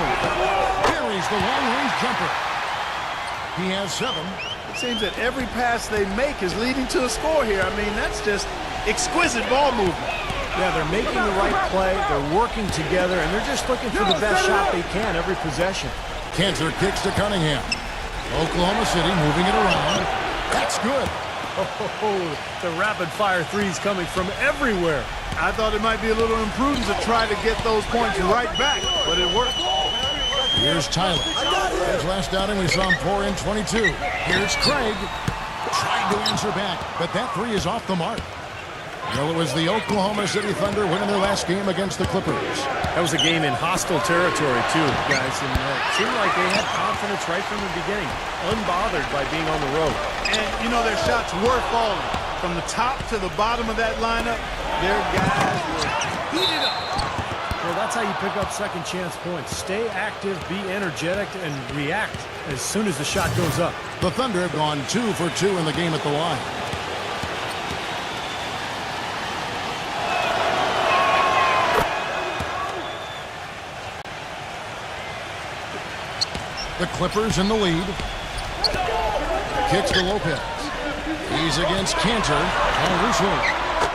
carries the long-range jumper. He has 7. It seems that every pass they make is leading to a score here. I mean, that's just exquisite ball movement. Yeah, they're making the right play, they're working together, and they're just looking for the best shot they can every possession. Cantor kicks to Cunningham. Oklahoma City moving it around. That's good. Oh, the rapid-fire threes coming from everywhere. I thought it might be a little imprudent to try to get those points right back, but it worked. Here's Tyler. His last outing, we saw him pour in 22. Here's Craig. Trying to answer back, but that three is off the mark. Well, it was the Oklahoma City Thunder winning their last game against the Clippers. That was a game in hostile territory, too, guys. And it seemed like they had confidence right from the beginning, unbothered by being on the road. And, you know, their shots were falling. From the top to the bottom of that lineup, their guys were heated up. Well, that's how you pick up second chance points. Stay active, be energetic, and react as soon as the shot goes up. The Thunder have gone 2 for 2 in the game at the line. The Clippers in the lead. Kicks to Lopez. He's against Cantor. Caruso.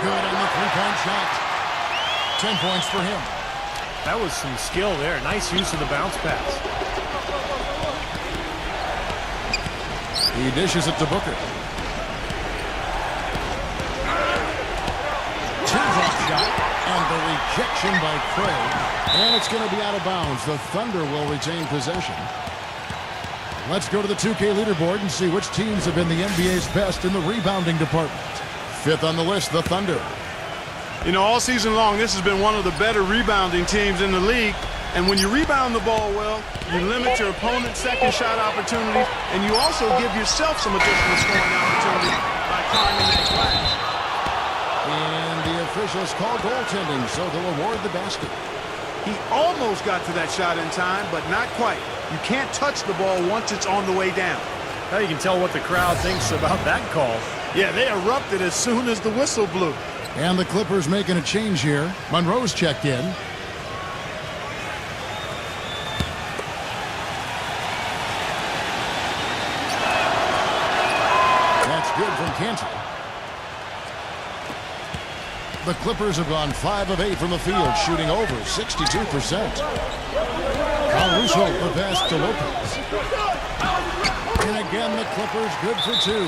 Good on the three-point shot. 10 points for him. That was some skill there. Nice use of the bounce pass. He dishes it to Booker. Two-drop shot. And the rejection by Craig. And it's going to be out of bounds. The Thunder will retain possession. Let's go to the 2K leaderboard and see which teams have been the NBA's best in the rebounding department. Fifth on the list, the Thunder. You know, all season long, this has been one of the better rebounding teams in the league. And when you rebound the ball well, you limit your opponent's second shot opportunities, and you also give yourself some additional scoring opportunity by climbing that glass. And the officials call goaltending, so they'll award the basket. He almost got to that shot in time, but not quite. You can't touch the ball once it's on the way down. Now you can tell what the crowd thinks about that call. Yeah, they erupted as soon as the whistle blew. And the Clippers making a change here. Monroe's checked in. That's good from Cantor. The Clippers have gone 5 of 8 from the field, shooting over 62%. Caruso, the pass to Lopez. And again, the Clippers good for 2.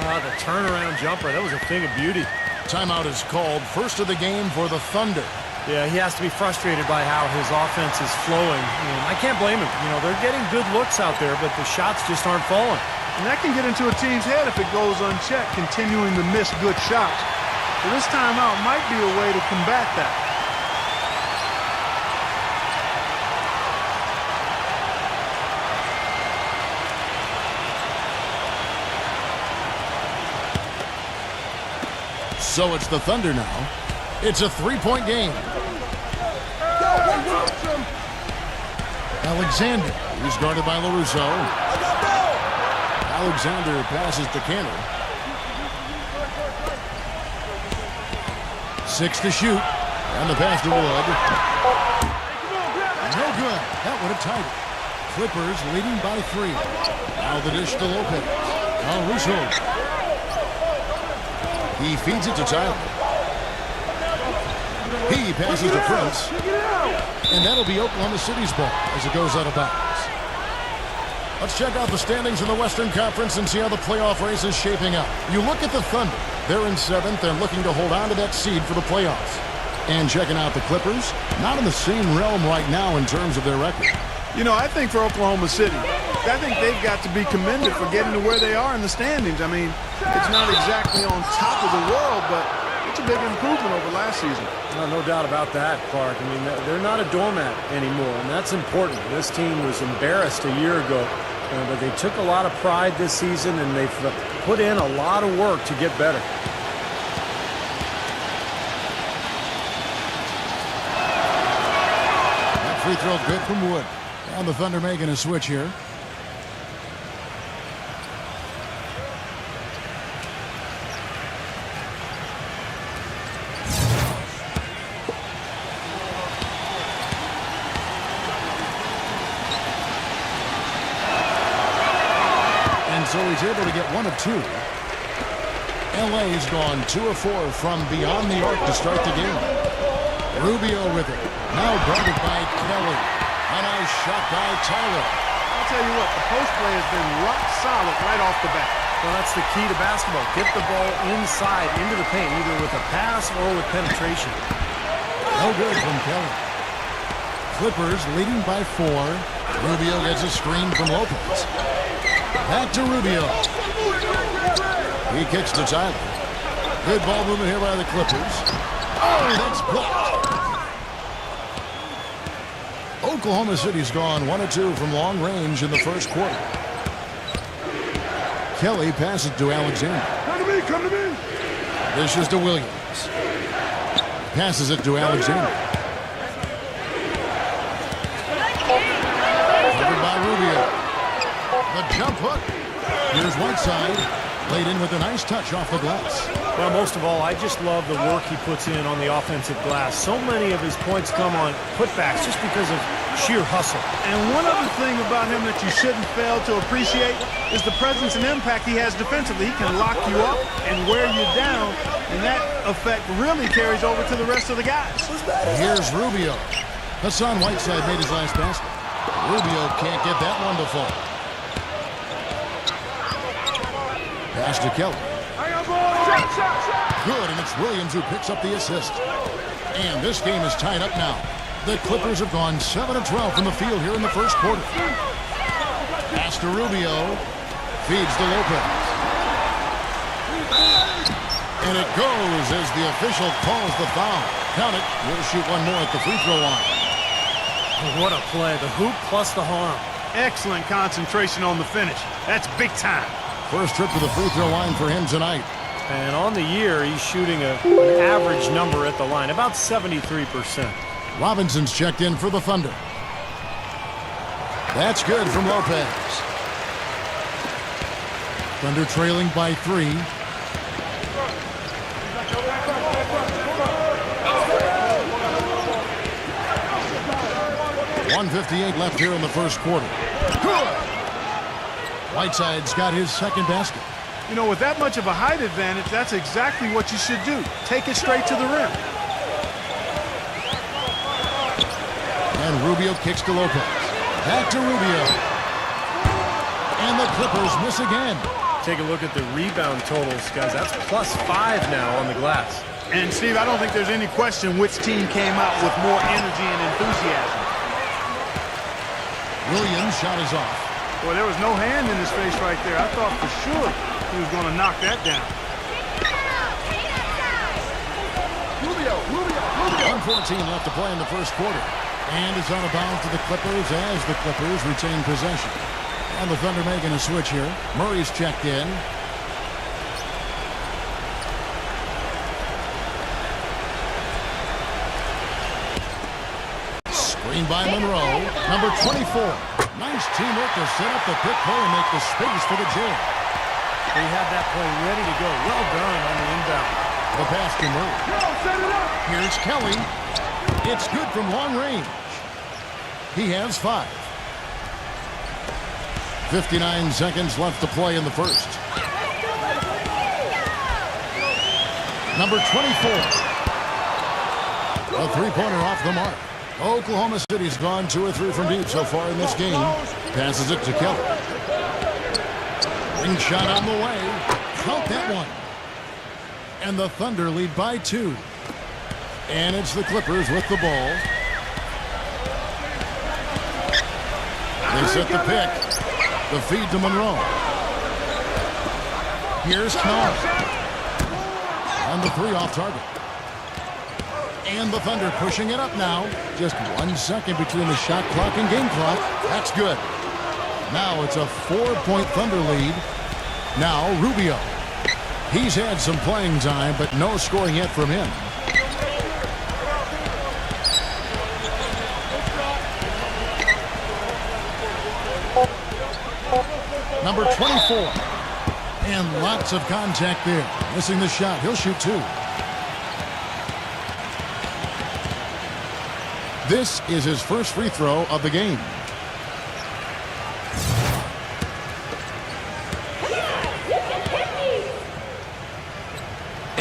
The turnaround jumper, that was a thing of beauty. Timeout is called. First of the game for the Thunder. Yeah, he has to be frustrated by how his offense is flowing. And I can't blame him. You know, they're getting good looks out there, but the shots just aren't falling. And that can get into a team's head if it goes unchecked, continuing to miss good shots. So this timeout might be a way to combat that. So it's the Thunder now. It's a three-point game. Alexander, he's guarded by LaRusso. Alexander passes to Cantor. 6 to shoot. And the pass to Wood. No good. That would have tied it. Clippers leading by 3. Now the dish to Lopez. Caruso. He feeds it to Tyler. He passes to Prince. And that'll be Oklahoma City's ball as it goes out of bounds. Let's check out the standings in the Western Conference and see how the playoff race is shaping up. You look at the Thunder. They're in 7th and looking to hold on to that seed for the playoffs. And checking out the Clippers, not in the same realm right now in terms of their record. You know, I think for Oklahoma City, I think they've got to be commended for getting to where they are in the standings. I mean, it's not exactly on top of the world, but it's a big improvement over last season. No doubt about that, Clark. I mean, they're not a doormat anymore, and that's important. This team was embarrassed a year ago, but they took a lot of pride this season, and they've put in a lot of work to get better. That free throw good from Wood. And the Thunder making a switch here. And so he's able to get 1 of 2. LA's gone 2 of 4 from beyond the arc to start the game. Rubio with it. Now guarded by Kelly. A nice shot by Tyler. I'll tell you what, the post play has been rock solid right off the bat. Well, that's the key to basketball. Get the ball inside, into the paint, either with a pass or with penetration. No good from Kelly. Clippers leading by 4. Rubio gets a screen from Lopez. Back to Rubio. He kicks to Tyler. Good ball movement here by the Clippers. Oh, that's blocked. Oklahoma City's gone 1 of 2 from long range in the first quarter. Kelly passes to Alexander. Come to me. This is to Williams. Passes it to Alexander. Covered by Rubio. The jump hook. Here's Whiteside. Laid in with a nice touch off the glass. Well, most of all, I just love the work he puts in on the offensive glass. So many of his points come on putbacks just because of sheer hustle. And one other thing about him that you shouldn't fail to appreciate is the presence and impact he has defensively. He can lock you up and wear you down, and that effect really carries over to the rest of the guys. Here's Rubio. Hassan Whiteside made his last basket. Rubio can't get that one to fall. Pass to Kelly. Good, and it's Williams who picks up the assist. And this game is tied up now. The Clippers have gone 7 of 12 from the field here in the first quarter. Pass to Rubio. Feeds to Lopez. And it goes as the official calls the foul. Count it. We'll shoot one more at the free throw line. What a play. The hoop plus the harm. Excellent concentration on the finish. That's big time. First trip to the free throw line for him tonight. And on the year, he's shooting an average number at the line, about 73%. Robinson's checked in for the Thunder. That's good from Lopez. Thunder trailing by 3. .158 left here in the first quarter. Good! Whiteside's got his second basket. You know, with that much of a height advantage, that's exactly what you should do. Take it straight to the rim. And Rubio kicks to Lopez. Back to Rubio. And the Clippers miss again. Take a look at the rebound totals, guys. That's +5 now on the glass. And, Steve, I don't think there's any question which team came out with more energy and enthusiasm. Williams' shot is off. Boy, there was no hand in his face right there. I thought for sure he was going to knock that down. 1:14 left to play in the first quarter. And it's out of bounds to the Clippers as the Clippers retain possession. And the Thunder making a switch here. Murray's checked in. Screen by Monroe. Number 24. Nice teamwork to set up the pick play and make the space for the jam. He had that play ready to go. Well done on the inbound. The pass to Murray. Here's Kelly. It's good from long range. He has 5. 59 seconds left to play in the first. Number 24. A three-pointer off the mark. Oklahoma City's gone 2 or 3 from deep so far in this game. Passes it to Kelly. Ring shot on the way. Count that one. And the Thunder lead by 2. And it's the Clippers with the ball. They set the pick. The feed to Monroe. Here's Knott. And the 3 off target. And the Thunder pushing it up now. Just 1 second between the shot clock and game clock. That's good. Now it's a 4-point Thunder lead. Now Rubio. He's had some playing time, but no scoring yet from him. Number 24. And lots of contact there. Missing the shot. He'll shoot 2. This is his first free throw of the game.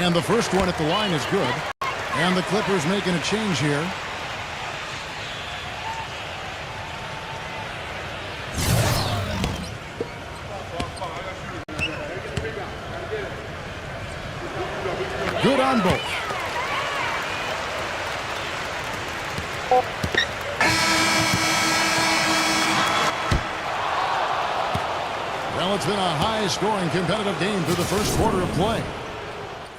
And the first one at the line is good. And the Clippers making a change here. Good on both. Well, it's been a high-scoring competitive game through the first quarter of play.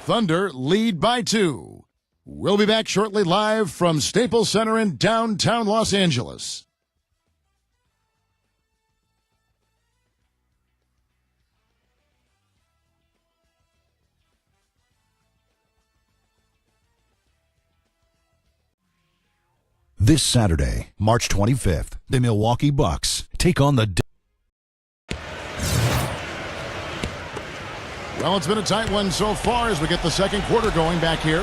Thunder lead by 2. We'll be back shortly live from Staples Center in downtown Los Angeles. This Saturday, March 25th, the Milwaukee Bucks take on the... Well, it's been a tight one so far as we get the second quarter going back here.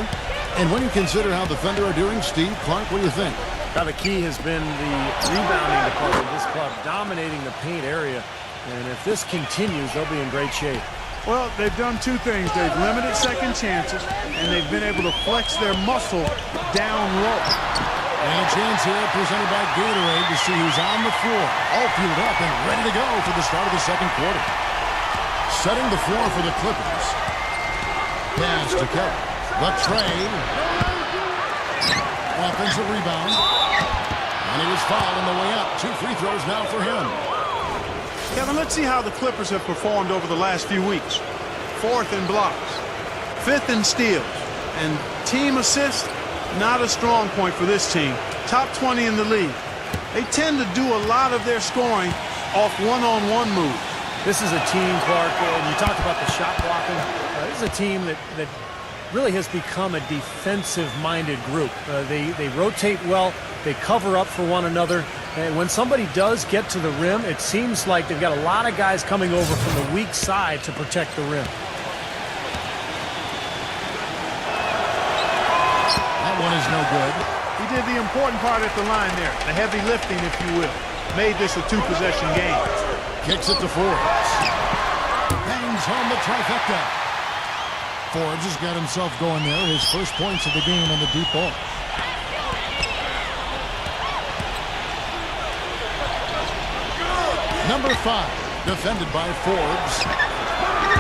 And when you consider how the Thunder are doing, Steve, Clark, what do you think? Now, the key has been the rebounding department of this club, dominating the paint area. And if this continues, they'll be in great shape. Well, they've done two things. They've limited second chances, and they've been able to flex their muscle down low. And a chance here presented by Gatorade to see who's on the floor. All fueled up and ready to go for the start of the second quarter. Setting the floor for the Clippers. Pass to Kelly. The trade. Offensive rebound. And he was fouled on the way up. 2 free throws now for him. Kevin, let's see how the Clippers have performed over the last few weeks. 4th in blocks. 5th in steals. And team assists, not a strong point for this team. Top 20 in the league. They tend to do a lot of their scoring off one-on-one moves. This is a team, Clark, and you talked about the shot blocking. This is a team that really has become a defensive-minded group. They rotate well. They cover up for one another. And when somebody does get to the rim, it seems like they've got a lot of guys coming over from the weak side to protect the rim. That one is no good. He did the important part at the line there, the heavy lifting, if you will. Made this a 2-possession game. Kicks it to Forbes. Bangs home the trifecta. Forbes has got himself going there. His first points of the game on the deep ball. Number 5, defended by Forbes.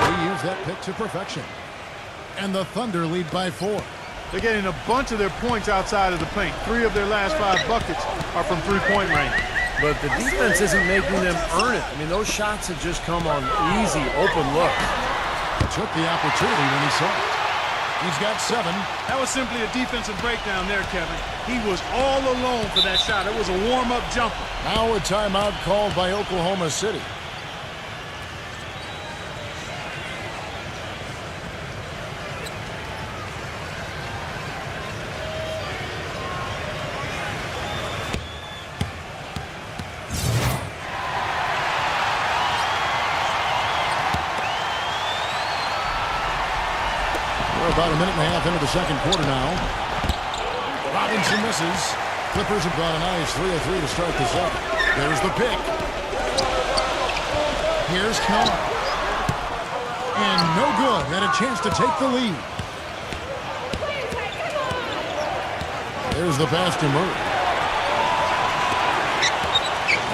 He used that pick to perfection. And the Thunder lead by 4. They're getting a bunch of their points outside of the paint. 3 of their last 5 buckets are from three-point range. But the defense isn't making them earn it. I mean, those shots have just come on easy, open look. Took the opportunity when he saw it. He's got 7. That was simply a defensive breakdown there, Kevin. He was all alone for that shot. It was a warm-up jumper. Now a timeout called by Oklahoma City. About a minute and a half into the second quarter now. Robinson misses. Clippers have got a nice 3 of 3 to start this up. There's the pick. Here's Keller. And no good. Had a chance to take the lead. There's the pass to Murray.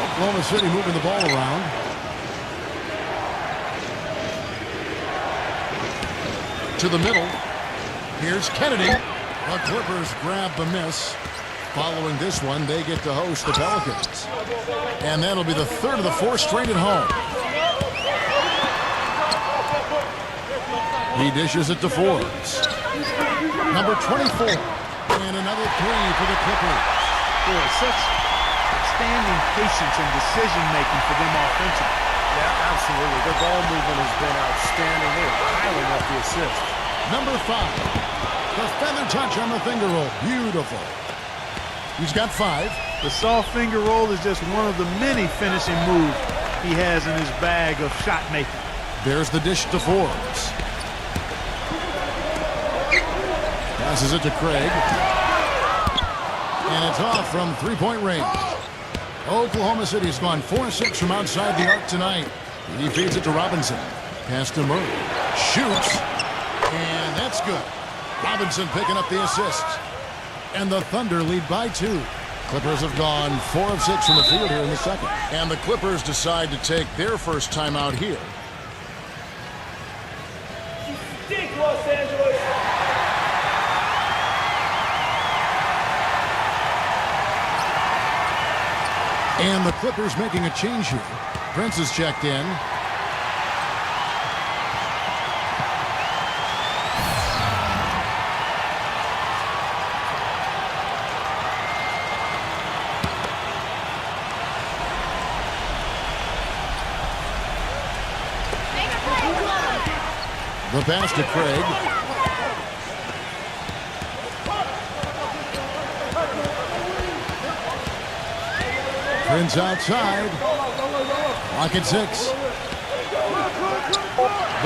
Oklahoma City moving the ball around. To the middle. Here's Kennedy. The Clippers grab the miss. Following this one, they get to host the Pelicans. And that'll be the 3rd of the 4 straight at home. He dishes it to Forbes. Number 24. And another 3 for the Clippers. Boy, such outstanding patience and decision-making for them offensively. Yeah, absolutely. Their ball movement has been outstanding. They're piling up the assist. Number 5. The feather touch on the finger roll. Beautiful. He's got 5. The soft finger roll is just one of the many finishing moves he has in his bag of shot making. There's the dish to Forbes. Passes it to Craig. And it's off from three-point range. Oklahoma City's gone 4-6 from outside the arc tonight. He feeds it to Robinson. Pass to Murray. Shoots. And that's That's good. Robinson picking up the assist. And the Thunder lead by 2. Clippers have gone 4 of 6 from the field here in the second. And the Clippers decide to take their first timeout here. Stink, Los Angeles! And the Clippers making a change here. Prince is checked in. The pass to Craig. Prince outside. Lock at 6.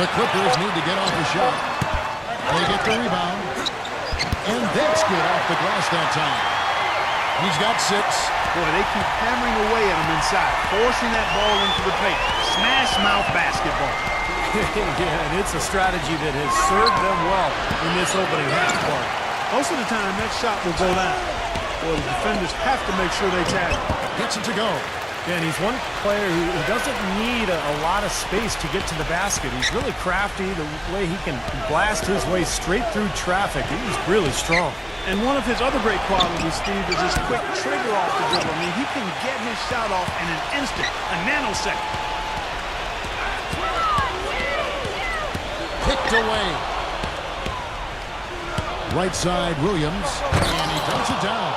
The Clippers need to get off the shot. They get the rebound. And that's good off the glass that time. He's got 6. Boy, they keep hammering away at him inside, forcing that ball into the paint. Smash mouth basketball. Yeah, and it's a strategy that has served them well in this opening half part. Most of the time, that shot will go down. Well, the defenders have to make sure they tag him. Gets it to go. Yeah, and he's one player who doesn't need a lot of space to get to the basket. He's really crafty. The way he can blast his way straight through traffic, he's really strong. And one of his other great qualities, Steve, is his quick trigger off the dribble. I mean, he can get his shot off in an instant, a nanosecond. Picked away. Right side, Williams. And he dumps it down.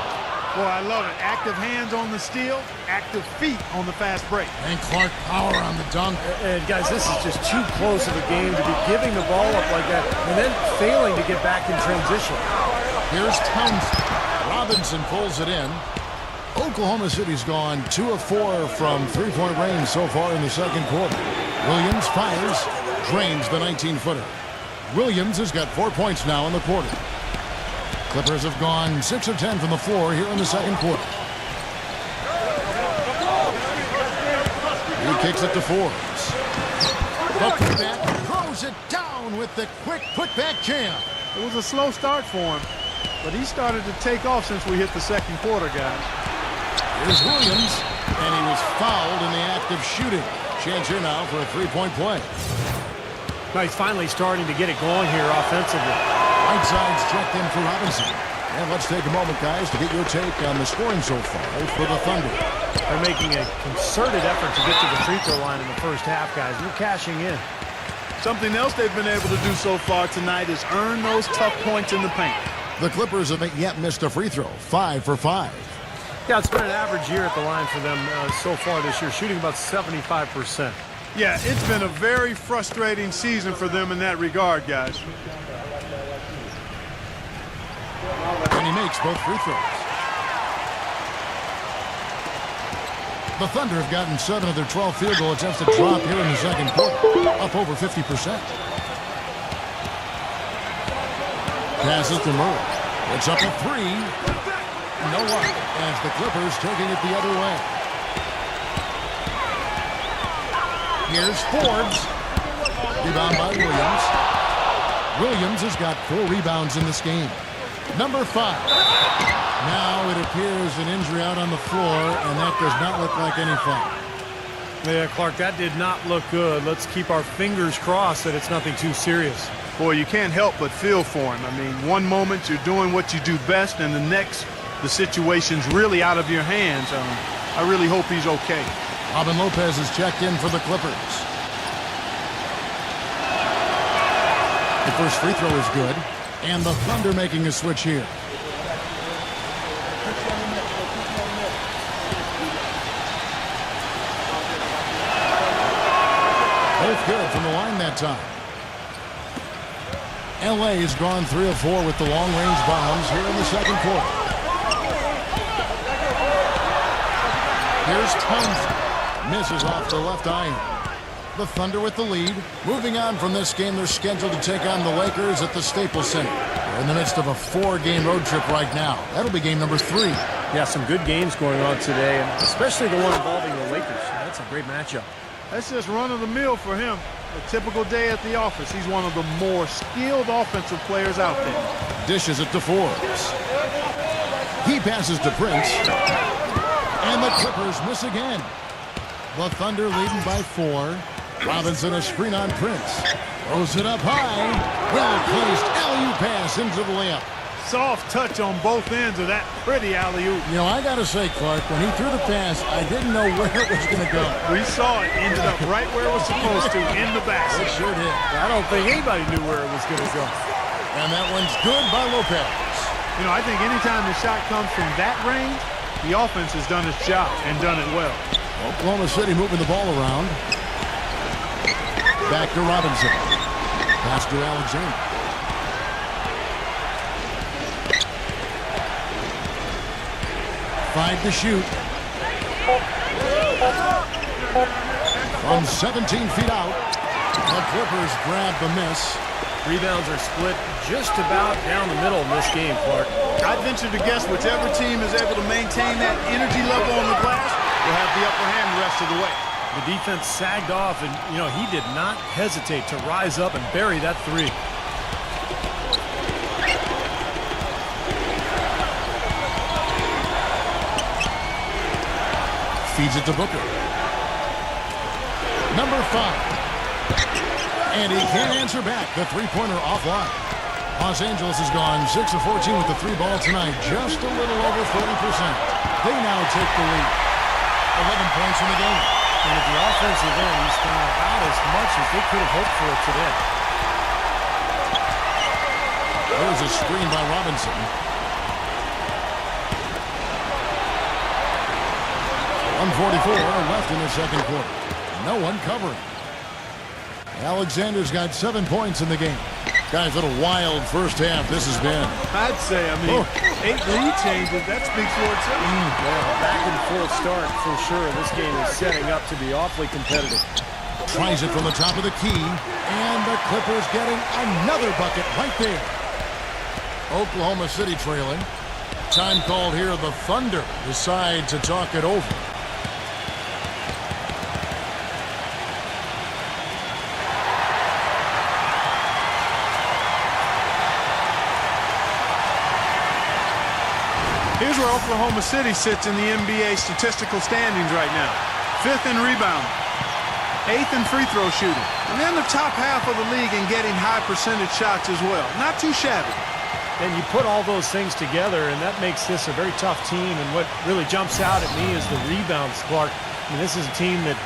Boy, I love it. Active hands on the steal, active feet on the fast break. And Clark power on the dunk. And guys, this is just too close of a game to be giving the ball up like that and then failing to get back in transition. Here's Townsend. Robinson pulls it in. Oklahoma City's gone 2 of 4 from three-point range so far in the second quarter. Williams fires, drains the 19-footer. Williams has got 4 points now in the quarter. Clippers have gone 6 of 10 from the floor here in the second quarter. He kicks it to Forbes. The putback throws it down with the quick putback jam. It was a slow start for him, but he started to take off since we hit the second quarter, guys. Here's Williams, and he was fouled in the act of shooting. Chance here now for a three-point play. Now he's finally starting to get it going here offensively. Right side's checked in for Robinson. And let's take a moment, guys, to get your take on the scoring so far for the Thunder. They're making a concerted effort to get to the free throw line in the first half, guys. They're cashing in. Something else they've been able to do so far tonight is earn those tough points in the paint. The Clippers haven't yet missed a free throw. 5 for 5. Yeah, it's been an average year at the line for them so far this year, shooting about 75%. Yeah, it's been a very frustrating season for them in that regard, guys. And he makes both free throws. The Thunder have gotten 7 of their 12 field goal attempts to drop here in the second quarter, up over 50%. Passes to Murray. It's up a 3. No luck as the Clippers taking it the other way. Here's Forbes. Rebound by Williams. Williams has got 4 rebounds in this game. Number 5. Now it appears an injury out on the floor, and that does not look like any foul. Yeah, Clark, that did not look good. Let's keep our fingers crossed that it's nothing too serious. Boy, you can't help but feel for him. I mean, one moment you're doing what you do best, and the next, the situation's really out of your hands. I really hope he's okay. Robin Lopez is checked in for the Clippers. The first free throw is good, and the Thunder making a switch here. Both good from the line that time. LA has gone 3 of 4 with the long-range bombs here in the second quarter. Here's Townsend. Misses off the left iron. The Thunder with the lead. Moving on from this game, they're scheduled to take on the Lakers at the Staples Center. They're in the midst of a 4-game road trip right now. That'll be game number 3. Yeah, some good games going on today, and especially the one involving the Lakers. That's a great matchup. That's just run-of-the-mill for him. A typical day at the office. He's one of the more skilled offensive players out there. Dishes it to Forbes. He passes to Prince. And the Clippers miss again. The Thunder leading by 4. Robinson a screen on Prince. Throws it up high. Well-placed alley-oop pass into the layup. Soft touch on both ends of that pretty alley-oop. You know, I got to say, Clark, when he threw the pass, I didn't know where it was going to go. We saw it. Ended up right where it was supposed to, in the basket. It sure did. I don't think anybody knew where it was going to go. And that one's good by Lopez. You know, I think anytime the shot comes from that range, the offense has done its job and done it well. Oklahoma City moving the ball around. Back to Robinson. Pass to Alexander. 5 to shoot. From 17 feet out, the Clippers grab the miss. Rebounds are split just about down the middle in this game, Clark. I'd venture to guess whichever team is able to maintain that energy level on the glass will have the upper hand the rest of the way. The defense sagged off, and, you know, he did not hesitate to rise up and bury that three. Feeds it to Booker. Number 5. And he can't answer back. The three-pointer offline. Los Angeles has gone 6 of 14 with the 3 ball tonight. Just a little over 40%. They now take the lead. 11 points in the game. And at the offensive end, he's done about as much as they could have hoped for today. There's a screen by Robinson. 1:44 left in the second quarter. No one covering. Alexander's got 7 points in the game. Guys, what a wild first half this has been. I'd say, 8 lead changes, that speaks for itself. Yeah, back and forth start for sure. This game is setting up to be awfully competitive. Tries it from the top of the key, and the Clippers getting another bucket right there. Oklahoma City trailing. Time called here. The Thunder decide to talk it over. Here's where Oklahoma City sits in the NBA statistical standings right now. 5th in rebounding, 8th in free throw shooting, and then the top half of the league in getting high percentage shots as well. Not too shabby. And you put all those things together, and that makes this a very tough team. And what really jumps out at me is the rebounds, Clark. I mean, this is a team that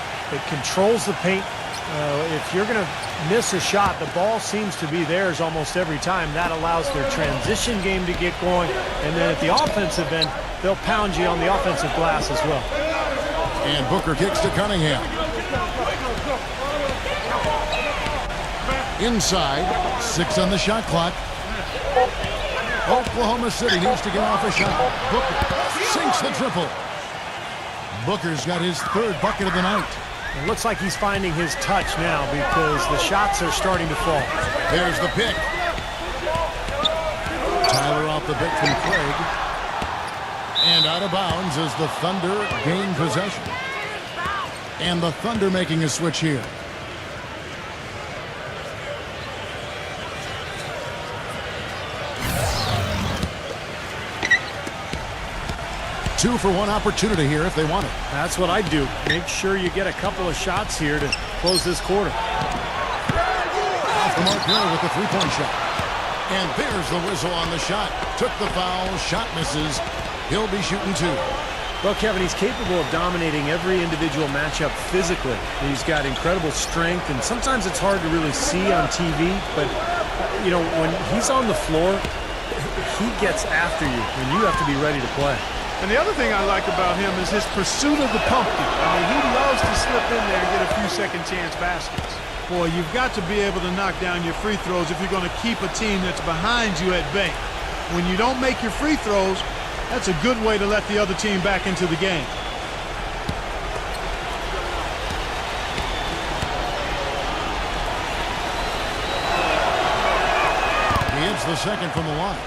controls the paint. If you're going to miss a shot, the ball seems to be theirs almost every time. That allows their transition game to get going. And then at the offensive end, they'll pound you on the offensive glass as well. And Booker kicks to Cunningham. Inside, 6 on the shot clock. Oklahoma City needs to get off a shot. Booker sinks the triple. Booker's got his 3rd bucket of the night. It looks like he's finding his touch now because the shots are starting to fall. There's the pick. Tyler off the pick from Craig. And out of bounds as the Thunder gain possession. And the Thunder making a switch here. Two for one opportunity here if they want it. That's what I do. Make sure you get a couple of shots here to close this quarter. Off the mark here with the three-point shot. And there's the whistle on the shot. Took the foul. Shot misses. He'll be shooting 2. Well, Kevin, he's capable of dominating every individual matchup physically. He's got incredible strength, and sometimes it's hard to really see on TV. But, you know, when he's on the floor, he gets after you, and you have to be ready to play. And the other thing I like about him is his pursuit of the pumpkin. I mean, he loves to slip in there and get a few second chance baskets. Boy, you've got to be able to knock down your free throws if you're going to keep a team that's behind you at bay. When you don't make your free throws, that's a good way to let the other team back into the game. He hits the second from the line.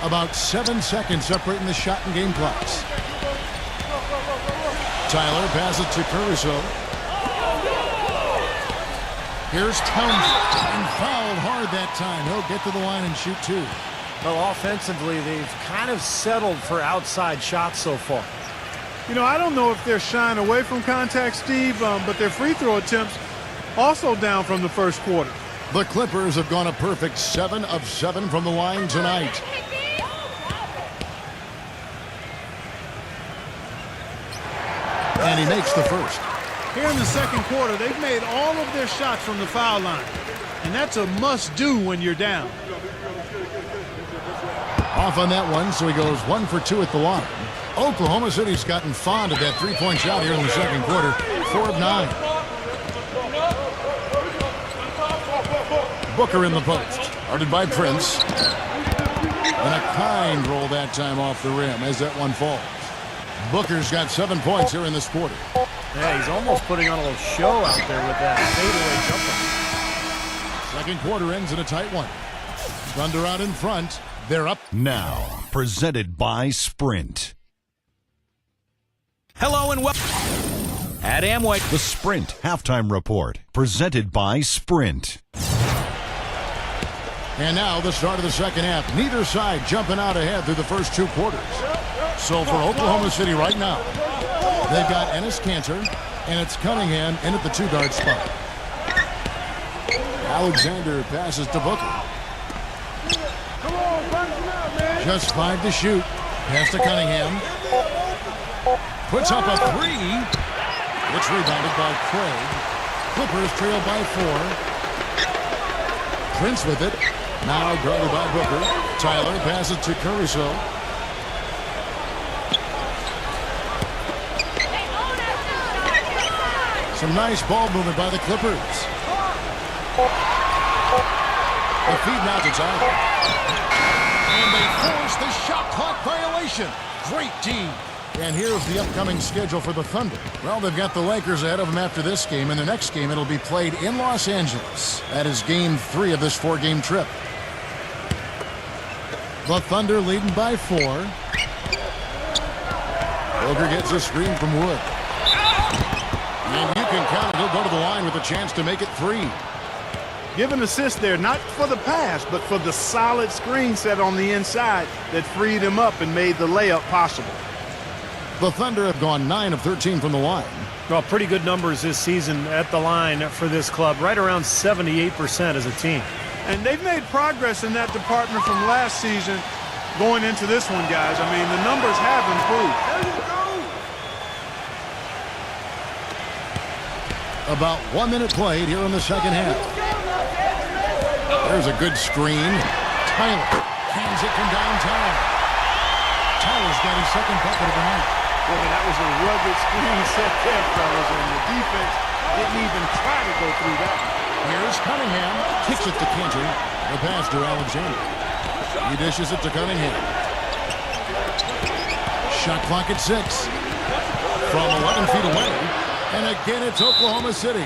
About 7 seconds separating the shot and game clocks. Tyler passes to Caruso. Here's Townsend, and fouled hard that time. He'll get to the line and shoot 2. Well, offensively, they've kind of settled for outside shots so far. You know, I don't know if they're shying away from contact, Steve, but their free throw attempts also down from the first quarter. The Clippers have gone a perfect 7 of 7 from the line tonight. And he makes the first. Here in the second quarter, they've made all of their shots from the foul line. And that's a must-do when you're down. Off on that one, so he goes 1 for 2 at the line. Oklahoma City's gotten fond of that three-point shot here in the second quarter. 4 of 9. Booker in the post. Guarded by Prince. And a kind roll that time off the rim as that one falls. Booker's got 7 points here in this quarter. Yeah, he's almost putting on a little show out there with that fadeaway jumper. Second quarter ends in a tight one. Thunder out in front. They're up. Now, presented by Sprint. Hello and welcome at Amway. The Sprint Halftime Report, presented by Sprint. And now the start of the second half. Neither side jumping out ahead through the first 2 quarters. So for Oklahoma City right now, they've got Enes Kanter, and it's Cunningham in at the 2-guard spot. Alexander passes to Booker. Just 5 to shoot. Pass to Cunningham. Puts up a 3. It's rebounded by Craig. Clippers trail by 4. Prince with it. Now guarded by Booker. Tyler passes to Caruso. Some nice ball movement by the Clippers. The feed now to Tyler. And they force the shot clock violation. Great D. And here's the upcoming schedule for the Thunder. Well, they've got the Lakers ahead of them after this game. And the next game, it'll be played in Los Angeles. That is game 3 of this 4-game trip. The Thunder leading by 4. Booker gets a screen from Wood. And you can count it. He'll go to the line with a chance to make it 3. Give an assist there, not for the pass, but for the solid screen set on the inside that freed him up and made the layup possible. The Thunder have gone 9 of 13 from the line. Well, pretty good numbers this season at the line for this club, right around 78% as a team. And they've made progress in that department from last season going into this one, guys. I mean, the numbers have improved. About 1 minute played here in the second half. There's a good screen. Tyler hands it from downtown. Tyler's got his second bucket of the night. Boy, that was a rugged screen set there, fellas, and the defense didn't even try to go through that. Here's Cunningham. Kicks it to Kanter. The pass to Alexander. He dishes it to Cunningham. Shot clock at 6. From 11 feet away. And again, it's Oklahoma City.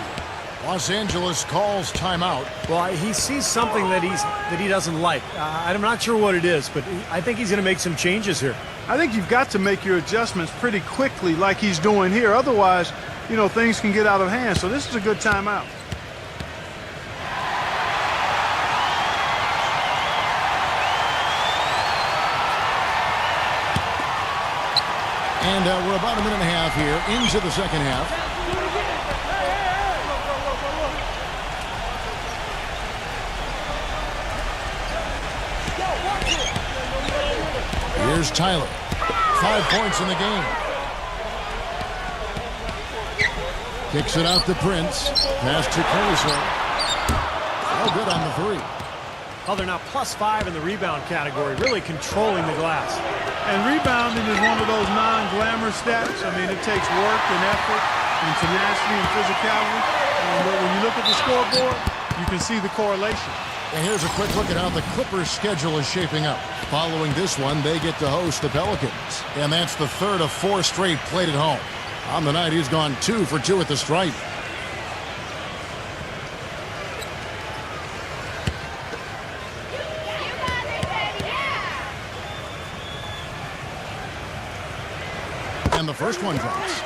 Los Angeles calls timeout. Well, he sees something that he doesn't like. I'm not sure what it is, but I think he's going to make some changes here. I think you've got to make your adjustments pretty quickly like he's doing here. Otherwise, you know, things can get out of hand. So this is a good timeout. And we're about a minute and a half here into the second half. Here's Tyler. 5 points in the game. Kicks it out to Prince. Pass to Caruso. Oh, good on the 3. Oh, they're now +5 in the rebound category, really controlling the glass. And rebounding is one of those non-glamour stats. I mean, it takes work and effort and tenacity and physicality. But when you look at the scoreboard, you can see the correlation. And here's a quick look at how the Clippers' schedule is shaping up. Following this one, they get to host the Pelicans. And that's the 3rd of 4 straight played at home. On the night, he's gone 2 for 2 at the stripe. And the first one drops.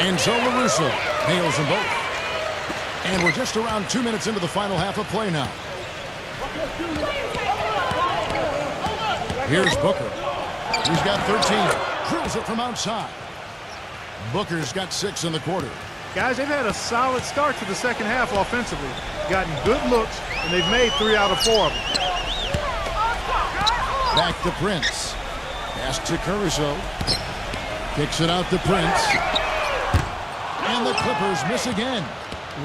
And so LaRusso nails them both. And we're just around 2 minutes into the final half of play now. Here's Booker. He's got 13. Drills it from outside. Booker's got 6 in the quarter. Guys, they've had a solid start to the second half offensively. Gotten good looks, and they've made 3 out of 4 of them. Back to Prince. Pass to Caruso. Kicks it out to Prince. And the Clippers miss again.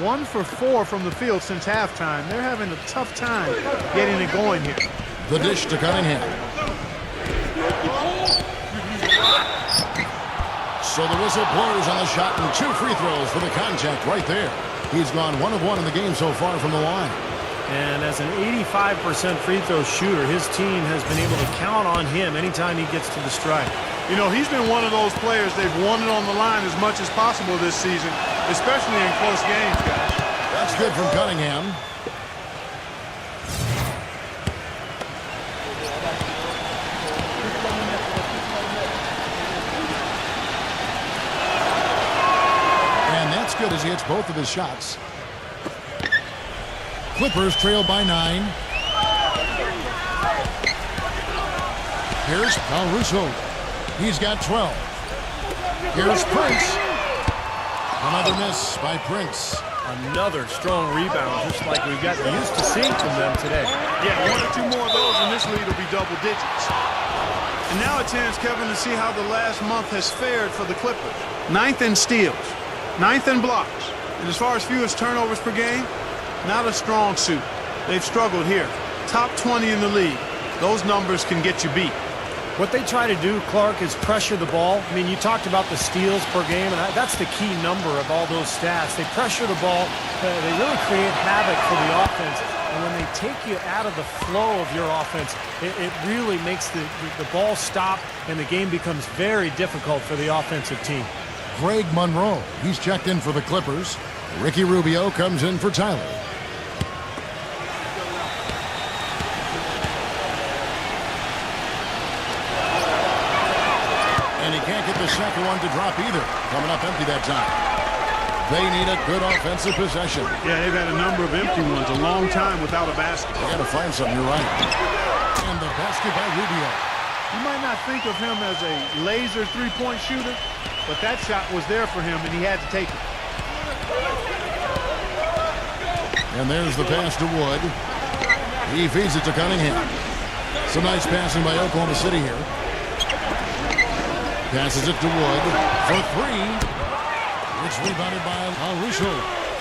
1 for 4 from the field since halftime. They're having a tough time getting it going here. The dish to Cunningham. So the whistle blows on the shot and 2 free throws for the contact right there. He's gone 1 of 1 in the game so far from the line. And as an 85% free throw shooter, his team has been able to count on him anytime he gets to the stripe. You know, he's been one of those players they've wanted on the line as much as possible this season, especially in close games, guys. That's good from Cunningham. And that's good as he hits both of his shots. Clippers trail by 9. Here's Caruso. He's got 12. Here's Prince. Another miss by Prince. Another strong rebound, just like we've gotten used to seeing from them today. Yeah, 1 or 2 more of those and this lead will be double digits. And now a chance, Kevin, to see how the last month has fared for the Clippers. 9th in steals, 9th in blocks. And as far as fewest turnovers per game, not a strong suit. They've struggled here. Top 20 in the league. Those numbers can get you beat. What they try to do, Clark, is pressure the ball. I mean, you talked about the steals per game, and that's the key number of all those stats. They pressure the ball. They really create havoc for the offense. And when they take you out of the flow of your offense, it really makes the ball stop, and the game becomes very difficult for the offensive team. Greg Monroe. He's checked in for the Clippers. Ricky Rubio comes in for Tyler. And he can't get the second one to drop either. Coming up empty that time. They need a good offensive possession. Yeah, they've had a number of empty ones, a long time without a basket. They got to find something, you're right. And the basket by Rubio. You might not think of him as a laser three-point shooter, but that shot was there for him, and he had to take it. And there's the pass to Wood. He feeds it to Cunningham. Some nice passing by Oklahoma City here. Passes it to Wood for 3. It's rebounded by Caruso.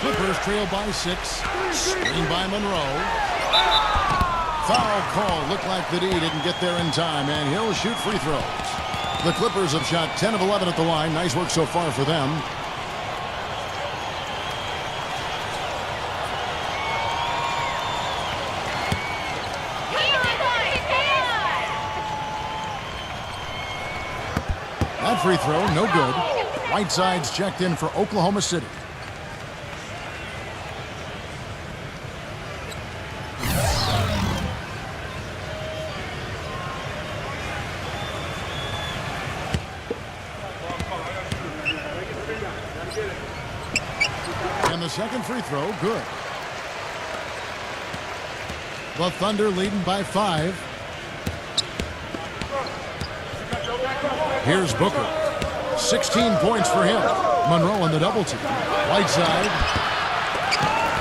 Clippers trail by 6. Screen by Monroe. Foul call. Looked like the D didn't get there in time, and he'll shoot free throws. The Clippers have shot 10 of 11 at the line. Nice work so far for them. That free throw, no good. Whiteside's checked in for Oklahoma City. And the second free throw, good. The Thunder leading by 5. Here's Booker. 16 points for him. Monroe in the double team. Whiteside.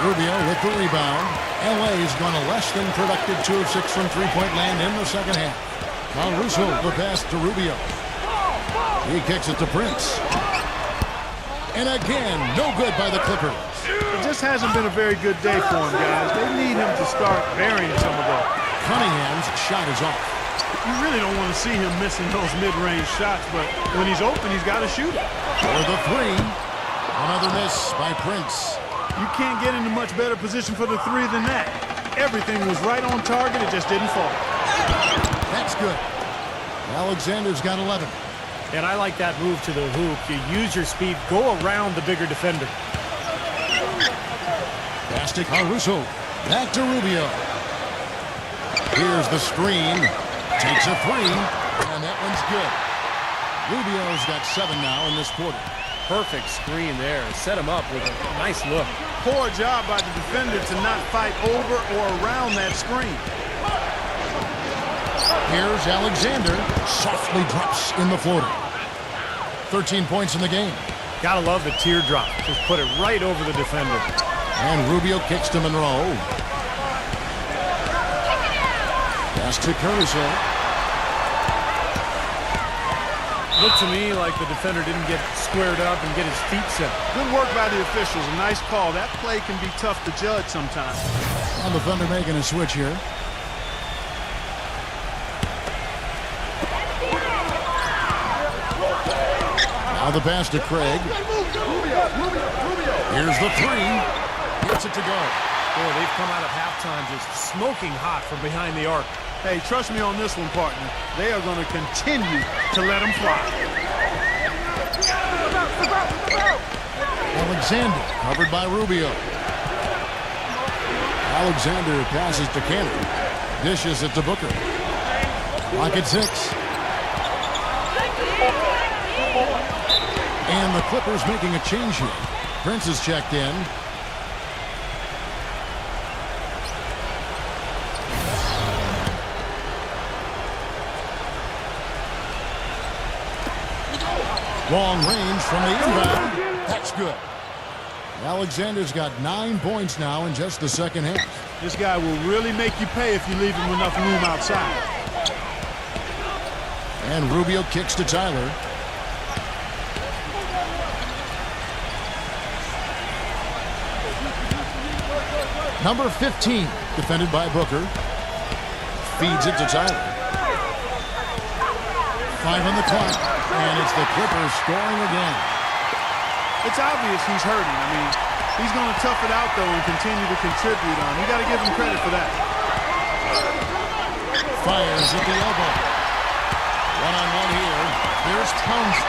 Rubio with the rebound. LA's gone a less than productive 2 of 6 from three-point land in the second half. Caruso, the pass to Rubio. He kicks it to Prince. And again, no good by the Clippers. It just hasn't been a very good day for him, guys. They need him to start burying some of those. Cunningham's shot is off. You really don't want to see him missing those mid-range shots, but when he's open, he's got to shoot it. For the 3. Another miss by Prince. You can't get into much better position for the 3 than that. Everything was right on target. It just didn't fall. That's good. Alexander's got 11. And I like that move to the hoop. You use your speed, go around the bigger defender. Pass to Caruso. Back to Rubio. Here's the screen. Takes a 3. And that one's good. Rubio's got 7 now in this quarter. perfect screen there. Set him up with a nice look. Poor job by the defender to not fight over or around that screen. Here's Alexander. Softly drops in the floater. 13 points in the game. Gotta love the teardrop. Just put it right over the defender. And Rubio kicks to Monroe. Pass to Caruso. Looked to me like the defender didn't get squared up and get his feet set. Good work by the officials. A nice call. That play can be tough to judge sometimes. And the Thunder making a switch here. Now the pass to Craig. Here's the three. Gets it to go. Boy, they've come out of halftime just smoking hot from behind the arc. Hey, trust me on this one, partner. They are going to continue to let them fly. Alexander covered by Rubio. Alexander passes to Cannon. Dishes it to Booker. Lock at 6. And the Clippers making a change here. Prince is checked in. Long range from the inbound. That's good. Alexander's got 9 points now in just the second half. This guy will really make you pay if you leave him enough room outside. And Rubio kicks to Tyler. Number 15, defended by Booker. Feeds it to Tyler. 5 on the clock, and it's the Clippers scoring again. It's obvious he's hurting. I mean, he's going to tough it out, though, and continue to contribute on. You got to give him credit for that. Fires at the elbow. One-on-one here. There's Townsend.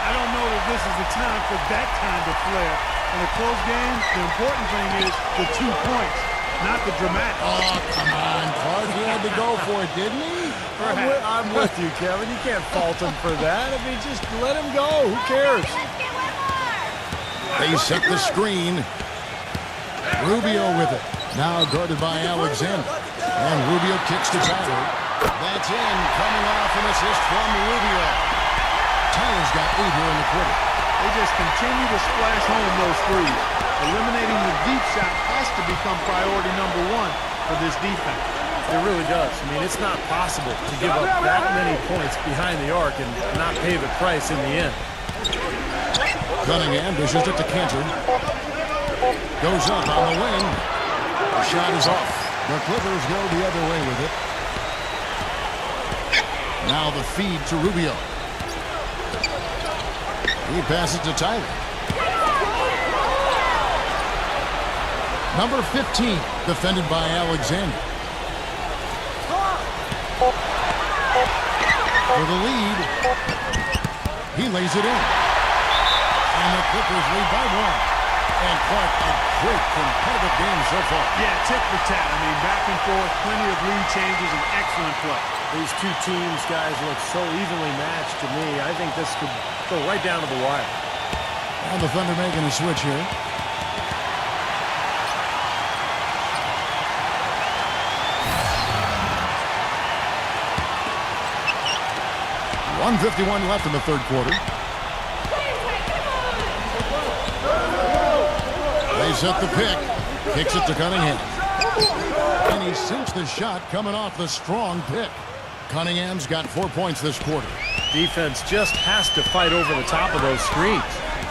I don't know that this is the time for that kind of flair. In a close game, the important thing is the 2 points, not the dramatic. Oh, come on, Clark. He had to go for it, didn't he? I'm with you, Kevin. You can't fault him for that. I mean, just let him go. Who cares? They set the screen. Rubio with it. Now guarded by Alexander. And Rubio kicks to Tyler. That's in. Coming off an assist from Rubio. Tyler's got 8 here in the quarter. They just continue to splash home those threes. Eliminating the deep shot has to become priority number 1 for this defense. It really does. I mean, it's not possible to give up that many points behind the arc and not pay the price in the end. Cunningham dishes it to Cantor. Goes up on the wing. The shot is off. The Clippers go the other way with it. Now the feed to Rubio. He passes to Tyler. Number 15, defended by Alexander. For the lead, he lays it in. And the Clippers lead by 1. And Clark, a great competitive game so far. Yeah, tit for tat. I mean, back and forth, plenty of lead changes, and excellent play. These two teams, guys, look so evenly matched to me. I think this could go right down to the wire. And the Thunder making a switch here. .151 left in the third quarter. They set the pick. Kicks it to Cunningham. And he sinks the shot coming off the strong pick. Cunningham's got 4 points this quarter. Defense just has to fight over the top of those screens.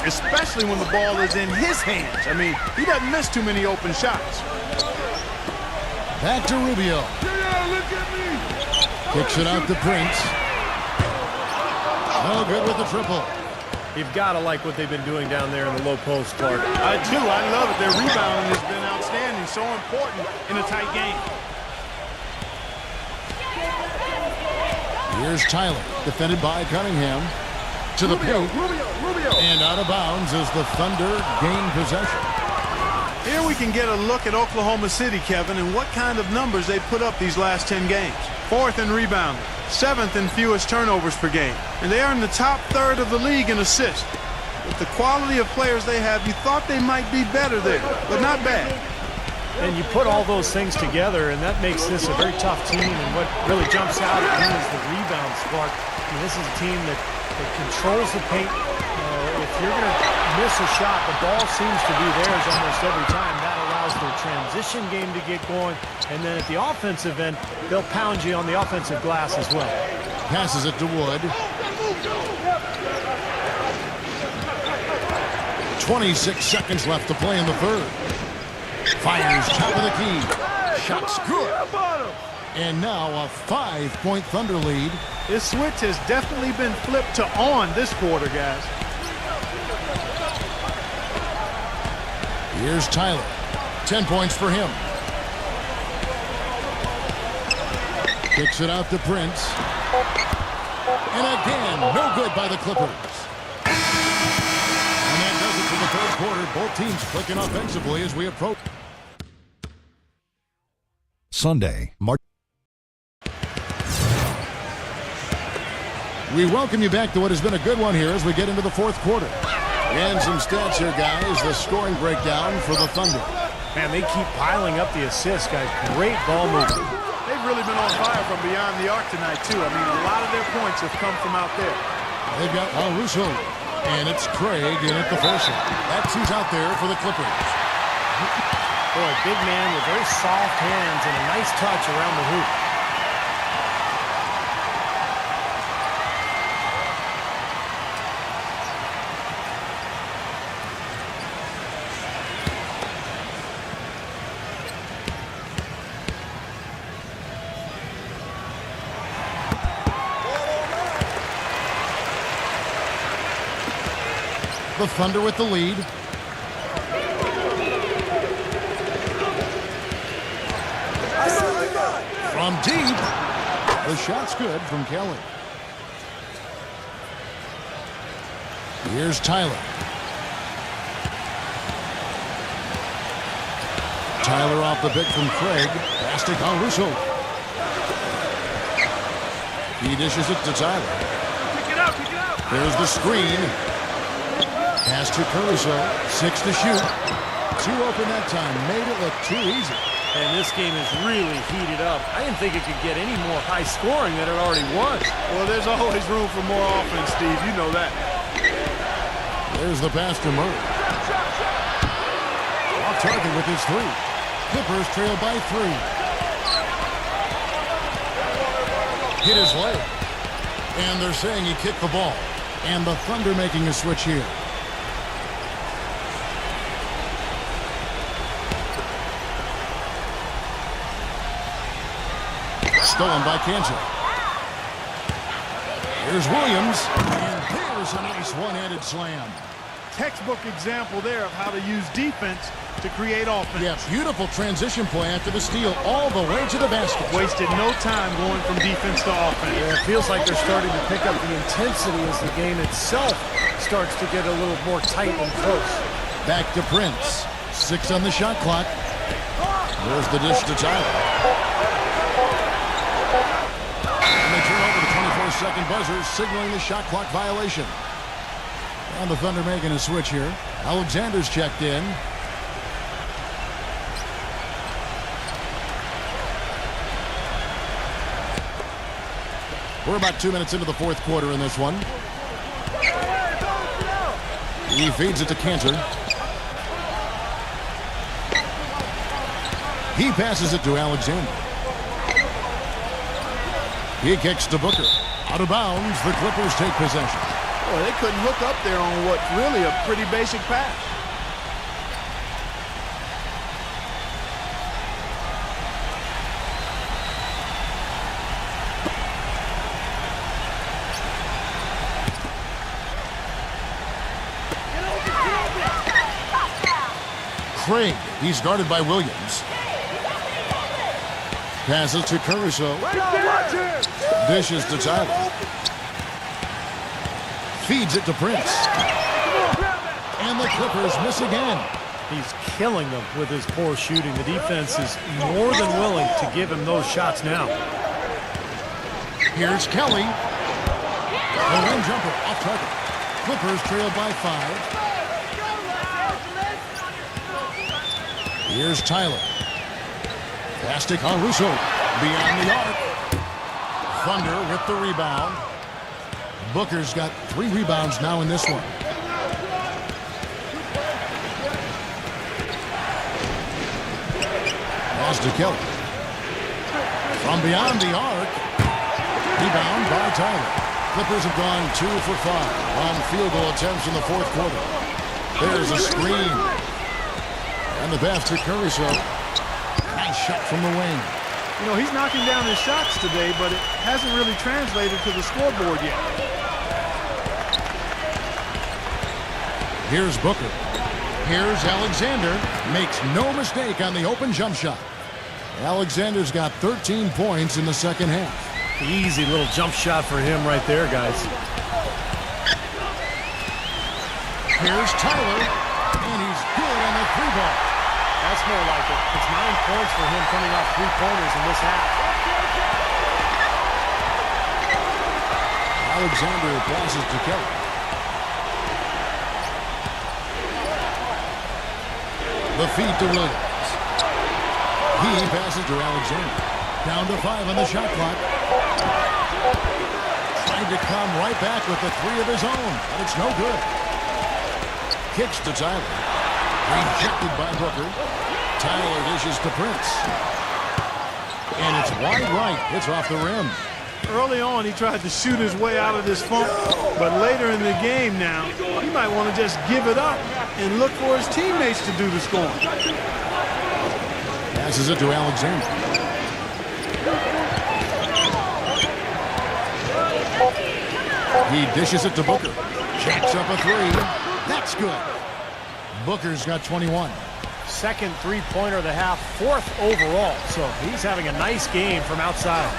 Especially when the ball is in his hands. I mean, he doesn't miss too many open shots. Back to Rubio. Kicks it out to Prince. No good with the triple. You've got to like what they've been doing down there in the low post, Clark. I do. I love it. Their rebounding has been outstanding. So important in a tight game. Here's Tyler, defended by Cunningham. To the paint. And out of bounds as the Thunder gain possession. Here we can get a look at Oklahoma City, Kevin, and what kind of numbers they put up these last 10 games. 4th in rebounding, 7th in fewest turnovers per game. And they are in the top third of the league in assists. With the quality of players they have, you thought they might be better there, but not bad. And you put all those things together, and that makes this a very tough team. And what really jumps out at me is the rebound spark. I mean, this is a team that controls the paint. If you're going to miss a shot, the ball seems to be theirs almost every time. That allows their transition game to get going. And then at the offensive end, they'll pound you on the offensive glass as well. Passes it to Wood. 26 seconds left to play in the third. Fires top of the key. Shot's good. And now a 5-point Thunder lead. This switch has definitely been flipped to on this quarter, guys. Here's Tyler. 10 points for him. Kicks it out to Prince. And again, no good by the Clippers. And that does it for the third quarter. Both teams clicking offensively as we approach. Sunday, March. We welcome you back to what has been a good one here as we get into the fourth quarter. And some stats here, guys. The scoring breakdown for the Thunder. Man, they keep piling up the assists, guys. Great ball movement. They've really been on fire from beyond the arc tonight, too. I mean, a lot of their points have come from out there. They've got Russo. And it's Craig in at the first. That's who's out there for the Clippers. Boy, big man with very soft hands and a nice touch around the hoop. The Thunder with the lead. From deep. The shot's good from Kelly. Here's Tyler. Tyler off the pick from Craig. Pass to Caruso. He dishes it to Tyler. Pick it out, pick it out. There's the screen. Pass to Caruso. 6 to shoot. 2 open that time. Made it look too easy. And this game is really heated up. I didn't think it could get any more high scoring than it already was. Well, there's always room for more offense, Steve. You know that. There's the pass to Murray. Off target with his 3. Clippers trail by 3. Hit his leg. And they're saying he kicked the ball. And the Thunder making a switch here. Stolen by Kanter. Here's Williams. And there's a nice one-handed slam. Textbook example there of how to use defense to create offense. Yeah, beautiful transition play after the steal all the way to the basket. Wasted no time going from defense to offense. Yeah, it feels like they're starting to pick up the intensity as the game itself starts to get a little more tight and close. Back to Prince. 6 on the shot clock. There's the dish to Tyler. And they turn over the 24-second buzzer, signaling the shot clock violation. And the Thunder making a switch here. Alexander's checked in. We're about 2 minutes into the fourth quarter in this one. He feeds it to Kanter. He passes it to Alexander. He kicks to Booker. Out of bounds, the Clippers take possession. Well, they couldn't hook up there on what's really a pretty basic pass. Craig, he's guarded by Williams. Passes to Caruso. Dishes to Tyler. Feeds it to Prince. And the Clippers miss again. He's killing them with his poor shooting. The defense is more than willing to give him those shots now. Here's Kelly. A rim jumper off target. Clippers trailed by 5. Here's Tyler. Pass to Caruso. Beyond the arc. Thunder with the rebound. Booker's got 3 rebounds now in this one. Pass to Kelly. From beyond the arc. Rebound by Tyler. Clippers have gone 2 for 5 on field goal attempts in the fourth quarter. There's a screen. And the pass to Caruso. Nice shot from the wing. You know, he's knocking down his shots today, but it hasn't really translated to the scoreboard yet. Here's Booker. Here's Alexander. Makes no mistake on the open jump shot. Alexander's got 13 points in the second half. Easy little jump shot for him right there, guys. Here's Tyler, and he's good on the 3-ball. That's more like it. It's 9 points for him coming off 3-pointers in this half. Alexander passes to Kelly. The feed to Williams. He passes to Alexander. Down to 5 on the shot clock. Trying to come right back with the 3 of his own, but it's no good. Kicks to Tyler. Rejected by Booker. Tyler dishes to Prince. And it's wide right. It's off the rim. Early on, he tried to shoot his way out of this funk, but later in the game now, he might want to just give it up and look for his teammates to do the scoring. Passes it to Alexander. He dishes it to Booker. Jacks up a 3. That's good. Booker's got 21. Second 3-pointer of the half, 4th overall. So he's having a nice game from outside.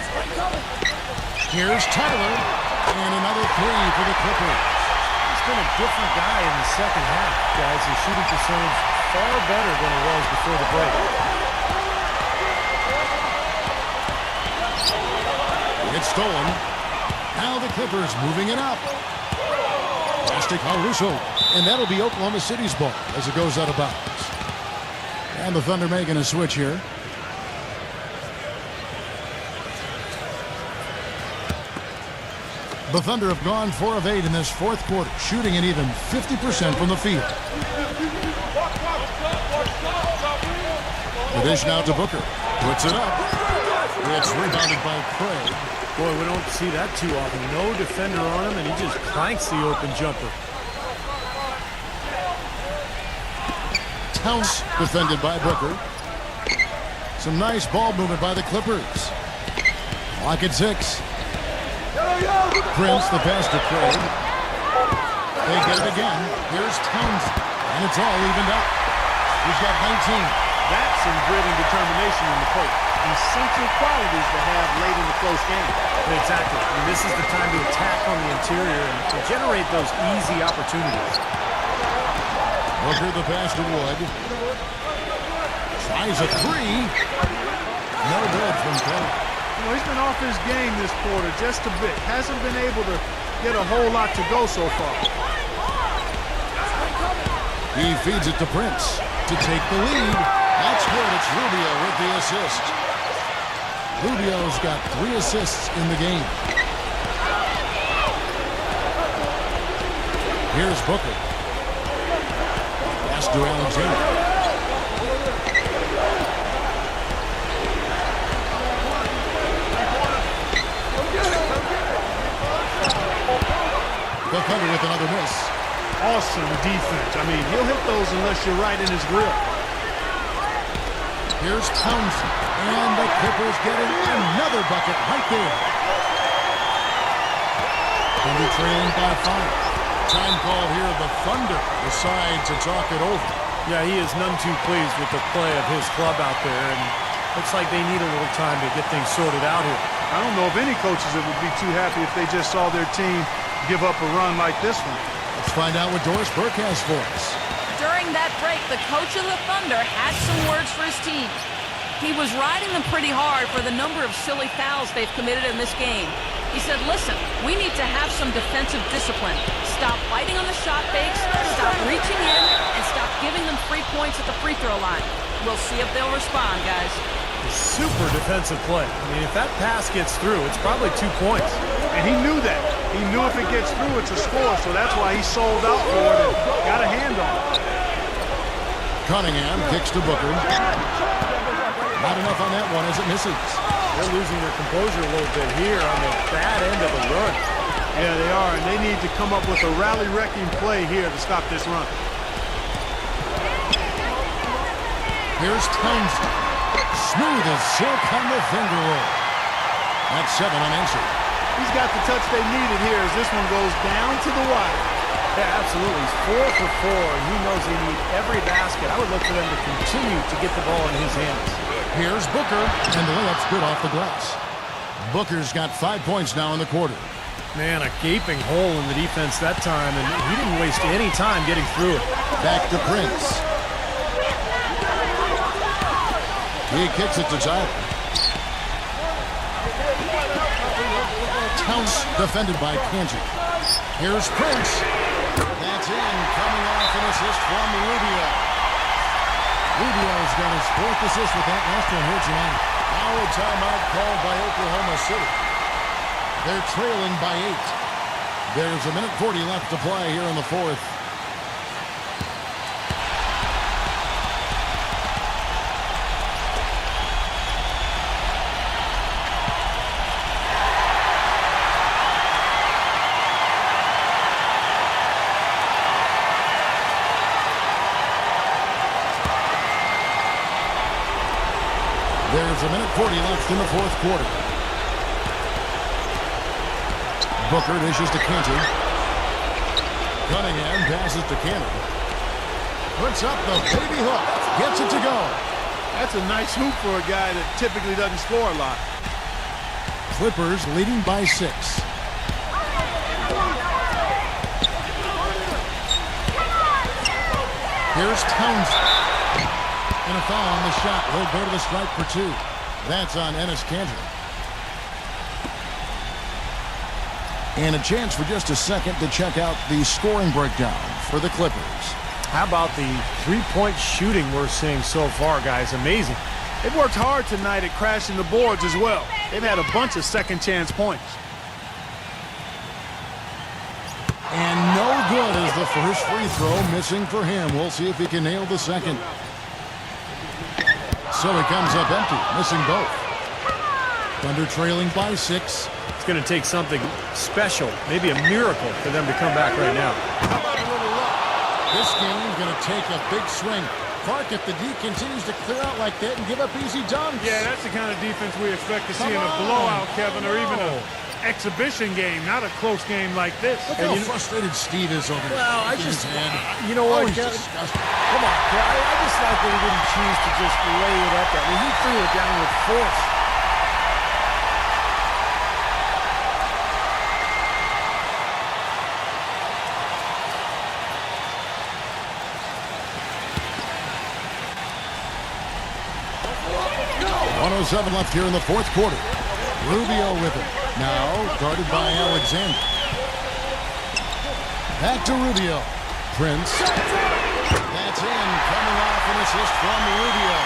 Here's Tyler. And another 3 for the Clippers. He's been a different guy in the second half, guys. His shooting percentage far better than it was before the break. It's stolen. Now the Clippers moving it up. Pass to Caruso. And that'll be Oklahoma City's ball as it goes out of bounds. And the Thunder making a switch here. The Thunder have gone 4 of 8 in this fourth quarter, shooting an even 50% from the field. The dish now to Booker. Puts it up. It's rebounded by Craig. Boy, we don't see that too often. No defender on him, and he just cranks the open jumper. Towns defended by Booker. Some nice ball movement by the Clippers. Lock at 6. Prince, the pass to Craig. They get it again. Here's Townsend. And it's all evened up. He's got 19. That's some grit and determination in the post. Essential qualities to have late in the close game. Exactly. I mean, this is the time to attack on the interior and to generate those easy opportunities. Booker the pass to Wood. Tries a 3. No good from Kelly. You know, he's been off his game this quarter just a bit. Hasn't been able to get a whole lot to go so far. He feeds it to Prince to take the lead. That's good. It's Rubio with the assist. Rubio's got 3 assists in the game. Here's Booker. Pass to Alexander. The Thunder with another miss. Awesome defense. I mean, he'll hit those unless you're right in his grip. Here's Townsend. And the Clippers getting another bucket right there. Thunder trailing by 5. Time call here. The Thunder decide to talk it over. Yeah, he is none too pleased with the play of his club out there, and looks like they need a little time to get things sorted out here. I don't know if any coaches that would be too happy if they just saw their team give up a run like this one. Let's find out what Doris Burke has for us. During that break, the coach of the Thunder had some words for his team. He was riding them pretty hard for the number of silly fouls they've committed in this game. He said, listen, we need to have some defensive discipline. Stop fighting on the shot fakes, stop reaching in, and stop giving them free points at the free throw line. We'll see if they'll respond, guys. Super defensive play. I mean, if that pass gets through, it's probably 2 points. And he knew that. He knew if it gets through, it's a score, so that's why he sold out for it and got a hand on it. Cunningham kicks to Booker. Not enough on that one as it misses. They're losing their composure a little bit here on the bad end of the run. Yeah, they are, and they need to come up with a rally-wrecking play here to stop this run. Here's Townsend. Smooth as silk on the finger roll. That's 7 unanswered. He's got the touch they needed here as this one goes down to the wire. Yeah, absolutely. He's 4 for 4, and he knows they need every basket. I would look for them to continue to get the ball in his hands. Here's Booker, and the layup's good off the glass. Booker's got 5 points now in the quarter. Man, a gaping hole in the defense that time, and he didn't waste any time getting through it. Back to Prince. He kicks it to Tyler. Towns defended by Kanji. Here's Prince. That's in, coming off an assist from Rubio. Rubio's got his 4th assist with that last one here tonight. Now a timeout called by Oklahoma City. They're trailing by 8. There's a minute 40 left to play here in the 4th. There's a minute 40 left in the 4th quarter. Booker dishes to Kanji. Cunningham passes to Cannon. Puts up the baby hook. Gets it to go. That's a nice hoop for a guy that typically doesn't score a lot. Clippers leading by 6. Here's Townsend. And a foul on the shot. He'll go to the stripe for 2. That's on Enes Kanter. And a chance for just a second to check out the scoring breakdown for the Clippers. How about the three-point shooting we're seeing so far, guys? Amazing. They've worked hard tonight at crashing the boards as well. They've had a bunch of second-chance points. And no good is the first free throw missing for him. We'll see if he can nail the second. So he comes up empty, missing both. Thunder trailing by 6. It's going to take something special, maybe a miracle, for them to come back right now. How about a little luck? This game's going to take a big swing. Clark, if the D continues to clear out like that and give up easy dunks. Yeah, that's the kind of defense we expect to see in a blowout, Kevin, or even an exhibition game, not a close game like this. Look how frustrated Steve is over there. Well, I just, you know Oh, what, he's Kevin? disgusting. Come on, Kevin. I just like that he didn't choose to just lay it up. I mean, he threw it down with force. .107 left here in the 4th quarter. Rubio with it. Now guarded by Alexander. Back to Rubio. Prince. That's in. Coming off an assist from Rubio.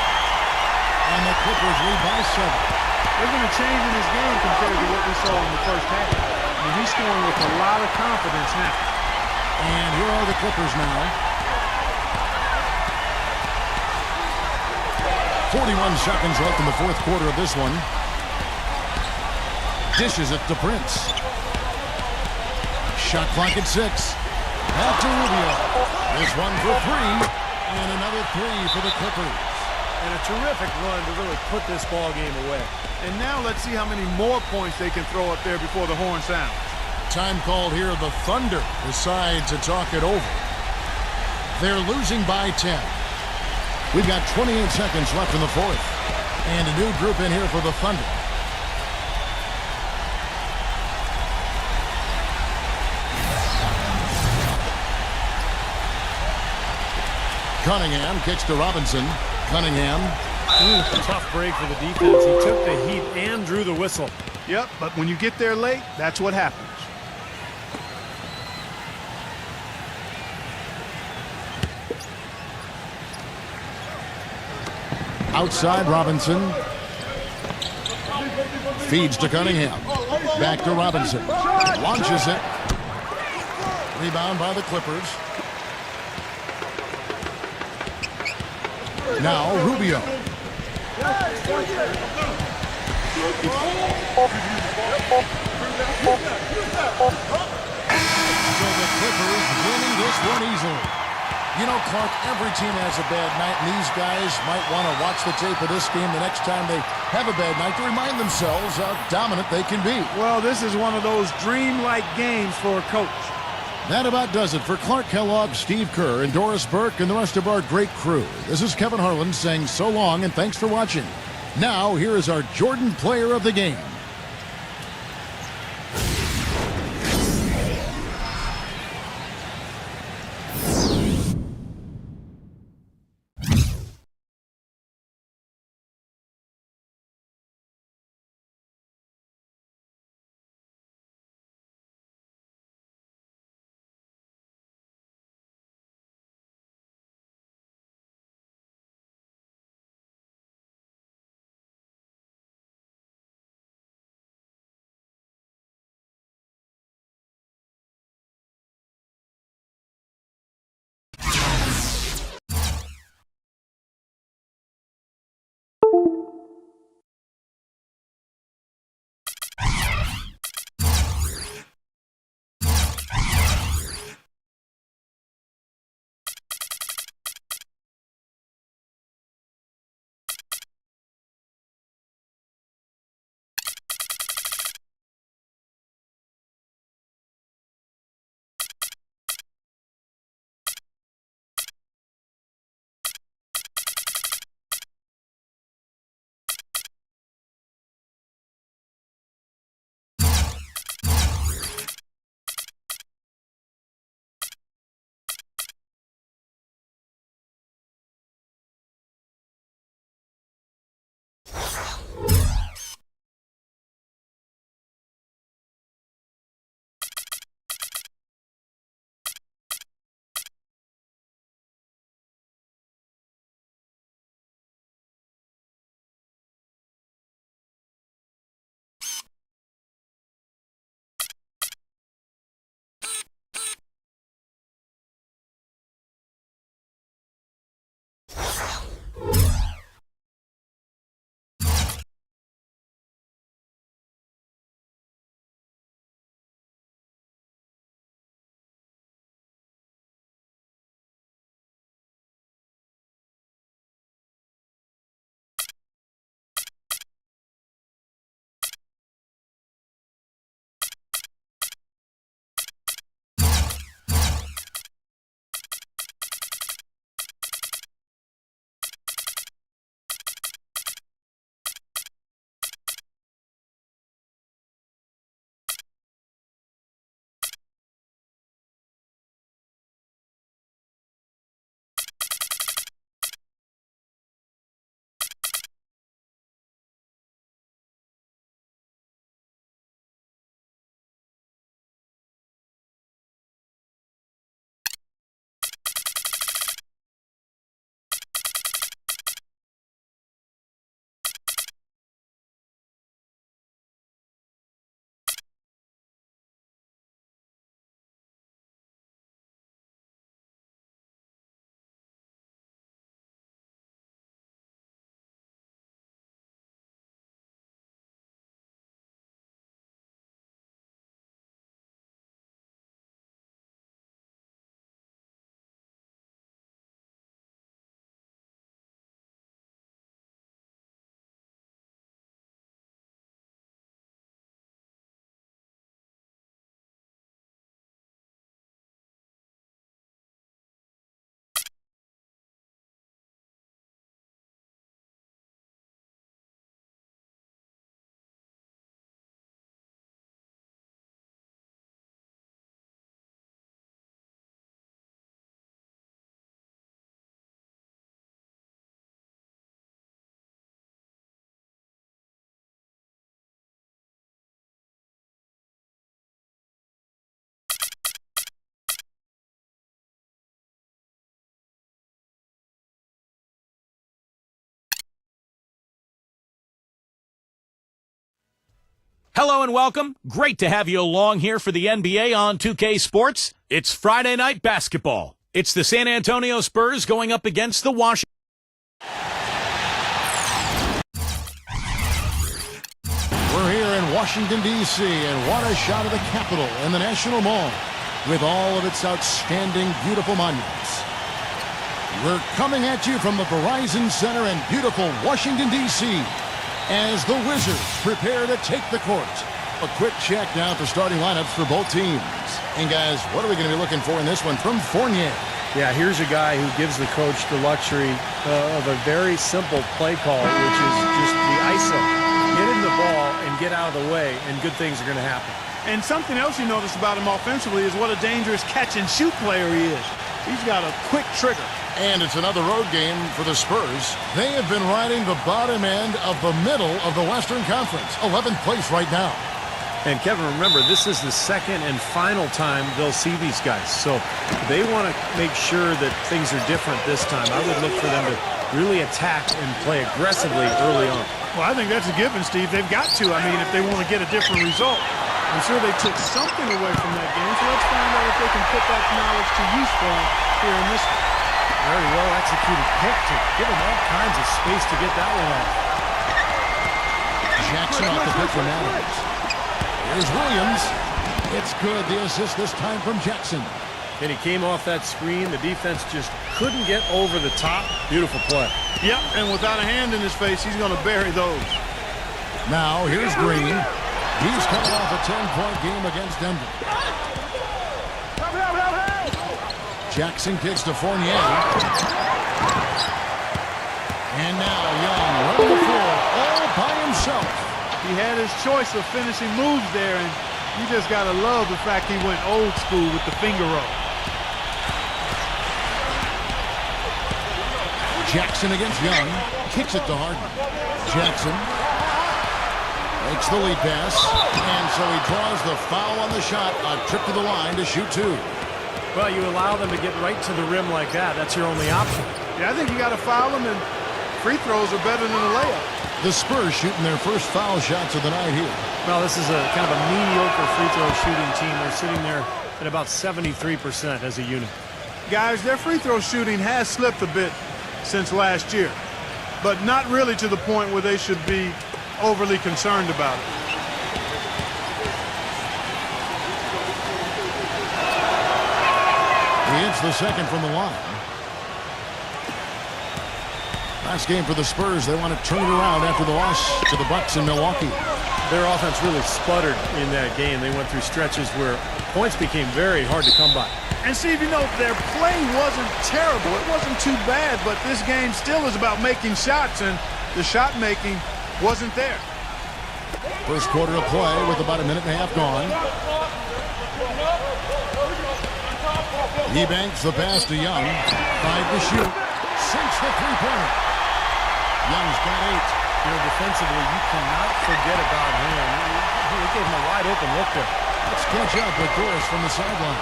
And the Clippers lead by 7. There's been a change in his game compared to what we saw in the first half. I mean, he's scoring with a lot of confidence now. And here are the Clippers now. 41 seconds left in the 4th quarter of this one. Dishes it to Prince. Shot clock at 6. Back to Rubio. This one for 3. And another 3 for the Clippers. And a terrific run to really put this ball game away. And now let's see how many more points they can throw up there before the horn sounds. Time called here. The Thunder decide to talk it over. They're losing by 10. We've got 28 seconds left in the 4th. And a new group in here for the Thunder. Cunningham kicks to Robinson. Cunningham. Tough break for the defense. He took the heat and drew the whistle. Yep, but when you get there late, that's what happens. Outside Robinson. Feeds to Cunningham. Back to Robinson. Launches it. Rebound by the Clippers. Now Rubio. So the Clippers winning this one easily. You know, Clark, every team has a bad night, and these guys might want to watch the tape of this game the next time they have a bad night to remind themselves how dominant they can be. Well, this is one of those dreamlike games for a coach. That about does it for Clark Kellogg, Steve Kerr, and Doris Burke, and the rest of our great crew. This is Kevin Harlan saying so long and thanks for watching. Now, here is our Jordan Player of the Game. Hello and welcome. Great to have you along here for the NBA on 2K Sports. It's Friday night basketball. It's the San Antonio Spurs going up against the Washington. We're here in Washington, D.C., and what a shot of the Capitol and the National Mall with all of its outstanding, beautiful monuments. We're coming at you from the Verizon Center in beautiful Washington, D.C., as the Wizards prepare to take the court. A quick check now for starting lineups for both teams. And guys, what are we going to be looking for in this one from Fournier? Yeah, here's a guy who gives the coach the luxury of a very simple play call, which is just the ISO. Get in the ball and get out of the way, and good things are going to happen. And something else you notice about him offensively is what a dangerous catch-and-shoot player he is. He's got a quick trigger. And it's another road game for the Spurs. They have been riding the bottom end of the middle of the Western Conference. 11th place right now. And Kevin, remember, this is the second and final time they'll see these guys. So they want to make sure that things are different this time. I would look for them to really attack and play aggressively early on. Well, I think that's a given, Steve. They've got to. I mean, if they want to get a different result. I'm sure they took something away from that game. So let's find out if they can put that knowledge to use for them here in this one. Very well executed pick to give him all kinds of space to get that one off. Jackson off the pick for Mavericks. Here's Williams. It's good. The assist this time from Jackson. And he came off that screen. The defense just couldn't get over the top. Beautiful play. Yep, and without a hand in his face, he's going to bury those. Now here's Green. He's coming off a 10-point game against Denver. Jackson kicks to Fournier. And now Young running the floor all by himself. He had his choice of finishing moves there, and you just got to love the fact he went old school with the finger roll. Jackson against Young. Kicks it to Harden. Jackson makes the lead pass. And so he draws the foul on the shot. A trip to the line to shoot two. Well, you allow them to get right to the rim like that. That's your only option. Yeah, I think you got to foul them, and free throws are better than a layup. The Spurs shooting their first foul shots of the night here. Well, this is a kind of a mediocre free throw shooting team. They're sitting there at about 73% as a unit. Guys, their free throw shooting has slipped a bit since last year, but not really to the point where they should be overly concerned about it. He hits the second from the line. Last game for the Spurs. They want to turn it around after the loss to the Bucks in Milwaukee. Their offense really sputtered in that game. They went through stretches where points became very hard to come by. And Steve, you know, their play wasn't terrible. It wasn't too bad, but this game still is about making shots, and the shot making wasn't there. First quarter of play with about a minute and a half gone. He banks the pass to Young. 5 to shoot. Sinks the three-pointer. Young's got 8. You know, defensively, you cannot forget about him. He gave him a wide open look there. Let's catch up with Doris from the sideline.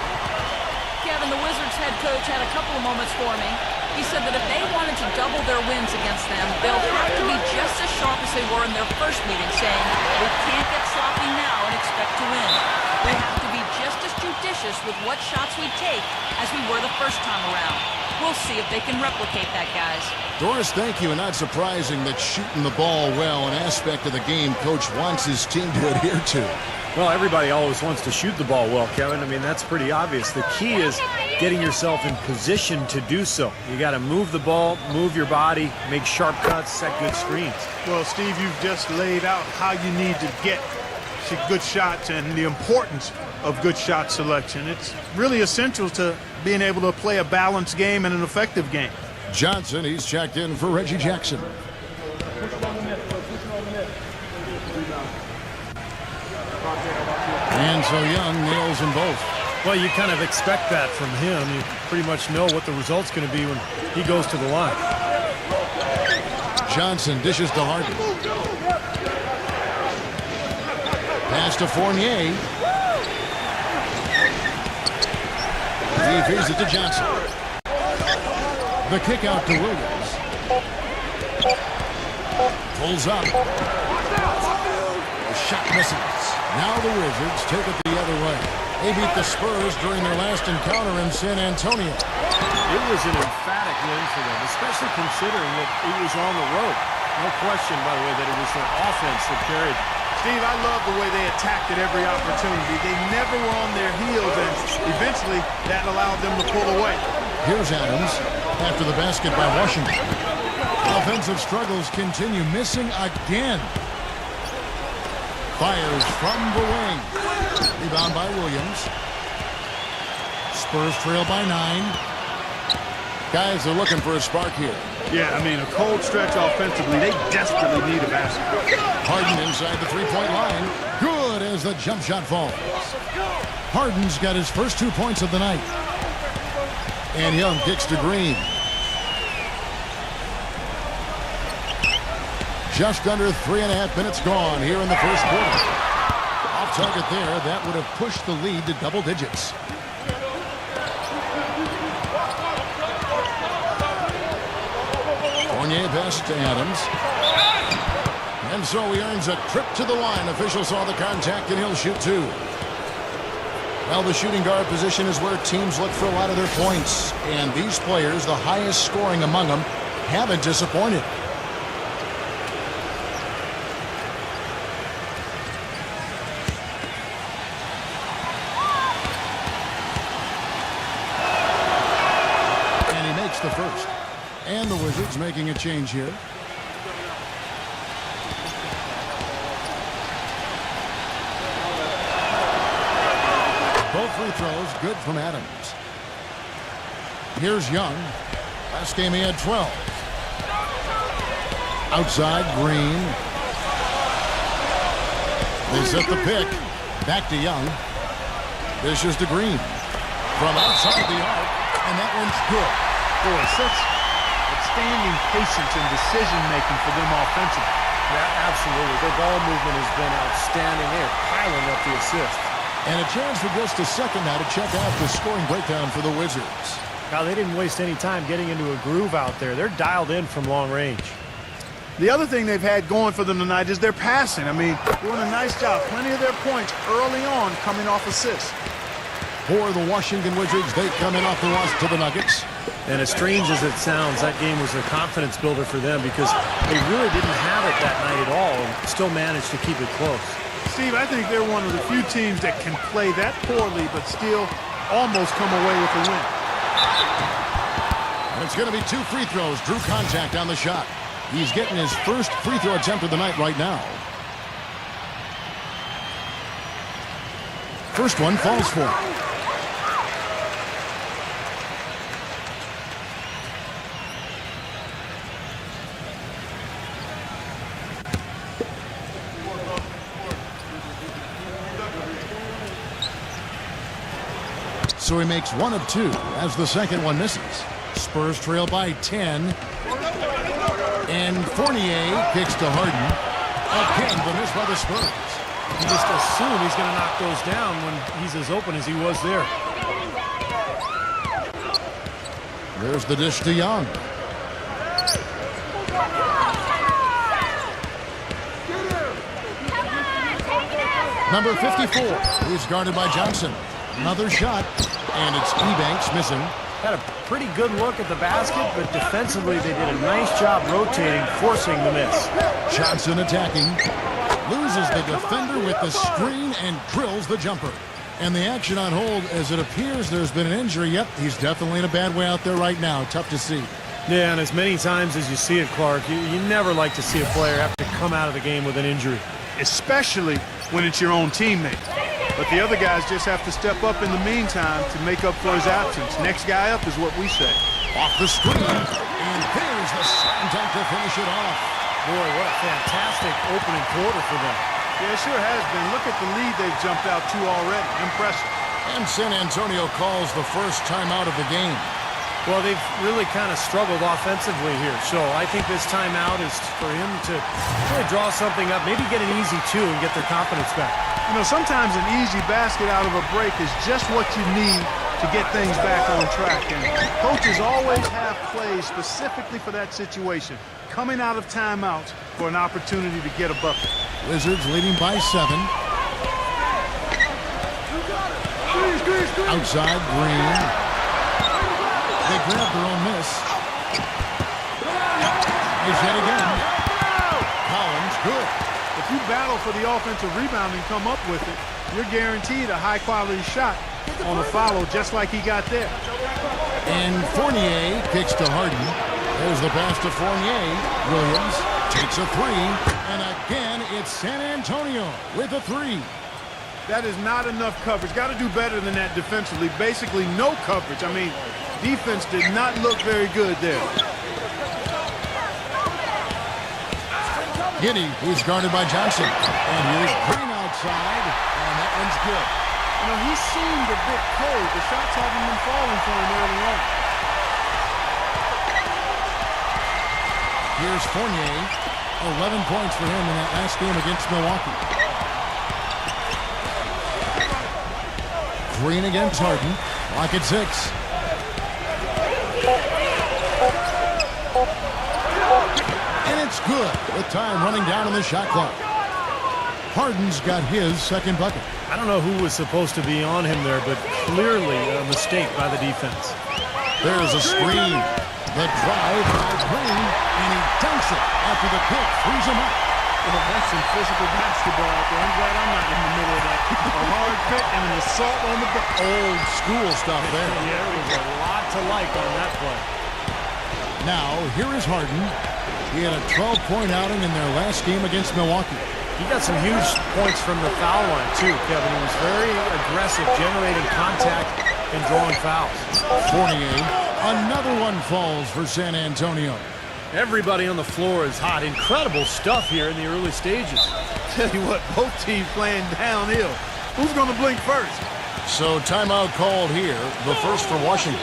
Kevin, the Wizards head coach had a couple of moments for me. He said that if they wanted to double their wins against them, they'll have to be just as sharp as they were in their first meeting, saying, we can't get sloppy now and expect to win. We have to be just as judicious with what shots we take as we were the first time around. We'll see if they can replicate that, guys. Doris, thank you. And not surprising that shooting the ball well, an aspect of the game Coach wants his team to adhere to. Well, everybody always wants to shoot the ball well, Kevin. I mean, that's pretty obvious. The key is getting yourself in position to do so. You got to move the ball, move your body, make sharp cuts, set good screens. Well, Steve, you've just laid out how you need to get good shots and the importance of good shot selection. It's really essential to being able to play a balanced game and an effective game. Johnson, he's checked in for Reggie Jackson. And so Young nails them both. Well, you kind of expect that from him. You pretty much know what the result's going to be when he goes to the line. Johnson dishes to Harden. Pass to Fournier. He feeds it to Johnson. The kick out to Williams. Pulls up. The shot misses. Now the Wizards take it the other way. They beat the Spurs during their last encounter in San Antonio. It was an emphatic win for them, especially considering that it was on the road. No question, by the way, that it was their offense that carried. Steve, I love the way they attacked at every opportunity. They never were on their heels, and eventually that allowed them to pull away. Here's Adams after the basket by Washington. Offensive struggles continue, missing again. Fires from the wing. Rebound by Williams. Spurs trail by 9. Guys are looking for a spark here. Yeah, I mean, a cold stretch offensively. They desperately need a basket. Harden inside the three-point line. Good as the jump shot falls. Harden's got his first 2 points of the night. And Young kicks to Green. Just under 3.5 minutes gone here in the first quarter. Off target there. That would have pushed the lead to double digits. Fournier pass to Adams. And so he earns a trip to the line. Official saw the contact and he'll shoot 2. Well, the shooting guard position is where teams look for a lot of their points. And these players, the highest scoring among them, haven't disappointed. The first. And the Wizards making a change here. Both free throws good from Adams. Here's Young. Last game he had 12. Outside, Green. They set the pick. Back to Young. This is to Green. From outside the arc. And that one's good. Boy, such outstanding patience and decision-making for them offensively. Yeah, absolutely. Their ball movement has been outstanding. They are piling up the assists. And a chance for just a second now to check out the scoring breakdown for the Wizards. Now, they didn't waste any time getting into a groove out there. They're dialed in from long range. The other thing they've had going for them tonight is their passing. I mean, doing a nice job. Plenty of their points early on coming off assists. For the Washington Wizards, they come in off the loss to the Nuggets. And as strange as it sounds, that game was a confidence builder for them because they really didn't have it that night at all and still managed to keep it close. Steve, I think they're one of the few teams that can play that poorly but still almost come away with a win. And it's going to be 2 free throws. Drew contact on the shot. He's getting his first free throw attempt of the night right now. First one falls for him. So he makes 1 of 2 as the second one misses. Spurs trail by 10. And Fournier kicks to Harden. Again, the miss by the Spurs. You just assume he's going to knock those down when he's as open as he was there. There's the dish to Young. Number 54. He's guarded by Johnson. Another shot. And it's Ebanks missing. Had a pretty good look at the basket, but defensively they did a nice job rotating, forcing the miss. Johnson attacking. Loses the defender with the screen and drills the jumper. And the action on hold as it appears there's been an injury. Yep, he's definitely in a bad way out there right now. Tough to see. Yeah, and as many times as you see it, Clark, you never like to see a player have to come out of the game with an injury. Especially when it's your own teammate. But the other guys just have to step up in the meantime to make up for his absence. Next guy up is what we say. Off the screen. And there's the slam dunk to finish it off. Boy, what a fantastic opening quarter for them. Yeah, it sure has been. Look at the lead they've jumped out to already. Impressive. And San Antonio calls the first timeout of the game. Well, they've really kind of struggled offensively here. So I think this timeout is for him to really draw something up, maybe get an easy 2 and get their confidence back. You know, sometimes an easy basket out of a break is just what you need to to get things back on track. And coaches always have plays specifically for that situation, coming out of timeouts for an opportunity to get a bucket. Wizards leading by 7. Outside, Green. They grab their own miss. He's hit again. Collins, good. If you battle for the offensive rebound and come up with it, you're guaranteed a high-quality shot on a follow, just like he got there. And Fournier kicks to Harden. There's the pass to Fournier. Williams takes a 3. And again, it's San Antonio with a 3. That is not enough coverage. Got to do better than that defensively. Basically, no coverage. I mean, defense did not look very good there. Giddey, he's guarded by Johnson. And here's Green outside. And that one's good. You know, he seemed a bit cold. The shots haven't been falling for him early on. Here's Fournier. 11 points for him in that last game against Milwaukee. Green against Harden. Lock at 6. And it's good with time running down on the shot clock. Harden's got his second bucket. I don't know who was supposed to be on him there, but clearly a mistake by the defense. There's a screen. The drive by Green, and he dunks it after the pick frees him up. Well, that's some physical basketball out there. I'm glad I'm not in the middle of that. A hard pick and an assault on the bucket. Old school stuff there. Yeah, there was a lot to like on that play. Now, here is Harden. He had a 12-point outing in their last game against Milwaukee. He got some huge points from the foul line, too, Kevin. He was very aggressive, generating contact and drawing fouls. Fournier, another one falls for San Antonio. Everybody on the floor is hot. Incredible stuff here in the early stages. Tell you what, both teams playing downhill. Who's going to blink first? So timeout called here, the first for Washington.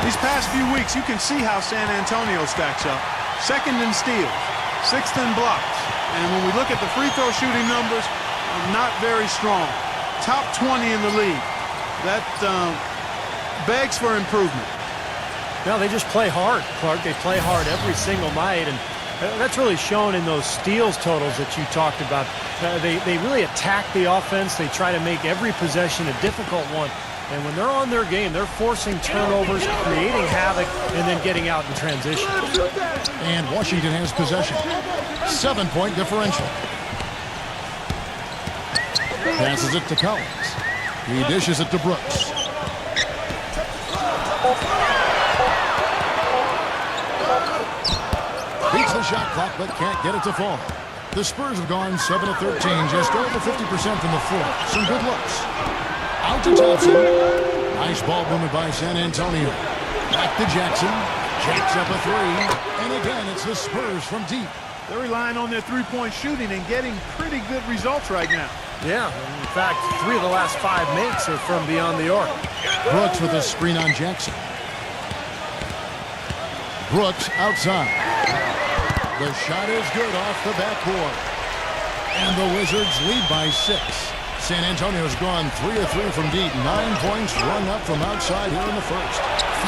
These past few weeks, you can see how San Antonio stacks up. Second in steals, 6th in blocks. And when we look at the free throw shooting numbers, not very strong. Top 20 in the league. That begs for improvement. No, they just play hard, Clark. They play hard every single night, and that's really shown in those steals totals that you talked about. They really attack the offense. They try to make every possession a difficult one. And when they're on their game, they're forcing turnovers, creating havoc, and then getting out in transition. And Washington has possession. 7-point differential. Passes it to Collins. He dishes it to Brooks. Beats the shot clock, but can't get it to fall. The Spurs have gone 7 of 13, just over 50% from the floor. Some good looks. Out to Thompson. Nice ball movement by San Antonio. Back to Jackson. Jacks up a 3. And again, it's the Spurs from deep. They're relying on their three-point shooting and getting pretty good results right now. Yeah, in fact, 3 of the last 5 makes are from beyond the arc. Brooks with a screen on Jackson. Brooks outside. The shot is good off the backboard. And the Wizards lead by 6. San Antonio's gone 3 of 3 from deep. 9 points rung up from outside here in the first.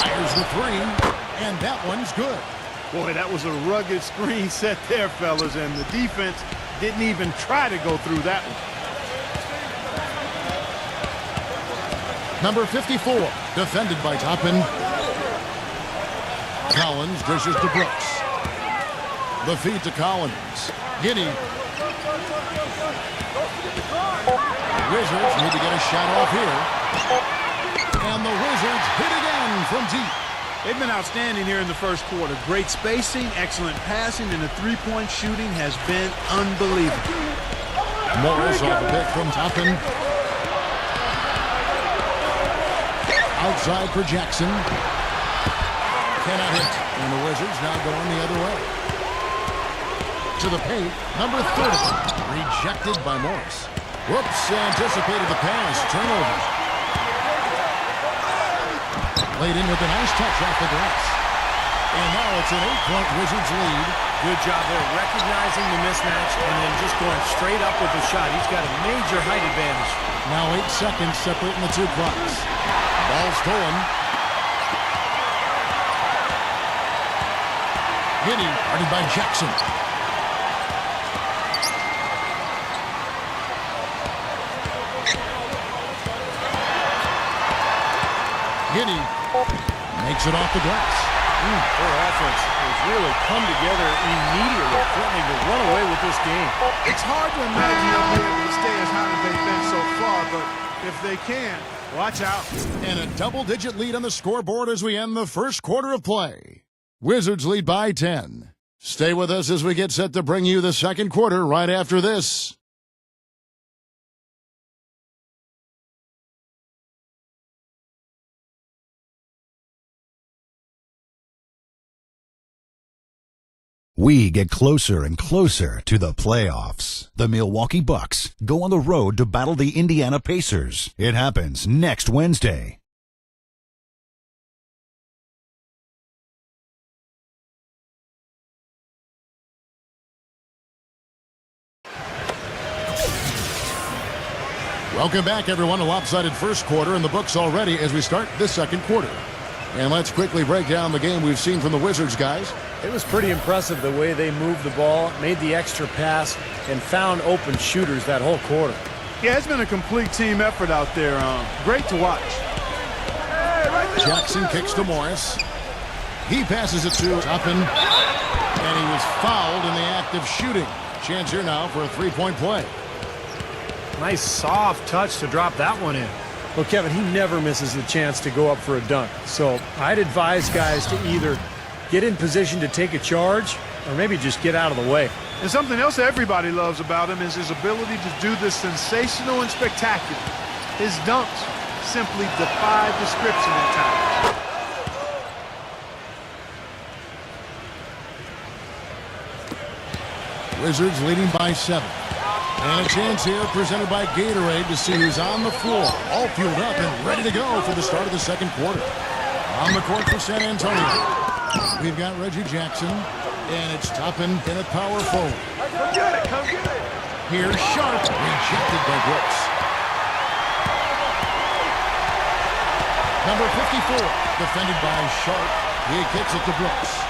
Fires the 3, and that one's good. Boy, that was a rugged screen set there, fellas, and the defense didn't even try to go through that one. Number 54, defended by Toppin. Collins dishes to Brooks. The feed to Collins. Giddey. Wizards need to get a shot off here. And the Wizards hit again from deep. They've been outstanding here in the first quarter. Great spacing, excellent passing, and the three-point shooting has been unbelievable. Morris off the pick from Toppin. Outside for Jackson. Cannot hit. And the Wizards now going the other way. To the paint, number 30. Rejected by Morris. Whoops, anticipated the pass. Turnover. Laid in with a nice touch off the glass. And now it's an 8-point Wizards lead. Good job there recognizing the mismatch and then just going straight up with the shot. He's got a major height advantage. Now 8 seconds separating the two clocks. Ball stolen. Giddy, guarded by Jackson. Giddy makes it off the glass. Their offense has really come together immediately, threatening to run away with this game. It's hard to imagine they'll be able to stay as high as they've been so far, but if they can, watch out. And a double-digit lead on the scoreboard as we end the first quarter of play. Wizards lead by 10. Stay with us as we get set to bring you the second quarter right after this. We get closer and closer to the playoffs. The Milwaukee Bucks go on the road to battle the Indiana Pacers. It happens next Wednesday. Welcome back, everyone. A lopsided first quarter in the books already as we start this second quarter. And let's quickly break down the game we've seen from the Wizards, guys. It was pretty impressive the way they moved the ball, made the extra pass, and found open shooters that whole quarter. Yeah, it's been a complete team effort out there. Great to watch. Jackson kicks to Morris. He passes it to Toppin. And he was fouled in the act of shooting. Chance here now for a three-point play. Nice soft touch to drop that one in. Well, Kevin, he never misses the chance to go up for a dunk. So I'd advise guys to either get in position to take a charge or maybe just get out of the way. And something else everybody loves about him is his ability to do this sensational and spectacular. His dunks simply defy description at times. Wizards leading by 7. And a chance here presented by Gatorade to see who's on the floor. All fueled up and ready to go for the start of the second quarter. On the court for San Antonio, we've got Reggie Jackson, and it's Toppin in at power forward. Come get it, come get it. Here's Sharp, rejected by Brooks. Number 54, defended by Sharp. He kicks it to Brooks.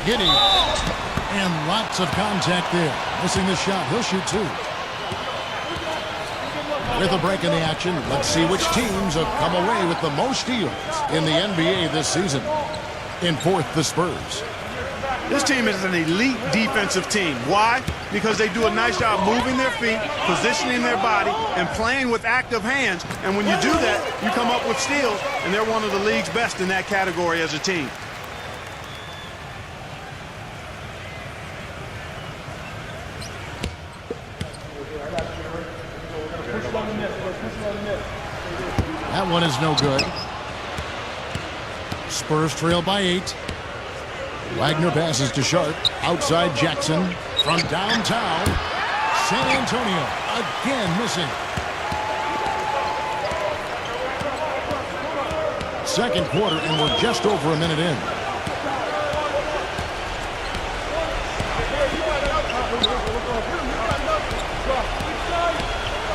Giddy. And lots of contact there. Missing the shot. He'll shoot 2. With a break in the action, let's see which teams have come away with the most steals in the NBA this season. In fourth, the Spurs. This team is an elite defensive team. Why? Because they do a nice job moving their feet, positioning their body, and playing with active hands. And when you do that, you come up with steals, and they're one of the league's best in that category as a team. That one is no good. Spurs trail by 8. Wagner passes to Sharp. Outside Jackson. From downtown. San Antonio again missing. Second quarter, and we're just over a minute in.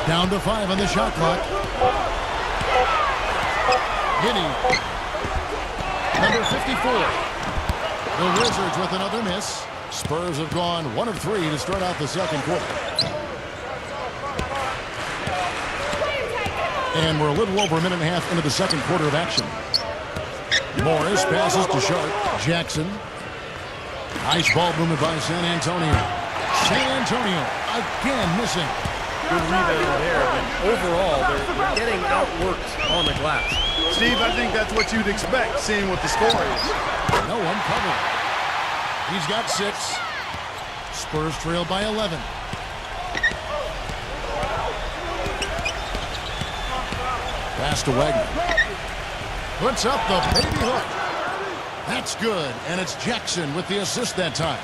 Down to 5 on the shot clock. Giddy. Number 54. The Wizards with another miss. Spurs have gone 1 of 3 to start out the second quarter. And we're a little over a minute and a half into the second quarter of action. Morris passes to Sharp. Jackson. Nice ball movement by San Antonio. San Antonio again missing. Good rebound there, but overall, they're getting outworked on the glass. Steve, I think that's what you'd expect, seeing what the score is. No one covered. He's got 6. Spurs trail by 11. Pass to Wagner. Puts up the baby hook. That's good, and it's Jackson with the assist that time.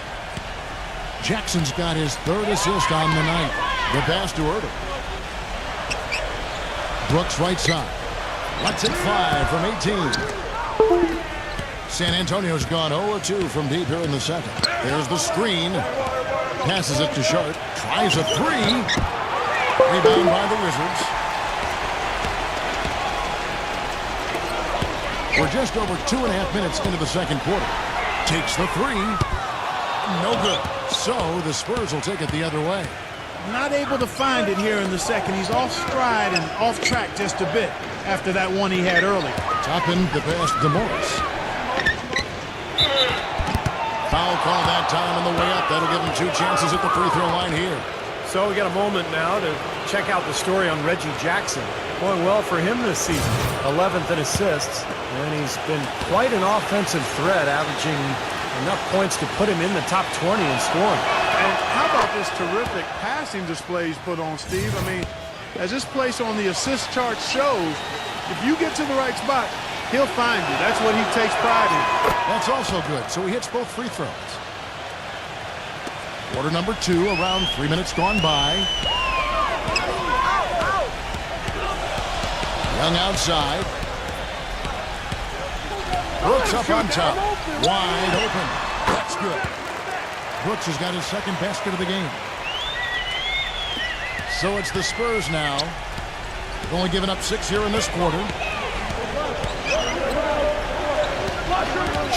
Jackson's got his 3rd assist on the night. The pass to Erdo. Brooks right side. Lets it fly from 18. San Antonio's gone 0-2 from deep here in the second. There's the screen. Passes it to Sharp. Tries a three. Rebound by the Wizards. We're just over 2.5 minutes into the second quarter. Takes the three. No good. So the Spurs will take it the other way. Not able to find it here in the second. He's off stride and off track just a bit after that one he had earlier. Toppin the pass to Morris. Foul call that time on the way up. That'll give him 2 chances at the free throw line here. So we got a moment now to check out the story on Reggie Jackson. Going well for him this season. 11th in assists. And he's been quite an offensive threat, averaging enough points to put him in the top 20 in scoring. And how about this terrific passing display he's put on, Steve? I mean, as this place on the assist chart shows, if you get to the right spot, he'll find you. That's what he takes pride in. That's also good. So he hits both free throws. Quarter number 2, around 3 minutes gone by. Young outside. Brooks up on top. Wide open. That's good. Brooks has got his second basket of the game. So it's the Spurs now. They've only given up 6 here in this quarter.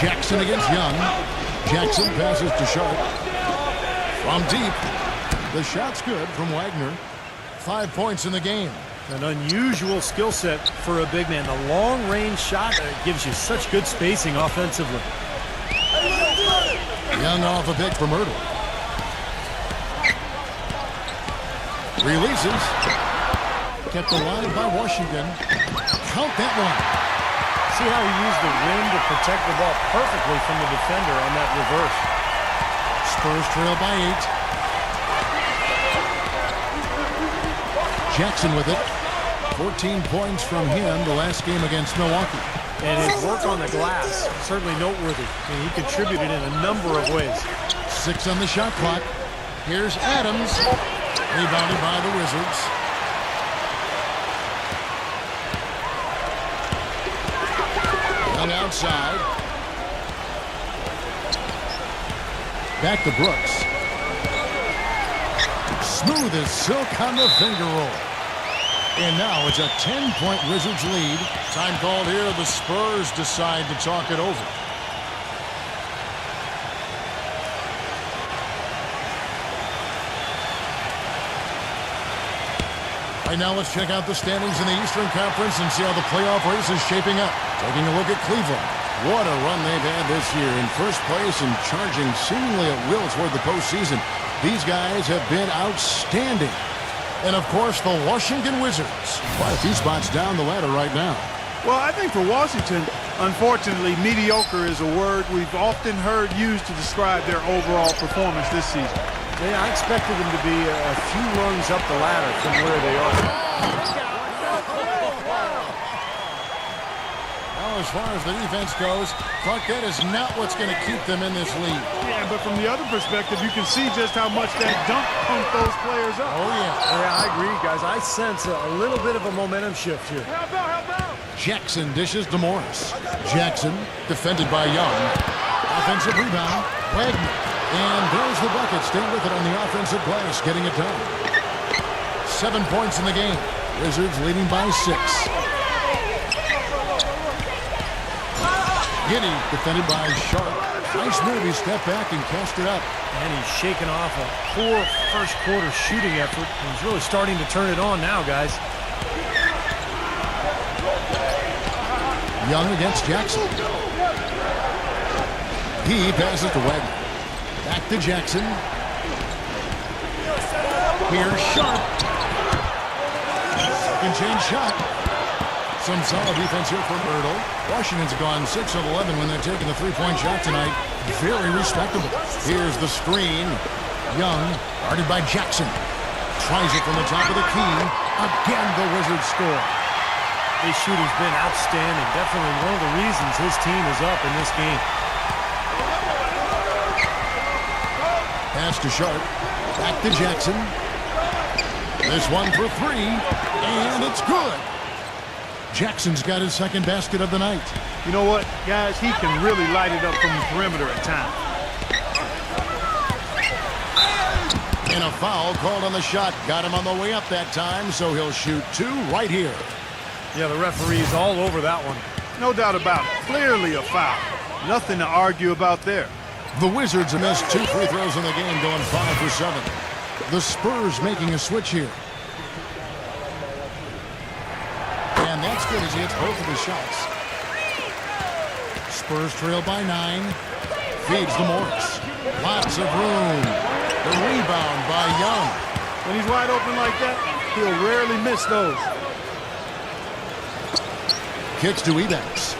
Jackson against Young. Jackson passes to Sharp. From deep. The shot's good from Wagner. 5 points in the game. An unusual skill set for a big man. The long-range shot gives you such good spacing offensively. Young off a pick from Myrtle. Releases. Kept alive by Washington. Count that one. See how he used the rim to protect the ball perfectly from the defender on that reverse. Spurs trail by 8. Jackson with it. 14 points from him the last game against Milwaukee. And his work on the glass, certainly noteworthy. And he contributed in a number of ways. 6 on the shot clock. Here's Adams. Rebounded by the Wizards. Young outside. Back to Brooks. Smooth as silk on the finger roll. And now it's a 10-point Wizards lead. Time called here. The Spurs decide to talk it over. Right now, let's check out the standings in the Eastern Conference and see how the playoff race is shaping up. Taking a look at Cleveland. What a run they've had this year. In first place and charging seemingly at will toward the postseason. These guys have been outstanding. And, of course, the Washington Wizards. Quite a few spots down the ladder right now. Well, I think for Washington, unfortunately, mediocre is a word we've often heard used to describe their overall performance this season. Yeah, I expected them to be a few rungs up the ladder from where they are. Now, as far as the defense goes, Clark, that is not what's going to keep them in this league. Yeah, but from the other perspective, you can see just how much that dunk pumped those players up. Oh, yeah. Yeah, I agree, guys. I sense a little bit of a momentum shift here. Help out, help out. Jackson dishes to Morris. Jackson, defended by Young. Offensive rebound, Wagner. And there's the bucket. Stay with it on the offensive glass, getting it done. 7 points in the game. Wizards leading by 6. Giddey, defended by Sharp. Nice move. He stepped back and cast it up. And he's shaking off a poor first quarter shooting effort. He's really starting to turn it on now, guys. Young against Jackson. He passes to Wagner. Back to Jackson. Here's Sharp. Second change shot. Some solid defense here from Myrtle. Washington's gone 6 of 11 when they're taking the three-point shot tonight. Very respectable. Here's the screen. Young, guarded by Jackson. Tries it from the top of the key. Again, the Wizards score. His shooting's been outstanding. Definitely one of the reasons his team is up in this game. Pass to Sharp. Back to Jackson. This one for 3. And it's good. Jackson's got his second basket of the night. You know what, guys? He can really light it up from the perimeter at times. And a foul called on the shot. Got him on the way up that time, so he'll shoot 2 right here. Yeah, the referee's all over that one. No doubt about it. Clearly a foul. Nothing to argue about there. The Wizards have missed 2 free throws in the game, going 5 for 7. The Spurs making a switch here. And that's good as he hits both of his shots. Spurs trail by 9. Feeds to Morris. Lots of room. The rebound by Young. When he's wide open like that, he'll rarely miss those. Kicks to Ebanks.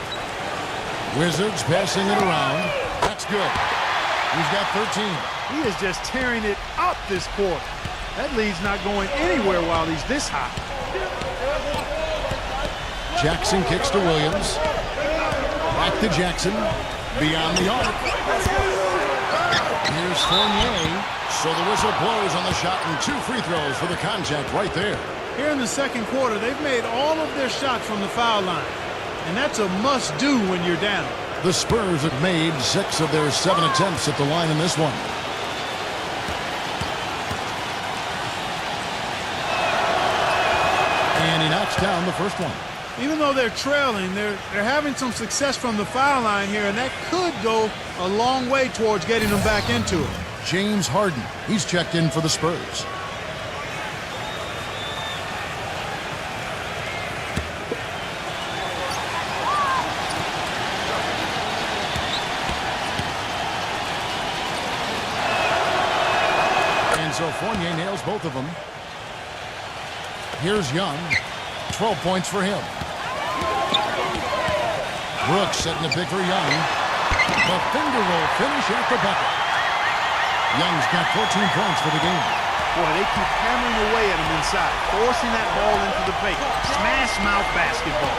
Wizards passing it around. That's good. He's got 13. He is just tearing it up this quarter. That lead's not going anywhere while he's this high. Jackson kicks to Williams. Back to Jackson. Beyond the arc. Here's Fournier. So the whistle blows on the shot and 2 free throws for the contact right there. Here in the second quarter, they've made all of their shots from the foul line. And that's a must-do when you're down. The Spurs have made 6 of their 7 attempts at the line in this one. And he knocks down the first one. Even though they're trailing, they're having some success from the foul line here, and that could go a long way towards getting them back into it. James Harden, he's checked in for the Spurs. And so Fournier nails both of them. Here's Young. 12 points for him. Brooks setting the pick for Young. The finger roll finish at the bucket. Young's got 14 points for the game. Boy, they keep hammering away at him inside, forcing that ball into the paint. Smash mouth basketball.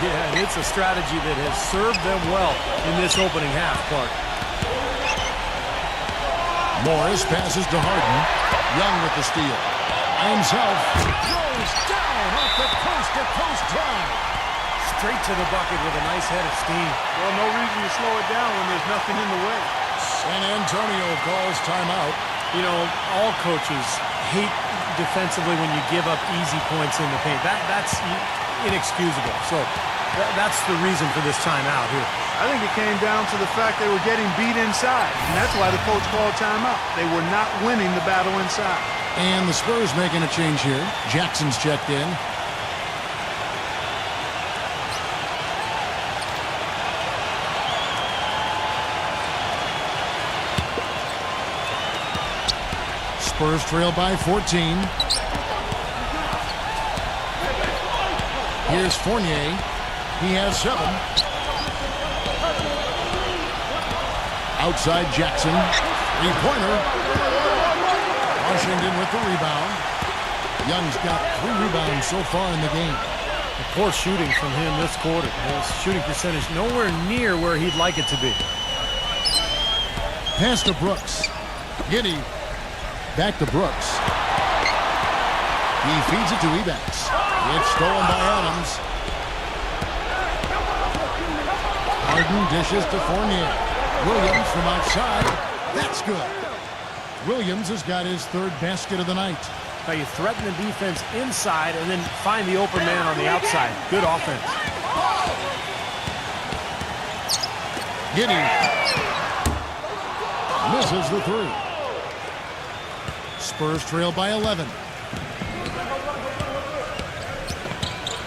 Yeah, and it's a strategy that has served them well in this opening half, Clark. Morris passes to Harden. Young with the steal. By himself. Throws down off the coast-to-coast drive. Straight to the bucket with a nice head of steam. Well, no reason to slow it down when there's nothing in the way. San Antonio calls timeout. You know, all coaches hate defensively when you give up easy points in the paint. That's inexcusable. So that's the reason for this timeout here. I think it came down to the fact they were getting beat inside, and that's why the coach called timeout. They were not winning the battle inside. And the Spurs making a change here. Jackson's checked in. Spurs trail by 14. Here's Fournier. He has 7. Outside Jackson. 3-pointer. Washington with the rebound. Young's got 3 rebounds so far in the game. Poor shooting from him this quarter. His shooting percentage nowhere near where he'd like it to be. Pass to Brooks. Giddey. Back to Brooks. He feeds it to Ebanks. It's stolen by Adams. Harden dishes to Fournier. Williams from outside. That's good. Williams has got his 3rd basket of the night. Now you threaten the defense inside and then find the open man on the outside. Good offense. Giddey misses the 3. Spurs trail by 11.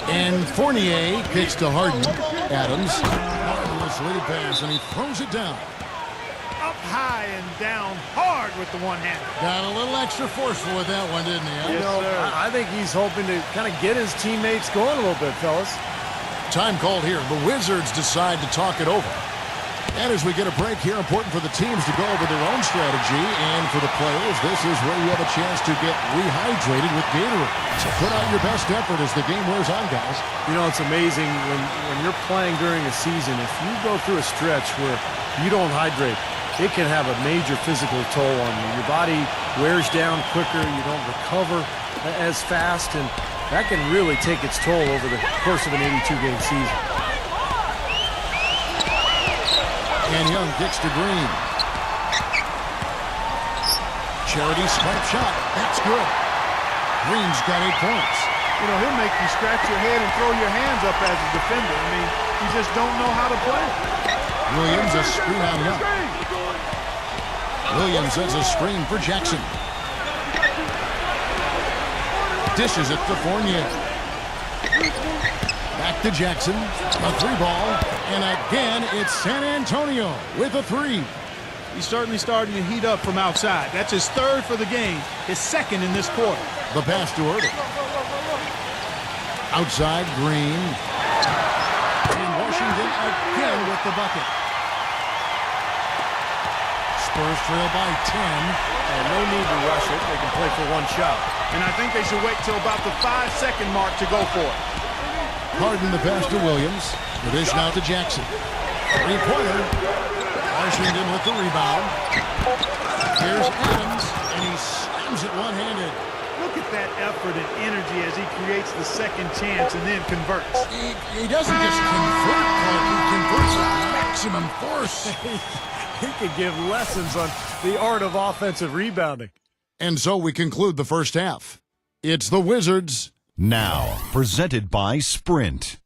And Fournier kicks to Harden. Adams. Marvelous lead pass, and he throws it down. Up high and down hard with the one-hander. Got a little extra forceful with that one, didn't he? Yes, sir. I think he's hoping to kind of get his teammates going a little bit, fellas. Time called here. The Wizards decide to talk it over. And as we get a break here, important for the teams to go over their own strategy. And for the players, this is where you have a chance to get rehydrated with Gatorade. So put out your best effort as the game wears on, guys. You know, it's amazing when you're playing during a season, if you go through a stretch where you don't hydrate, it can have a major physical toll on you. Your body wears down quicker. You don't recover as fast. And That can really take its toll over the course of an 82-game season. And Young kicks to Green. Charity swipe shot. That's good. Green's got 8 points. You know, he'll make you scratch your head and throw your hands up as a defender. I mean, you just don't know how to play. Williams a screen on Young. Williams sends a screen for Jackson. Dishes it to Fournier. Back to Jackson. A 3-ball. And again, it's San Antonio with a 3. He's certainly starting to heat up from outside. That's his 3rd for the game, his 2nd in this quarter. The pass to Ertl. Outside, Green. And Washington again with the bucket. Spurs trail by 10. And no need to rush it. They can play for one shot. And I think they should wait till about the 5-second mark to go for it. Harden the pass to Williams. The dish now to Jackson. 3-pointer. Washington with the rebound. Here's Adams, and he slams it one-handed. Look at that effort and energy as he creates the second chance and then converts. He doesn't just convert, Clark. He converts at maximum force. He could give lessons on the art of offensive rebounding. And so we conclude the first half. It's the Wizards. Now, presented by Sprint.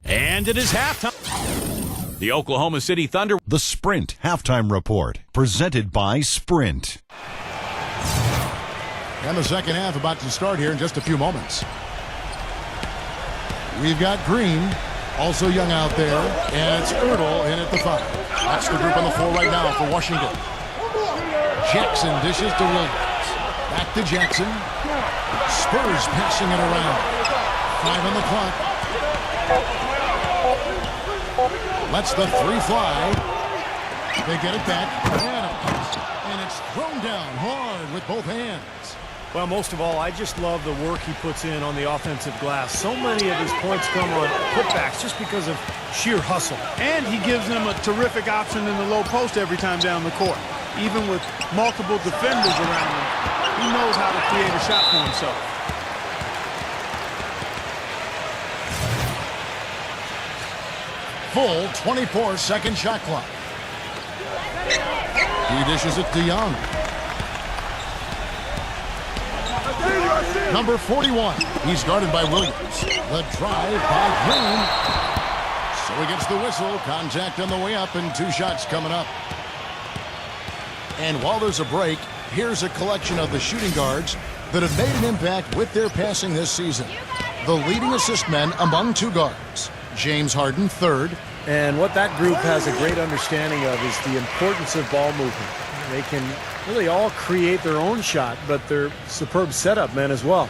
And it is halftime. The Oklahoma City Thunder. The Sprint Halftime Report, presented by Sprint. And the second half about to start here in just a few moments. We've got Green, also Young out there, and it's Ertl in at the 5. That's the group on the floor right now for Washington. Jackson dishes to Williams. Back to Jackson. Spurs passing it around. 5 on the clock. Lets the 3 fly. They get it back. And it's thrown down hard with both hands. Well, most of all, I just love the work he puts in on the offensive glass. So many of his points come on putbacks just because of sheer hustle. And he gives them a terrific option in the low post every time down the court. Even with multiple defenders around him, he knows how to create a shot for himself. Full 24-second shot clock. He dishes it to Young. Number 41. He's guarded by Williams. The drive by Green. So he gets the whistle. Contact on the way up and 2 shots coming up. And while there's a break, here's a collection of the shooting guards that have made an impact with their passing this season. The leading assist men among 2 guards. James Harden, 3rd. And what that group has a great understanding of is the importance of ball movement. They can really all create their own shot, but they're superb setup men as well.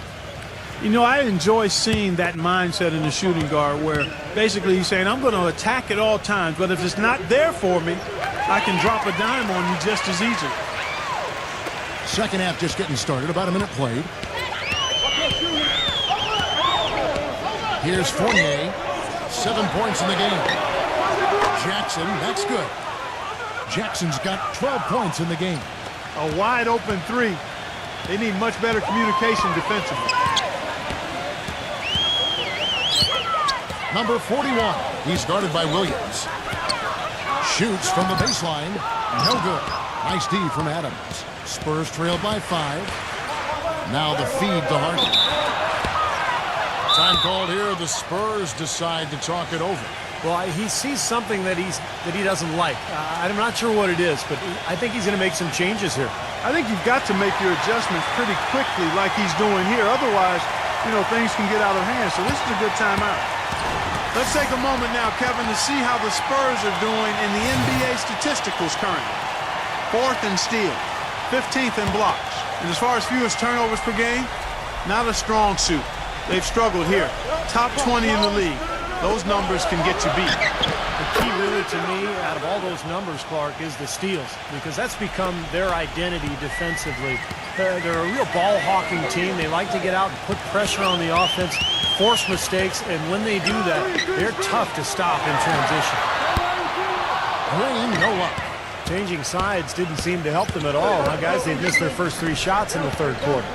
You know, I enjoy seeing that mindset in the shooting guard where basically he's saying, I'm going to attack at all times, but if it's not there for me, I can drop a dime on you just as easily. Second half just getting started, about a minute played. Here's Fournier, 7 points in the game. Jackson, that's good. Jackson's got 12 points in the game. A wide open 3. They need much better communication defensively. Number 41, he's guarded by Williams. Shoots from the baseline, no good. Nice D from Adams. Spurs trail by 5. Now the feed to Harden. Time called here. The Spurs decide to talk it over. Well, he sees something that he doesn't like. I'm not sure what it is, but I think he's going to make some changes here. I think you've got to make your adjustments pretty quickly like he's doing here. Otherwise, you know, things can get out of hand. So this is a good timeout. Let's take a moment now, Kevin, to see how the Spurs are doing in the NBA statisticals currently. 4th in steal, 15th in blocks. And as far as fewest turnovers per game, not a strong suit. They've struggled here. Top 20 in the league. Those numbers can get you beat. The key really to me out of all those numbers, Clark, is the steals, because that's become their identity defensively. They're a real ball-hawking team. They like to get out and put pressure on the offense, force mistakes, and when they do that, they're tough to stop in transition. Green, no luck. Changing sides didn't seem to help them at all. Huh, guys? They've missed their first 3 shots in the 3rd quarter.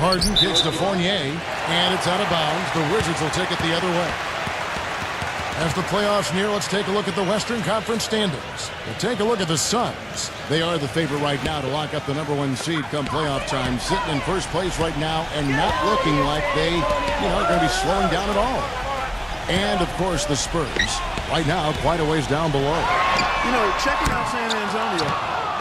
Harden kicks to Fournier, and it's out of bounds. The Wizards will take it the other way. As the playoffs near, let's take a look at the Western Conference standings. We'll take a look at the Suns. They are the favorite right now to lock up the #1 seed come playoff time, sitting in first place right now and not looking like they, are going to be slowing down at all. And, of course, the Spurs. Right now, quite a ways down below. Checking out San Antonio,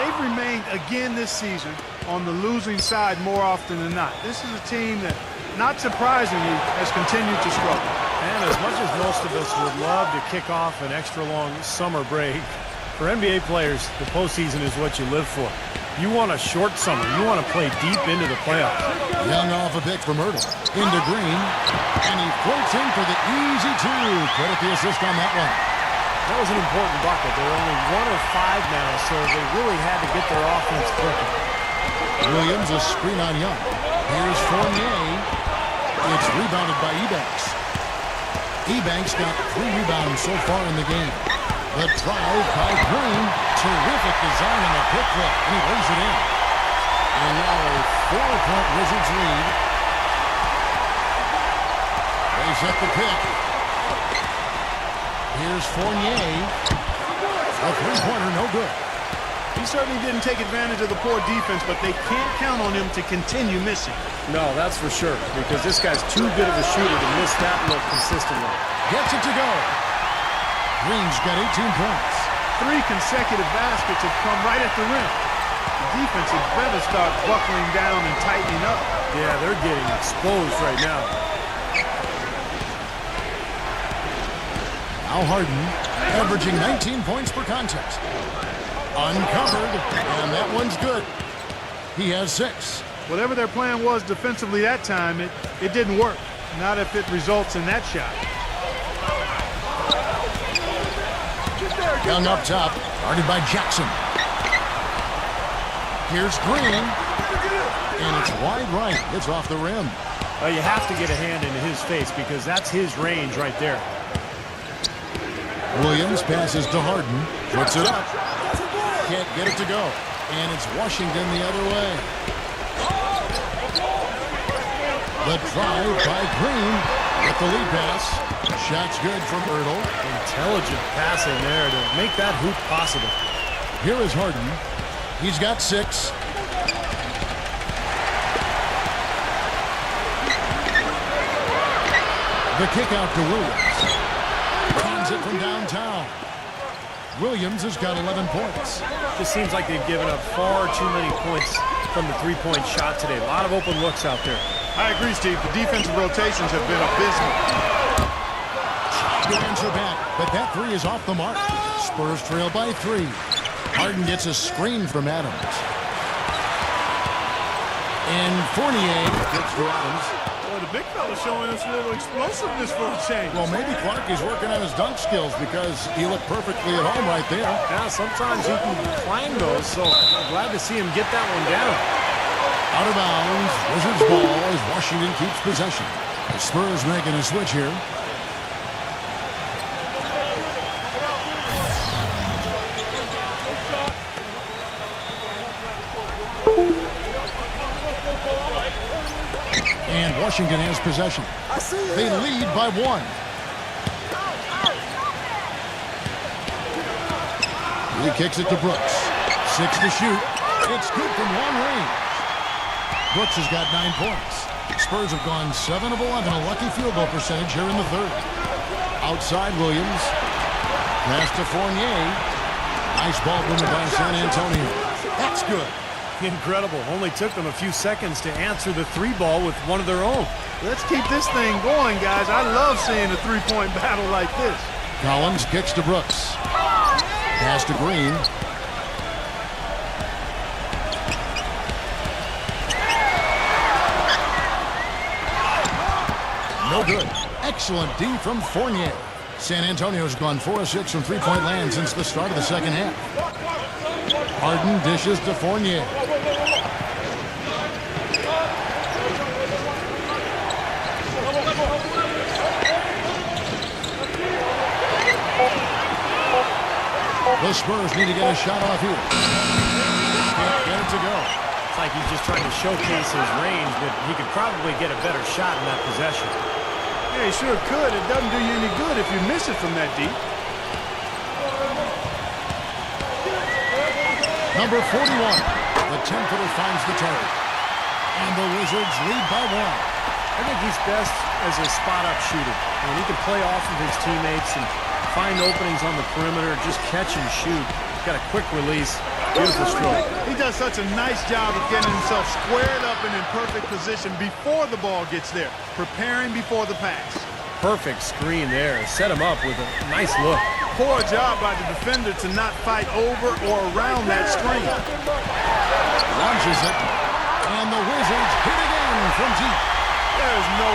they've remained again this season on the losing side more often than not. This is a team that, not surprisingly, has continued to struggle. And as much as most of us would love to kick off an extra long summer break, for NBA players, the postseason is what you live for. You want a short summer. You want to play deep into the playoffs. Young off a pick from Ertl. Into Green. And he floats in for the easy two. Credit the assist on that one. That was an important bucket. They're only 1 of 5 now, so they really had to get their offense clicking. Williams, a screen on Young. Here's Fournier. It's rebounded by Ebanks. Ebanks got 3 rebounds so far in the game. The drive by Green. Terrific design on the pick flip, and he lays it in. And now a 4-point Wizards lead. They set the pick. Here's Fournier. A 3-pointer, no good. He certainly didn't take advantage of the poor defense, but they can't count on him to continue missing. No, that's for sure, because this guy's too good of a shooter to miss that look consistently. Gets it to go. Green's got 18 points. 3 consecutive baskets have come right at the rim. The defense had better start buckling down and tightening up. Yeah, they're getting exposed right now. Now Harden, averaging 19 points per contest. Uncovered, and that one's good. He has 6. Whatever their plan was defensively that time, it didn't work. Not if it results in that shot. Young up top, guarded by Jackson. Here's Green, and it's wide right. It's off the rim. You have to get a hand into his face because that's his range right there. Williams passes to Harden, puts it up. Can't get it to go, and it's Washington the other way. The drive by Green with the lead pass. Shot's good from Ertl. Intelligent passing there to make that hoop possible. Here is Harden. He's got 6. The kick out to Williams. Runs it from downtown. Williams has got 11 points. Just seems like they've given up far too many points from the three-point shot today. A lot of open looks out there. I agree, Steve. The defensive rotations have been abysmal. Good answer back, but that 3 is off the mark. Spurs trail by 3. Harden gets a screen from Adams. And Fournier gets to Adams. Boy, the big fella's showing us a little explosiveness for a change. Well, maybe Clark is working on his dunk skills because he looked perfectly at home right there. Yeah, sometimes he can clang those, so I'm glad to see him get that one down. Out of bounds, Wizards ball as Washington keeps possession. The Spurs making a switch here. And Washington has possession. They lead by 1. He kicks it to Brooks. 6 to shoot. It's good from long range. Brooks has got 9 points. Spurs have gone 7 of 11, a lucky field goal percentage here in the 3rd. Outside Williams. Pass to Fournier. Nice ball movement by San Antonio. That's good. Incredible. Only took them a few seconds to answer the 3-ball with one of their own. Let's keep this thing going, guys. I love seeing a 3-point battle like this. Collins kicks to Brooks. Pass to Green. No good. Excellent D from Fournier. San Antonio's gone 4 of 6 from 3-point land since the start of the second half. Harden dishes to Fournier. The Spurs need to get a shot off here. Can't get it to go. It's like he's just trying to showcase his range, but he could probably get a better shot in that possession. Yeah, he sure could. It doesn't do you any good if you miss it from that deep. Number 41, the 10-footer finds the target. And the Wizards lead by 1. I think he's best as a spot-up shooter. And he can play off of his teammates and find openings on the perimeter, just catch and shoot. He's got a quick release, beautiful stroke. He does such a nice job of getting himself squared up and in perfect position before the ball gets there, preparing before the pass. Perfect screen there. Set him up with a nice look. Poor job by the defender to not fight over or around that screen. Launches it, and the Wizards hit again from deep. There's no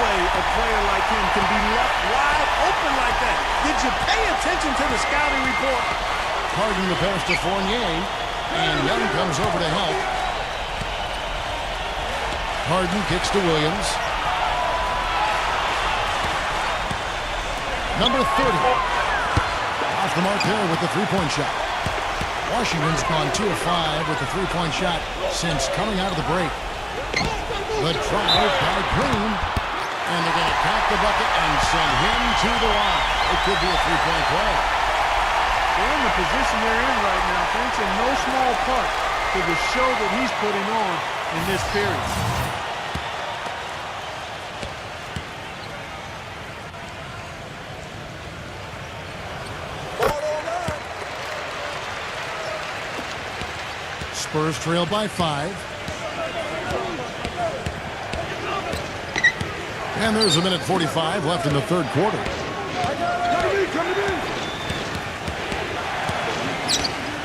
way a player like him can be left wide open like that. Did you pay attention to the scouting report? Harden the pass to Fournier, and Young comes over to help. Harden kicks to Williams. Number 30. Off the mark there with the three-point shot. Washington's gone 2 of 5 with the three-point shot since coming out of the break. The drive by Green. And they're going to count the bucket and send him to the line. It could be a three-point play. They're in the position they're in right now, thanks in no small part to the show that he's putting on in this period. Spurs trail by 5. And there's a minute 45 left in the third quarter.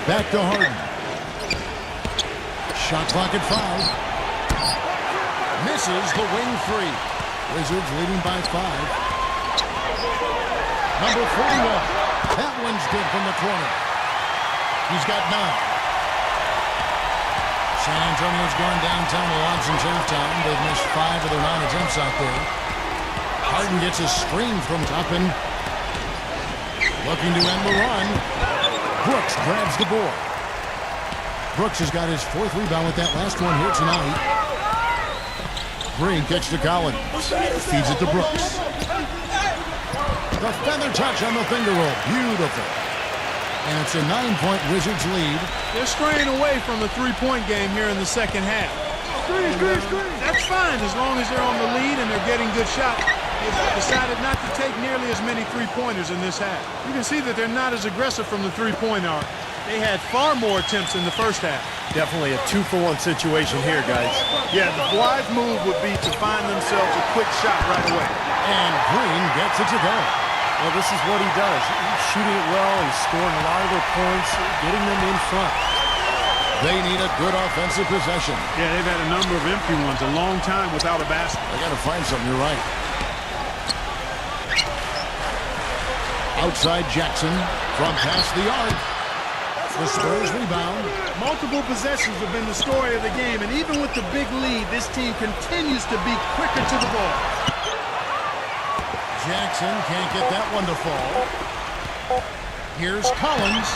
Back to Harden. Shot clock at 5. Misses the wing 3. Wizards leading by 5. Number 41. That one's good from the corner. He's got 9. San Antonio's gone downtown a lot since halftime. They've missed 5 of their 9 attempts out there. Harden gets a screen from Toppin. Looking to end the run. Brooks grabs the board. Brooks has got his 4th rebound with that last one here tonight. Green kicks to Collins. Feeds it to Brooks. The feather touch on the finger roll. Beautiful. And it's a 9-point Wizards lead. They're straying away from the three-point game here in the second half. That's fine as long as they're on the lead and they're getting good shots. They've decided not to take nearly as many three-pointers in this half. You can see that they're not as aggressive from the three-point arc. They had far more attempts in the first half. Definitely a 2-for-1 situation here, guys. Yeah, the wise move would be to find themselves a quick shot right away. And Green gets it to go. Well, this is what he does. He's shooting it well. He's scoring a lot of their points, getting them in front. They need a good offensive possession. Yeah, they've had a number of empty ones, a long time without a basket. They got to find something, you're right. Outside Jackson from past the arc. The Spurs rebound. Multiple possessions have been the story of the game, and even with the big lead, this team continues to be quicker to the ball. Jackson can't get that one to fall. Here's Collins.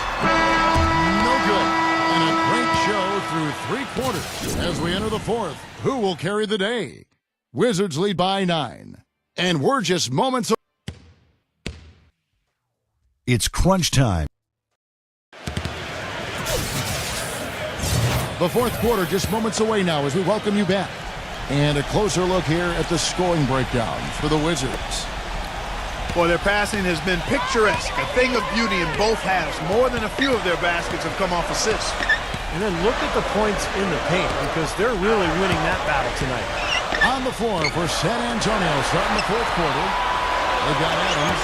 No good. And a great show through 3 quarters. As we enter the 4th, who will carry the day? Wizards lead by 9. And we're just moments away. It's crunch time. The 4th quarter just moments away now as we welcome you back. And a closer look here at the scoring breakdown for the Wizards. Well, their passing has been picturesque, a thing of beauty in both halves. More than a few of their baskets have come off assists. And then look at the points in the paint because they're really winning that battle tonight. On the floor for San Antonio starting the 4th quarter. They've got Adams,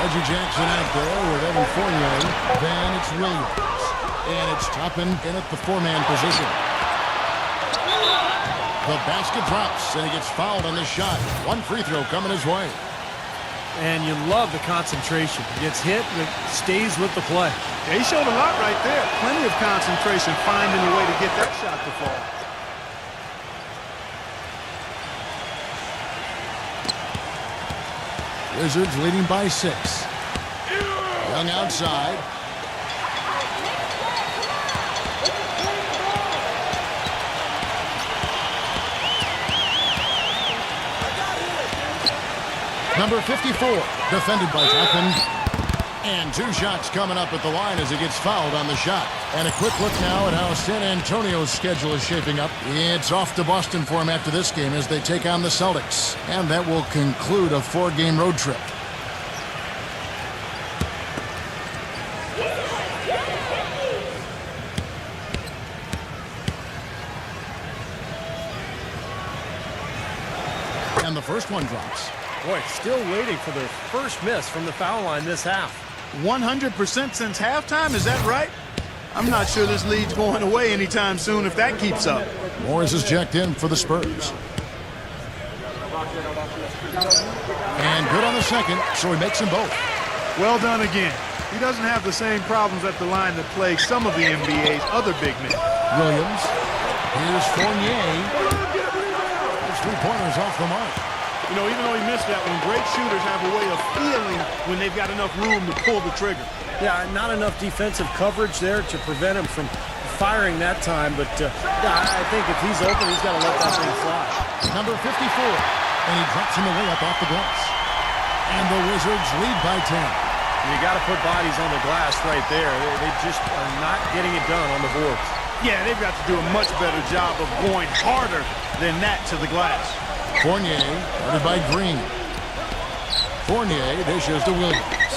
Reggie Jackson out there with Evan Fournier. Then it's Williams. And it's Toppin in at the 4-man position. The basket drops and he gets fouled on this shot. One free throw coming his way. And you love the concentration. Gets hit, but stays with the play. Yeah, he showed a lot right there. Plenty of concentration, finding a way to get that shot to fall. Wizards leading by 6. Young outside. Number 54, defended by Jackman. And 2 shots coming up at the line as he gets fouled on the shot. And a quick look now at how San Antonio's schedule is shaping up. It's off to Boston for him after this game as they take on the Celtics. And that will conclude a 4-game road trip. And the first one drops. Boy, still waiting for their first miss from the foul line this half. 100% since halftime, is that right? I'm not sure this lead's going away anytime soon if that keeps up. Morris is checked in for the Spurs. And good on the second, so he makes them both. Well done again. He doesn't have the same problems at the line that plague some of the NBA's other big men. Williams. Here's Fournier. His 3-pointers off the mark. You know, even though he missed that one, great shooters have a way of feeling when they've got enough room to pull the trigger. Yeah, not enough defensive coverage there to prevent him from firing that time. But yeah, I think if he's open, he's got to let that thing fly. Number 54. And he drops him away up off the glass. And the Wizards lead by 10. You got to put bodies on the glass right there. They just are not getting it done on the boards. Yeah, they've got to do a much better job of going harder than that to the glass. Fournier, guarded by Green. Fournier dishes to Williams.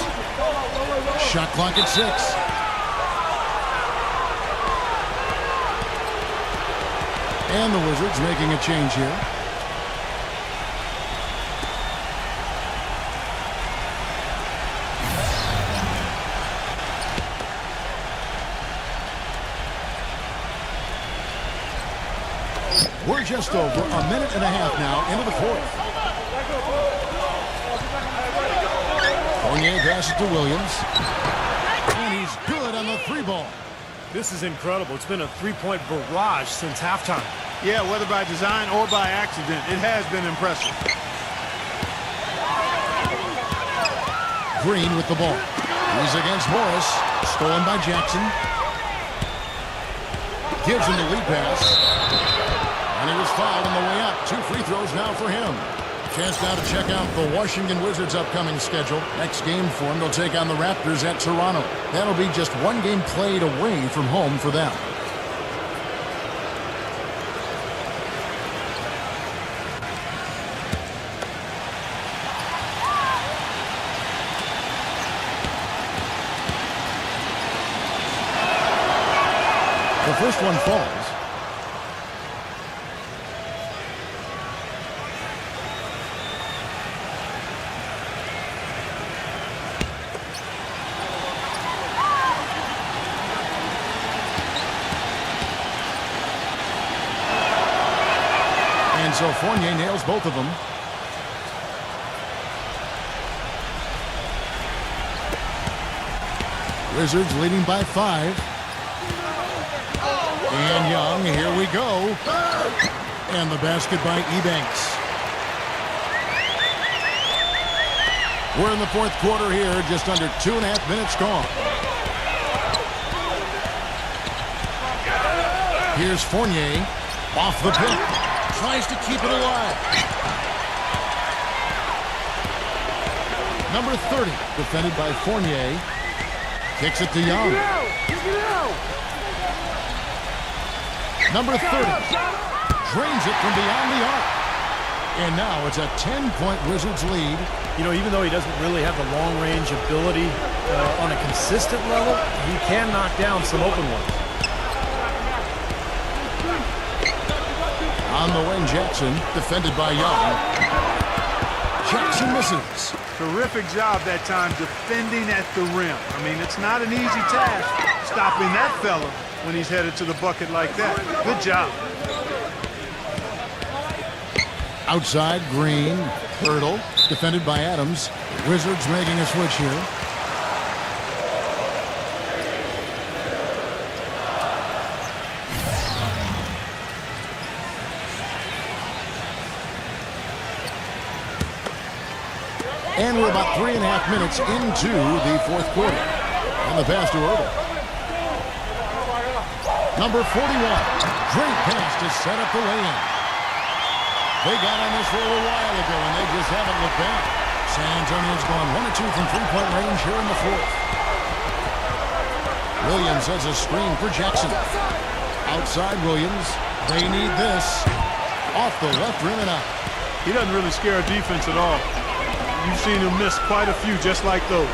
Shot clock at 6. And the Wizards making a change here. We're just over a minute and a half now into the fourth. Fournier passes to Williams. And he's good on the 3-ball. This is incredible. It's been a 3-point barrage since halftime. Yeah, whether by design or by accident, it has been impressive. Green with the ball. He's against Morris. Stolen by Jackson. Gives him the lead pass. And he was fouled on the way up. 2 free throws now for him. Chance now to check out the Washington Wizards' upcoming schedule. Next game for them, they'll take on the Raptors at Toronto. That'll be just 1 game played away from home for them. The first one falls. And so Fournier nails both of them. Wizards leading by 5. And Young, here we go. And the basket by Ebanks. We're in the fourth quarter here, just under 2.5 minutes gone. Here's Fournier off the pick. Tries to keep it alive. Number 30, defended by Fournier. Kicks it to Young. Number 30 drains it from beyond the arc. And now it's a 10-point Wizards lead. You know, even though he doesn't really have the long-range ability on a consistent level, he can knock down some open ones. On the wing, Jackson, defended by Young. Jackson misses. Terrific job that time defending at the rim. I mean, it's not an easy task stopping that fella when he's headed to the bucket like that. Good job. Outside, Green, Hurdle, defended by Adams. Wizards making a switch here. And we're about 3.5 minutes into the fourth quarter. And the pass to Hurdle. Number 41. Great pass to set up the lay-in. They got on this for a little while ago, and they just haven't looked back. San Antonio's gone 1 of 2 from three-point range here in the fourth. Williams has a screen for Jackson. Outside Williams. They need this. Off the left rim and out. He doesn't really scare a defense at all. You've seen him miss quite a few just like those.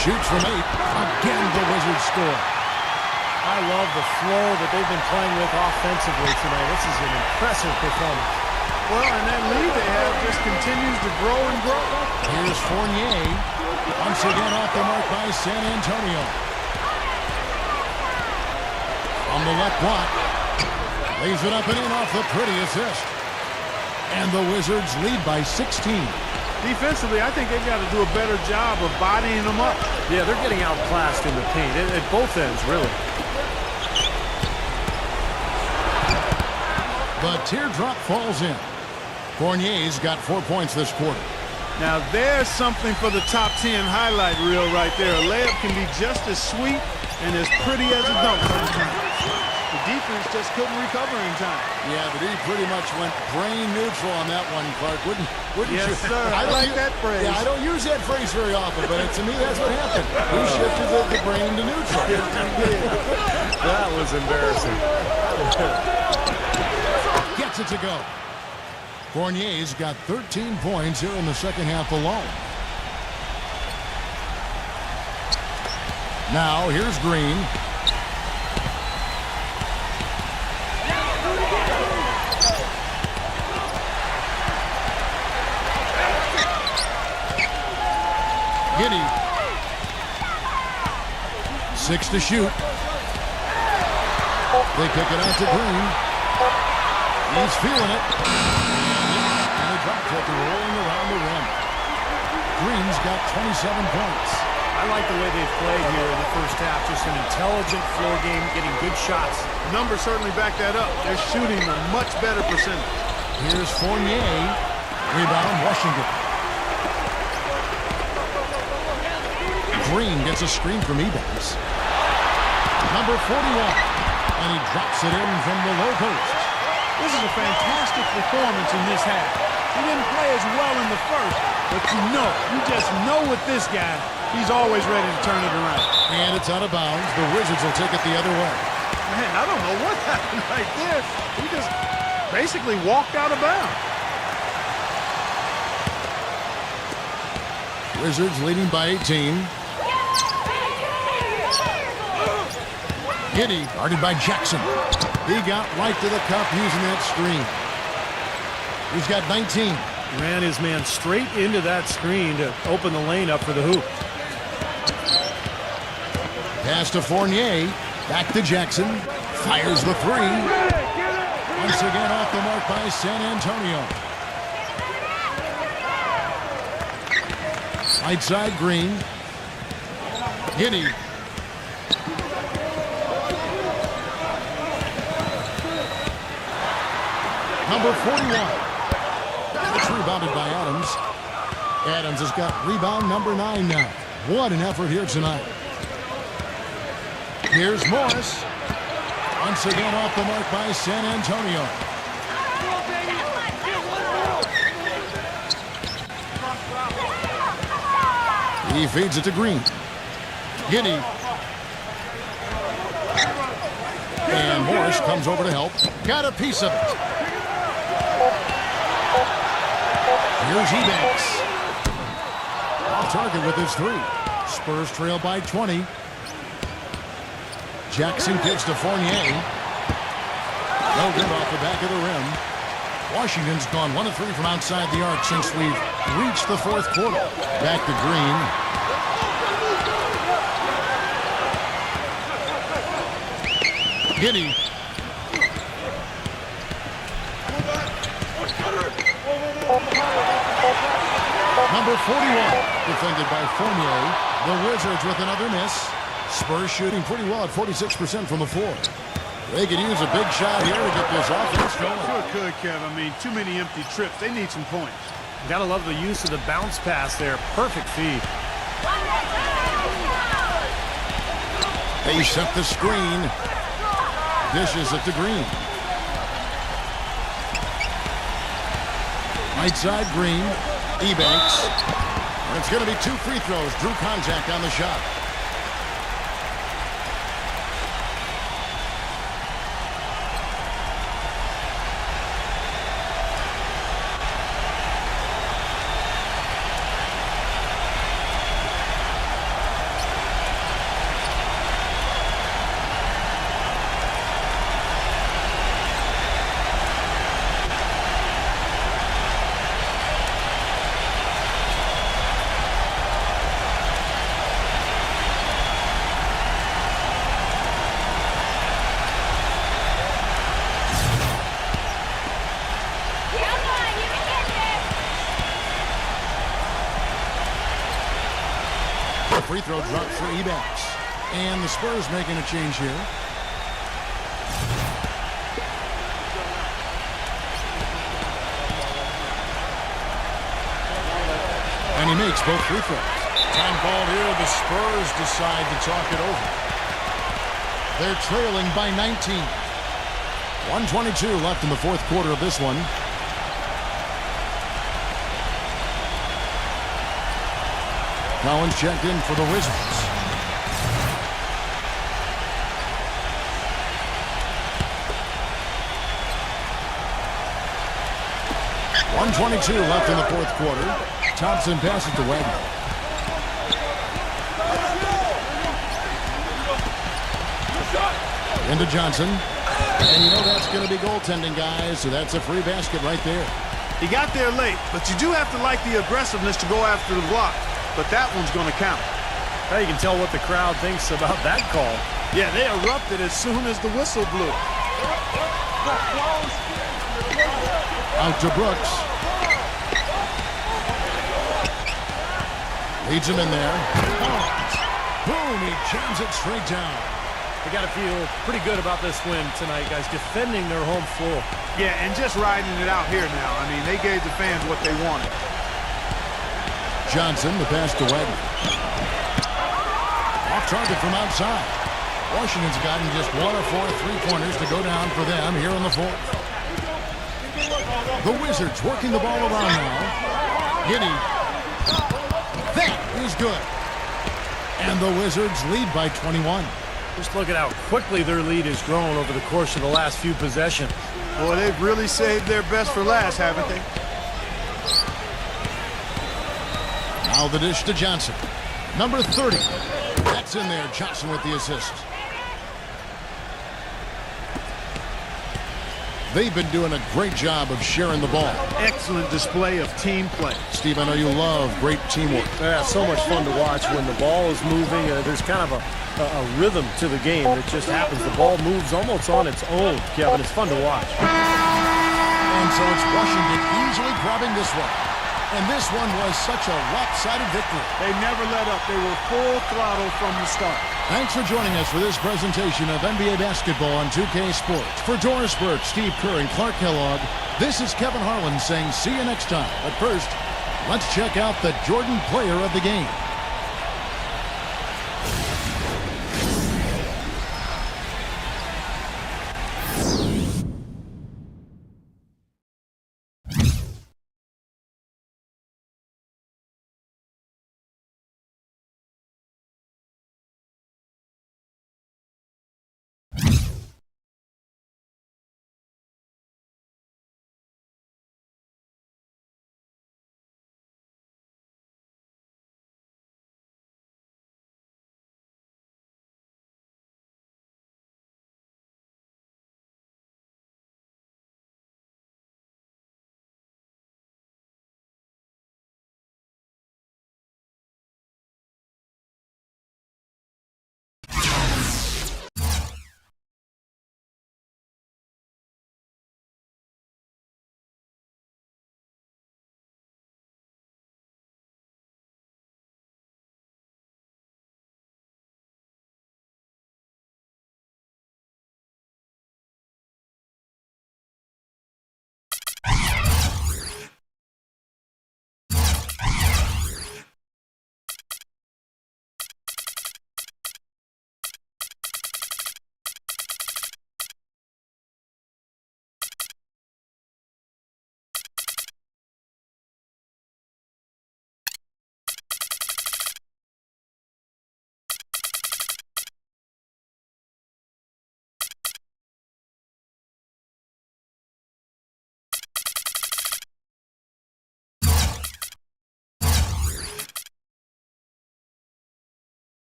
Shoots from 8. Again, the Wizards score. I love the flow that they've been playing with offensively tonight. This is an impressive performance. Well, and that lead they have just continues to grow and grow. Here's Fournier. Once again off the mark by San Antonio. On the left block. Lays it up and in off the pretty assist. And the Wizards lead by 16. Defensively, I think they've got to do a better job of bodying them up. Yeah, they're getting outclassed in the paint at both ends, really. The teardrop falls in. Fournier's got 4 points this quarter. Now, there's something for the top 10 highlight reel right there. A layup can be just as sweet and as pretty as a dunk sometimes. The defense just couldn't recover in time. Yeah, but he pretty much went brain neutral on that one, Clark. Wouldn't Yes, you? sir. I like that phrase. Yeah, I don't use that phrase very often, but to me, that's what happened. He shifted the brain to neutral. That was embarrassing. Gets it to go. Fournier's got 13 points here in the second half alone. Now, here's Green. Giddy. 6 to shoot. They kick it out to Green. He's feeling it. And he dropped it rolling around the rim. Green's got 27 points. I like the way they've played here in the first half. Just an intelligent floor game, getting good shots. Numbers certainly back that up. They're shooting a much better percentage. Here's Fournier. Rebound, Washington. Green gets a screen from Ebanks. Number 41. And he drops it in from the low post. This is a fantastic performance in this half. He didn't play as well in the first, but you just know with this guy, he's always ready to turn it around. And it's out of bounds. The Wizards will take it the other way. Man, I don't know what happened right there. He just basically walked out of bounds. Wizards leading by 18. Giddy, guarded by Jackson. He got right to the cup using that screen. He's got 19. Ran his man straight into that screen to open the lane up for the hoop. Pass to Fournier. Back to Jackson. Fires the three. Once again off the mark by San Antonio. Right side Green. Giddy. Number 41. It's rebounded by Adams. Adams has got rebound number 9 now. What an effort here tonight. Here's Morris. Once again off the mark by San Antonio. He feeds it to Green. Giddy. And Morris comes over to help. Got a piece of it. Here's Ebanks. Off target with his 3. Spurs trail by 20. Jackson gives to Fournier. No good off the back of the rim. Washington's gone 1 of 3 from outside the arc since we've reached the fourth quarter. Back to Green. Giddy. Number 41, defended by Fournier. The Wizards with another miss. Spurs shooting pretty well at 46% from the floor. They could use a big shot here to get this offense going. Sure could, Kev. I mean, too many empty trips. They need some points. Gotta love the use of the bounce pass there. Perfect feed. They set the screen. Dishes it to Green. Right side Green. Ebanks. And it's going to be 2 free throws. Drew contact on the shot. Free throw drop for EMMAN. And the Spurs making a change here. And he makes both free throws. Time called here. The Spurs decide to talk it over. They're trailing by 19. 1:22 left in the fourth quarter of this one. Collins checked in for the Wizards. .122 left in the fourth quarter. Thompson passes to Wagner. Into Johnson. And you know that's going to be goaltending, guys, so that's a free basket right there. He got there late, but you do have to like the aggressiveness to go after the block. But that one's going to count. Now you can tell what the crowd thinks about that call. Yeah, they erupted as soon as the whistle blew. Out to Brooks. Leads him in there. Boom, he jams it straight down. They got to feel pretty good about this win tonight, guys, defending their home floor. Yeah, and just riding it out here now. I mean, they gave the fans what they wanted. Johnson, the pass to Wagner. Off target from outside. Washington's gotten just 1 of 4 3-pointers to go down for them here in the fourth. The Wizards working the ball around now. Giddy. That is good. And the Wizards lead by 21. Just look at how quickly their lead has grown over the course of the last few possessions. Boy, they've really saved their best for last, haven't they? Now the dish to Johnson. Number 30. That's in there. Johnson with the assist. They've been doing a great job of sharing the ball. Excellent display of team play. Steve, I know you love great teamwork. Yeah, so much fun to watch when the ball is moving. There's kind of a rhythm to the game that just happens. The ball moves almost on its own, Kevin. It's fun to watch. And so it's Washington easily grabbing this one. And this one was such a lopsided victory. They never let up. They were full throttle from the start. Thanks for joining us for this presentation of NBA basketball on 2K Sports. For Doris Burke, Steve Kerr, and Clark Kellogg, this is Kevin Harlan saying see you next time. But first, let's check out the Jordan player of the game.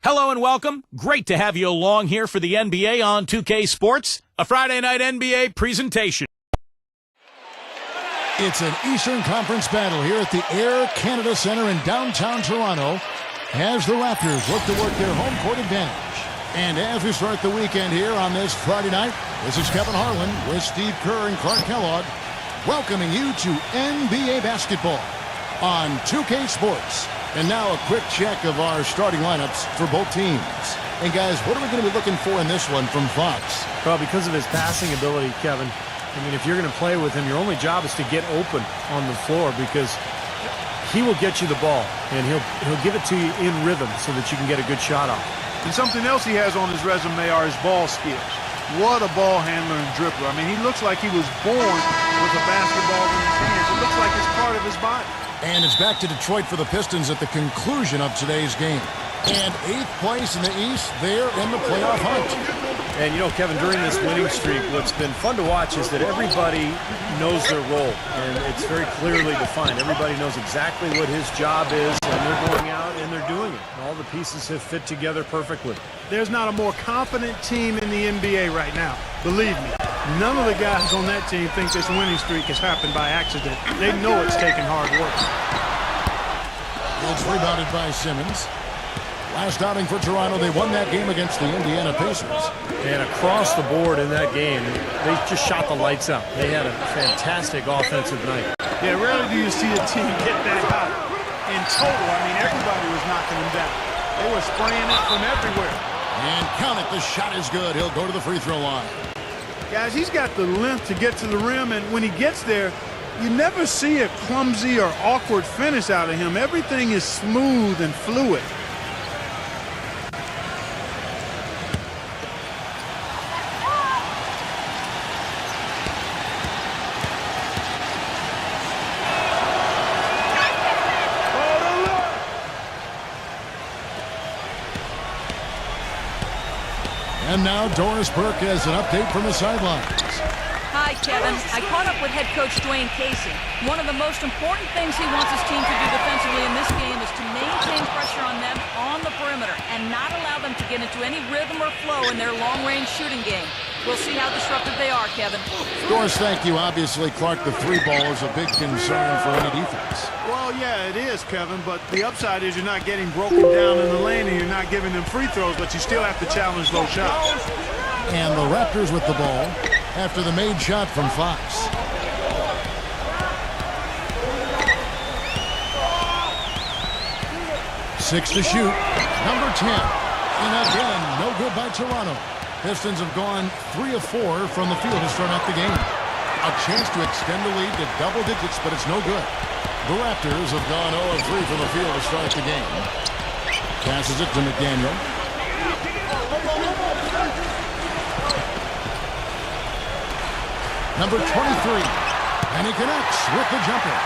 Hello and welcome. Great to have you along here for the NBA on 2K Sports, a Friday night NBA presentation. It's an Eastern Conference battle here at the Air Canada Centre in downtown Toronto as the Raptors look to work their home court advantage. And as we start the weekend here on this Friday night, this is Kevin Harlan with Steve Kerr and Clark Kellogg welcoming you to NBA basketball on 2K Sports. And now a quick check of our starting lineups for both teams. And guys, what are we going to be looking for in this one from Fox? Well, because of his passing ability, Kevin, I mean, if you're going to play with him, your only job is to get open on the floor because he will get you the ball, and he'll give it to you in rhythm so that you can get a good shot off. And something else he has on his resume are his ball skills. What a ball handler and dribbler. I mean, he looks like he was born with a basketball in his hands. It looks like it's part of his body. And it's back to Detroit for the Pistons at the conclusion of today's game. And 8th place in the East, they're in the playoff hunt. And, you know, Kevin, during this winning streak, what's been fun to watch is that everybody knows their role, and it's very clearly defined. Everybody knows exactly what his job is, and they're going out and they're doing it. And all the pieces have fit together perfectly. There's not a more confident team in the NBA right now. Believe me, none of the guys on that team think this winning streak has happened by accident. They know it's taken hard work. It's rebounded by Simmons. Last outing for Toronto, they won that game against the Indiana Pacers. And across the board in that game, they just shot the lights out. They had a fantastic offensive night. Yeah, rarely do you see a team get that hot. In total, I mean, everybody was knocking them down. They were spraying it from everywhere. And count it, the shot is good. He'll go to the free throw line. Guys, he's got the length to get to the rim, and when he gets there, you never see a clumsy or awkward finish out of him. Everything is smooth and fluid. And now Doris Burke has an update from the sidelines. Hi, Kevin. I caught up with head coach Dwayne Casey. One of the most important things he wants his team to do defensively in this game is to maintain pressure on them on the perimeter and not allow them to get into any rhythm or flow in their long-range shooting game. We'll see how disruptive they are, Kevin. Doris, thank you. Obviously, Clark, the three ball is a big concern for any defense. Well, yeah, it is, Kevin, but the upside is you're not getting broken down in the lane and you're not giving them free throws, but you still have to challenge those shots. And the Raptors with the ball after the made shot from Fox. Six to shoot. Number 10. And again, no good by Toronto. Pistons have gone 3 of 4 from the field to start out the game. A chance to extend the lead to double digits, but it's no good. The Raptors have gone 0 of 3 from the field to start the game. Passes it to McDaniel. Number 23. And he connects with the jumper.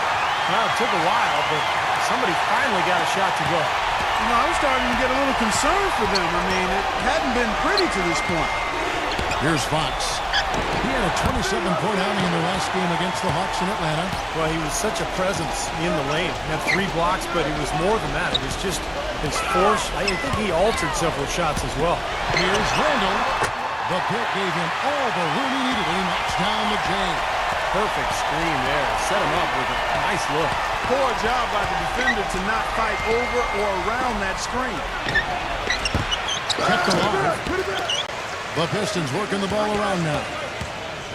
Well, it took a while, but somebody finally got a shot to go. You know, I was starting to get a little concerned for them. I mean, it hadn't been pretty to this point. Here's Fox. He had a 27-point outing in the last game against the Hawks in Atlanta. Well, he was such a presence in the lane. He had 3 blocks, but it was more than that. It was just his force. I think he altered several shots as well. Here's Randall. The pick gave him all the room he needed, and he knocks down the J. Perfect screen there. Set him up with a nice look. Poor job by the defender to not fight over or around that screen. Kept alive. The Pistons working the ball around now.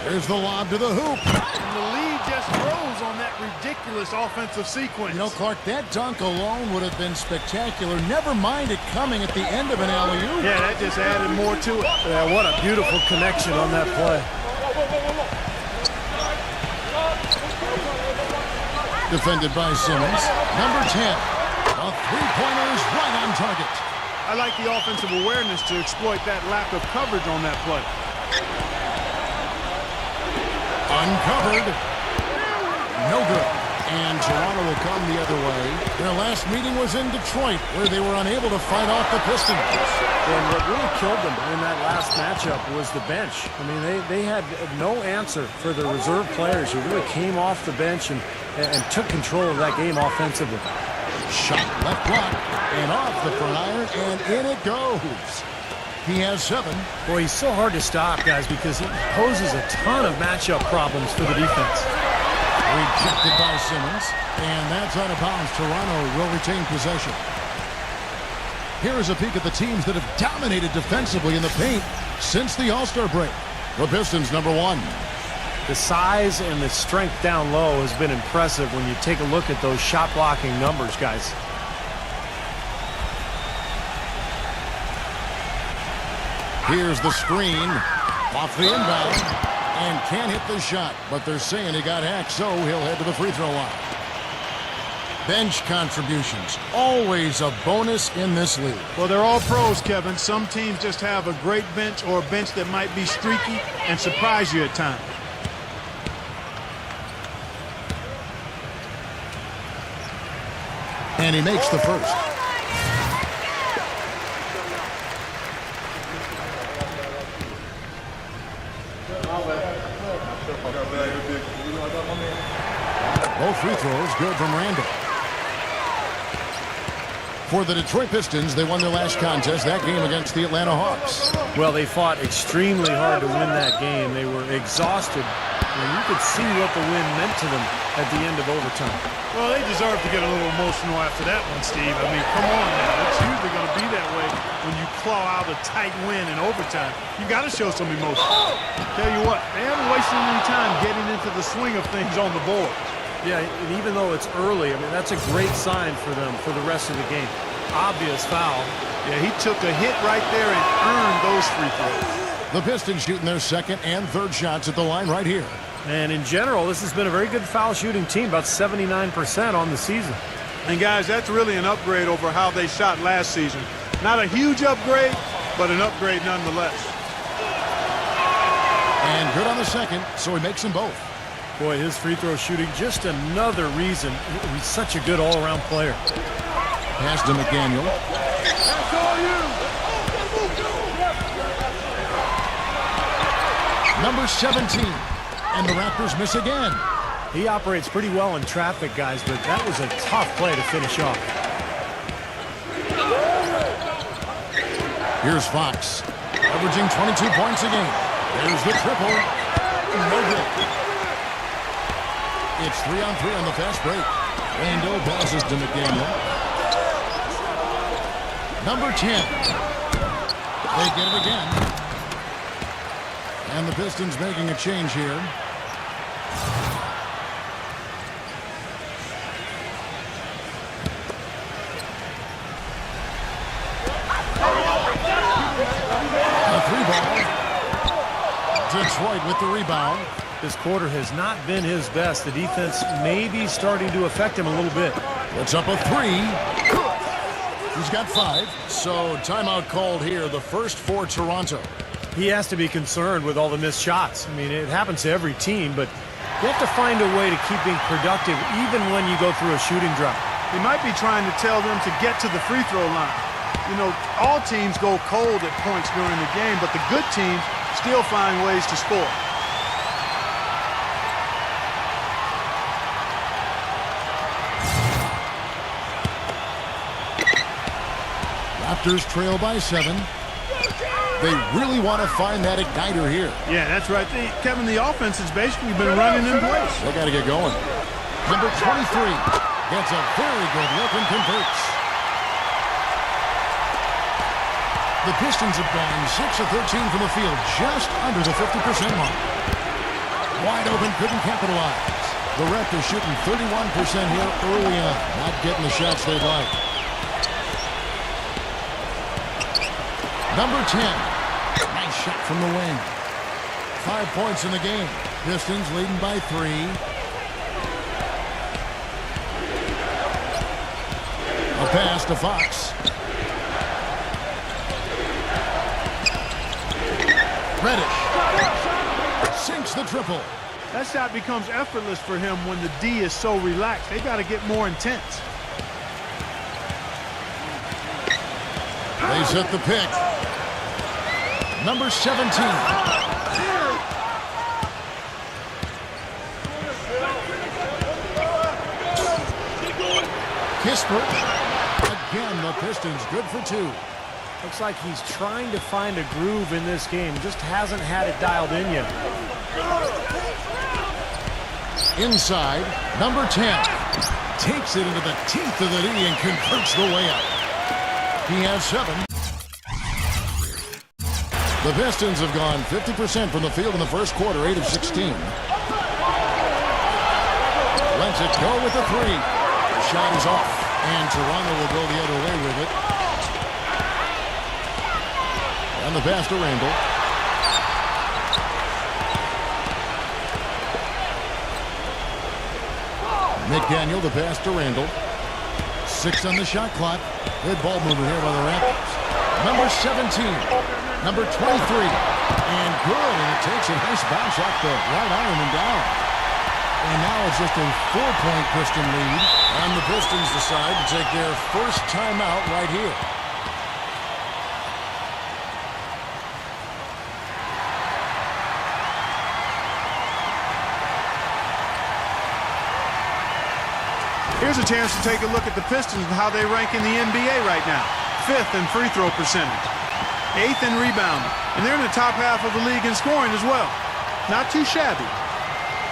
There's the lob to the hoop. And the lead just grows on that ridiculous miraculous offensive sequence. You know, Clark, that dunk alone would have been spectacular. Never mind it coming at the end of an alley-oop. Yeah, that just added more to it. Yeah, what a beautiful connection on that play. Defended by Simmons. Number 10. A three-pointer is right on target. I like the offensive awareness to exploit that lack of coverage on that play. Uncovered. No good. And Toronto will come the other way. Their last meeting was in Detroit, where they were unable to fight off the Pistons. And what really killed them in that last matchup was the bench. I mean, they had no answer for the reserve players who really came off the bench and took control of that game offensively. Shot left block and off the front iron, and in it goes. He has 7. Boy, he's so hard to stop, guys, because he poses a ton of matchup problems for the defense. Rejected by Simmons, and that's out of bounds. Toronto will retain possession. Here is a peek at the teams that have dominated defensively in the paint since the All-Star break. The Pistons, number 1. The size and the strength down low has been impressive when you take a look at those shot-blocking numbers, guys. Here's the screen off the inbound and can't hit the shot, but they're saying he got hacked, so he'll head to the free throw line. Bench contributions, always a bonus in this league. Well, they're all pros, Kevin. Some teams just have a great bench or a bench that might be streaky and surprise you at times. And he makes the first. Both free throws good from Randall. For the Detroit Pistons, they won their last contest, that game against the Atlanta Hawks. Well, they fought extremely hard to win that game. They were exhausted, and you could see what the win meant to them at the end of overtime. Well, they deserve to get a little emotional after that one, Steve. I mean, come on now. It's usually going to be that way when you claw out a tight win in overtime. You got to show some emotion. Tell you what, they haven't wasted any time getting into the swing of things on the board. Yeah, and even though it's early, I mean, that's a great sign for them for the rest of the game. Obvious foul. Yeah, he took a hit right there and earned those free throws. The Pistons shooting their second and third shots at the line right here. And in general, this has been a very good foul shooting team, about 79% on the season. And guys, that's really an upgrade over how they shot last season. Not a huge upgrade, but an upgrade nonetheless. And good on the second, so he makes them both. Boy, his free throw shooting, just another reason he's such a good all-around player. Pass to McDaniel. That's all you. Number 17. And the Raptors miss again. He operates pretty well in traffic, guys, but that was a tough play to finish off. Here's Fox, averaging 22 points a game. There's the triple. No good. It's 3-on-3 on the fast break. Randall passes to McDaniel. Number 10. They get it again. And the Pistons making a change here. A 3-ball. Detroit with the rebound. This quarter has not been his best. The defense may be starting to affect him a little bit. Puts up a 3. He's got 5. So timeout called here, the first for Toronto. He has to be concerned with all the missed shots. I mean, it happens to every team, but you have to find a way to keep being productive even when you go through a shooting drought. He might be trying to tell them to get to the free throw line. You know, all teams go cold at points during the game, but the good teams still find ways to score. Raptors trail by 7. They really want to find that igniter here. Yeah, that's right. Kevin, the offense has basically been running in place. They got to get going. Number 23 gets a very good look and converts. The Pistons have gone 6 of 13 from the field, just under the 50% mark. Wide open, couldn't capitalize. The Raptors shooting 31% here early on. Not getting the shots they'd like. Number 10. Nice shot from the wing. 5 points in the game. Pistons leading by 3. A pass to Fox. Reddish sinks the triple. That shot becomes effortless for him when the D is so relaxed. They got to get more intense. They set the pick. Number 17. Kispert. Again, the Pistons good for 2. Looks like he's trying to find a groove in this game. Just hasn't had it dialed in yet. Inside, number 10. Takes it into the teeth of the D and converts the layup. He has 7. The Pistons have gone 50% from the field in the first quarter, 8 of 16. Lets it go with the 3. The shot is off, and Toronto will go the other way with it. And the pass to Randall. McDaniel, the pass to Randall. 6 on the shot clock. Good ball movement here by the Raptors. Number 17. Number 23. And good. And it takes a nice bounce off the right iron and down. And now it's just a 4-point Piston lead. And the Pistons decide to take their first timeout right here. Here's a chance to take a look at the Pistons and how they rank in the NBA right now. 5th in free throw percentage. 8th in rebounding. And they're in the top half of the league in scoring as well. Not too shabby.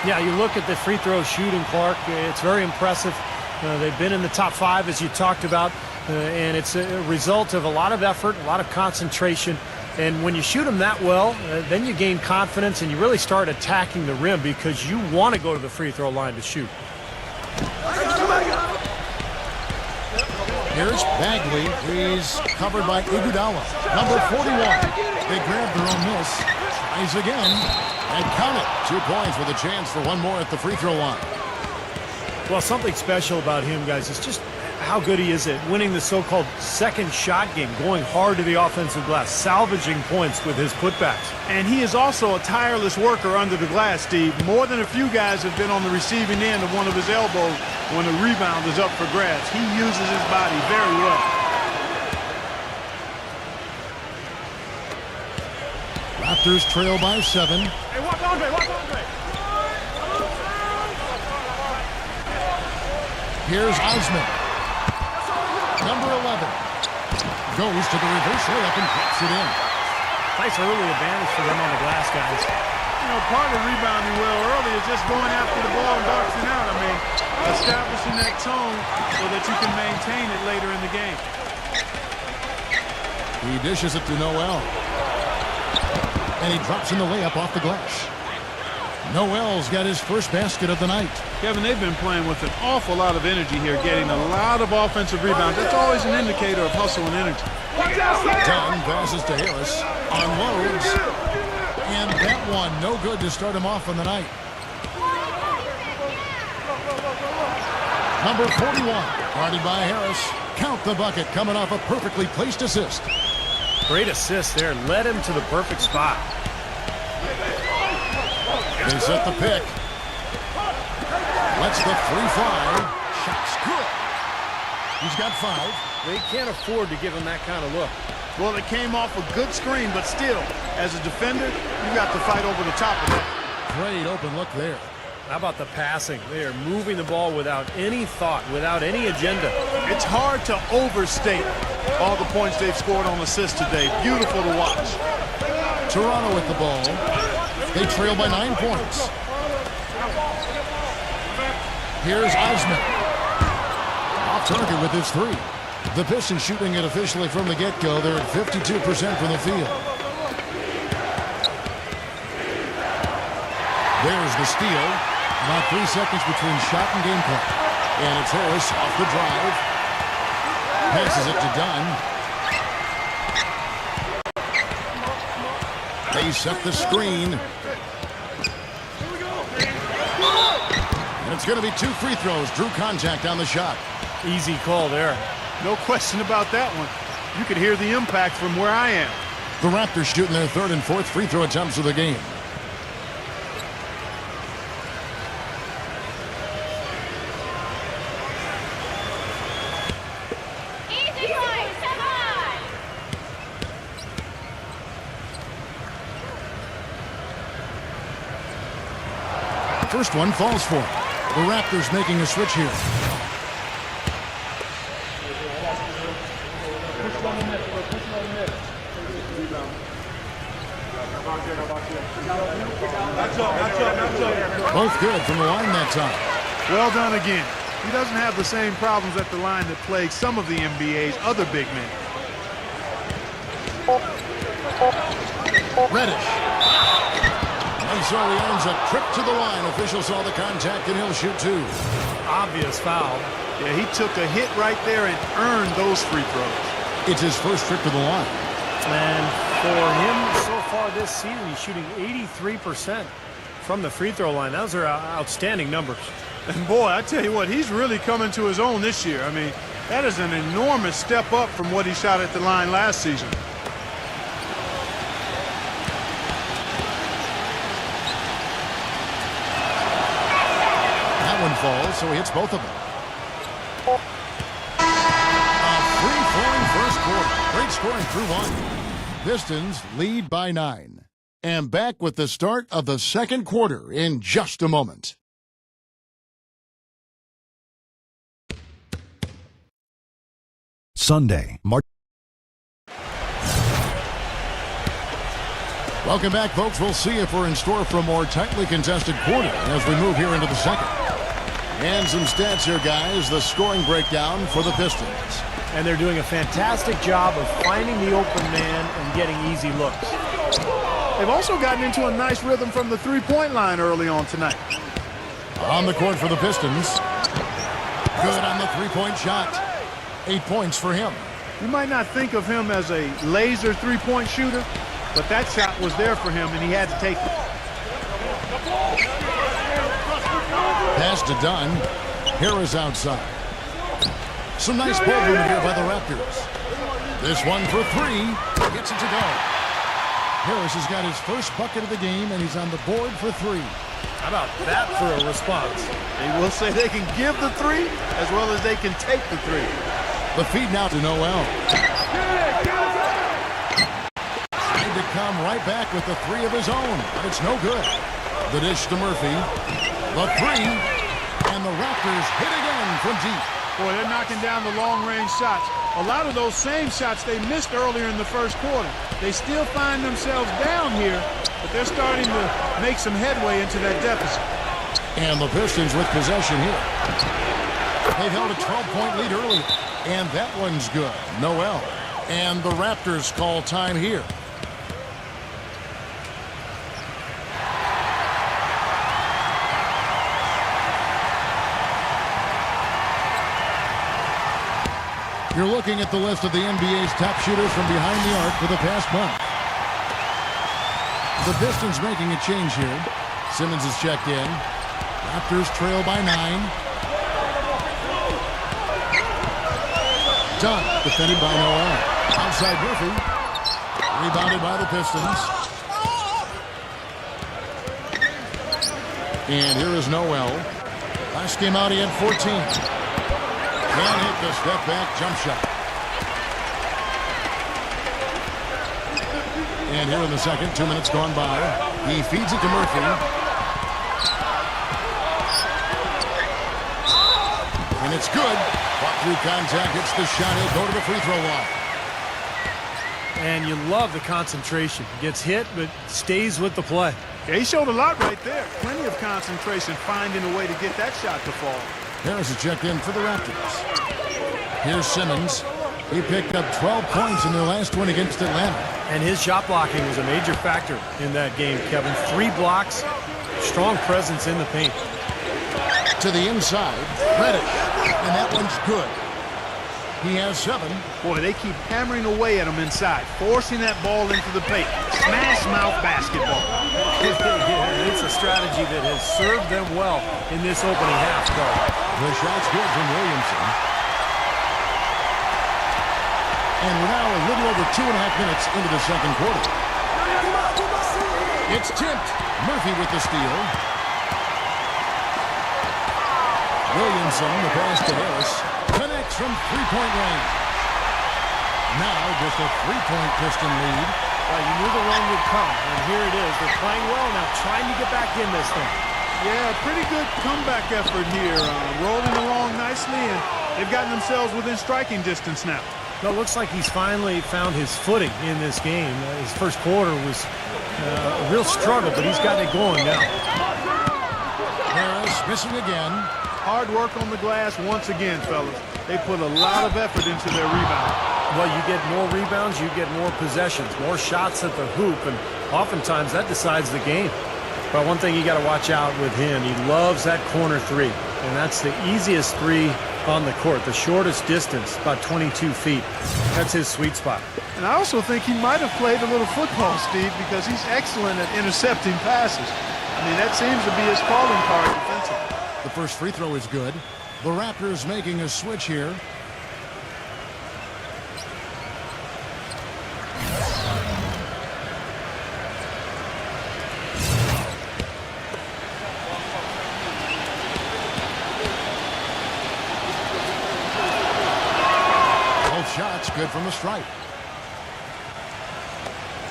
Yeah, you look at the free throw shooting, Clark. It's very impressive. They've been in the top 5, as you talked about. And it's a result of a lot of effort, a lot of concentration. And when you shoot them that well, then you gain confidence and you really start attacking the rim because you want to go to the free throw line to shoot. Here's Bagley. He's covered by Iguodala. Number 41. They grab their own miss. Tries again. And count it. 2 points with a chance for one more at the free throw line. Well, something special about him, guys, is just how good he is at winning the so-called second shot game, going hard to the offensive glass, salvaging points with his putbacks. And he is also a tireless worker under the glass, Steve. More than a few guys have been on the receiving end of one of his elbows when a rebound is up for grabs. He uses his body very well. Raptors trail by 7. Hey, walk Andre, walk Andre. Here's Osman. Number 11. Goes to the reverse layup and puts it in. Nice early advantage for them on the glass, guys. You know, part of rebounding well early is just going after the ball and boxing out. I mean, establishing that tone so that you can maintain it later in the game. He dishes it to Noel. And he drops in the layup off the glass. Noel's got his first basket of the night. Kevin, they've been playing with an awful lot of energy here, getting a lot of offensive rebounds. That's always an indicator of hustle and energy. Dunn passes to Harris. Unloads. And that one, no good to start him off on the night. Number 41, guarded by Harris. Count the bucket, coming off a perfectly placed assist. Great assist there. Led him to the perfect spot. They set the pick. Lets the 3 fly. Shot's good. He's got 5. They can't afford to give him that kind of look. Well, it came off a good screen, but still, as a defender, you got to fight over the top of that. Great open look there. How about the passing? They are moving the ball without any thought, without any agenda. It's hard to overstate all the points they've scored on assists today. Beautiful to watch. Toronto with the ball. They trail by 9 points. Here's Osman. Off target with his 3. The Pistons shooting it officially from the get-go. They're at 52% from the field. There's the steal. About 3 seconds between shot and game clock. And it's Harris off the drive. Passes it to Dunn. They set the screen. And it's going to be 2 free throws. Drew contact on the shot. Easy call there. No question about that one. You could hear the impact from where I am. The Raptors shooting their 3rd and 4th free throw attempts of the game. Easy boys, come on! First one falls for him. The Raptors making a switch here. Both good from the line that time. Well done again. He doesn't have the same problems at the line that plague some of the NBA's other big men. Reddish. And so he earns a trip to the line. Official saw the contact and he'll shoot 2. Obvious foul. Yeah, he took a hit right there and earned those free throws. It's his first trip to the line. And for him so far this season, he's shooting 83% from the free throw line. Those are outstanding numbers. And boy, I tell you what, he's really coming to his own this year. I mean, that is an enormous step up from what he shot at the line last season. That one falls, so he hits both of them. A free-flowing first quarter. Great scoring through 1. Pistons lead by 9. And back with the start of the second quarter in just a moment. Sunday, March. Welcome back, folks. We'll see if we're in store for a more tightly contested quarter as we move here into the second. And some stats here, guys. The scoring breakdown for the Pistons. And they're doing a fantastic job of finding the open man and getting easy looks. They've also gotten into a nice rhythm from the three-point line early on tonight. On the court for the Pistons. Good on the three-point shot. 8 points for him. You might not think of him as a laser three-point shooter, but that shot was there for him, and he had to take it. Pass to Dunn. Harris outside. Some nice ball movement here by the Raptors. This one for 3. Gets it to go. Harris has got his first bucket of the game, and he's on the board for 3. How about that for a response? They will say they can give the 3 as well as they can take the 3. The feed now to Noel. Trying to come right back with the 3 of his own, but it's no good. The dish to Murphy. The 3. And the Raptors hit again from deep. Boy, they're knocking down the long-range shots. A lot of those same shots they missed earlier in the first quarter. They still find themselves down here, but they're starting to make some headway into that deficit. And the Pistons with possession here. They've held a 12-point lead early, and that one's good. Noel. And the Raptors call time here. You're looking at the list of the NBA's top shooters from behind the arc for the past month. The Pistons making a change here. Simmons is checked in. Raptors trail by 9. Dunn, defended by Noel. Outside Murphy. Rebounded by the Pistons. And here is Noel. Last game out, he had 14. Can't hit the step-back jump shot. And here in the second, 2 minutes gone by. He feeds it to Murphy. And it's good. Fought through contact, hits the shot. He'll go to the free throw line. And you love the concentration. Gets hit, but stays with the play. Yeah, he showed a lot right there. Plenty of concentration, finding a way to get that shot to fall. Harris is checked in for the Raptors. Here's Simmons. He picked up 12 points in their last one against Atlanta. And his shot blocking was a major factor in that game, Kevin. 3 blocks, strong presence in the paint. To the inside. Reddish. And that one's good. He has 7. Boy, they keep hammering away at him inside, forcing that ball into the paint. Smash mouth basketball. It's a strategy that has served them well in this opening half, though. The shot's good from Williamson. And we're now a little over 2.5 minutes into the second quarter. It's tipped. Murphy with the steal. Williamson, the pass to Harris. Connects from three-point range. Now just a three-point Piston lead. Well, you knew the run would come, and here it is. They're playing well now, trying to get back in this thing. Yeah, pretty good comeback effort here. Rolling along nicely, and they've gotten themselves within striking distance now. Well, it looks like he's finally found his footing in this game. His first quarter was a real struggle, but he's gotten it going now. Harris missing again. Hard work on the glass once again, fellas. They put a lot of effort into their rebound. Well, you get more rebounds, you get more possessions, more shots at the hoop, and oftentimes that decides the game. But one thing you got to watch out with him, he loves that corner three, and that's the easiest three on the court, the shortest distance, about 22 feet. That's his sweet spot. And I also think he might have played a little football, Steve, because he's excellent at intercepting passes. I mean, that seems to be his calling card defensively. The first free throw is good. The Raptors making a switch here. Both shots good from the stripe.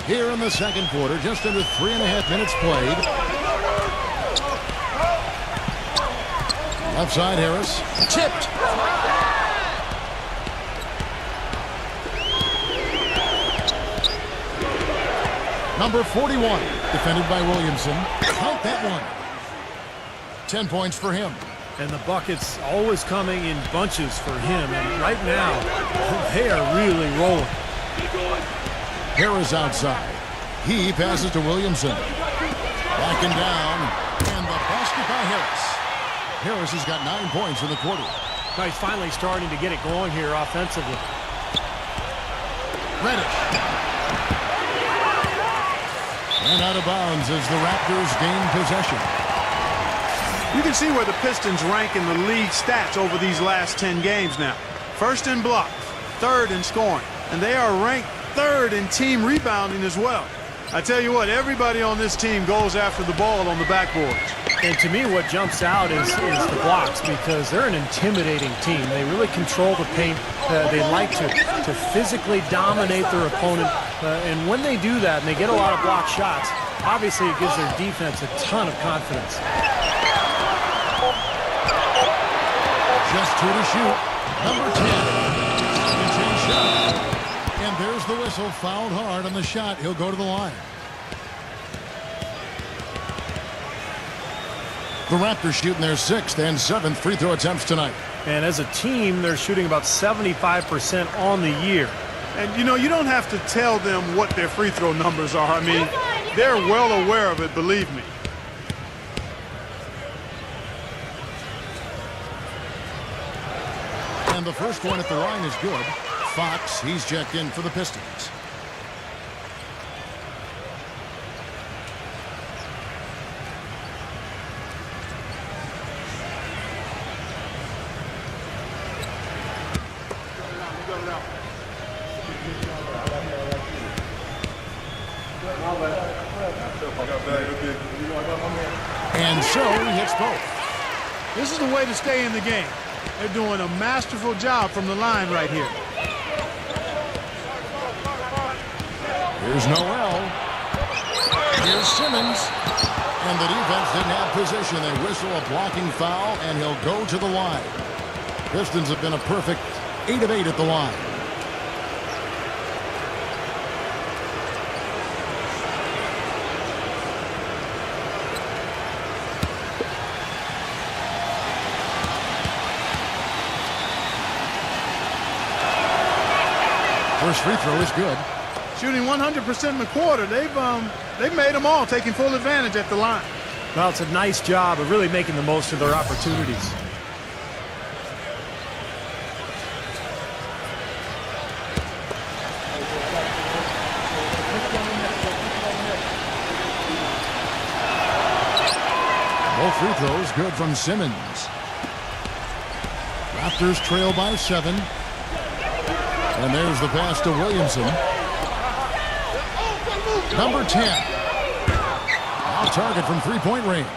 Here in the second quarter, just under 3.5 minutes played. Left side, Harris. Tipped. Number 41, defended by Williamson. Count that one. 10 points for him. And the buckets always coming in bunches for him. And right now, they are really rolling. Harris outside. He passes to Williamson. Backing down. And the basket by Harris. Harris has got 9 points in the quarter. Now he's finally starting to get it going here offensively. Reddish. And out of bounds as the Raptors gain possession. You can see where the Pistons rank in the league stats over these last 10 games now. First in blocks, third in scoring, and they are ranked third in team rebounding as well. I tell you what, everybody on this team goes after the ball on the backboards. And to me, what jumps out is the blocks, because they're an intimidating team. They really control the paint. They like to physically dominate their opponent. And when they do that and they get a lot of block shots, obviously it gives their defense a ton of confidence. Just 2 to shoot. Number 10. Second chance shot. And there's the whistle. Fouled hard on the shot. He'll go to the line. The Raptors shooting their 6th and 7th free throw attempts tonight. And as a team, they're shooting about 75% on the year. And, you know, you don't have to tell them what their free throw numbers are. I mean, they're well aware of it, believe me. And the first one at the line is good. Fox, he's checked in for the Pistons. And so he hits both. This is the way to stay in the game. They're doing a masterful job from the line right here. Here's Noel. Here's Simmons. And the defense didn't have position. They whistle a blocking foul, and he'll go to the line. Pistons have been a perfect 8 of 8 at the line. First free throw is good. Shooting 100% in the quarter. They've made them all, taking full advantage at the line. Well, it's a nice job of really making the most of their opportunities. Both free throws good from Simmons. Raptors trail by 7. And there's the pass to Williamson. Number 10. Off target from three-point range.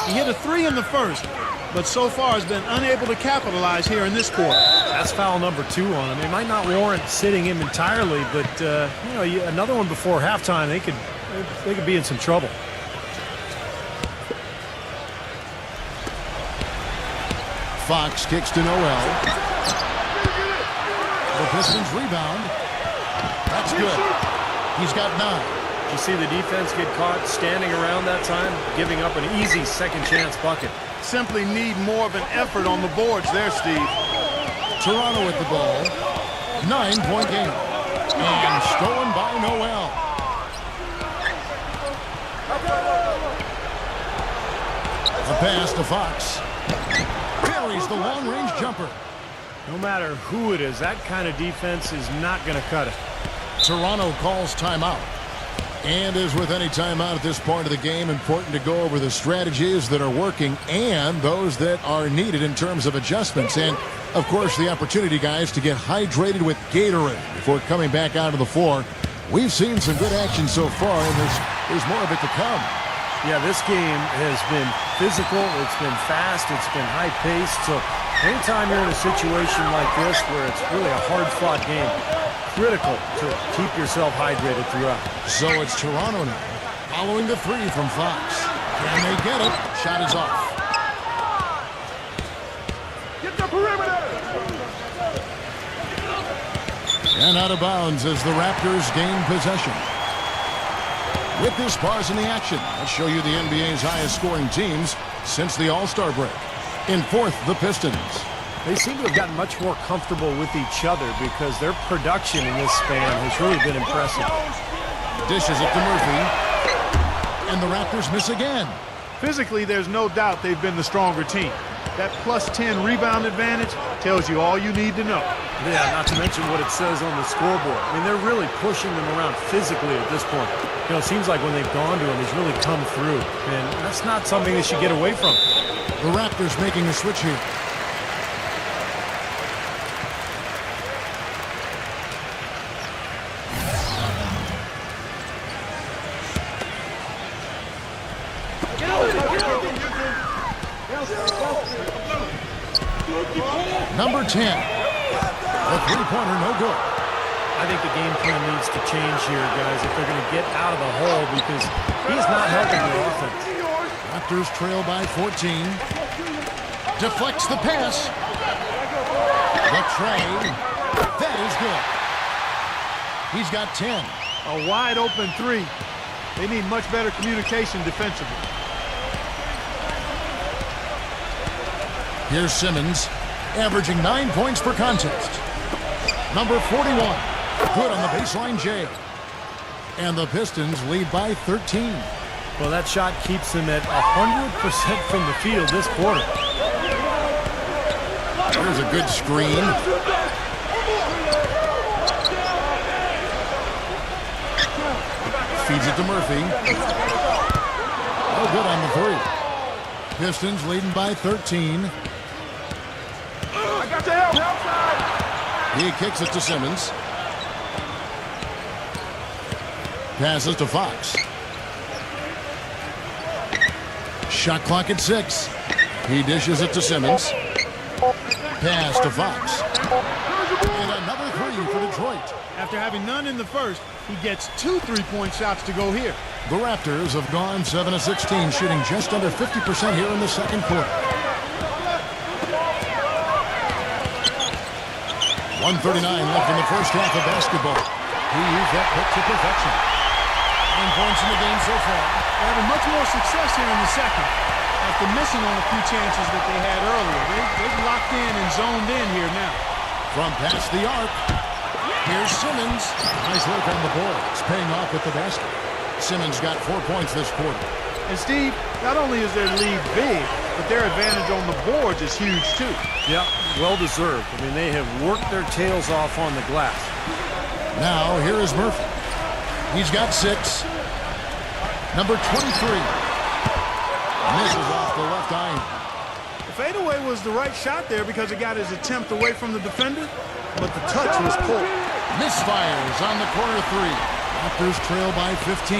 He hit a 3 in the first, but so far has been unable to capitalize here in this quarter. That's foul number 2 on him. It might not warrant sitting him entirely, but another one before halftime, they could be in some trouble. Fox kicks to Noel. The Pistons rebound. That's good. He's got 9. You see the defense get caught standing around that time, giving up an easy second chance bucket. Simply need more of an effort on the boards there, Steve. Toronto with the ball. 9-point game. And stolen by Noel. A pass to Fox. Buries the long-range jumper. No matter who it is, that kind of defense is not going to cut it. Toronto calls timeout. And as with any timeout at this point of the game, important to go over the strategies that are working and those that are needed in terms of adjustments. And, of course, the opportunity, guys, to get hydrated with Gatorade before coming back out of the floor. We've seen some good action so far, and there's more of it to come. Yeah, this game has been physical, it's been fast, it's been high-paced. So anytime you're in a situation like this where it's really a hard-fought game, critical to keep yourself hydrated throughout. So it's Toronto now, following the 3 from Fox. Can they get it? Shot is off. Get the perimeter! And out of bounds as the Raptors gain possession. With this pause in the action, let's show you the NBA's highest scoring teams since the All-Star break. In 4th, the Pistons. They seem to have gotten much more comfortable with each other because their production in this span has really been impressive. Dishes it to Murphy. And the Raptors miss again. Physically, there's no doubt they've been the stronger team. That plus 10 rebound advantage tells you all you need to know. Yeah, not to mention what it says on the scoreboard. I mean, they're really pushing them around physically at this point. You know, it seems like when they've gone to him, he's really come through. And that's not something they should get away from. The Raptors making a switch here. Number 10. The three-pointer, no good. I think the game plan needs to change here, guys, if they're going to get out of the hole because he's not helping their offense. Raptors trail by 14. Deflects the pass. The trade. That is good. He's got 10. A wide open 3. They need much better communication defensively. Here's Simmons, averaging 9 points per contest. Number 41, good on the baseline J. And the Pistons lead by 13. Well, that shot keeps them at 100% from the field this quarter. There's a good screen. Feeds it to Murphy. Oh, good on the 3. Pistons leading by 13. He kicks it to Simmons. Passes to Fox. Shot clock at 6. He dishes it to Simmons. Pass to Fox. And another 3 for Detroit. After having none in the first, he gets 2 3-point shots to go here. The Raptors have gone 7 of 16, shooting just under 50% here in the second quarter. 1:39 left in the first half of basketball. He used that pick to perfection. 9 points in the game so far. They're having much more success here in the second after missing on a few chances that they had earlier. They've locked in and zoned in here now. From past the arc, here's Simmons. Nice work on the board. It's paying off with the basket. Simmons got 4 points this quarter. And Steve, not only is their lead big, but their advantage on the boards is huge too. Yeah, well deserved. I mean, they have worked their tails off on the glass. Now, here is Murphy. He's got 6. Number 23. Misses off the left iron. The fadeaway was the right shot there because it got his attempt away from the defender, but the touch was poor. Misfires on the corner 3. Raptors trail by 15.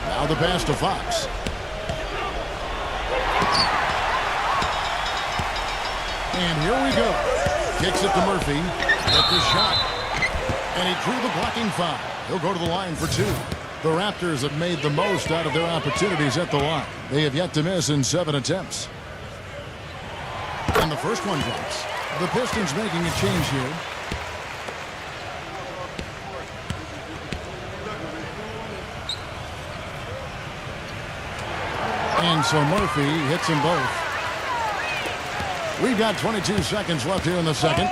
Now the pass to Fox. And here we go. Kicks it to Murphy. Hit the shot. And he drew the blocking foul. He'll go to the line for 2. The Raptors have made the most out of their opportunities at the line. They have yet to miss in 7 attempts. And the first one drops. The Pistons making a change here. And so Murphy hits them both. We've got 22 seconds left here in the second.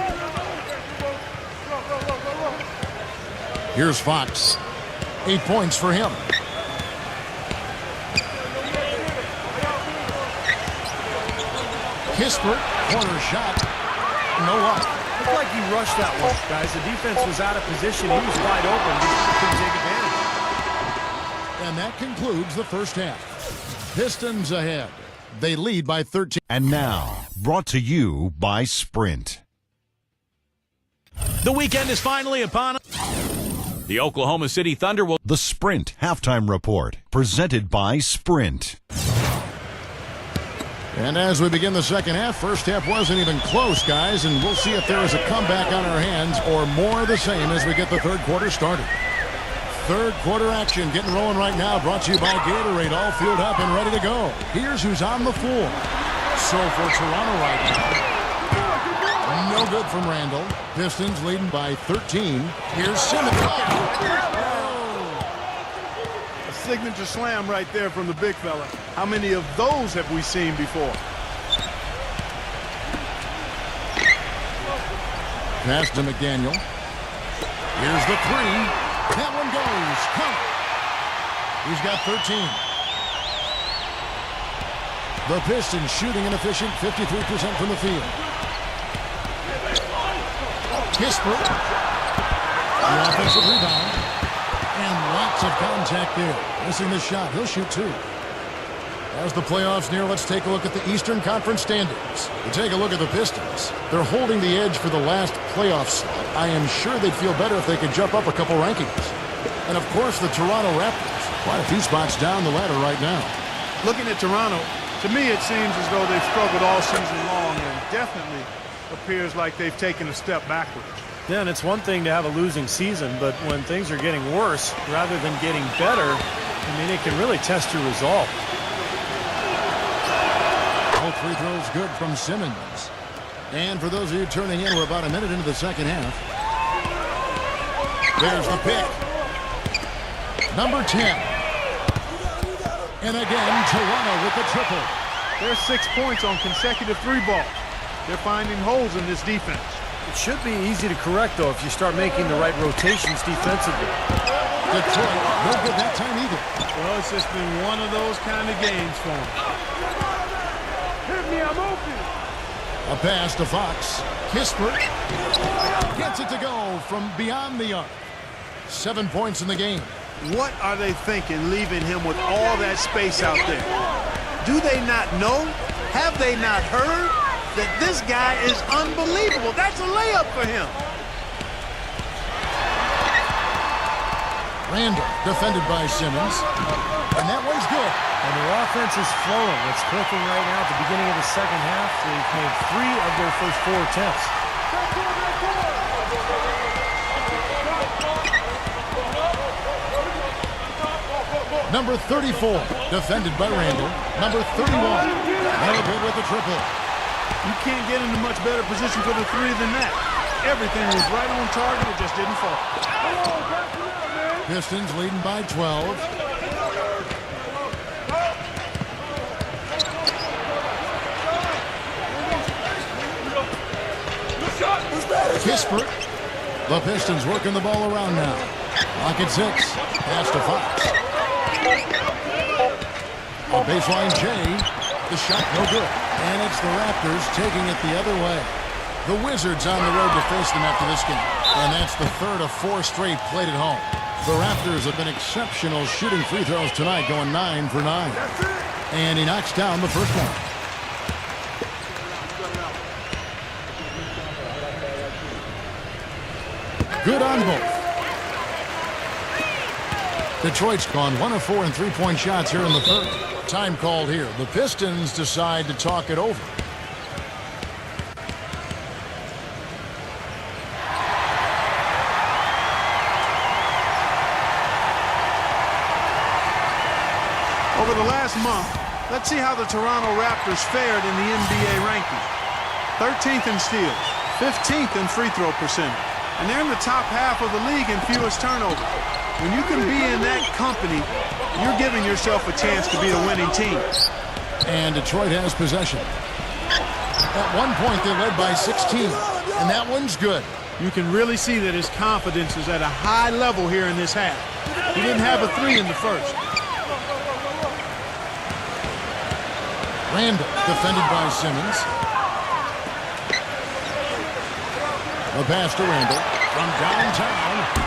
Here's Fox. 8 points for him. Kispert, corner shot. No luck. Looked like he rushed that one, guys. The defense was out of position. He was wide open. Just couldn't take advantage. And that concludes the first half. Pistons ahead. They lead by 13. And now, brought to you by Sprint. The weekend is finally upon us. The Oklahoma City Thunder will... The Sprint Halftime Report, presented by Sprint. And as we begin the second half, first half wasn't even close, guys, and we'll see if there is a comeback on our hands or more of the same as we get the third quarter started. Third quarter action getting rolling right now, brought to you by Gatorade, all fueled up and ready to go. Here's who's on the floor. So for Toronto right now, no good from Randall. Pistons leading by 13. Here's Simmons. A signature slam right there from the big fella. How many of those have we seen before? Pass to McDaniel. Here's the 3. That one goes. Count. He's got 13. The Pistons shooting an efficient 53% from the field. Kispert. The offensive rebound. And lots of contact there. Missing the shot. He'll shoot 2. As the playoffs near, let's take a look at the Eastern Conference standings. We take a look at the Pistons. They're holding the edge for the last playoff slot. I am sure they'd feel better if they could jump up a couple rankings. And, of course, the Toronto Raptors. Quite a few spots down the ladder right now. Looking at Toronto, to me it seems as though they've struggled all season long and definitely appears like they've taken a step backwards. Yeah, and it's one thing to have a losing season, but when things are getting worse rather than getting better, I mean, it can really test your resolve. Both free throws good from Simmons. And for those of you turning in, we're about a minute into the second half. There's the pick. Number 10. And again, Toronto with the triple. There's 6 points on consecutive 3 balls. They're finding holes in this defense. It should be easy to correct, though, if you start making the right rotations defensively. Detroit, no good that time either. Well, it's just been one of those kind of games for them. Hit me, I'm open. A pass to Fox. Kispert gets it to go from beyond the arc. 7 points in the game. What are they thinking leaving him with all that space out there? Do they not know? Have they not heard that this guy is unbelievable? That's a layup for him. Randall defended by Simmons. And that one's good. And their offense is flowing. It's clicking right now at the beginning of the second half. They've made 3 of their first 4 attempts. Number 34, defended by Randall. Number 31, no good with the triple. You can't get into much better position for the 3 than that. Everything was right on target. It just didn't fall. Pistons leading by 12. Kispert. The Pistons working the ball around now. Lock at 6. Pass to Fox. On baseline, Jay. The shot no good. And it's the Raptors taking it the other way. The Wizards on the road to face them after this game. And that's the third of 4 straight played at home. The Raptors have been exceptional shooting free throws tonight, going 9 for 9. And he knocks down the first one. Good on both. Detroit's gone 1 of 4 in three-point shots here in the third. Time called here. The Pistons decide to talk it over. Over the last month, let's see how the Toronto Raptors fared in the NBA ranking. 13th in steals, 15th in free throw percentage, and they're in the top half of the league in fewest turnovers. When you can be in that company, you're giving yourself a chance to be a winning team. And Detroit has possession. At one point, they led by 16, and that one's good. You can really see that his confidence is at a high level here in this half. He didn't have a 3 in the first. Randall, defended by Simmons. The pass to Randall from downtown.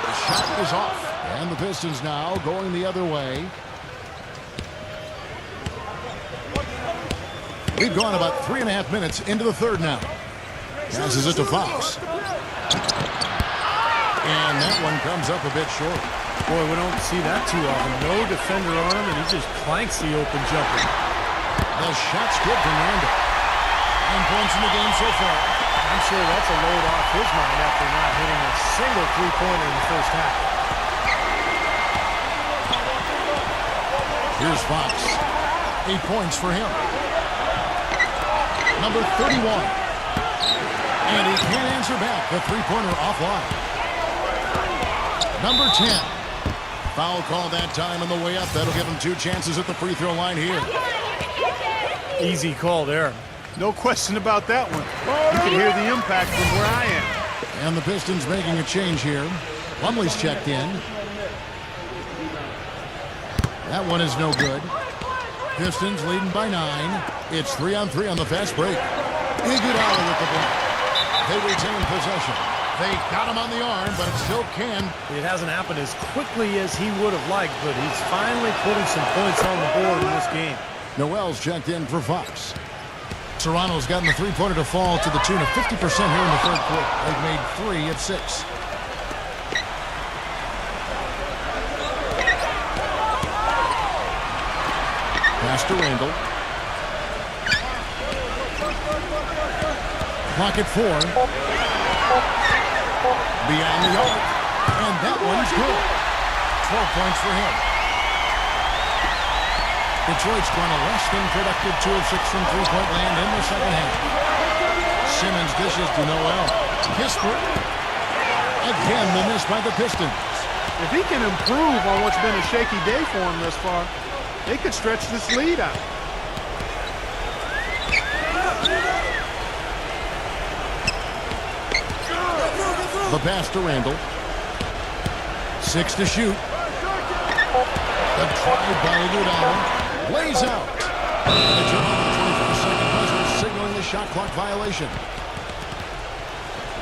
The shot is off. And the Pistons now going the other way. We've gone about 3.5 minutes into the third now. Passes it to Fox. And that one comes up a bit short. Boy, we don't see that too often. No defender on him, and he just clanks the open jumper. The shot's good from Randall. 9 points in the game so far. I'm sure that's a load off his mind after not hitting a single three-pointer in the first half. Here's Fox. 8 points for him. Number 31. And he can't answer back. The three-pointer offline. Number 10. Foul call that time on the way up. That'll give him 2 chances at the free throw line here. Easy call there. No question about that one. You can hear the impact from where I am. And the Pistons making a change here. Plumlee's checked in. That one is no good. Pistons leading by 9. It's 3-on-3 on the fast break. Iguodala with the block. They retain possession. They got him on the arm, but it still can. It hasn't happened as quickly as he would have liked, but he's finally putting some points on the board in this game. Noel's checked in for Fox. Toronto's gotten the three-pointer to fall to the tune of 50% here in the third quarter. They've made 3 of 6. Pass to Randall. Clock at 4. Beyond the arc. And that one's good. 12 points for him. Detroit's gone a less than productive 2 of 6 from three-point land in the second half. Simmons dishes to Noel. Kispert. Again, the miss by the Pistons. If he can improve on what's been a shaky day for him thus far, they could stretch this lead out. The pass to Randall. 6 to shoot. The try by Iguodala. Lays out. The 24-second buzzer signaling the shot clock violation.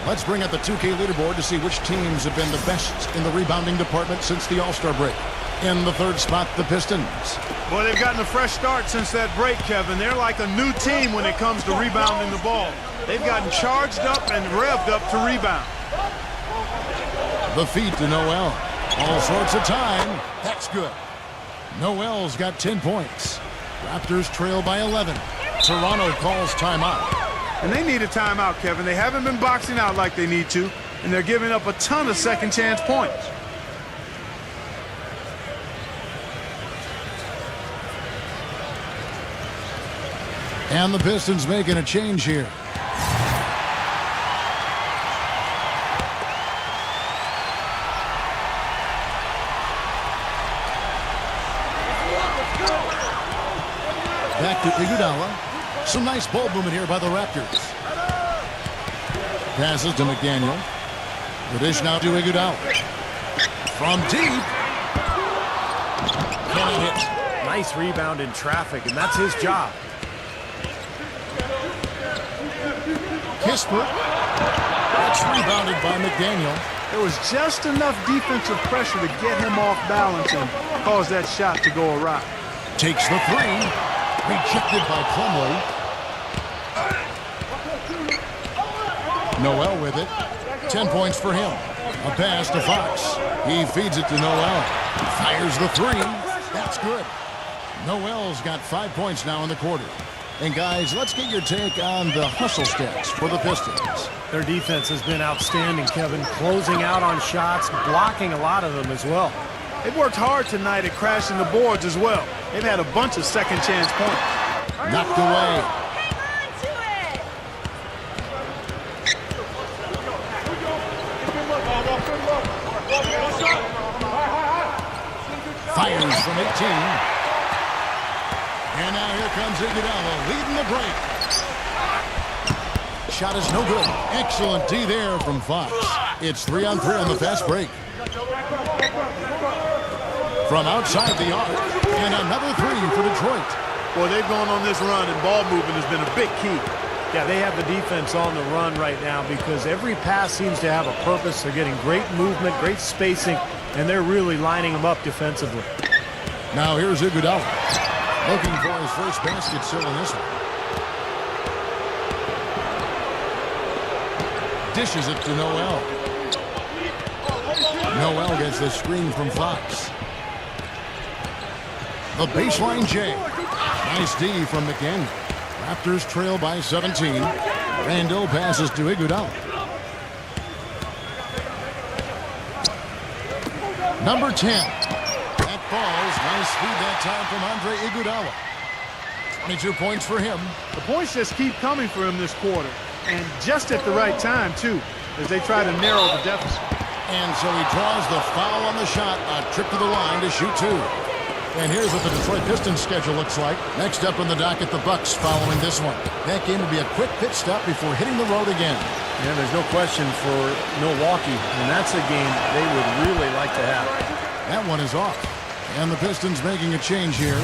Let's bring up the 2K leaderboard to see which teams have been the best in the rebounding department since the All-Star break. In the third spot, the Pistons. Boy, they've gotten a fresh start since that break, Kevin. They're like a new team when it comes to rebounding the ball. They've gotten charged up and revved up to rebound. The feed to Noel. All sorts of time. That's good. Noel's got 10 points. Raptors trail by 11. Toronto calls timeout. And they need a timeout, Kevin. They haven't been boxing out like they need to, and they're giving up a ton of second-chance points. And the Pistons making a change here. Back to Iguodala. Some nice ball movement here by the Raptors. Passes to McDaniel. The dish now to Iguodala. From deep. Cannot hit. Nice rebound in traffic, and that's his job. Kisper. That's rebounded by McDaniel. There was just enough defensive pressure to get him off balance and cause that shot to go awry. Takes the three. Rejected by Plumlee. Noel with it. 10 points for him. A pass to Fox. He feeds it to Noel. Fires the three. That's good. Noel's got 5 points now in the quarter. And guys, let's get your take on the hustle stats for the Pistons. Their defense has been outstanding, Kevin. Closing out on shots, blocking a lot of them as well. They've worked hard tonight at crashing the boards as well. They've had a bunch of second chance points. Knocked away. Hang on to it. Fires from 18. And now here comes Iguodala leading the break. Shot is no good. Excellent D there from Fox. It's 3-on-3 on the fast break. From outside the arc. And another three for Detroit. Boy, they've gone on this run, and ball movement has been a big key. Yeah, they have the defense on the run right now because every pass seems to have a purpose. They're getting great movement, great spacing, and they're really lining them up defensively. Now here's Iguodala. Looking for his first basket still in this one. Dishes it to Noel. Noel gets the screen from Fox. The baseline J. Nice D from McDaniel. Raptors trail by 17. Randall passes to Iguodala. Number 10. That falls. Nice feed that time from Andre Iguodala. 22 points for him. The points just keep coming for him this quarter, and just at the right time, too, as they try to narrow the deficit. And so he draws the foul on the shot. A trip to the line to shoot two. And here's what the Detroit Pistons schedule looks like. Next up on the docket, the Bucks following this one. That game will be a quick pit stop before hitting the road again. Yeah, there's no question for Milwaukee, and that's a game they would really like to have. That one is off. And the Pistons making a change here.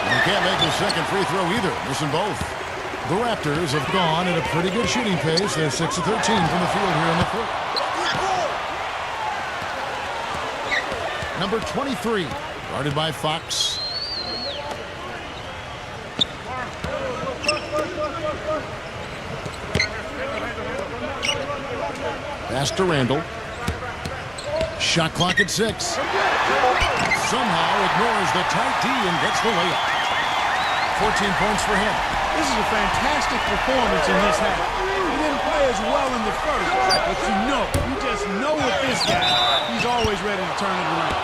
They can't make the second free throw either. Missing both. The Raptors have gone at a pretty good shooting pace. They're 6 of 13 from the field here in the fourth. Number 23, guarded by Fox. Pass to Randall. Shot clock at 6. Somehow ignores the tight D and gets the layup. 14 points for him. This is a fantastic performance in this half. He didn't play as well in the first, but you just know with this guy, he's always ready to turn it around.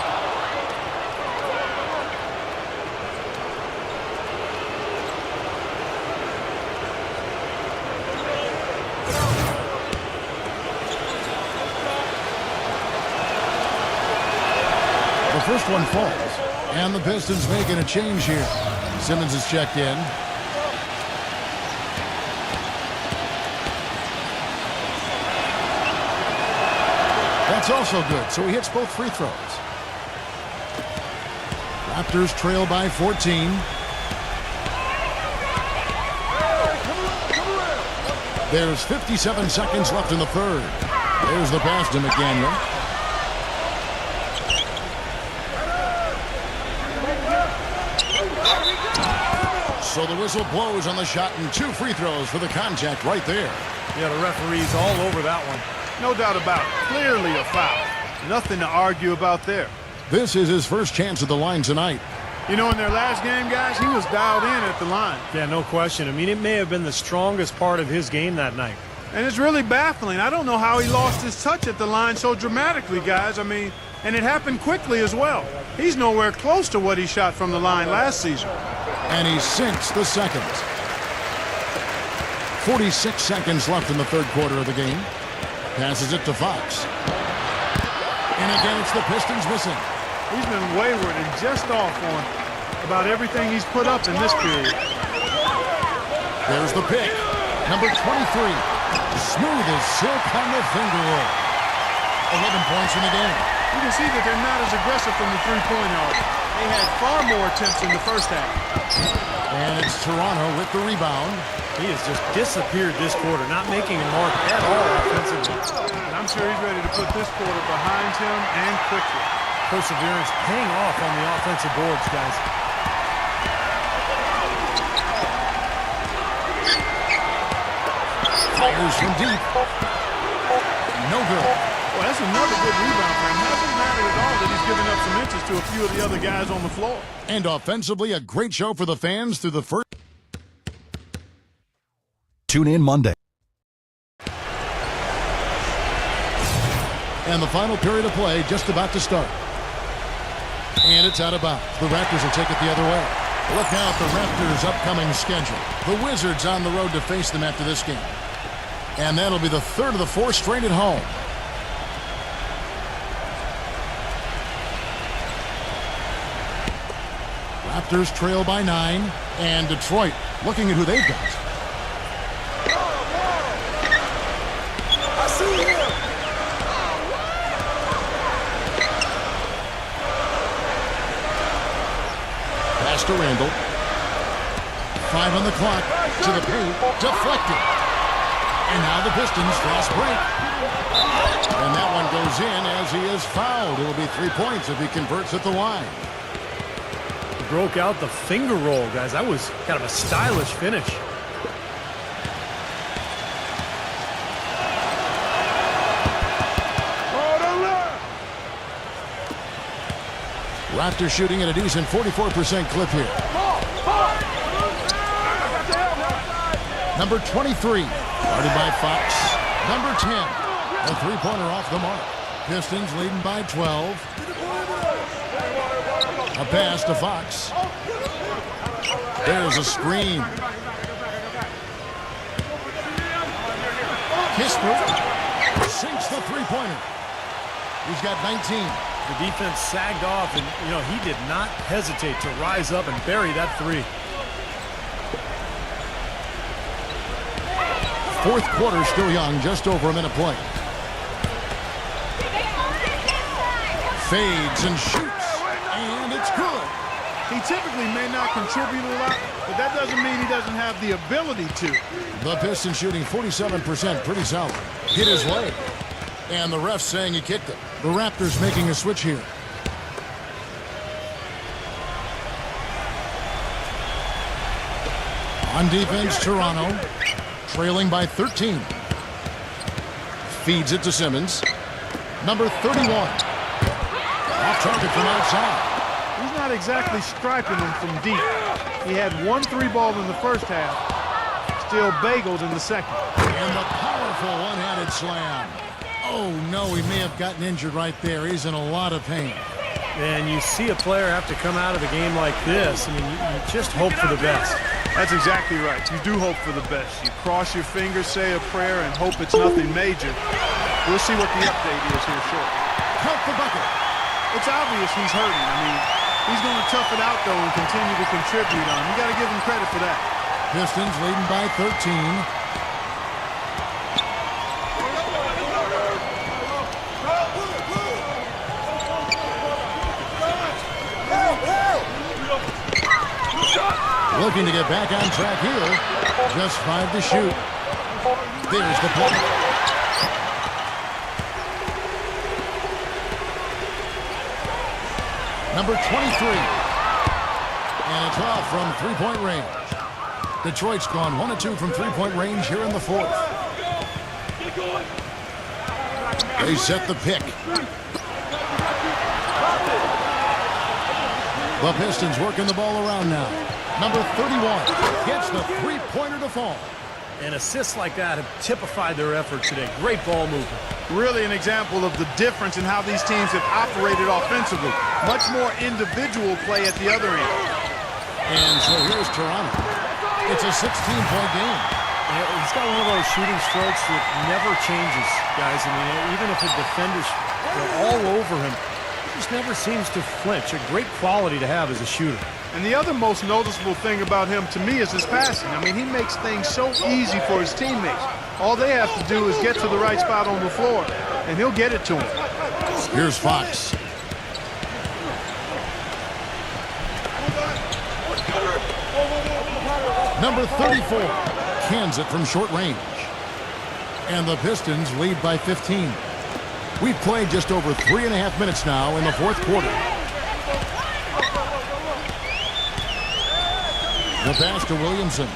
The first one falls, and the Pistons making a change here. Simmons is checked in. That's also good, so he hits both free throws. Raptors trail by 14. There's 57 seconds left in the third. There's the pass to McDaniel. So the whistle blows on the shot and 2 free throws for the contact right there. Yeah, the referee's all over that one. No doubt about it. Clearly a foul. Nothing to argue about there. This is his first chance at the line tonight. You know, in their last game, guys, he was dialed in at the line. Yeah, no question. I mean, it may have been the strongest part of his game that night. And it's really baffling. I don't know how he lost his touch at the line so dramatically, guys. I mean, and it happened quickly as well. He's nowhere close to what he shot from the line last season. And he sinks the second. 46 seconds left in the third quarter of the game. Passes it to Fox. And again, it's the Pistons missing. He's been wayward and just off on about everything he's put up in this period. There's the pick. Number 23. Smooth as silk on the finger roll. 11 points in the game. You can see that they're not as aggressive from the three-point arc. They had far more attempts in the first half. And it's Toronto with the rebound. He has just disappeared this quarter, not making a mark at all offensively. And I'm sure he's ready to put this quarter behind him and quickly. Perseverance paying off on the offensive boards, guys. Fires from deep. No good. Well, that's another good rebound for him. Hasn't mattered at all that he's given up some inches to a few of the other guys on the floor. And offensively, a great show for the fans through the first. Tune in Monday. And the final period of play just about to start. And it's out of bounds. The Raptors will take it the other way. Look out the Raptors' upcoming schedule. The Wizards on the road to face them after this game. And that'll be the third of the four straight at home. Raptors trail by 9. And Detroit looking at who they've got. I see him. Pass to Randall. 5 on the clock. To the paint. Deflected. And now the Pistons fast break. And that one goes in as he is fouled. It'll be 3 points if he converts at the line. He broke out the finger roll, guys. That was kind of a stylish finish. Raptors shooting at a decent 44% clip here. Number 23, guarded by Fox. Number 10, a three-pointer off the mark. Pistons leading by 12. A pass to Fox. There's a screen. Kispert sinks the three-pointer. He's got 19. The defense sagged off, and, he did not hesitate to rise up and bury that three. Fourth quarter still young, just over a minute play. Fades and shoots, and it's good. He typically may not contribute a lot, but that doesn't mean he doesn't have the ability to. The Pistons shooting 47%, pretty solid. Hit his leg. And the ref saying he kicked it. The Raptors making a switch here. On defense, Toronto trailing by 13. Feeds it to Simmons. Number 31. Off target from outside. He's not exactly striping them from deep. He had 1 3-ball in the first half, still bageled in the second. And the powerful one-handed slam. Oh, no, he may have gotten injured right there. He's in a lot of pain. And you see a player have to come out of a game like this. I mean, you just hope for the best. That's exactly right. You do hope for the best. You cross your fingers, say a prayer, and hope it's nothing major. We'll see what the update is here shortly. Count the bucket. It's obvious he's hurting. I mean, he's going to tough it out, though, and continue to contribute on. You got to give him credit for that. Pistons leading by 13. Looking to get back on track here. Just 5 to shoot. There's the play. Number 23. And it's off from three-point range. Detroit's gone 1 of 2 from three-point range here in the fourth. They set the pick. The Pistons working the ball around now. Number 31 gets the three-pointer to fall. And assists like that have typified their effort today. Great ball movement. Really an example of the difference in how these teams have operated offensively. Much more individual play at the other end. And so here's Toronto. It's a 16-point game. He's got one of those shooting strokes that never changes, guys. I mean, even if the defenders are all over him, just never seems to flinch. A great quality to have as a shooter. And the other most noticeable thing about him to me is his passing. I mean, he makes things so easy for his teammates. All they have to do is get to the right spot on the floor, and he'll get it to him. Here's Fox. Number 34 cans it from short range. And the Pistons lead by 15. We've played just over 3.5 minutes now in the fourth quarter. The pass to Williamson.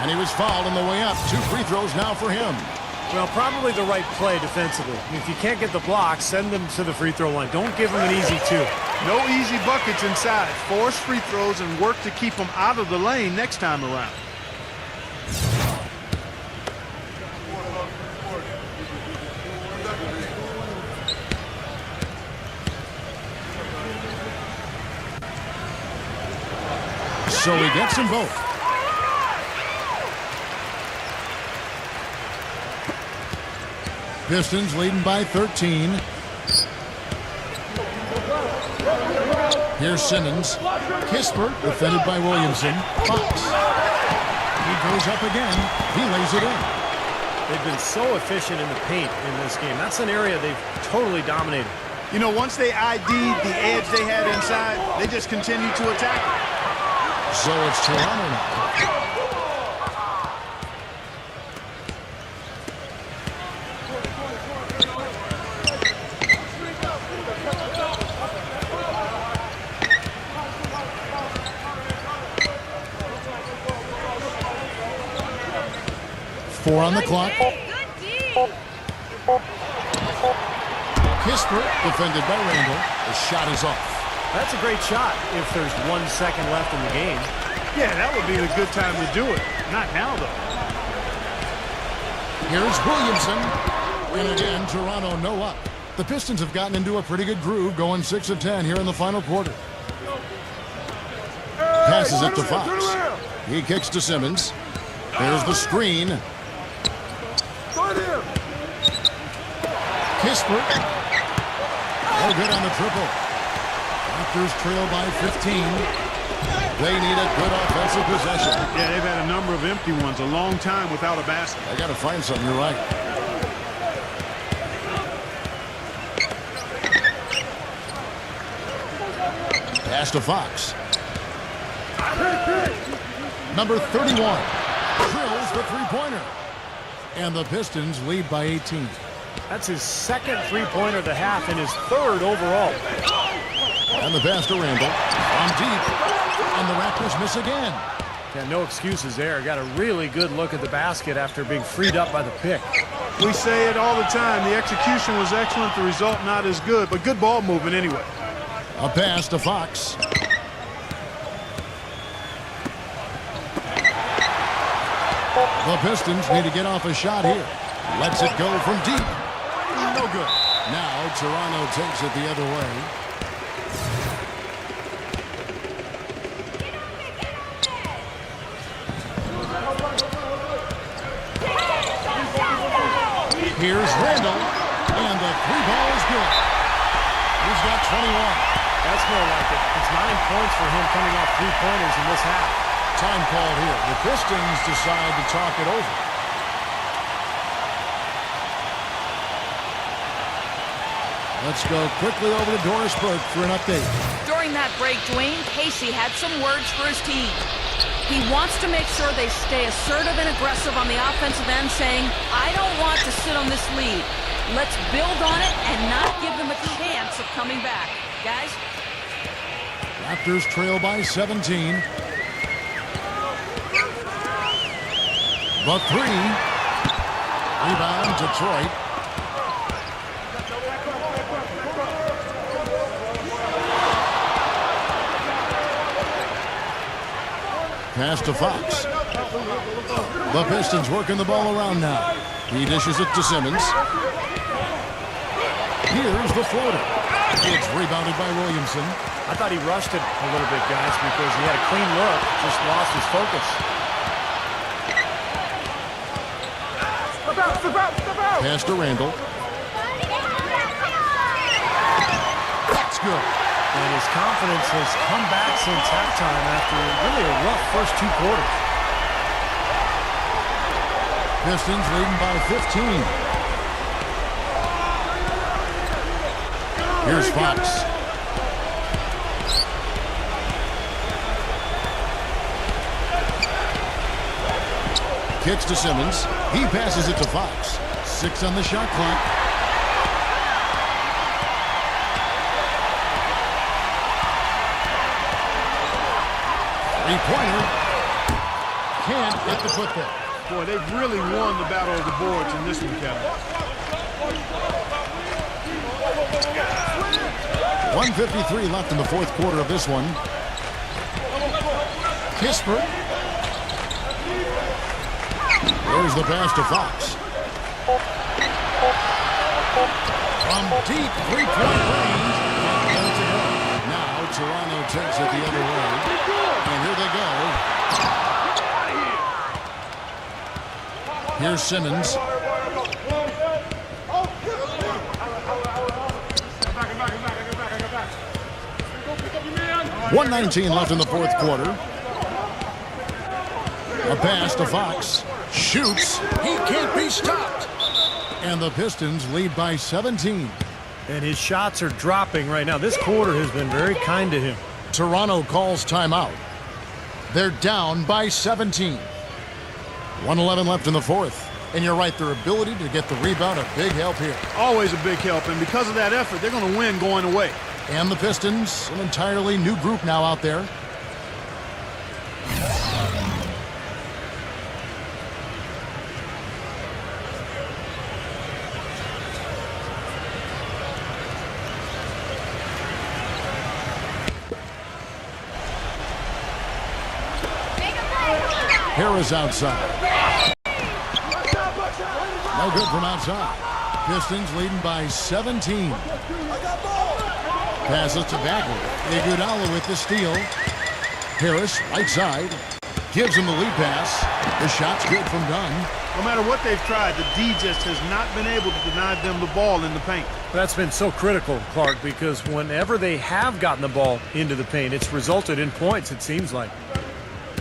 And he was fouled on the way up. 2 free throws now for him. Well, probably the right play defensively. If you can't get the block, send them to the free throw line. Don't give them an easy 2. No easy buckets inside. Force free throws and work to keep them out of the lane next time around. So he gets them both. Pistons leading by 13. Here's Simmons. Kispert defended by Williamson. Fox. He goes up again. He lays it in. They've been so efficient in the paint in this game. That's an area they've totally dominated. You know, once they ID'd the edge they had inside, they just continue to attack it. So it's Toronto now. 4 on the clock. Kispert defended by Randall. The shot is off. That's a great shot if there's 1 second left in the game. Yeah, that would be the good time to do it. Not now, though. Here's Williamson. And again, Toronto no up. The Pistons have gotten into a pretty good groove, going 6 of 10 here in the final quarter. Passes it to Fox. He kicks to Simmons. There's the screen. Kispert. No good on the triple. Raptors trail by 15. They need a good offensive possession. Yeah, they've had a number of empty ones, a long time without a basket. I got to find something, you're right. Pass to Fox. Number 31 drills the three-pointer. And the Pistons lead by 18. That's his second three-pointer of the half and his third overall. And the pass to Randall. On deep. And the Raptors miss again. Yeah, no excuses there. Got a really good look at the basket after being freed up by the pick. We say it all the time. The execution was excellent. The result not as good, but good ball movement anyway. A pass to Fox. The Pistons need to get off a shot here. Lets it go from deep. No good. Now Toronto takes it the other way. Here's Randall. And the three ball is good. He's got 21. That's more like it. It's 9 points for him coming off three-pointers in this half. Time called here. The Pistons decide to talk it over. Let's go quickly over to Doris Burke for an update. During that break, Dwayne Casey had some words for his team. He wants to make sure they stay assertive and aggressive on the offensive end, saying, I don't want to sit on this lead. Let's build on it and not give them a chance of coming back. Guys? Raptors trail by 17. The three. Rebound, Detroit. Pass to Fox. The Pistons working the ball around now. He dishes it to Simmons. Here's the floater. It's rebounded by Williamson. I thought he rushed it a little bit, guys, because he had a clean look, just lost his focus. Pass to Randall. good. And his confidence has come back since halftime after really a rough first 2 quarters. Pistons leading by 15. Here's Fox. Kicks to Simmons. He passes it to Fox. 6 on the shot clock. Three-pointer. Can't get the putback. Boy, they've really won the battle of the boards in this one, Kevin. 1:53 left in the fourth quarter of this one. Kispert. There's the pass to Fox. From deep three-point range. Now Toronto takes it the other way. And here they go. Here's Simmons. 1:19 left in the fourth quarter. A pass to Fox. Shoots. He can't be stopped. And the Pistons lead by 17. And his shots are dropping right now. This quarter has been very kind to him. Toronto calls timeout. They're down by 17. 1:11 left in the fourth. And you're right, their ability to get the rebound, a big help here. Always a big help, and because of that effort, they're going to win going away. And the Pistons, an entirely new group now out there. Harris outside. No good from outside. Pistons leading by 17. Passes to Bagley. Iguodala with the steal. Harris, right side. Gives him the lead pass. The shot's good from Dunn. No matter what they've tried, the D just has not been able to deny them the ball in the paint. That's been so critical, Clark, because whenever they have gotten the ball into the paint, it's resulted in points, it seems like.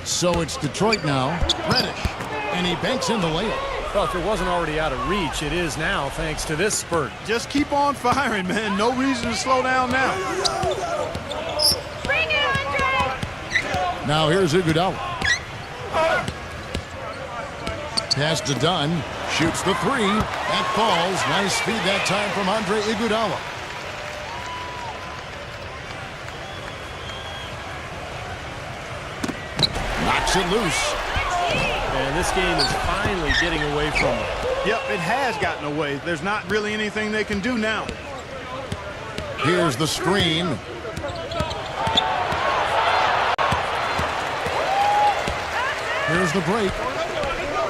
So it's Detroit now. Reddish. And he banks in the layup. Well, if it wasn't already out of reach, it is now thanks to this spurt. Just keep on firing, man. No reason to slow down now. Bring it, Andre! Now here's Iguodala. Pass to Dunn. Shoots the three. That falls. Nice speed that time from Andre Iguodala. Knocks it loose. And this game is finally getting away from them. Yep, it has gotten away. There's not really anything they can do now. Here's the screen. Here's the break.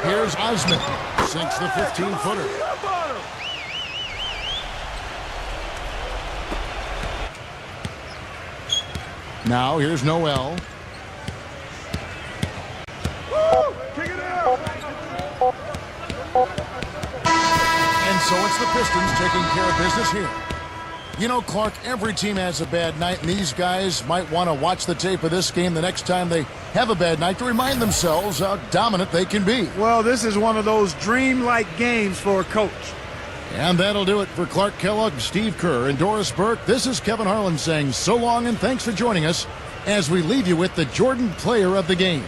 Here's Osman. Sinks the 15-footer. Now here's Noel. And so it's the Pistons taking care of business here. You know, Clark, every team has a bad night, and these guys might want to watch the tape of this game the next time they have a bad night to remind themselves how dominant they can be. Well, this is one of those dream-like games for a coach. And that'll do it for Clark Kellogg, Steve Kerr, and Doris Burke. This is Kevin Harlan saying so long and thanks for joining us as we leave you with the Jordan Player of the Game.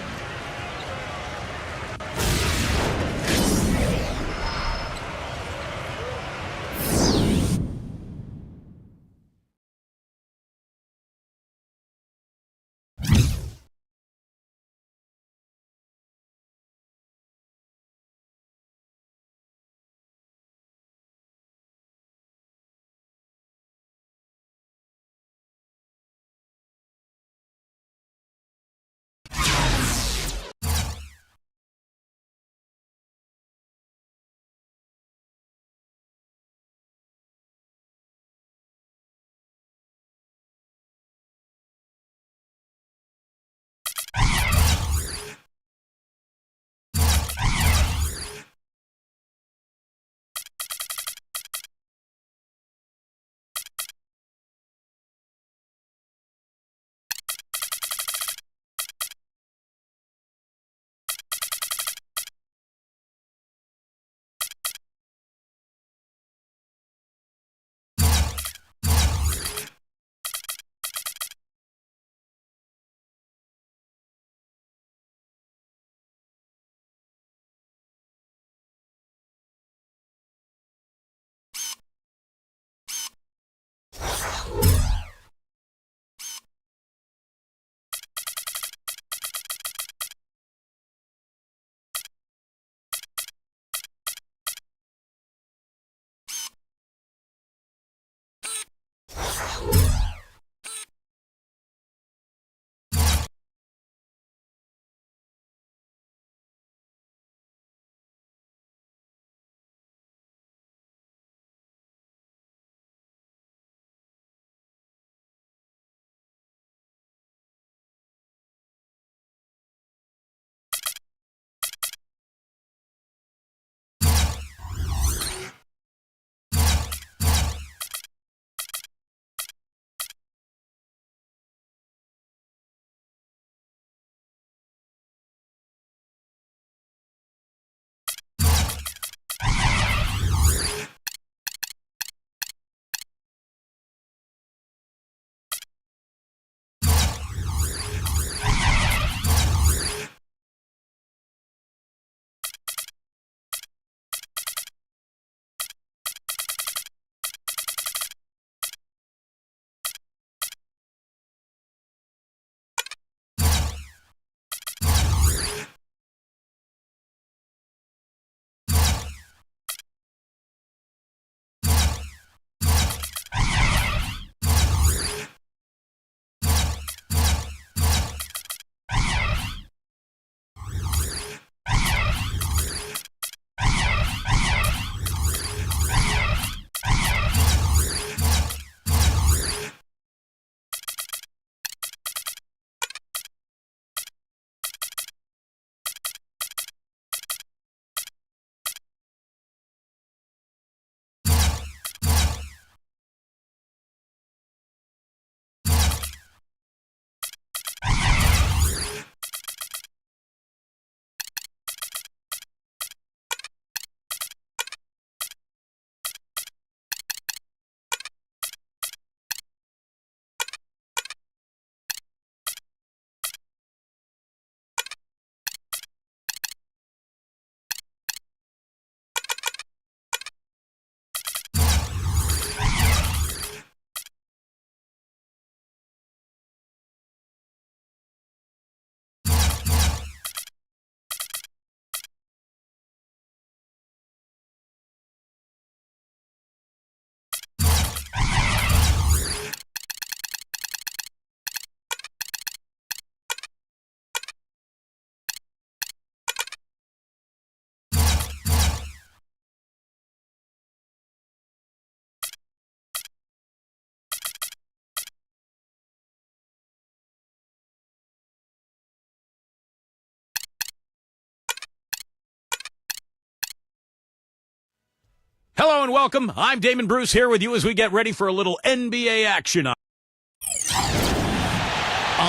Hello and welcome. I'm Damon Bruce here with you as we get ready for a little NBA action. On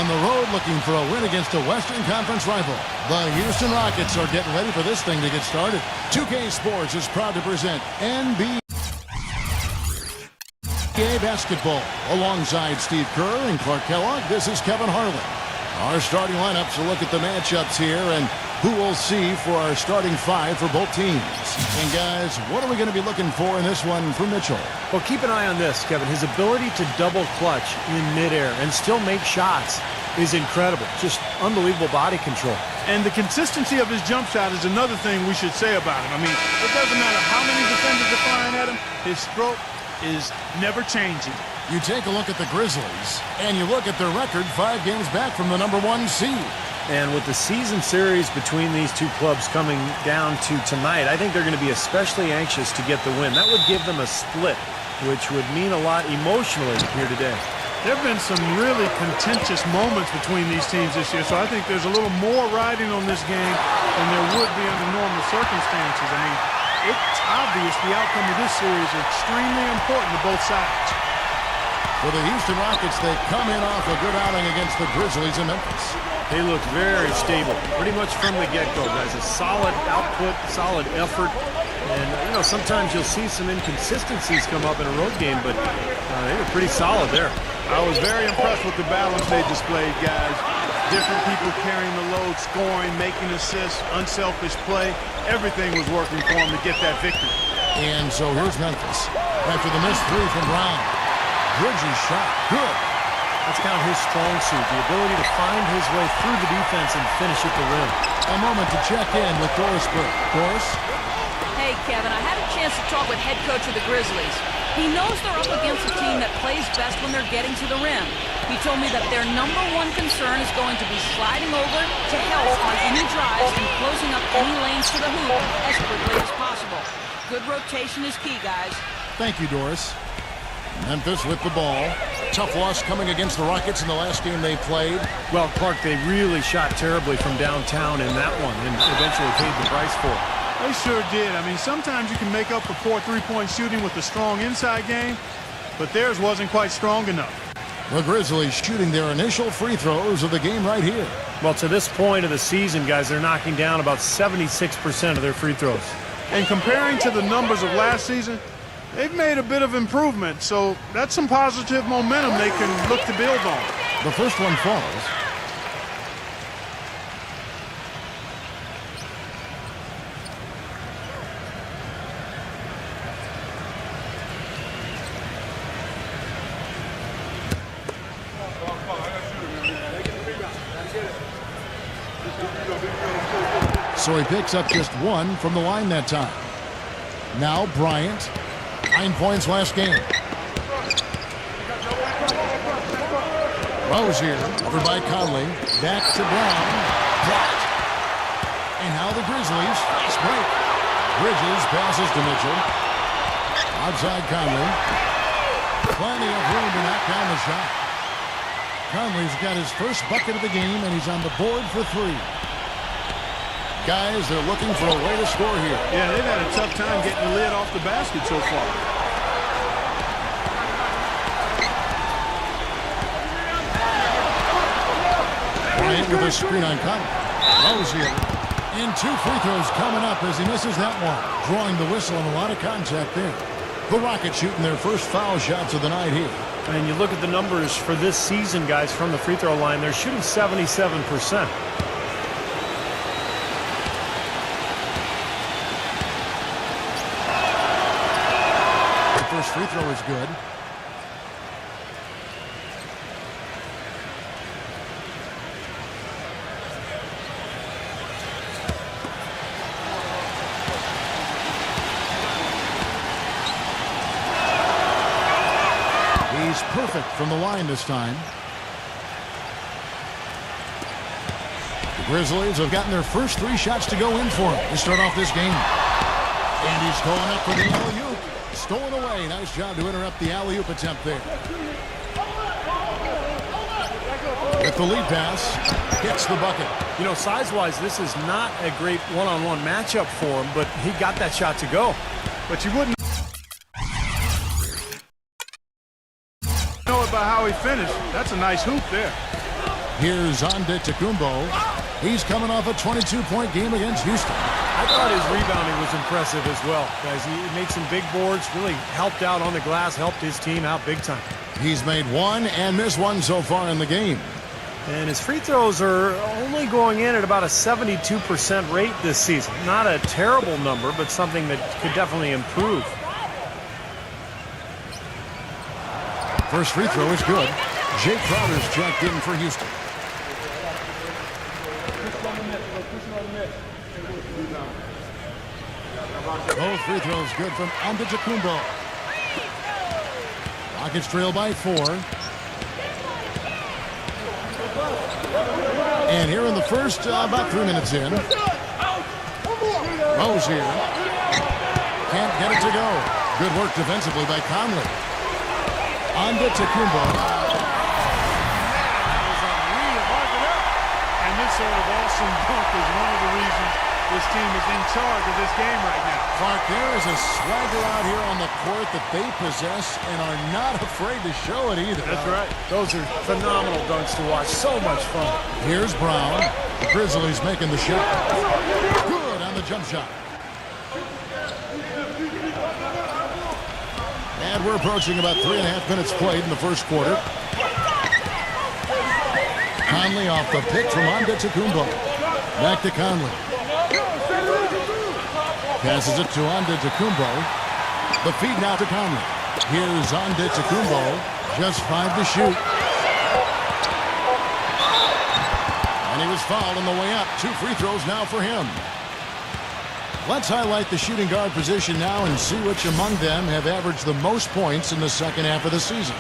the road looking for a win against a Western Conference rival. The Houston Rockets are getting ready for this thing to get started. 2K Sports is proud to present NBA basketball. Alongside Steve Kerr and Clark Kellogg, this is Kevin Harlan. Our starting lineups will look at the matchups here and who we'll see for our starting five for both teams. And guys, what are we going to be looking for in this one for Mitchell? Well, keep an eye on this, Kevin. His ability to double clutch in midair and still make shots is incredible. Just unbelievable body control. And the consistency of his jump shot is another thing we should say about him. I mean, it doesn't matter how many defenders are flying at him, his stroke is never changing. You take a look at the Grizzlies, and you look at their record 5 games back from the #1 seed. And with the season series between these two clubs coming down to tonight, I think they're going to be especially anxious to get the win. That would give them a split, which would mean a lot emotionally here today. There have been some really contentious moments between these teams this year, so I think there's a little more riding on this game than there would be under normal circumstances. I mean, it's obvious the outcome of this series is extremely important to both sides. For the Houston Rockets, they come in off a good outing against the Grizzlies in Memphis. They look very stable, pretty much from the get-go, guys. A solid output, solid effort. And, you know, sometimes you'll see some inconsistencies come up in a road game, but they were pretty solid there. I was very impressed with the balance they displayed, guys. Different people carrying the load, scoring, making assists, unselfish play. Everything was working for them to get that victory. And so here's Memphis. After the missed three from Brown. Bridges shot. Good. That's kind of his strong suit, the ability to find his way through the defense and finish at the rim. A moment to check in with Doris Burke. Doris? Hey, Kevin, I had a chance to talk with head coach of the Grizzlies. He knows they're up against a team that plays best when they're getting to the rim. He told me that their #1 concern is going to be sliding over to help on any drives and closing up any lanes to the hoop as quickly as possible. Good rotation is key, guys. Thank you, Doris. Memphis with the ball. Tough loss coming against the Rockets in the last game they played. Well, Clark, they really shot terribly from downtown in that one and eventually paid the price for it. They sure did. I mean, sometimes you can make up for poor three-point shooting with a strong inside game, but theirs wasn't quite strong enough. The Grizzlies shooting their initial free throws of the game right here. Well, to this point of the season, guys, they're knocking down about 76% of their free throws. And comparing to the numbers of last season, they've made a bit of improvement, so that's some positive momentum they can look to build on. The first one falls. So he picks up just one from the line that time. Now Bryant. 9 points last game. Rozier over by Conley. Back to Brown. Blocked. And now the Grizzlies fast break. Bridges passes to Mitchell. Outside Conley. Plenty of room to knock down the shot. Conley's got his first bucket of the game, and he's on the board for 3. Guys, they're looking for a way to score here. Yeah, they've had a tough time getting the lid off the basket so far. Bryant with a screen on Conley. Rozier. And 2 free throws coming up as he misses that one. Drawing the whistle and a lot of contact there. The Rockets shooting their first foul shots of the night here. And you look at the numbers for this season, guys, from the free throw line, they're shooting 77%. First free throw is good. He's perfect from the line this time. The Grizzlies have gotten their first 3 shots to go in for him to start off this game. And he's going up for the alley-oop. Stolen away. Nice job to interrupt the alley-oop attempt there. With the lead pass, gets the bucket. You know, size-wise, this is not a great one-on-one matchup for him, but he got that shot to go. But you wouldn't how he finished. That's a nice hoop there. Here's Antetokounmpo. He's coming off a 22-point game against Houston. I thought his rebounding was impressive as well, guys. He made some big boards, really helped out on the glass, helped his team out big time. He's made one and missed one so far in the game. And his free throws are only going in at about a 72% rate this season. Not a terrible number, but something that could definitely improve. First free throw is good. Jake Crowder's checked in for Houston. Both free throws good from Antetokounmpo. Rockets trail by 4. And here in the first, about 3 minutes in. Rose here. Can't get it to go. Good work defensively by Conley. Antetokounmpo. And this sort of awesome dunk is one of the reasons this team is in charge of this game right now. Clark, there is a swagger out here on the court that they possess and are not afraid to show it either. That's right. Those are phenomenal dunks to watch. So much fun. Here's Brown. The Grizzlies making the shot. Good on the jump shot. And we're approaching about 3.5 minutes played in the first quarter. Conley off the pick from Antetokounmpo. Back to Conley. Passes it to Antetokounmpo. The feed now to Conley. Here's Antetokounmpo. Just 5 to shoot. And he was fouled on the way up. 2 free throws now for him. Let's highlight the shooting guard position now and see which among them have averaged the most points in the second half of the season.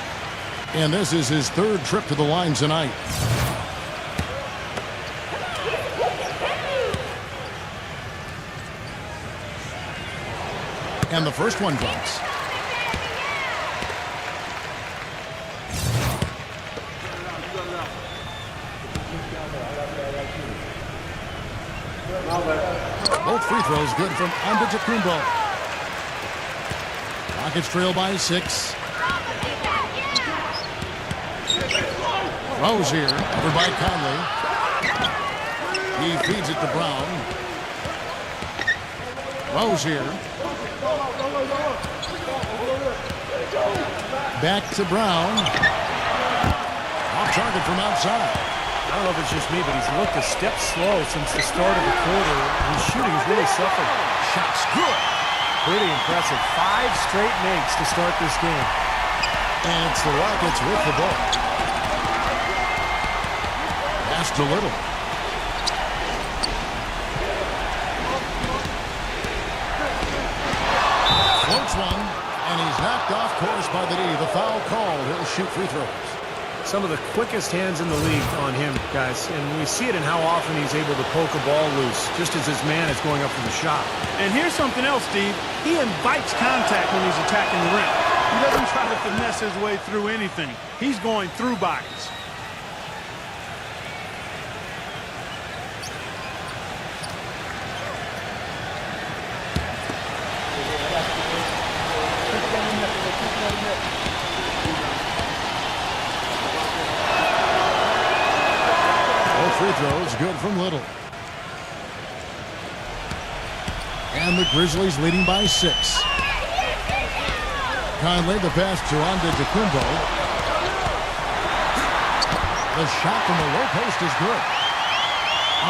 And this is his 3rd trip to the line tonight. And the first one drops. Both free throws good from Antetokounmpo. Rockets trail by 6. Rose here, over by Conley. He feeds it to Brown. Rose here. Back to Brown. Off target from outside. I don't know if it's just me, but he's looked a step slow since the start of the quarter. His shooting has really suffered. Shot's good. Pretty impressive. 5 straight makes to start this game. And it's the Rockets with the ball. Pass to Little. Floats one, and he's knocked off course by the D. The foul called. He'll shoot free throws. Some of the quickest hands in the league on him, guys. And we see it in how often he's able to poke a ball loose, just as his man is going up for the shot. And here's something else, Steve. He invites contact when he's attacking the rim. He doesn't try to finesse his way through anything. He's going through bodies. Free throws good from Little. And the Grizzlies leading by 6. Conley, the pass to Antetokounmpo. The shot from the low post is good.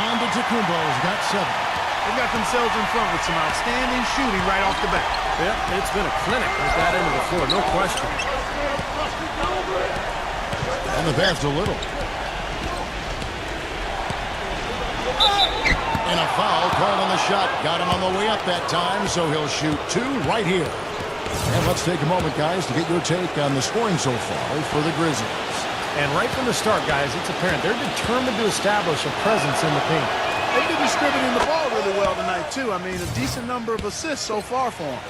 Antetokounmpo's got 7. They got themselves in front with some outstanding shooting right off the bat. Yep, it's been a clinic with that end of the floor, no question. And the pass to Little. And a foul called on the shot. Got him on the way up that time, so he'll shoot 2 right here. And let's take a moment, guys, to get your take on the scoring so far for the Grizzlies. And right from the start, guys, it's apparent they're determined to establish a presence in the paint. They've been distributing the ball really well tonight, too. I mean, a decent number of assists so far for them.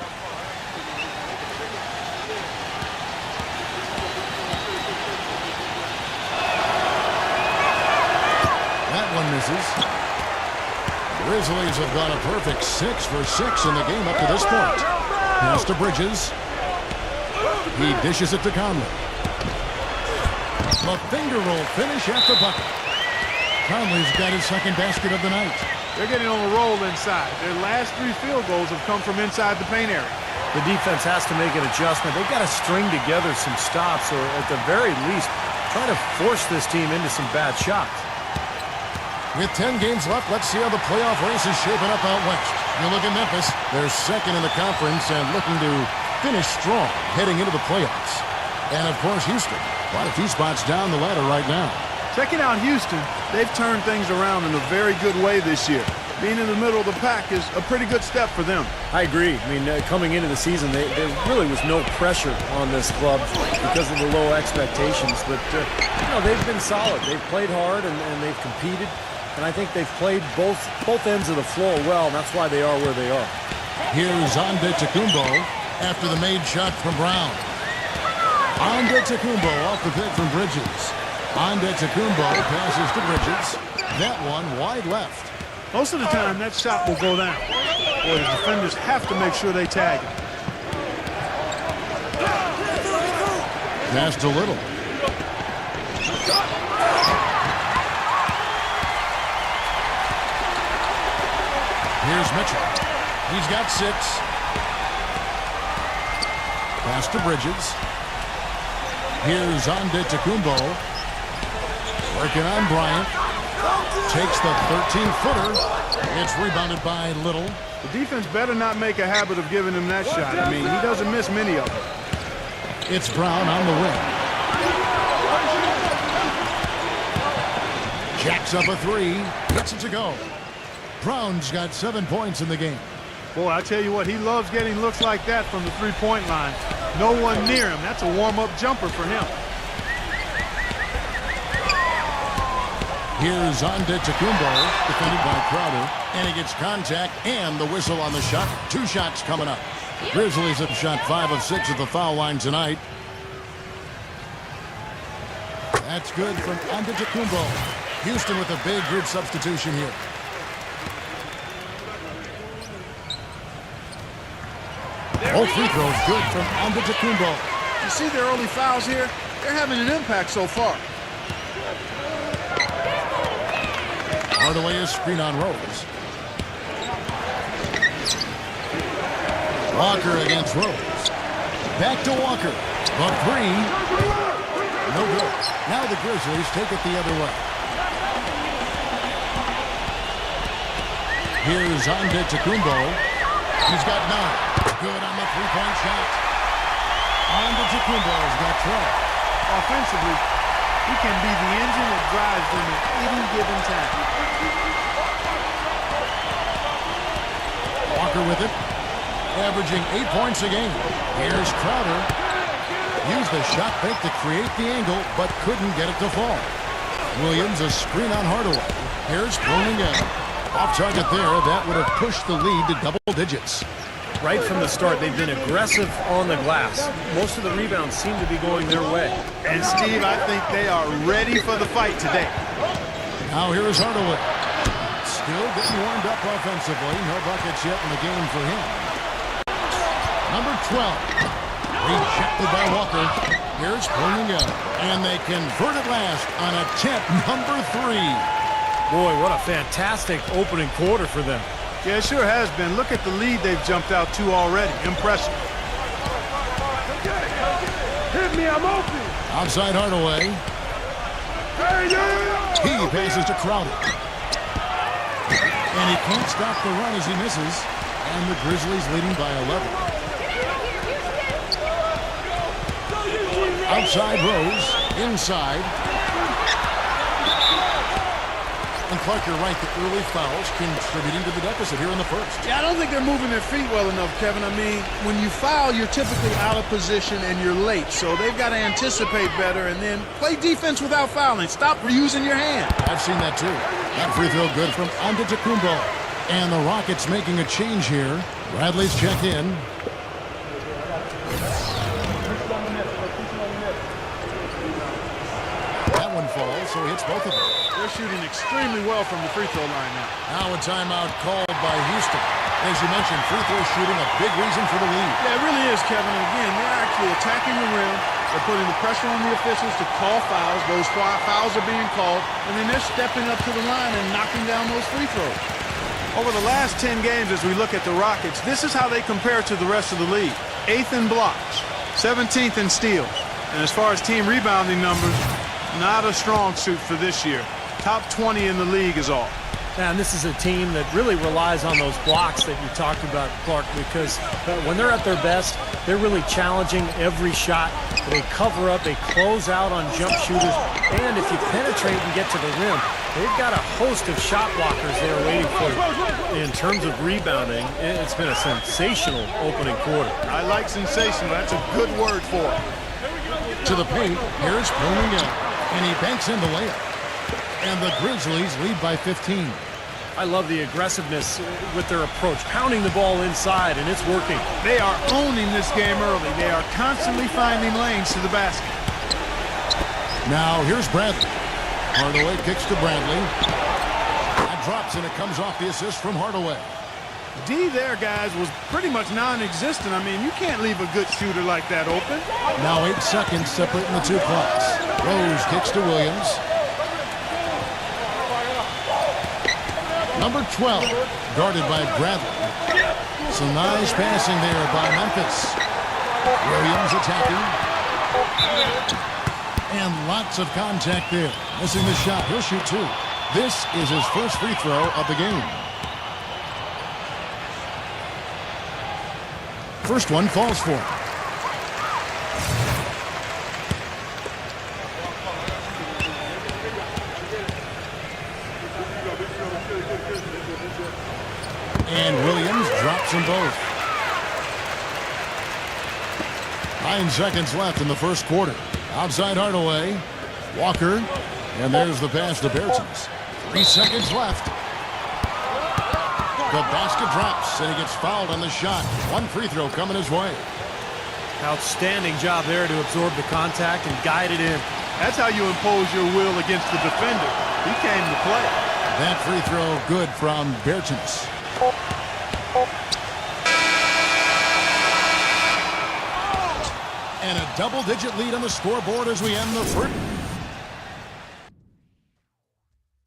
That one misses. Grizzlies have gone a perfect 6 for 6 in the game up to this point. Pass to Bridges. He dishes it to Conley. The finger roll finish at the bucket. Conley's got his second basket of the night. They're getting on a roll inside. Their last 3 field goals have come from inside the paint area. The defense has to make an adjustment. They've got to string together some stops, or at the very least, try to force this team into some bad shots. With 10 games left, let's see how the playoff race is shaping up out west. You look at Memphis, they're second in the conference and looking to finish strong heading into the playoffs. And, of course, Houston, quite a few spots down the ladder right now. Checking out Houston, they've turned things around in a very good way this year. Being in the middle of the pack is a pretty good step for them. I agree. I mean, coming into the season, there really was no pressure on this club because of the low expectations. But, they've been solid. They've played hard, and they've competed. And I think they've played both ends of the floor well, and that's why they are where they are. Here's Antetokounmpo after the made shot from Brown. Antetokounmpo off the pick from Bridges. Antetokounmpo passes to Bridges. That one wide left. Most of the time, that shot will go down. Boy, the defenders have to make sure they tag it. Passed a little. Here's Mitchell. He's got 6. Pass to Bridges. Here's Antetokounmpo. Working on Bryant. Takes the 13-footer. It's rebounded by Little. The defense better not make a habit of giving him that shot. I mean, he doesn't miss many of them. It's Brown on the wing. Jacks up a 3. Gets it to go. Brown's got 7 points in the game. Boy, I tell you what, he loves getting looks like that from the three-point line. No one near him. That's a warm-up jumper for him. Here's Antetokounmpo, defended by Crowder, and he gets contact and the whistle on the shot. 2 shots coming up. Grizzlies have shot 5 of 6 at the foul line tonight. That's good from Antetokounmpo. Houston with a big group substitution here. Both free throws good from Antetokounmpo. You see their early fouls here? They're having an impact so far. Hardaway is screen on Rose. Walker against Rose. Back to Walker. The 3. No good. Now the Grizzlies take it the other way. Here's Antetokounmpo. He's got 9. Good on the 3-point shot. Antetokounmpo's got 12. Offensively, he can be the engine that drives them at any given time. Walker with it, averaging 8 points a game. Here's Crowder. Used the shot fake to create the angle, but couldn't get it to fall. Williams a screen on Hardaway. Here's Groningen. Off target there. That would have pushed the lead to double digits. Right from the start, they've been aggressive on the glass. Most of the rebounds seem to be going their way. And, Steve, I think they are ready for the fight today. Now here's Hardaway. Still getting warmed up offensively. No buckets yet in the game for him. Number 12. Rejected by Walker. Here's Groningen. And they convert at last on attempt number 3. Boy, what a fantastic opening quarter for them. Yeah, it sure has been. Look at the lead they've jumped out to already. Impressive. Hit me, I'm open. Outside Hardaway. He passes to Crowder. And he can't stop the run as he misses. And the Grizzlies leading by 11. Outside Rose. Inside. And Clark, you're right, the early fouls contributing to the deficit here in the first. Yeah, I don't think they're moving their feet well enough, Kevin. I mean, when you foul, you're typically out of position and you're late. So they've got to anticipate better and then play defense without fouling. Stop reusing your hand. I've seen that too. That free throw good from Antetokounmpo. And the Rockets making a change here. Bradley's check in. That one falls, so he hits both of them. They're shooting extremely well from the free throw line now. Now a timeout called by Houston. As you mentioned, free throw shooting a big reason for the lead. Yeah, it really is, Kevin. And again, they're actually attacking the rim. They're putting the pressure on the officials to call fouls. Those fouls are being called, and then they're stepping up to the line and knocking down those free throws. Over the last 10 games, as we look at the Rockets, this is how they compare to the rest of the league. 8th in blocks, 17th in steals. And as far as team rebounding numbers, not a strong suit for this year. Top 20 in the league is all. And this is a team that really relies on those blocks that you talked about, Clark, because when they're at their best, they're really challenging every shot. They cover up, they close out on jump shooters, and if you penetrate and get to the rim, they've got a host of shot blockers there waiting for you. In terms of rebounding, it's been a sensational opening quarter. I like sensational. That's a good word for it. To the paint, Harris pulling down, and he banks in the layup. And the Grizzlies lead by 15. I love the aggressiveness with their approach, pounding the ball inside, and it's working. They are owning this game early. They are constantly finding lanes to the basket. Now here's Bradley. Hardaway kicks to Bradley. That drops, and it comes off the assist from Hardaway. D there, guys, was pretty much non-existent. I mean, you can't leave a good shooter like that open. Now 8 seconds separating the two clocks. Rose kicks to Williams. Number 12, guarded by Bradley. Some nice passing there by Memphis. Williams attacking. And lots of contact there. Missing the shot. He'll shoot 2. This is his first free throw of the game. First one falls for him. And Williams drops them both. 9 seconds left in the first quarter. Outside Hardaway. Walker. And there's the pass to Bertens. 3 seconds left. The basket drops, and he gets fouled on the shot. One free throw coming his way. Outstanding job there to absorb the contact and guide it in. That's how you impose your will against the defender. He came to play. That free throw good from Bertens. And a double-digit lead on the scoreboard as we end the first.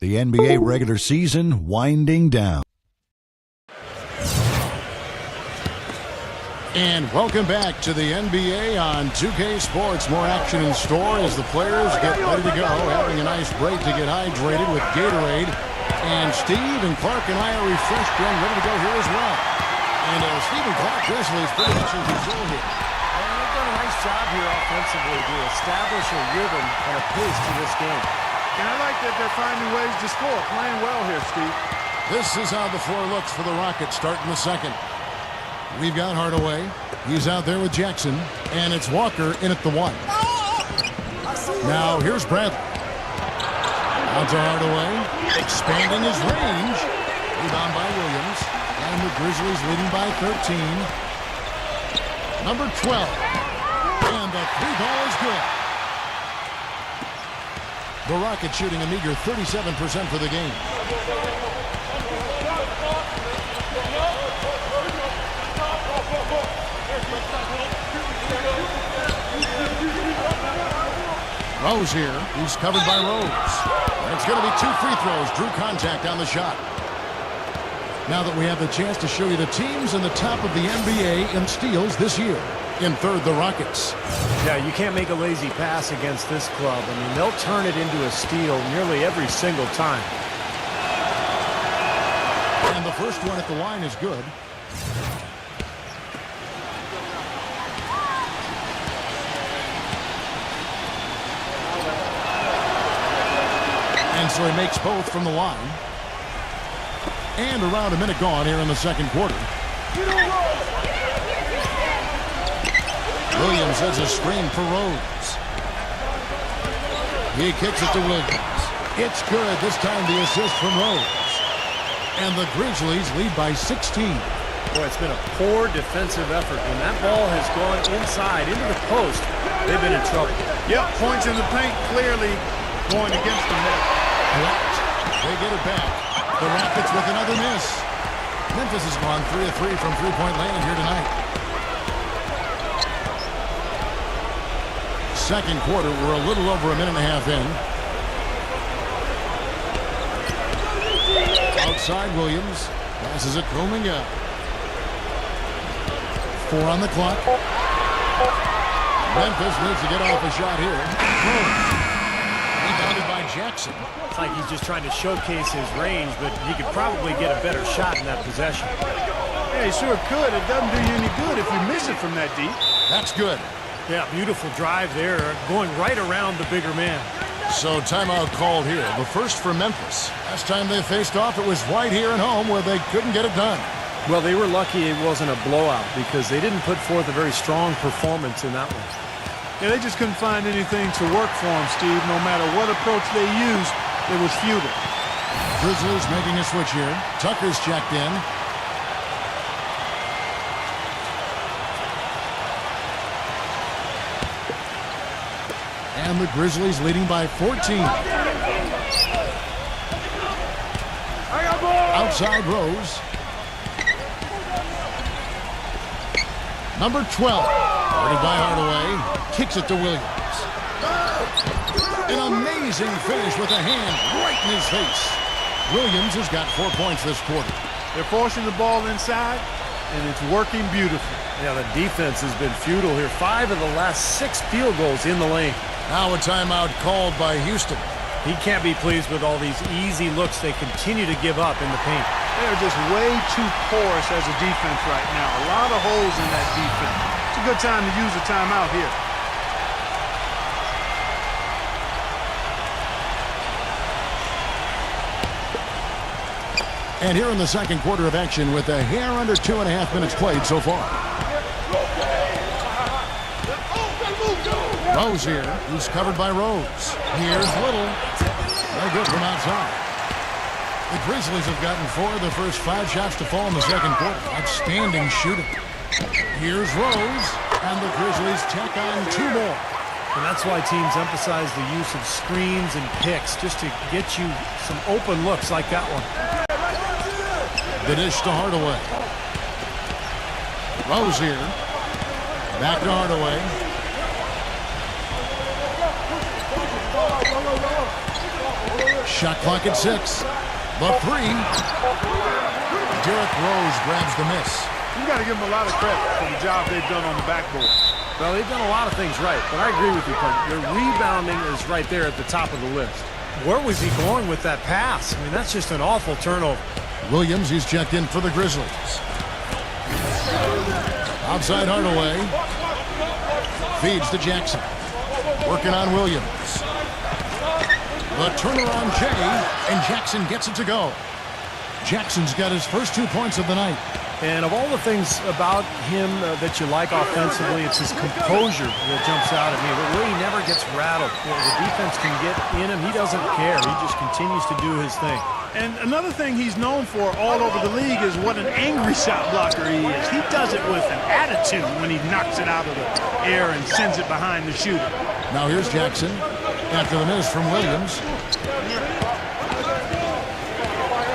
The NBA regular season winding down. And welcome back to the NBA on 2K Sports. More action in store as the players get ready to go, having a nice break to get hydrated with Gatorade. And Steve and Clark and I are refreshed and ready to go here as well. And Steve and Clark, Grizzlies is pretty much in control here. And they've done a nice job here offensively to establish a rhythm and a pace to this game. And I like that they're finding ways to score. Playing well here, Steve. This is how the floor looks for the Rockets starting the second. We've got Hardaway. He's out there with Jackson. And it's Walker in at the 1. Now here's Bradley. Out to Hardaway. Expanding his range. Rebound by Williams. And the Grizzlies leading by 13. Number 12. And the 3-ball is good. The Rockets shooting a meager 37% for the game. Rose here. He's covered by Rose. And it's going to be 2 free throws. Drew contact on the shot. Now that we have the chance to show you the teams in the top of the NBA in steals this year. In third, the Rockets. Yeah, you can't make a lazy pass against this club. I mean, they'll turn it into a steal nearly every single time. And the first one at the line is good. And so he makes both from the line. And around a minute gone here in the second quarter. Williams has a screen for Rose. He kicks it to Williams. It's good. This time the assist from Rose. And the Grizzlies lead by 16. Boy, it's been a poor defensive effort. When that ball has gone inside into the post, they've been in trouble. Yep, points in the paint clearly going against them there. Blocked. They get it back. The Rockets with another miss. Memphis has gone 3 of 3 from three-point land here tonight. second quarter. We're a little over a minute and a half in. Outside Williams. Passes it Kuminga. 4 on the clock. Memphis needs to get off a shot here. Rebounded by Jackson. It's like he's just trying to showcase his range, but he could probably get a better shot in that possession. Yeah, he sure could. It doesn't do you any good if you miss it from that deep. That's good. Yeah, beautiful drive there, going right around the bigger man. So timeout called here. The first for Memphis. Last time they faced off, it was right here at home where they couldn't get it done. Well, they were lucky it wasn't a blowout because they didn't put forth a very strong performance in that one. Yeah, they just couldn't find anything to work for them, Steve. No matter what approach they used, it was futile. Grizzlies making a switch here. Tucker's checked in. And the Grizzlies leading by 14. Outside Rose. Number 12. Guarded by Hardaway. Kicks it to Williams. An amazing finish with a hand right in his face. Williams has got 4 points this quarter. They're forcing the ball inside, and it's working beautifully. Yeah, the defense has been futile here. 5 of the last 6 field goals in the lane. Now a timeout called by Houston. He can't be pleased with all these easy looks they continue to give up in the paint. They're just way too porous as a defense right now. A lot of holes in that defense. It's a good time to use a timeout here. And here in the second quarter of action with a hair under 2.5 minutes played so far. Rose here, who's covered by Rose. Here's Little. Very good from outside. The Grizzlies have gotten 4 of the first 5 shots to fall in the second quarter. Outstanding shooting. Here's Rose, and the Grizzlies tack on 2 more. And that's why teams emphasize the use of screens and picks just to get you some open looks like that one. The dish to Hardaway. Rose here. Back to Hardaway. Shot clock at 6. The 3. Derrick Rose grabs the miss. You got to give them a lot of credit for the job they've done on the backboard. Well, they've done a lot of things right, but I agree with you, Coach. Their rebounding is right there at the top of the list. Where was he going with that pass? I mean, that's just an awful turnover. Williams, he's checked in for the Grizzlies. Outside Hardaway. Feeds to Jackson. Working on Williams. The turnaround Jay, and Jackson gets it to go. Jackson's got his first 2 points of the night. And of all the things about him that you like offensively, it's his composure that jumps out at me. The way he never gets rattled. You know, the defense can get in him. He doesn't care. He just continues to do his thing. And another thing he's known for all over the league is what an angry shot blocker he is. He does it with an attitude when he knocks it out of the air and sends it behind the shooter. Now here's Jackson after the miss from Williams.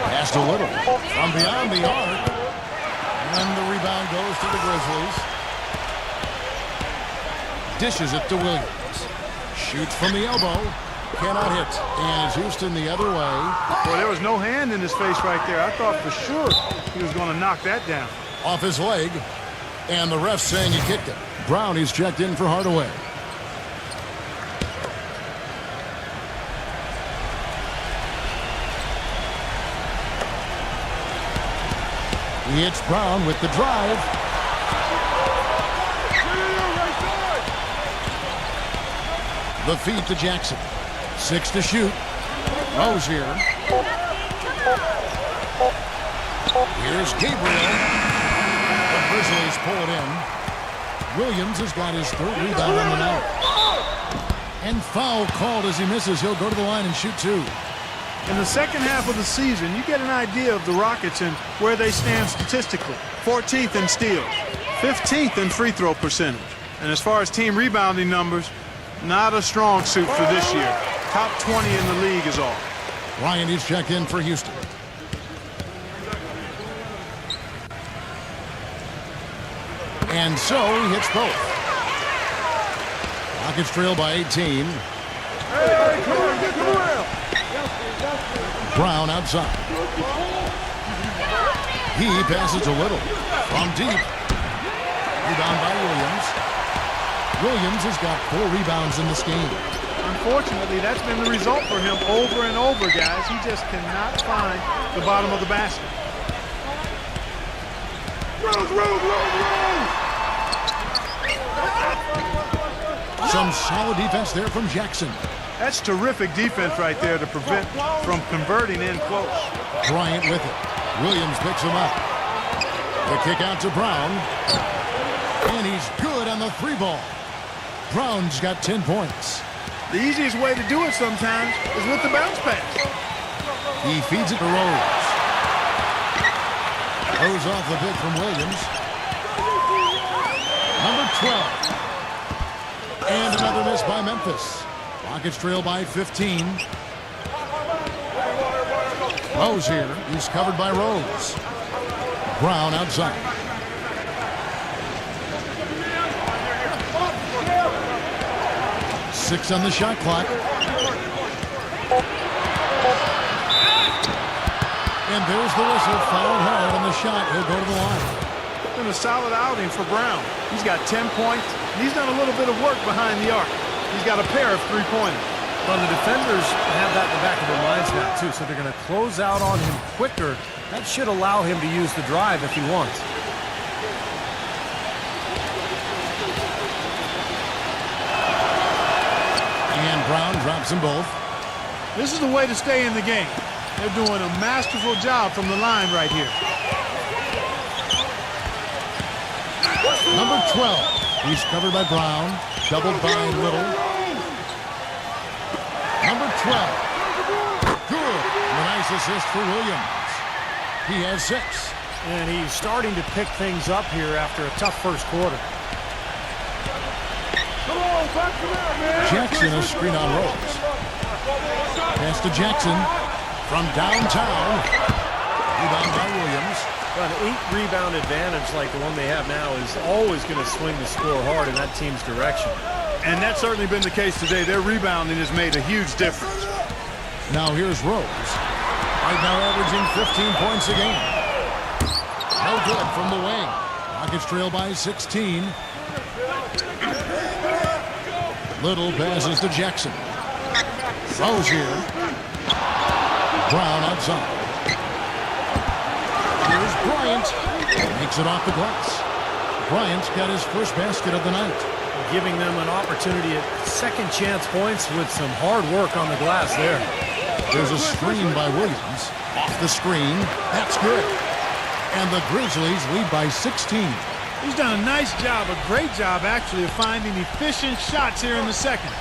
Pass to Little from beyond the arc. And the rebound goes to the Grizzlies. Dishes it to Williams. Shoots from the elbow. Cannot hit. And it's Houston the other way. Boy, there was no hand in his face right there. I thought for sure he was going to knock that down. Off his leg. And the ref saying he kicked it. Brown, he's checked in for Hardaway. He hits Brown with the drive. The feed to Jackson. 6 to shoot. Rose here. Here's Gabriel. The Grizzlies pull it in. Williams has got his 3rd rebound on the night. And foul called as he misses. He'll go to the line and shoot 2. In the second half of the season, you get an idea of the Rockets and where they stand statistically. 14th in steals, 15th in free throw percentage. And as far as team rebounding numbers, not a strong suit for this year. Top 20 in the league is all. Ryan, he's checked in for Houston. And so he hits both. Rockets trail by 18. Hey, come on, get around. Brown outside. He passes a little from deep. Rebound by Williams. Williams has got 4 rebounds in this game. Unfortunately, that's been the result for him over and over, guys. He just cannot find the bottom of the basket. Some solid defense there from Jackson. That's terrific defense right there to prevent from converting in close. Bryant with it. Williams picks him up. The kick out to Brown. And he's good on the 3-ball. Brown's got 10 points. The easiest way to do it sometimes is with the bounce pass. He feeds it to Rose. Rose off the pick from Williams. Number 12. And another miss by Memphis. Rockets trail by 15. Rose here. He's covered by Rose. Brown outside. Six on the shot clock. And there's the whistle. Fouled hard on the shot. He'll go to the line. It's been a solid outing for Brown. He's got 10 points. He's done a little bit of work behind the arc. He's got a pair of 3-pointers. Well, the defenders have that in the back of their minds now, too, so they're going to close out on him quicker. That should allow him to use the drive if he wants. And Brown drops them both. This is the way to stay in the game. They're doing a masterful job from the line right here. Number 12. He's covered by Brown. Doubled by Little. Number 12. Good. A nice assist for Williams. He has 6. And he's starting to pick things up here after a tough first quarter. Come on, back to that, man. Jackson, a screen on Rose. Pass to Jackson from downtown. Rebound by Williams. An 8-rebound advantage like the one they have now is always going to swing the score hard in that team's direction. And that's certainly been the case today. Their rebounding has made a huge difference. Now here's Rose. Right now averaging 15 points a game. No good from the wing. Rockets trail by 16. Little passes to Jackson. Rose here. Brown outside. Here's Bryant. Makes it off the glass. Bryant got his first basket of the night. Giving them an opportunity at second chance points with some hard work on the glass there. There's a screen by Williams. Off the screen. That's good. And the Grizzlies lead by 16. He's done a nice job, a great job actually, of finding efficient shots here in the second.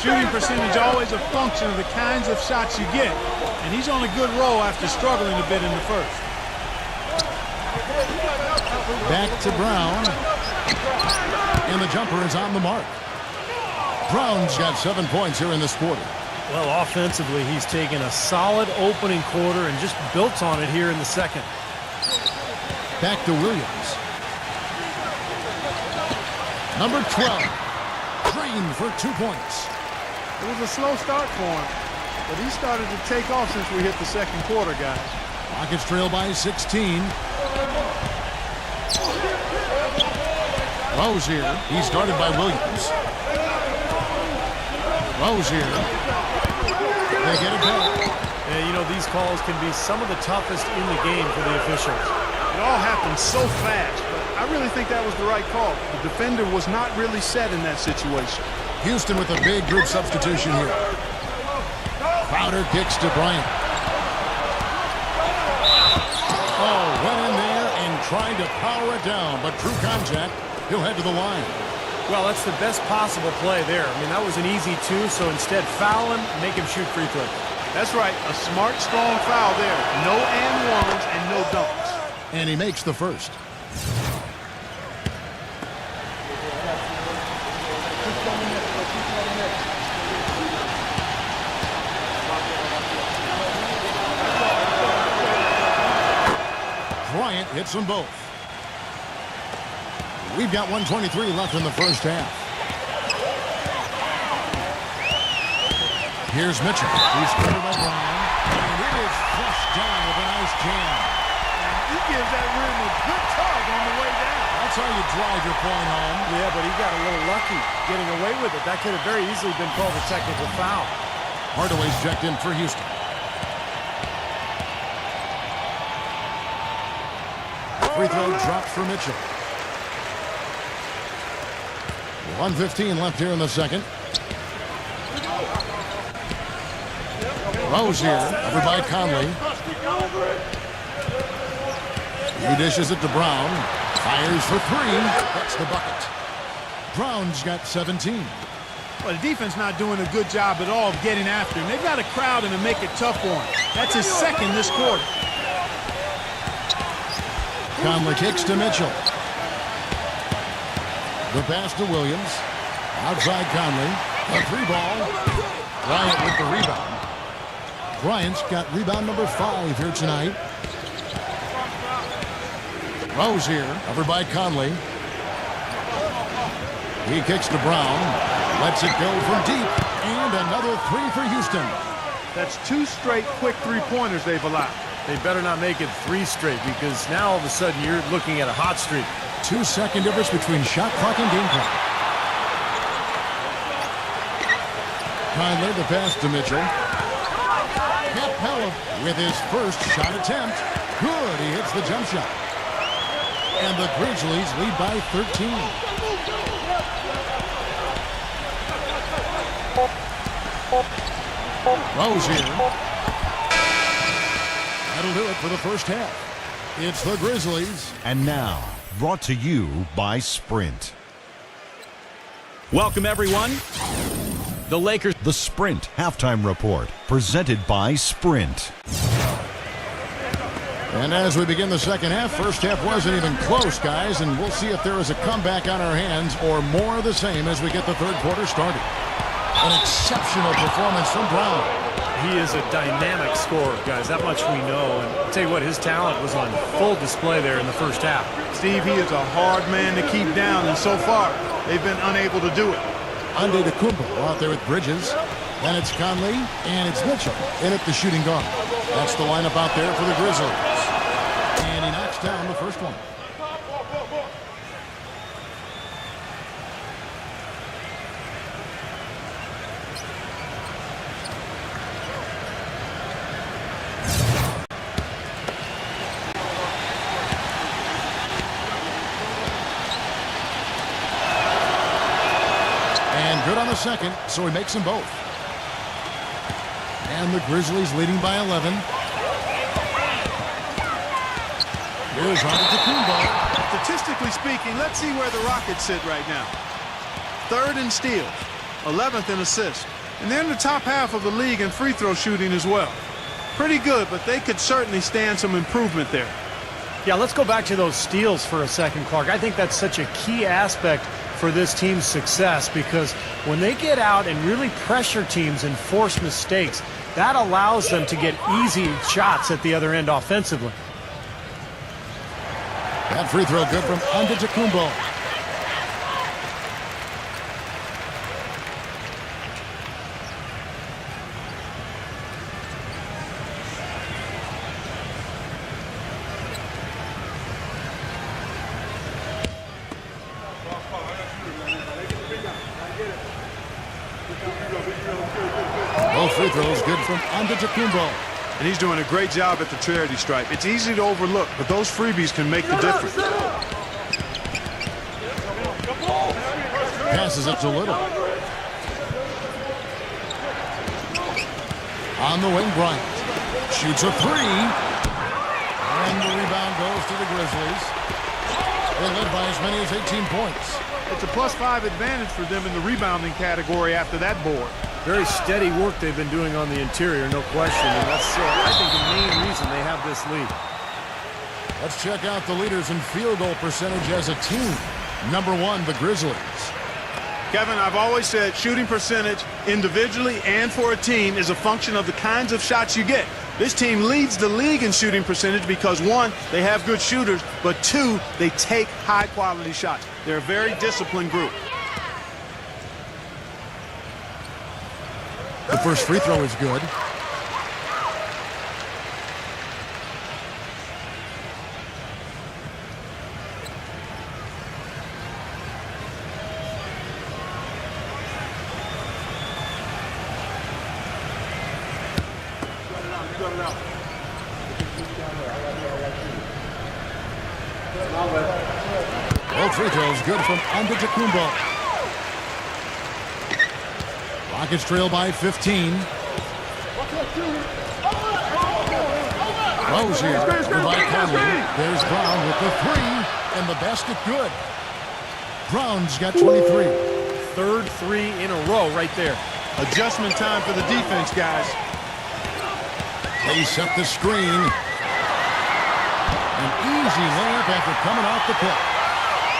Shooting percentage always a function of the kinds of shots you get. And he's on a good roll after struggling a bit in the first. Back to Brown. And the jumper is on the mark. Brown's got 7 points here in this quarter. Well, offensively, he's taken a solid opening quarter and just built on it here in the second. Back to Williams. Number 12. Drained for 2 points. It was a slow start for him, but he started to take off since we hit the second quarter, guys. Rockets trail by 16. Rose here. He's started by Williams. Rose here. They get it back. Yeah, you know, these calls can be some of the toughest in the game for the officials. It all happened so fast, but I really think that was the right call. The defender was not really set in that situation. Houston with a big group substitution here. Crowder kicks to Bryant. Oh, went in there and tried to power it down, but true contact. He'll head to the line. Well, that's the best possible play there. I mean, that was an easy 2, so instead foul him, make him shoot free throws. That's right, a smart, strong foul there. No and ones and no dunks. And he makes the first. Bryant hits them both. We've got 1:23 left in the first half. Here's Mitchell. He's covered by Brown. And it is flushed down with a nice jam. He gives that rim a good tug on the way down. That's how you drive your point home. Yeah, but he got a little lucky getting away with it. That could have very easily been called a technical foul. Hardaway's checked in for Houston. Free throw dropped for Mitchell. 1:15 left here in the second. Rose here, over by Conley. He dishes it to Brown. Fires for three. That's the bucket. Brown's got 17. Well, the defense not doing a good job at all of getting after him. They've got to crowd him and make it tough for him. That's his second this quarter. Conley kicks to Mitchell. The pass to Williams. Outside Conley. A three ball. Bryant with the rebound. Bryant's got rebound number 5 here tonight. Rose here, over by Conley. He kicks to Brown. Lets it go from deep. And another three for Houston. That's 2 straight quick three-pointers they've allowed. They better not make it 3 straight, because now all of a sudden you're looking at a hot streak. 2-second difference between shot clock and game clock. Conley, the pass to Mitchell. Capella with his first shot attempt. Good, he hits the jump shot. And the Grizzlies lead by 13. Rose here. That'll do it for the first half. It's the Grizzlies. And now, brought to you by Sprint. Welcome, everyone. The Lakers. The Sprint Halftime Report, presented by Sprint. And as we begin the second half, first half wasn't even close, guys, and we'll see if there is a comeback on our hands or more of the same as we get the third quarter started. An exceptional performance from Brown. He is a dynamic scorer, guys. That much we know. And I'll tell you what, his talent was on full display there in the first half. Steve, he is a hard man to keep down, and so far, they've been unable to do it. Antetokounmpo out there with Bridges. Then it's Conley, and it's Mitchell in at the shooting guard. That's the lineup out there for the Grizzlies. And he knocks down the first one. And good on the second, so he makes them both. And the Grizzlies leading by 11. Here's Antetokounmpo. Statistically speaking, let's see where the Rockets sit right now. 3rd in steals, 11th in assists, and they're in the top half of the league in free throw shooting as well. Pretty good, but they could certainly stand some improvement there. Yeah, let's go back to those steals for a second, Clark. I think that's such a key aspect for this team's success, because when they get out and really pressure teams and force mistakes, that allows them to get easy shots at the other end offensively. That free throw good from Antetokounmpo. Both free throws good from Antetokounmpo. And he's doing a great job at the charity stripe. It's easy to overlook, but those freebies can make the difference. Passes it to Little. On the wing, Bryant. Shoots a three. And the rebound goes to the Grizzlies. They led by as many as 18 points. It's a +5 advantage for them in the rebounding category after that board. Very steady work they've been doing on the interior, no question. And that's, I think, the main reason they have this lead. Let's check out the leaders in field goal percentage as a team. Number 1, the Grizzlies. Kevin, I've always said shooting percentage individually and for a team is a function of the kinds of shots you get. This team leads the league in shooting percentage because, 1, they have good shooters, but 2, they take high-quality shots. They're a very disciplined group. The first free throw is good. Both free throws good from Antetokounmpo. Rockets trail by 15. Rose here. Goodbye, Conley. There's Brown with the three, and the basket good. Brown's got 23. Third three in a row right there. Adjustment time for the defense, guys. They set the screen. An easy layup after coming off the pick.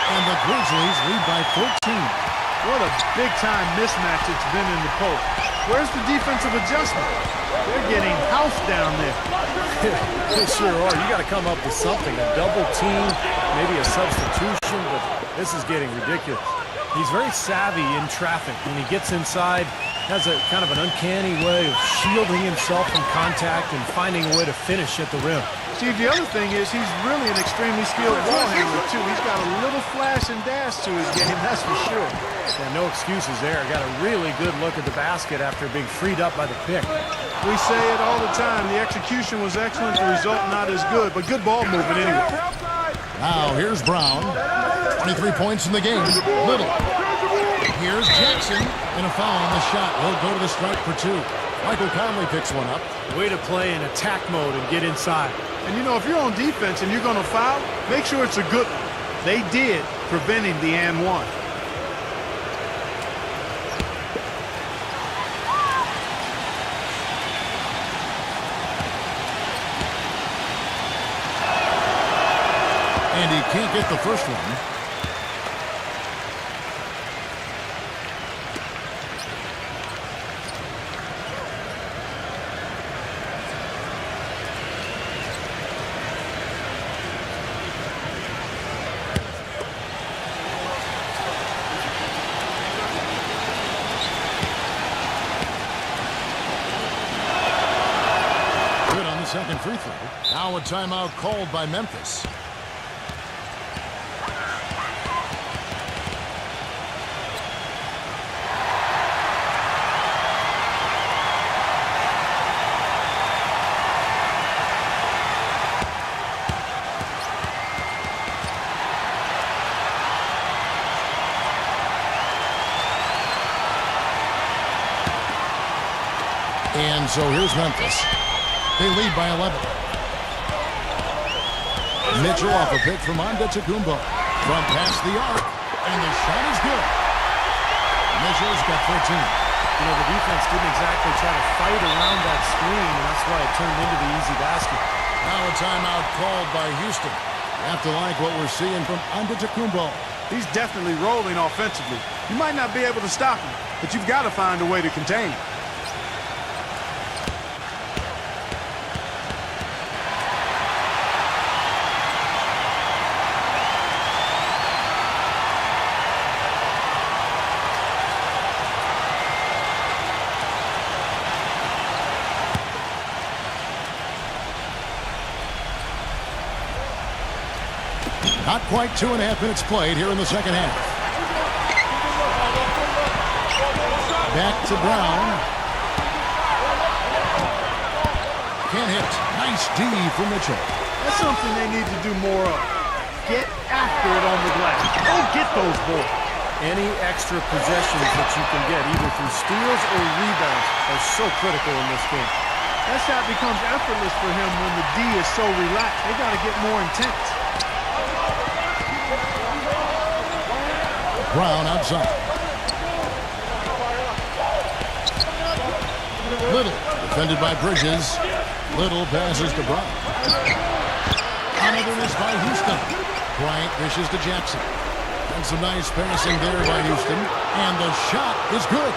And the Grizzlies lead by 14. What a big-time mismatch it's been in the post. Where's the defensive adjustment? They're getting housed down there. They sure are. You got to come up with something. A double team, maybe a substitution, but this is getting ridiculous. He's very savvy in traffic. When he gets inside, has a kind of an uncanny way of shielding himself from contact and finding a way to finish at the rim. Steve, the other thing is he's really an extremely skilled ball handler, too. He's got a little flash and dash to his game, that's for sure. Yeah, no excuses there. Got a really good look at the basket after being freed up by the pick. We say it all the time. The execution was excellent, the result not as good, but good ball movement anyway. Now here's Brown. 23 points in the game. Little. Here's Jackson. And a foul on the shot. He'll go to the strike for two. Michael Conley picks one up. Way to play in attack mode and get inside. And, you know, if you're on defense and you're going to foul, make sure it's a good one. They did, preventing the and one. And he can't get the first one. Second free throw. Now a timeout called by Memphis. And so here's Memphis. They lead by 11. Mitchell off a pick from Antetokounmpo. From past the arc. And the shot is good. Mitchell's got 14. You know, the defense didn't exactly try to fight around that screen, and that's why it turned into the easy basket. Now a timeout called by Houston. Have to like what we're seeing from Antetokounmpo. He's definitely rolling offensively. You might not be able to stop him, but you've got to find a way to contain him. Not quite 2.5 minutes played here in the second half. Back to Brown. Can't hit. Nice D for Mitchell. That's something they need to do more of. Get after it on the glass. Go get those boys. Any extra possessions that you can get, either through steals or rebounds, are so critical in this game. That shot becomes effortless for him when the D is so relaxed. They got to get more intense. Brown outside. Little, defended by Bridges. Little passes to Brown. Another miss by Houston. Bryant dishes to Jackson. And some nice passing there by Houston. And the shot is good.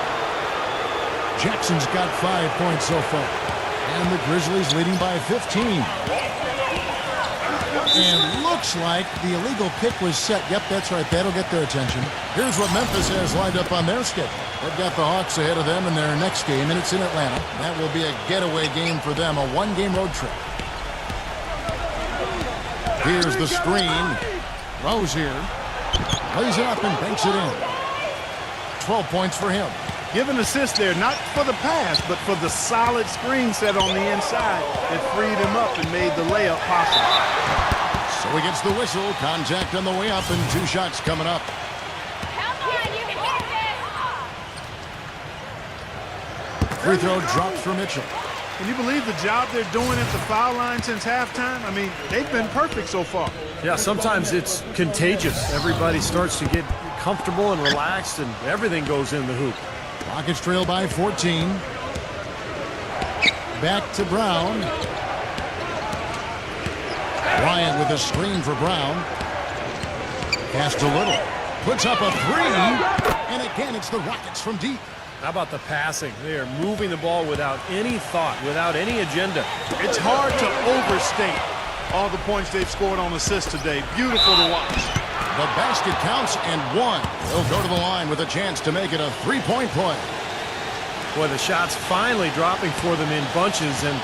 Jackson's got 5 points so far. And the Grizzlies leading by 15. And looks like the illegal pick was set. Yep, that's right. That'll get their attention. Here's what Memphis has lined up on their schedule. They've got the Hawks ahead of them in their next game, and it's in Atlanta. That will be a getaway game for them, a one-game road trip. Here's the screen. Rose here. Lays it up and banks it in. 12 points for him. Give an assist there, not for the pass, but for the solid screen set on the inside that freed him up and made the layup possible. So he gets the whistle. Contact on the way up and 2 shots coming up. Come on, you can hit this. Free throw dropped for Mitchell. Can you believe the job they're doing at the foul line since halftime? I mean, they've been perfect so far. Yeah, sometimes it's contagious. Everybody starts to get comfortable and relaxed, and everything goes in the hoop. Rockets trail by 14. Back to Brown. Bryant with a screen for Brown. Pass to Little. Puts up a 3. And again, it's the Rockets from deep. How about the passing? They are moving the ball without any thought, without any agenda. It's hard to overstate all the points they've scored on assists today. Beautiful to watch. The basket counts and 1. They'll go to the line with a chance to make it a 3-point play. Boy, the shots finally dropping for them in bunches, and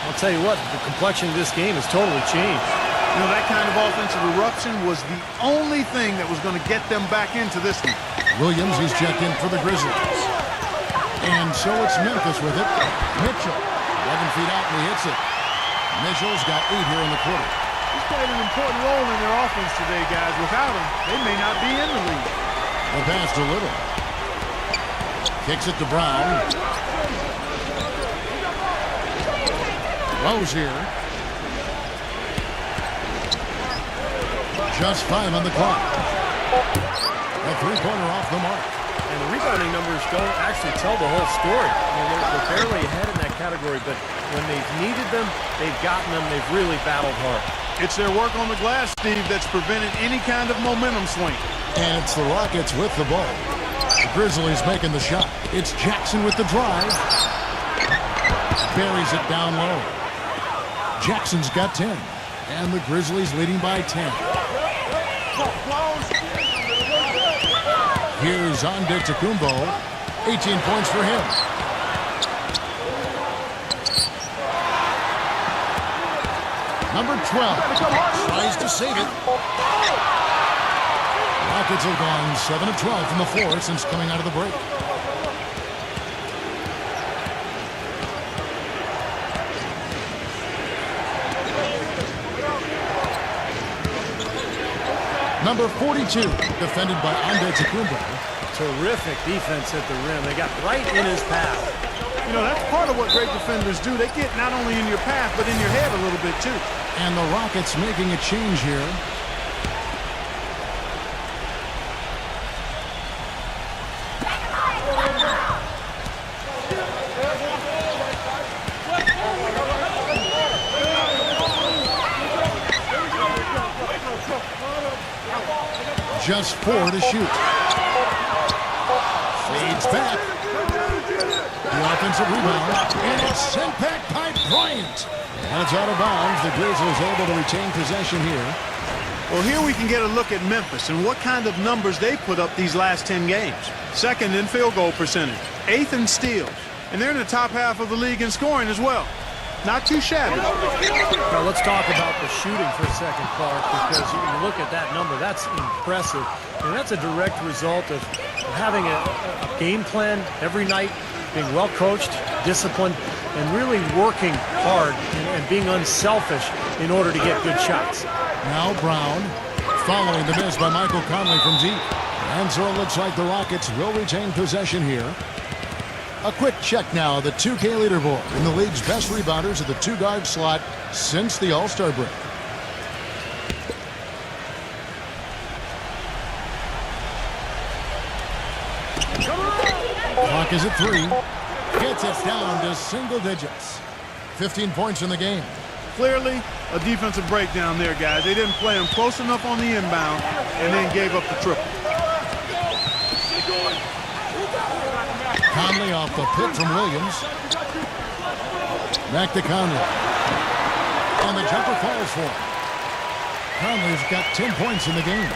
I'll tell you what, the complexion of this game has totally changed. You know, that kind of offensive eruption was the only thing that was going to get them back into this one. Williams, he's checked in for the Grizzlies. And so it's Memphis with it. Mitchell, 11 feet out, and he hits it. Mitchell's got 8 here in the quarter. He's played an important role in their offense today, guys. Without him, they may not be in the league. The pass to Little. Kicks it to Brown. Rose here. Just 5 on the clock. A 3-pointer off the mark. And the rebounding numbers don't actually tell the whole story. I mean, they're barely ahead in that category, but when they've needed them, they've gotten them. They've really battled hard. It's their work on the glass, Steve, that's prevented any kind of momentum swing. And it's the Rockets with the ball. The Grizzlies making the shot. It's Jackson with the drive. Buries it down low. Jackson's got 10. And the Grizzlies leading by 10. Here's Antetokounmpo. 18 points for him. Number 12 tries to save it. Rockets have gone 7 of 12 from the floor since coming out of the break. Number 42, defended by Antetokounmpo. Terrific defense at the rim. They got right in his path. You know, that's part of what great defenders do. They get not only in your path, but in your head a little bit, too. And the Rockets making a change here. Just 4 to shoot. Fades back. The offensive rebound. And it's sent back by Bryant. And it's out of bounds. The Grizzlies able to retain possession here. Well, here we can get a look at Memphis and what kind of numbers they put up these last 10 games. 2nd in field goal percentage. 8th in steals. And they're in the top half of the league in scoring as well. Not too shabby. Now let's talk about the shooting for a second, Clark, because you look at that number, that's impressive. And that's a direct result of having a game plan every night, being well coached, disciplined, and really working hard and being unselfish in order to get good shots. Now Brown following the miss by Michael Conley from deep. And so it looks like the Rockets will retain possession here. A quick check now, the 2K leaderboard in the league's best rebounders at the 2-guard slot since the All-Star break. Clock is at 3. Gets it down to single digits. 15 points in the game. Clearly, a defensive breakdown there, guys. They didn't play him close enough on the inbound and then gave up the triple. Conley off the pick from Williams. Back to Conley. And the jumper falls for him. Conley's got 10 points in the game.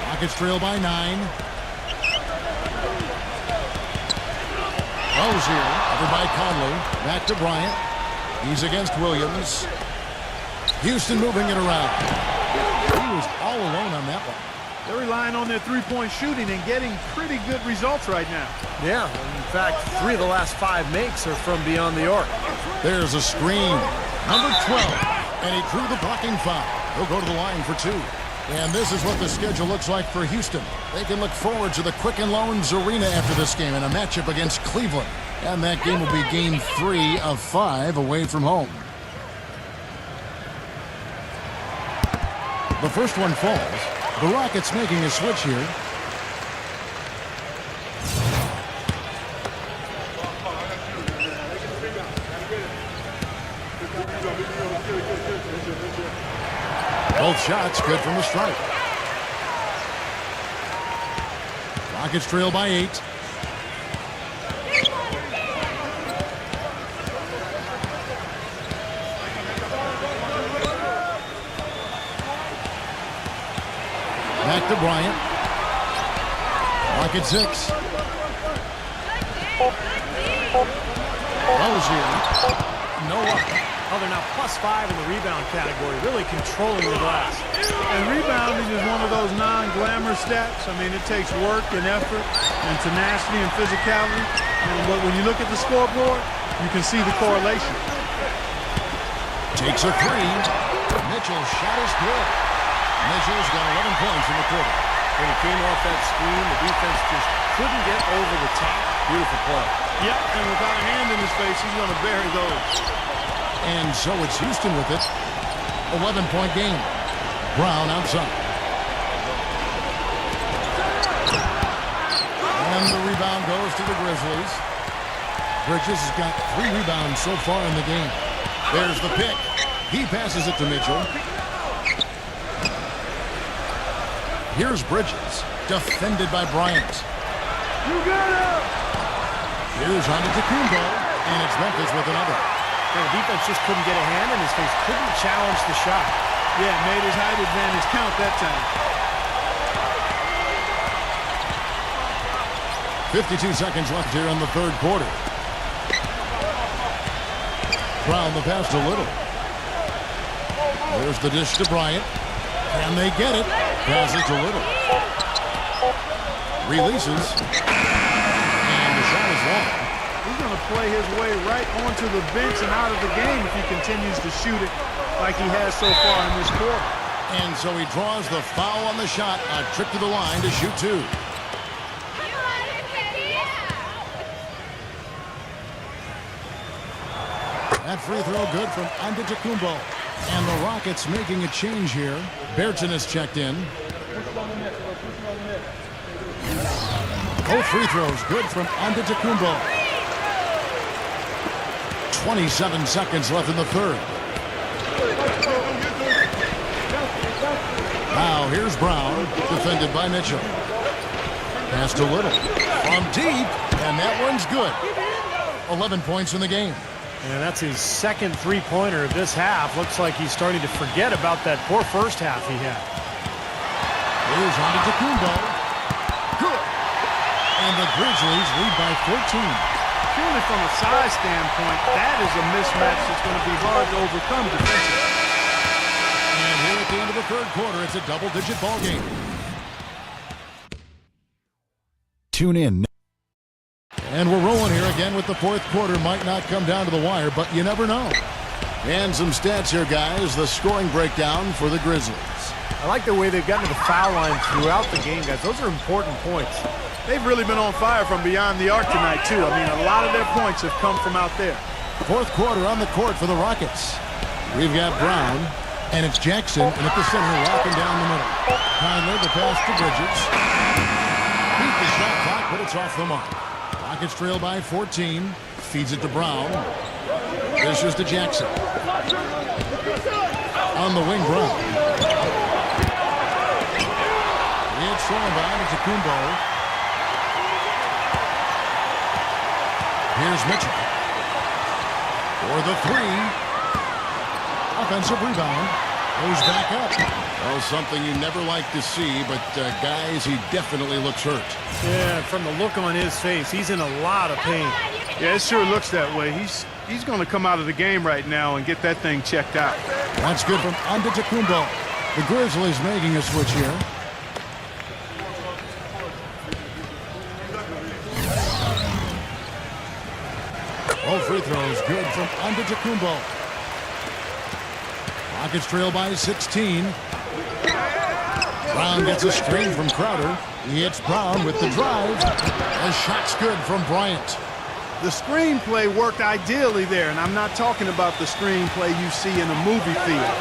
Rockets trail by 9. Rozier, over by Conley. Back to Bryant. He's against Williams. Houston moving it around. He was all alone on that one. They're relying on their three-point shooting and getting pretty good results right now. Yeah, in fact, 3 of the last 5 makes are from beyond the arc. There's a screen. Number 12. And he drew the blocking foul. He'll go to the line for 2. And this is what the schedule looks like for Houston. They can look forward to the Quicken Loans Arena after this game in a matchup against Cleveland. And that game will be game 3 of 5 away from home. The first one falls. The Rockets making a switch here. Both shots good from the stripe. Rockets trail by 8. Back to Bryant. Rocket 6. Rozier. No luck. Oh, they're now +5 in the rebound category, really controlling the glass. And rebounding is one of those non-glamour stats. I mean, it takes work and effort and tenacity and physicality. But when you look at the scoreboard, you can see the correlation. Takes a 3. Mitchell's shot is good. Mitchell's got 11 points in the quarter. When he came off that screen, the defense just couldn't get over the top. Beautiful play. Yep, and without a hand in his face, he's going to bury those. And so it's Houston with it. 11-point game. Brown outside. And the rebound goes to the Grizzlies. Bridges has got 3 rebounds so far in the game. There's the pick. He passes it to Mitchell. Here's Bridges, defended by Bryant. You got it! Here's Antetokounmpo, and it's Memphis with another. And the defense just couldn't get a hand in his face, couldn't challenge the shot. Yeah, made his height advantage count that time. 52 seconds left here in the third quarter. Brown the pass to Little. There's the dish to Bryant. And they get it. Pass it to Little. Releases. And the shot is long. He's going to play his way right onto the bench and out of the game if he continues to shoot it like he has so far in this quarter. And so he draws the foul on the shot. A trip to the line to shoot 2. That free throw good from Antetokounmpo. And the Rockets making a change here. Berton has checked in. Both free throws good from Antetokounmpo. 27 seconds left in the third. Now here's Brown, defended by Mitchell. Pass to Little. From deep, and that one's good. 11 points in the game. And that's his second three-pointer of this half. Looks like he's starting to forget about that poor first half he had. Here's Antetokounmpo. Good. And the Grizzlies lead by 14. Purely from a size standpoint, that is a mismatch that's going to be hard to overcome defensively. And here at the end of the third quarter, it's a double-digit ball game. Tune in. And we're rolling here again with the fourth quarter. Might not come down to the wire, but you never know. And some stats here, guys. The scoring breakdown for the Grizzlies. I like the way they've gotten to the foul line throughout the game, guys. Those are important points. They've really been on fire from beyond the arc tonight, too. I mean, a lot of their points have come from out there. Fourth quarter on the court for the Rockets. We've got Brown, and it's Jackson, and at the center, locking down the middle. Conley, the pass to Bridges. Beat the shot clock, but it's off the mark. Rockets trail by 14. Feeds it to Brown. Dishes to Jackson. On the wing, Brown. It's thrown by Antetokounmpo. Here's Mitchell. For the 3. Offensive rebound. Goes back up. Well, something you never like to see, but guys, he definitely looks hurt. Yeah, from the look on his face, he's in a lot of pain. Yeah, it sure looks that way. He's going to come out of the game right now and get that thing checked out. That's good from Antetokounmpo. The Grizzlies making a switch here. All free throws good from Antetokounmpo. Rockets trail by 16. Brown gets a screen from Crowder. He hits Brown with the drive. The shot's good from Bryant. The screenplay worked ideally there, and I'm not talking about the screenplay you see in a movie theater.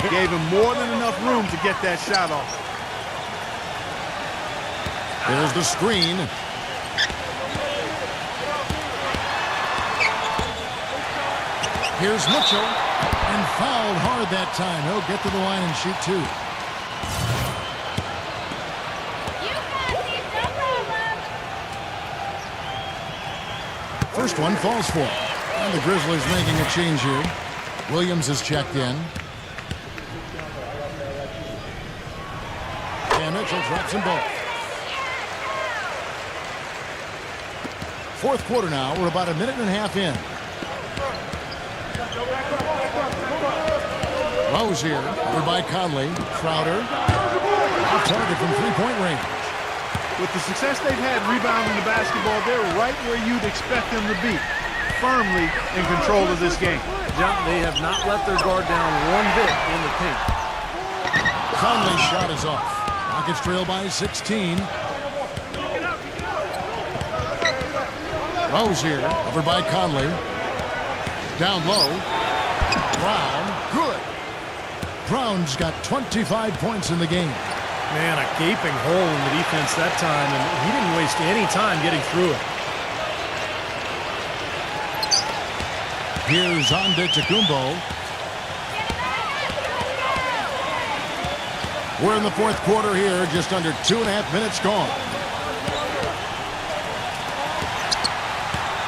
Gave him more than enough room to get that shot off. There's the screen. Here's Mitchell, and fouled hard that time. He'll get to the line and shoot two. First one falls for him. And the Grizzlies making a change here. Williams is checked in. And Mitchell drops them both. Fourth quarter now. We're about a minute and a half in. Rozier over by Conley. Crowder off target from three-point range. With the success they've had rebounding the basketball, they're right where you'd expect them to be, firmly in control of this game. John, they have not let their guard down one bit in the paint. Conley's shot is off. Rockets trail by 16. Rozier over by Conley. Down low. Brown, good. Brown's got 25 points in the game. Man, a gaping hole in the defense that time, and he didn't waste any time getting through it. Here's Antetokounmpo. We're in the fourth quarter here, just under 2.5 minutes gone.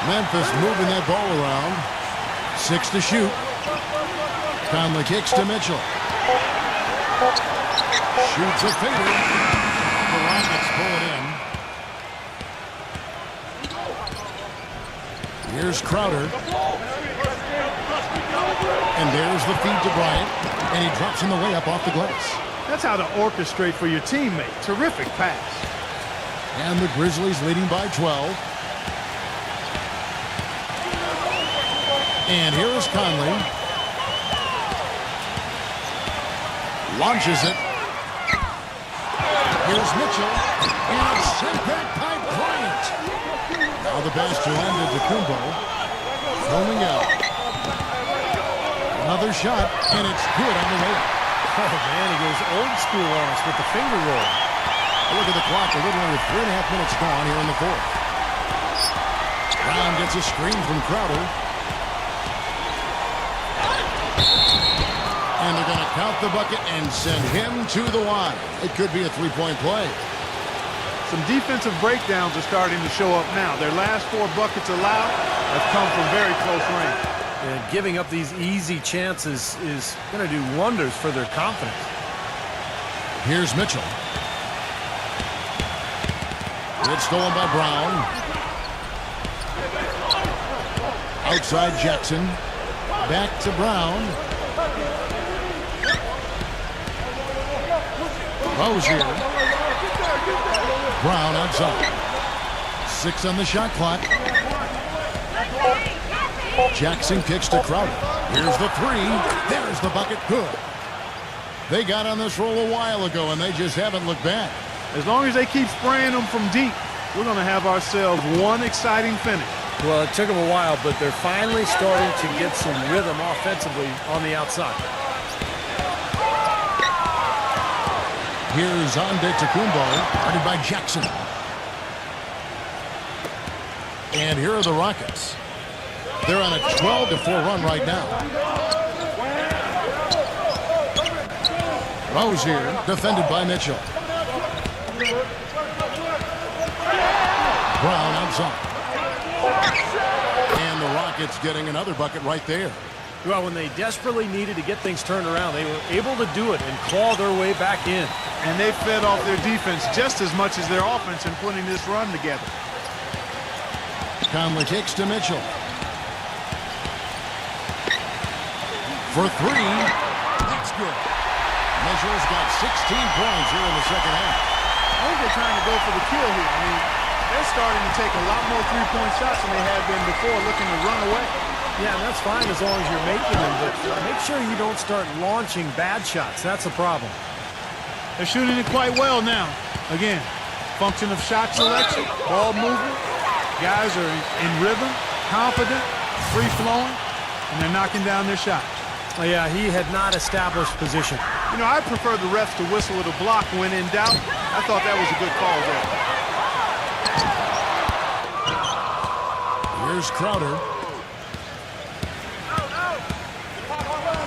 Memphis moving that ball around. 6 to shoot. Conley kicks to Mitchell. Shoots a fader. The Rockets pull it in. Here's Crowder. And there's the feed to Bryant. And he drops in the layup off the glass. That's how to orchestrate for your teammate. Terrific pass. And the Grizzlies leading by 12. And here is Conley. Launches it. Here's Mitchell. And it's sent back by Bryant. Now the pass to Antetokounmpo. Foaming out. Another shot, and it's good on the way. Oh, man, he goes old school on us with the finger roll. Look at the clock. A little under 3.5 minutes gone here in the fourth. Brown gets a screen from Crowder. And they're going to count the bucket and send him to the line. It could be a three-point play. Some defensive breakdowns are starting to show up now. Their last 4 buckets allowed have come from very close range. And giving up these easy chances is going to do wonders for their confidence. Here's Mitchell. It's stolen by Brown. Outside Jackson. Back to Brown. Rozier. Brown outside. 6 on the shot clock. Jackson kicks to Crowder. Here's the 3. There's the bucket. Good. They got on this roll a while ago, and they just haven't looked back. As long as they keep spraying them from deep, we're going to have ourselves one exciting finish. Well, it took them a while, but they're finally starting to get some rhythm offensively on the outside. Here's Antetokounmpo, guarded by Jackson. And here are the Rockets. They're on a 12-4 run right now. Rozier, defended by Mitchell. Brown outside. And the Rockets getting another bucket right there. Well, when they desperately needed to get things turned around, they were able to do it and claw their way back in. And they fed off their defense just as much as their offense in putting this run together. Conley kicks to Mitchell. For three. That's good. Mitchell's got 16 points here in the second half. I think they're trying to go for the kill here. I mean, they're starting to take a lot more three-point shots than they have been before, looking to run away. Yeah, and that's fine as long as you're making them, but make sure you don't start launching bad shots. That's a problem. They're shooting it quite well now. Again, function of shot selection, ball movement. Guys are in rhythm, confident, free-flowing, and they're knocking down their shots. Oh, yeah, he had not established position. You know, I prefer the refs to whistle with a block when in doubt. I thought that was a good call there. Here's Crowder.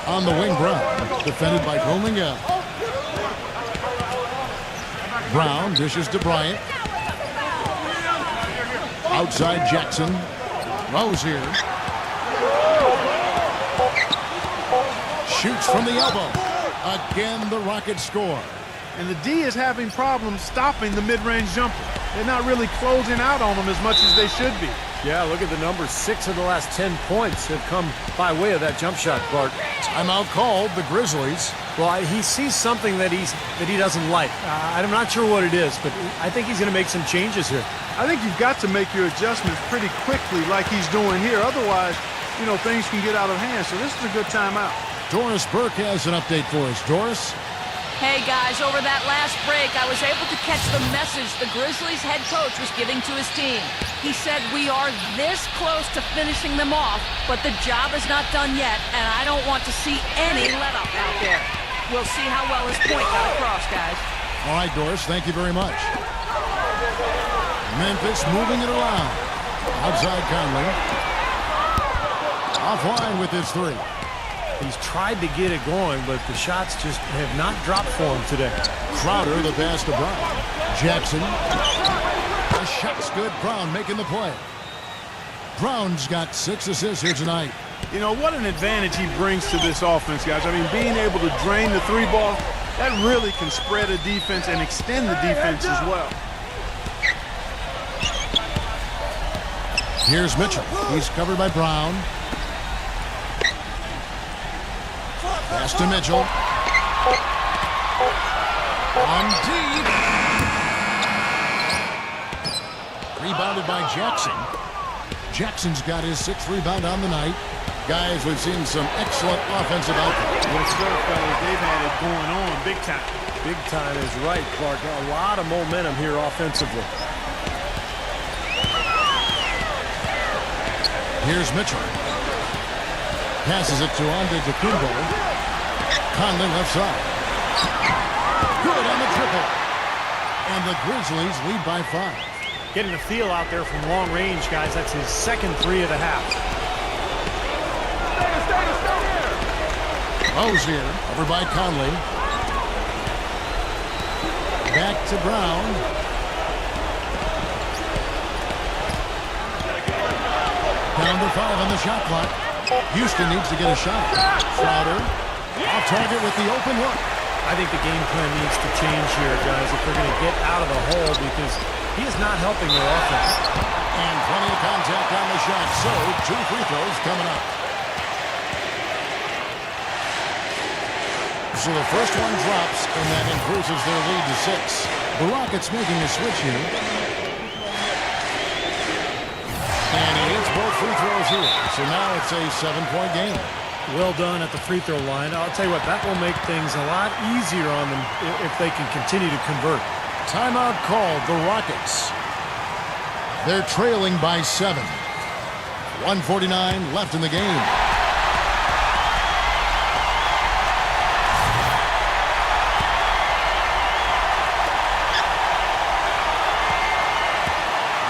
On the wing, Brown. Defended by Colmingell. Brown dishes to Bryant. Outside Jackson. Rozier. Shoots from the elbow. Again, the Rockets score. And the D is having problems stopping the mid-range jumper. They're not really closing out on them as much as they should be. Yeah, look at the numbers. 6 of the last 10 points have come by way of that jump shot, Bart. Timeout called, the Grizzlies. Well, he sees something that he doesn't like. I'm not sure what it is, but I think he's going to make some changes here. I think you've got to make your adjustments pretty quickly like he's doing here. Otherwise, you know, things can get out of hand. So this is a good timeout. Doris Burke has an update for us. Doris? Hey, guys, over that last break, I was able to catch the message the Grizzlies head coach was giving to his team. He said, we are this close to finishing them off, but the job is not done yet, and I don't want to see any let-up out there. We'll see how well his point got across, guys. All right, Doris, thank you very much. Memphis moving it around. Outside Conley. Offline with his three. He's tried to get it going, but the shots just have not dropped for him today. Crowder, the pass to Brown. Jackson. The shot's good. Brown making the play. Brown's got 6 assists here tonight. You know, what an advantage he brings to this offense, guys. I mean, being able to drain the three ball, that really can spread a defense and extend the defense as well. Here's Mitchell. He's covered by Brown. Pass to Mitchell. On deep. Rebounded by Jackson. Jackson's got his 6th rebound on the night. Guys, we've seen some excellent offensive output. Yes, sir, fellas. They've had it going on big time. Big time is right, Clark. A lot of momentum here offensively. Here's Mitchell. Passes it to Antetokounmpo. Conley left side. Good on the triple. And the Grizzlies lead by 5. Getting a feel out there from long range, guys. That's his 2nd 3 of the half. Rozier over by Conley. Back to Brown. Down to 5 on the shot clock. Houston needs to get a shot. Crowder off target with the open look. I think the game plan needs to change here, guys, if they're going to get out of the hole, because he is not helping their offense. And plenty of contact on the shot, so 2 free throws coming up. So the first one drops, and that increases their lead to 6. The Rockets making a switch here. And he hits both free throws here. So now it's a 7-point game. Well done at the free throw line. I'll tell you what, that will make things a lot easier on them if they can continue to convert. Timeout called, the Rockets. They're trailing by 7. 1:49 left in the game.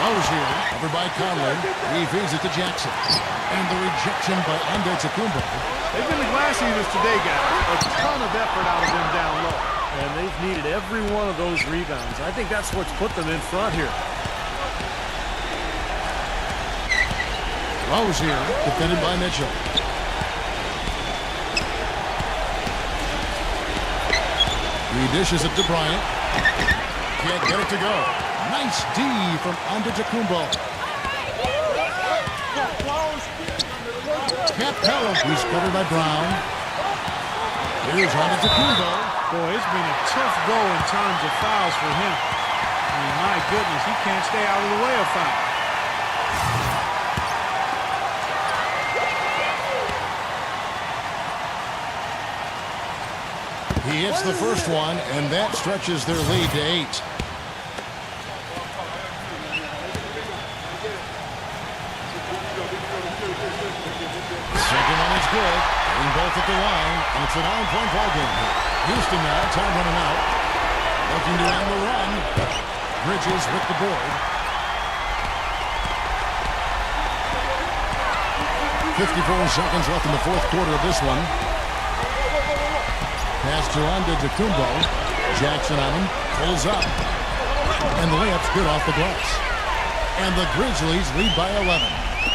Rozier, over by Conley. He feeds it to Jackson. And the rejection by Antetokounmpo. They've been the glass eaters today, guys. A ton of effort out of them down low. And they've needed every one of those rebounds. I think that's what's put them in front here. Rozier, defended by Mitchell. He dishes it to Bryant. Can't get it to go. Nice D from Antetokounmpo. Capella, who's covered by Brown. Here's Antetokounmpo. Boy, it's been a tough go in terms of fouls for him. I mean, my goodness, he can't stay out of the way of foul. He hits the first one, and that stretches their lead to 8. Second one is good. Getting both at the line, and it's a 9-point ball game here. Houston now, time running out. Looking to end the run. Bridges with the board. 54 seconds left in the fourth quarter of this one. Pass to Antetokounmpo. Jackson on him. Pulls up. And the layup's good off the glass. And the Grizzlies lead by 11.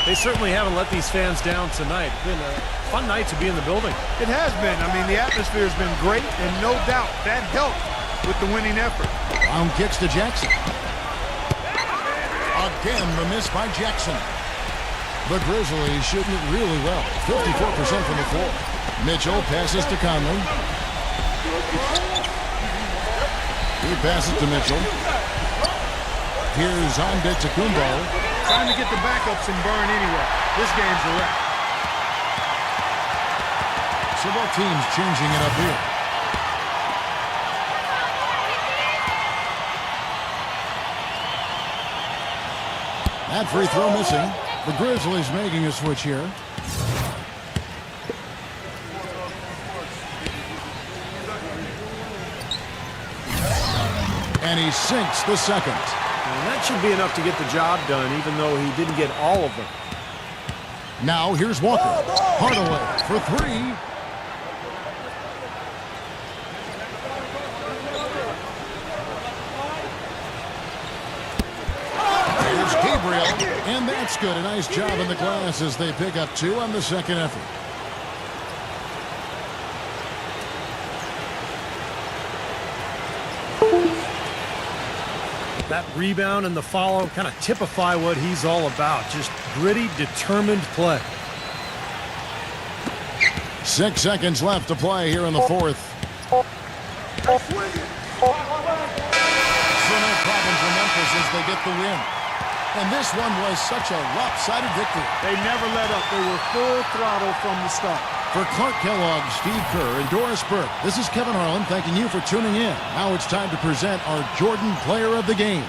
They certainly haven't let these fans down tonight. It's been a fun night to be in the building. It has been. I mean, the atmosphere has been great, and no doubt that helped with the winning effort. Brown kicks to Jackson. Again, the miss by Jackson. The Grizzlies shooting it really well. 54% from the floor. Mitchell passes to Conley. He passes to Mitchell. Here's Antetokounmpo. Trying to get the backups and burn anyway. This game's a wrap. So both teams changing it up here. That free throw missing. The Grizzlies making a switch here. And he sinks the second. And that should be enough to get the job done, even though he didn't get all of them. Now here's Walker. Hardaway for 3. Here's Gabriel, and that's good. A nice job in the glass as they pick up 2 on the second effort. That rebound and the follow kind of typify what he's all about. Just gritty, determined play. 6 seconds left to play here in the fourth. So no problem for Memphis as they get the win. And this one was such a lopsided victory. They never let up. They were full throttle from the start. For Clark Kellogg, Steve Kerr, and Doris Burke, this is Kevin Harlan thanking you for tuning in. Now it's time to present our Jordan Player of the Game.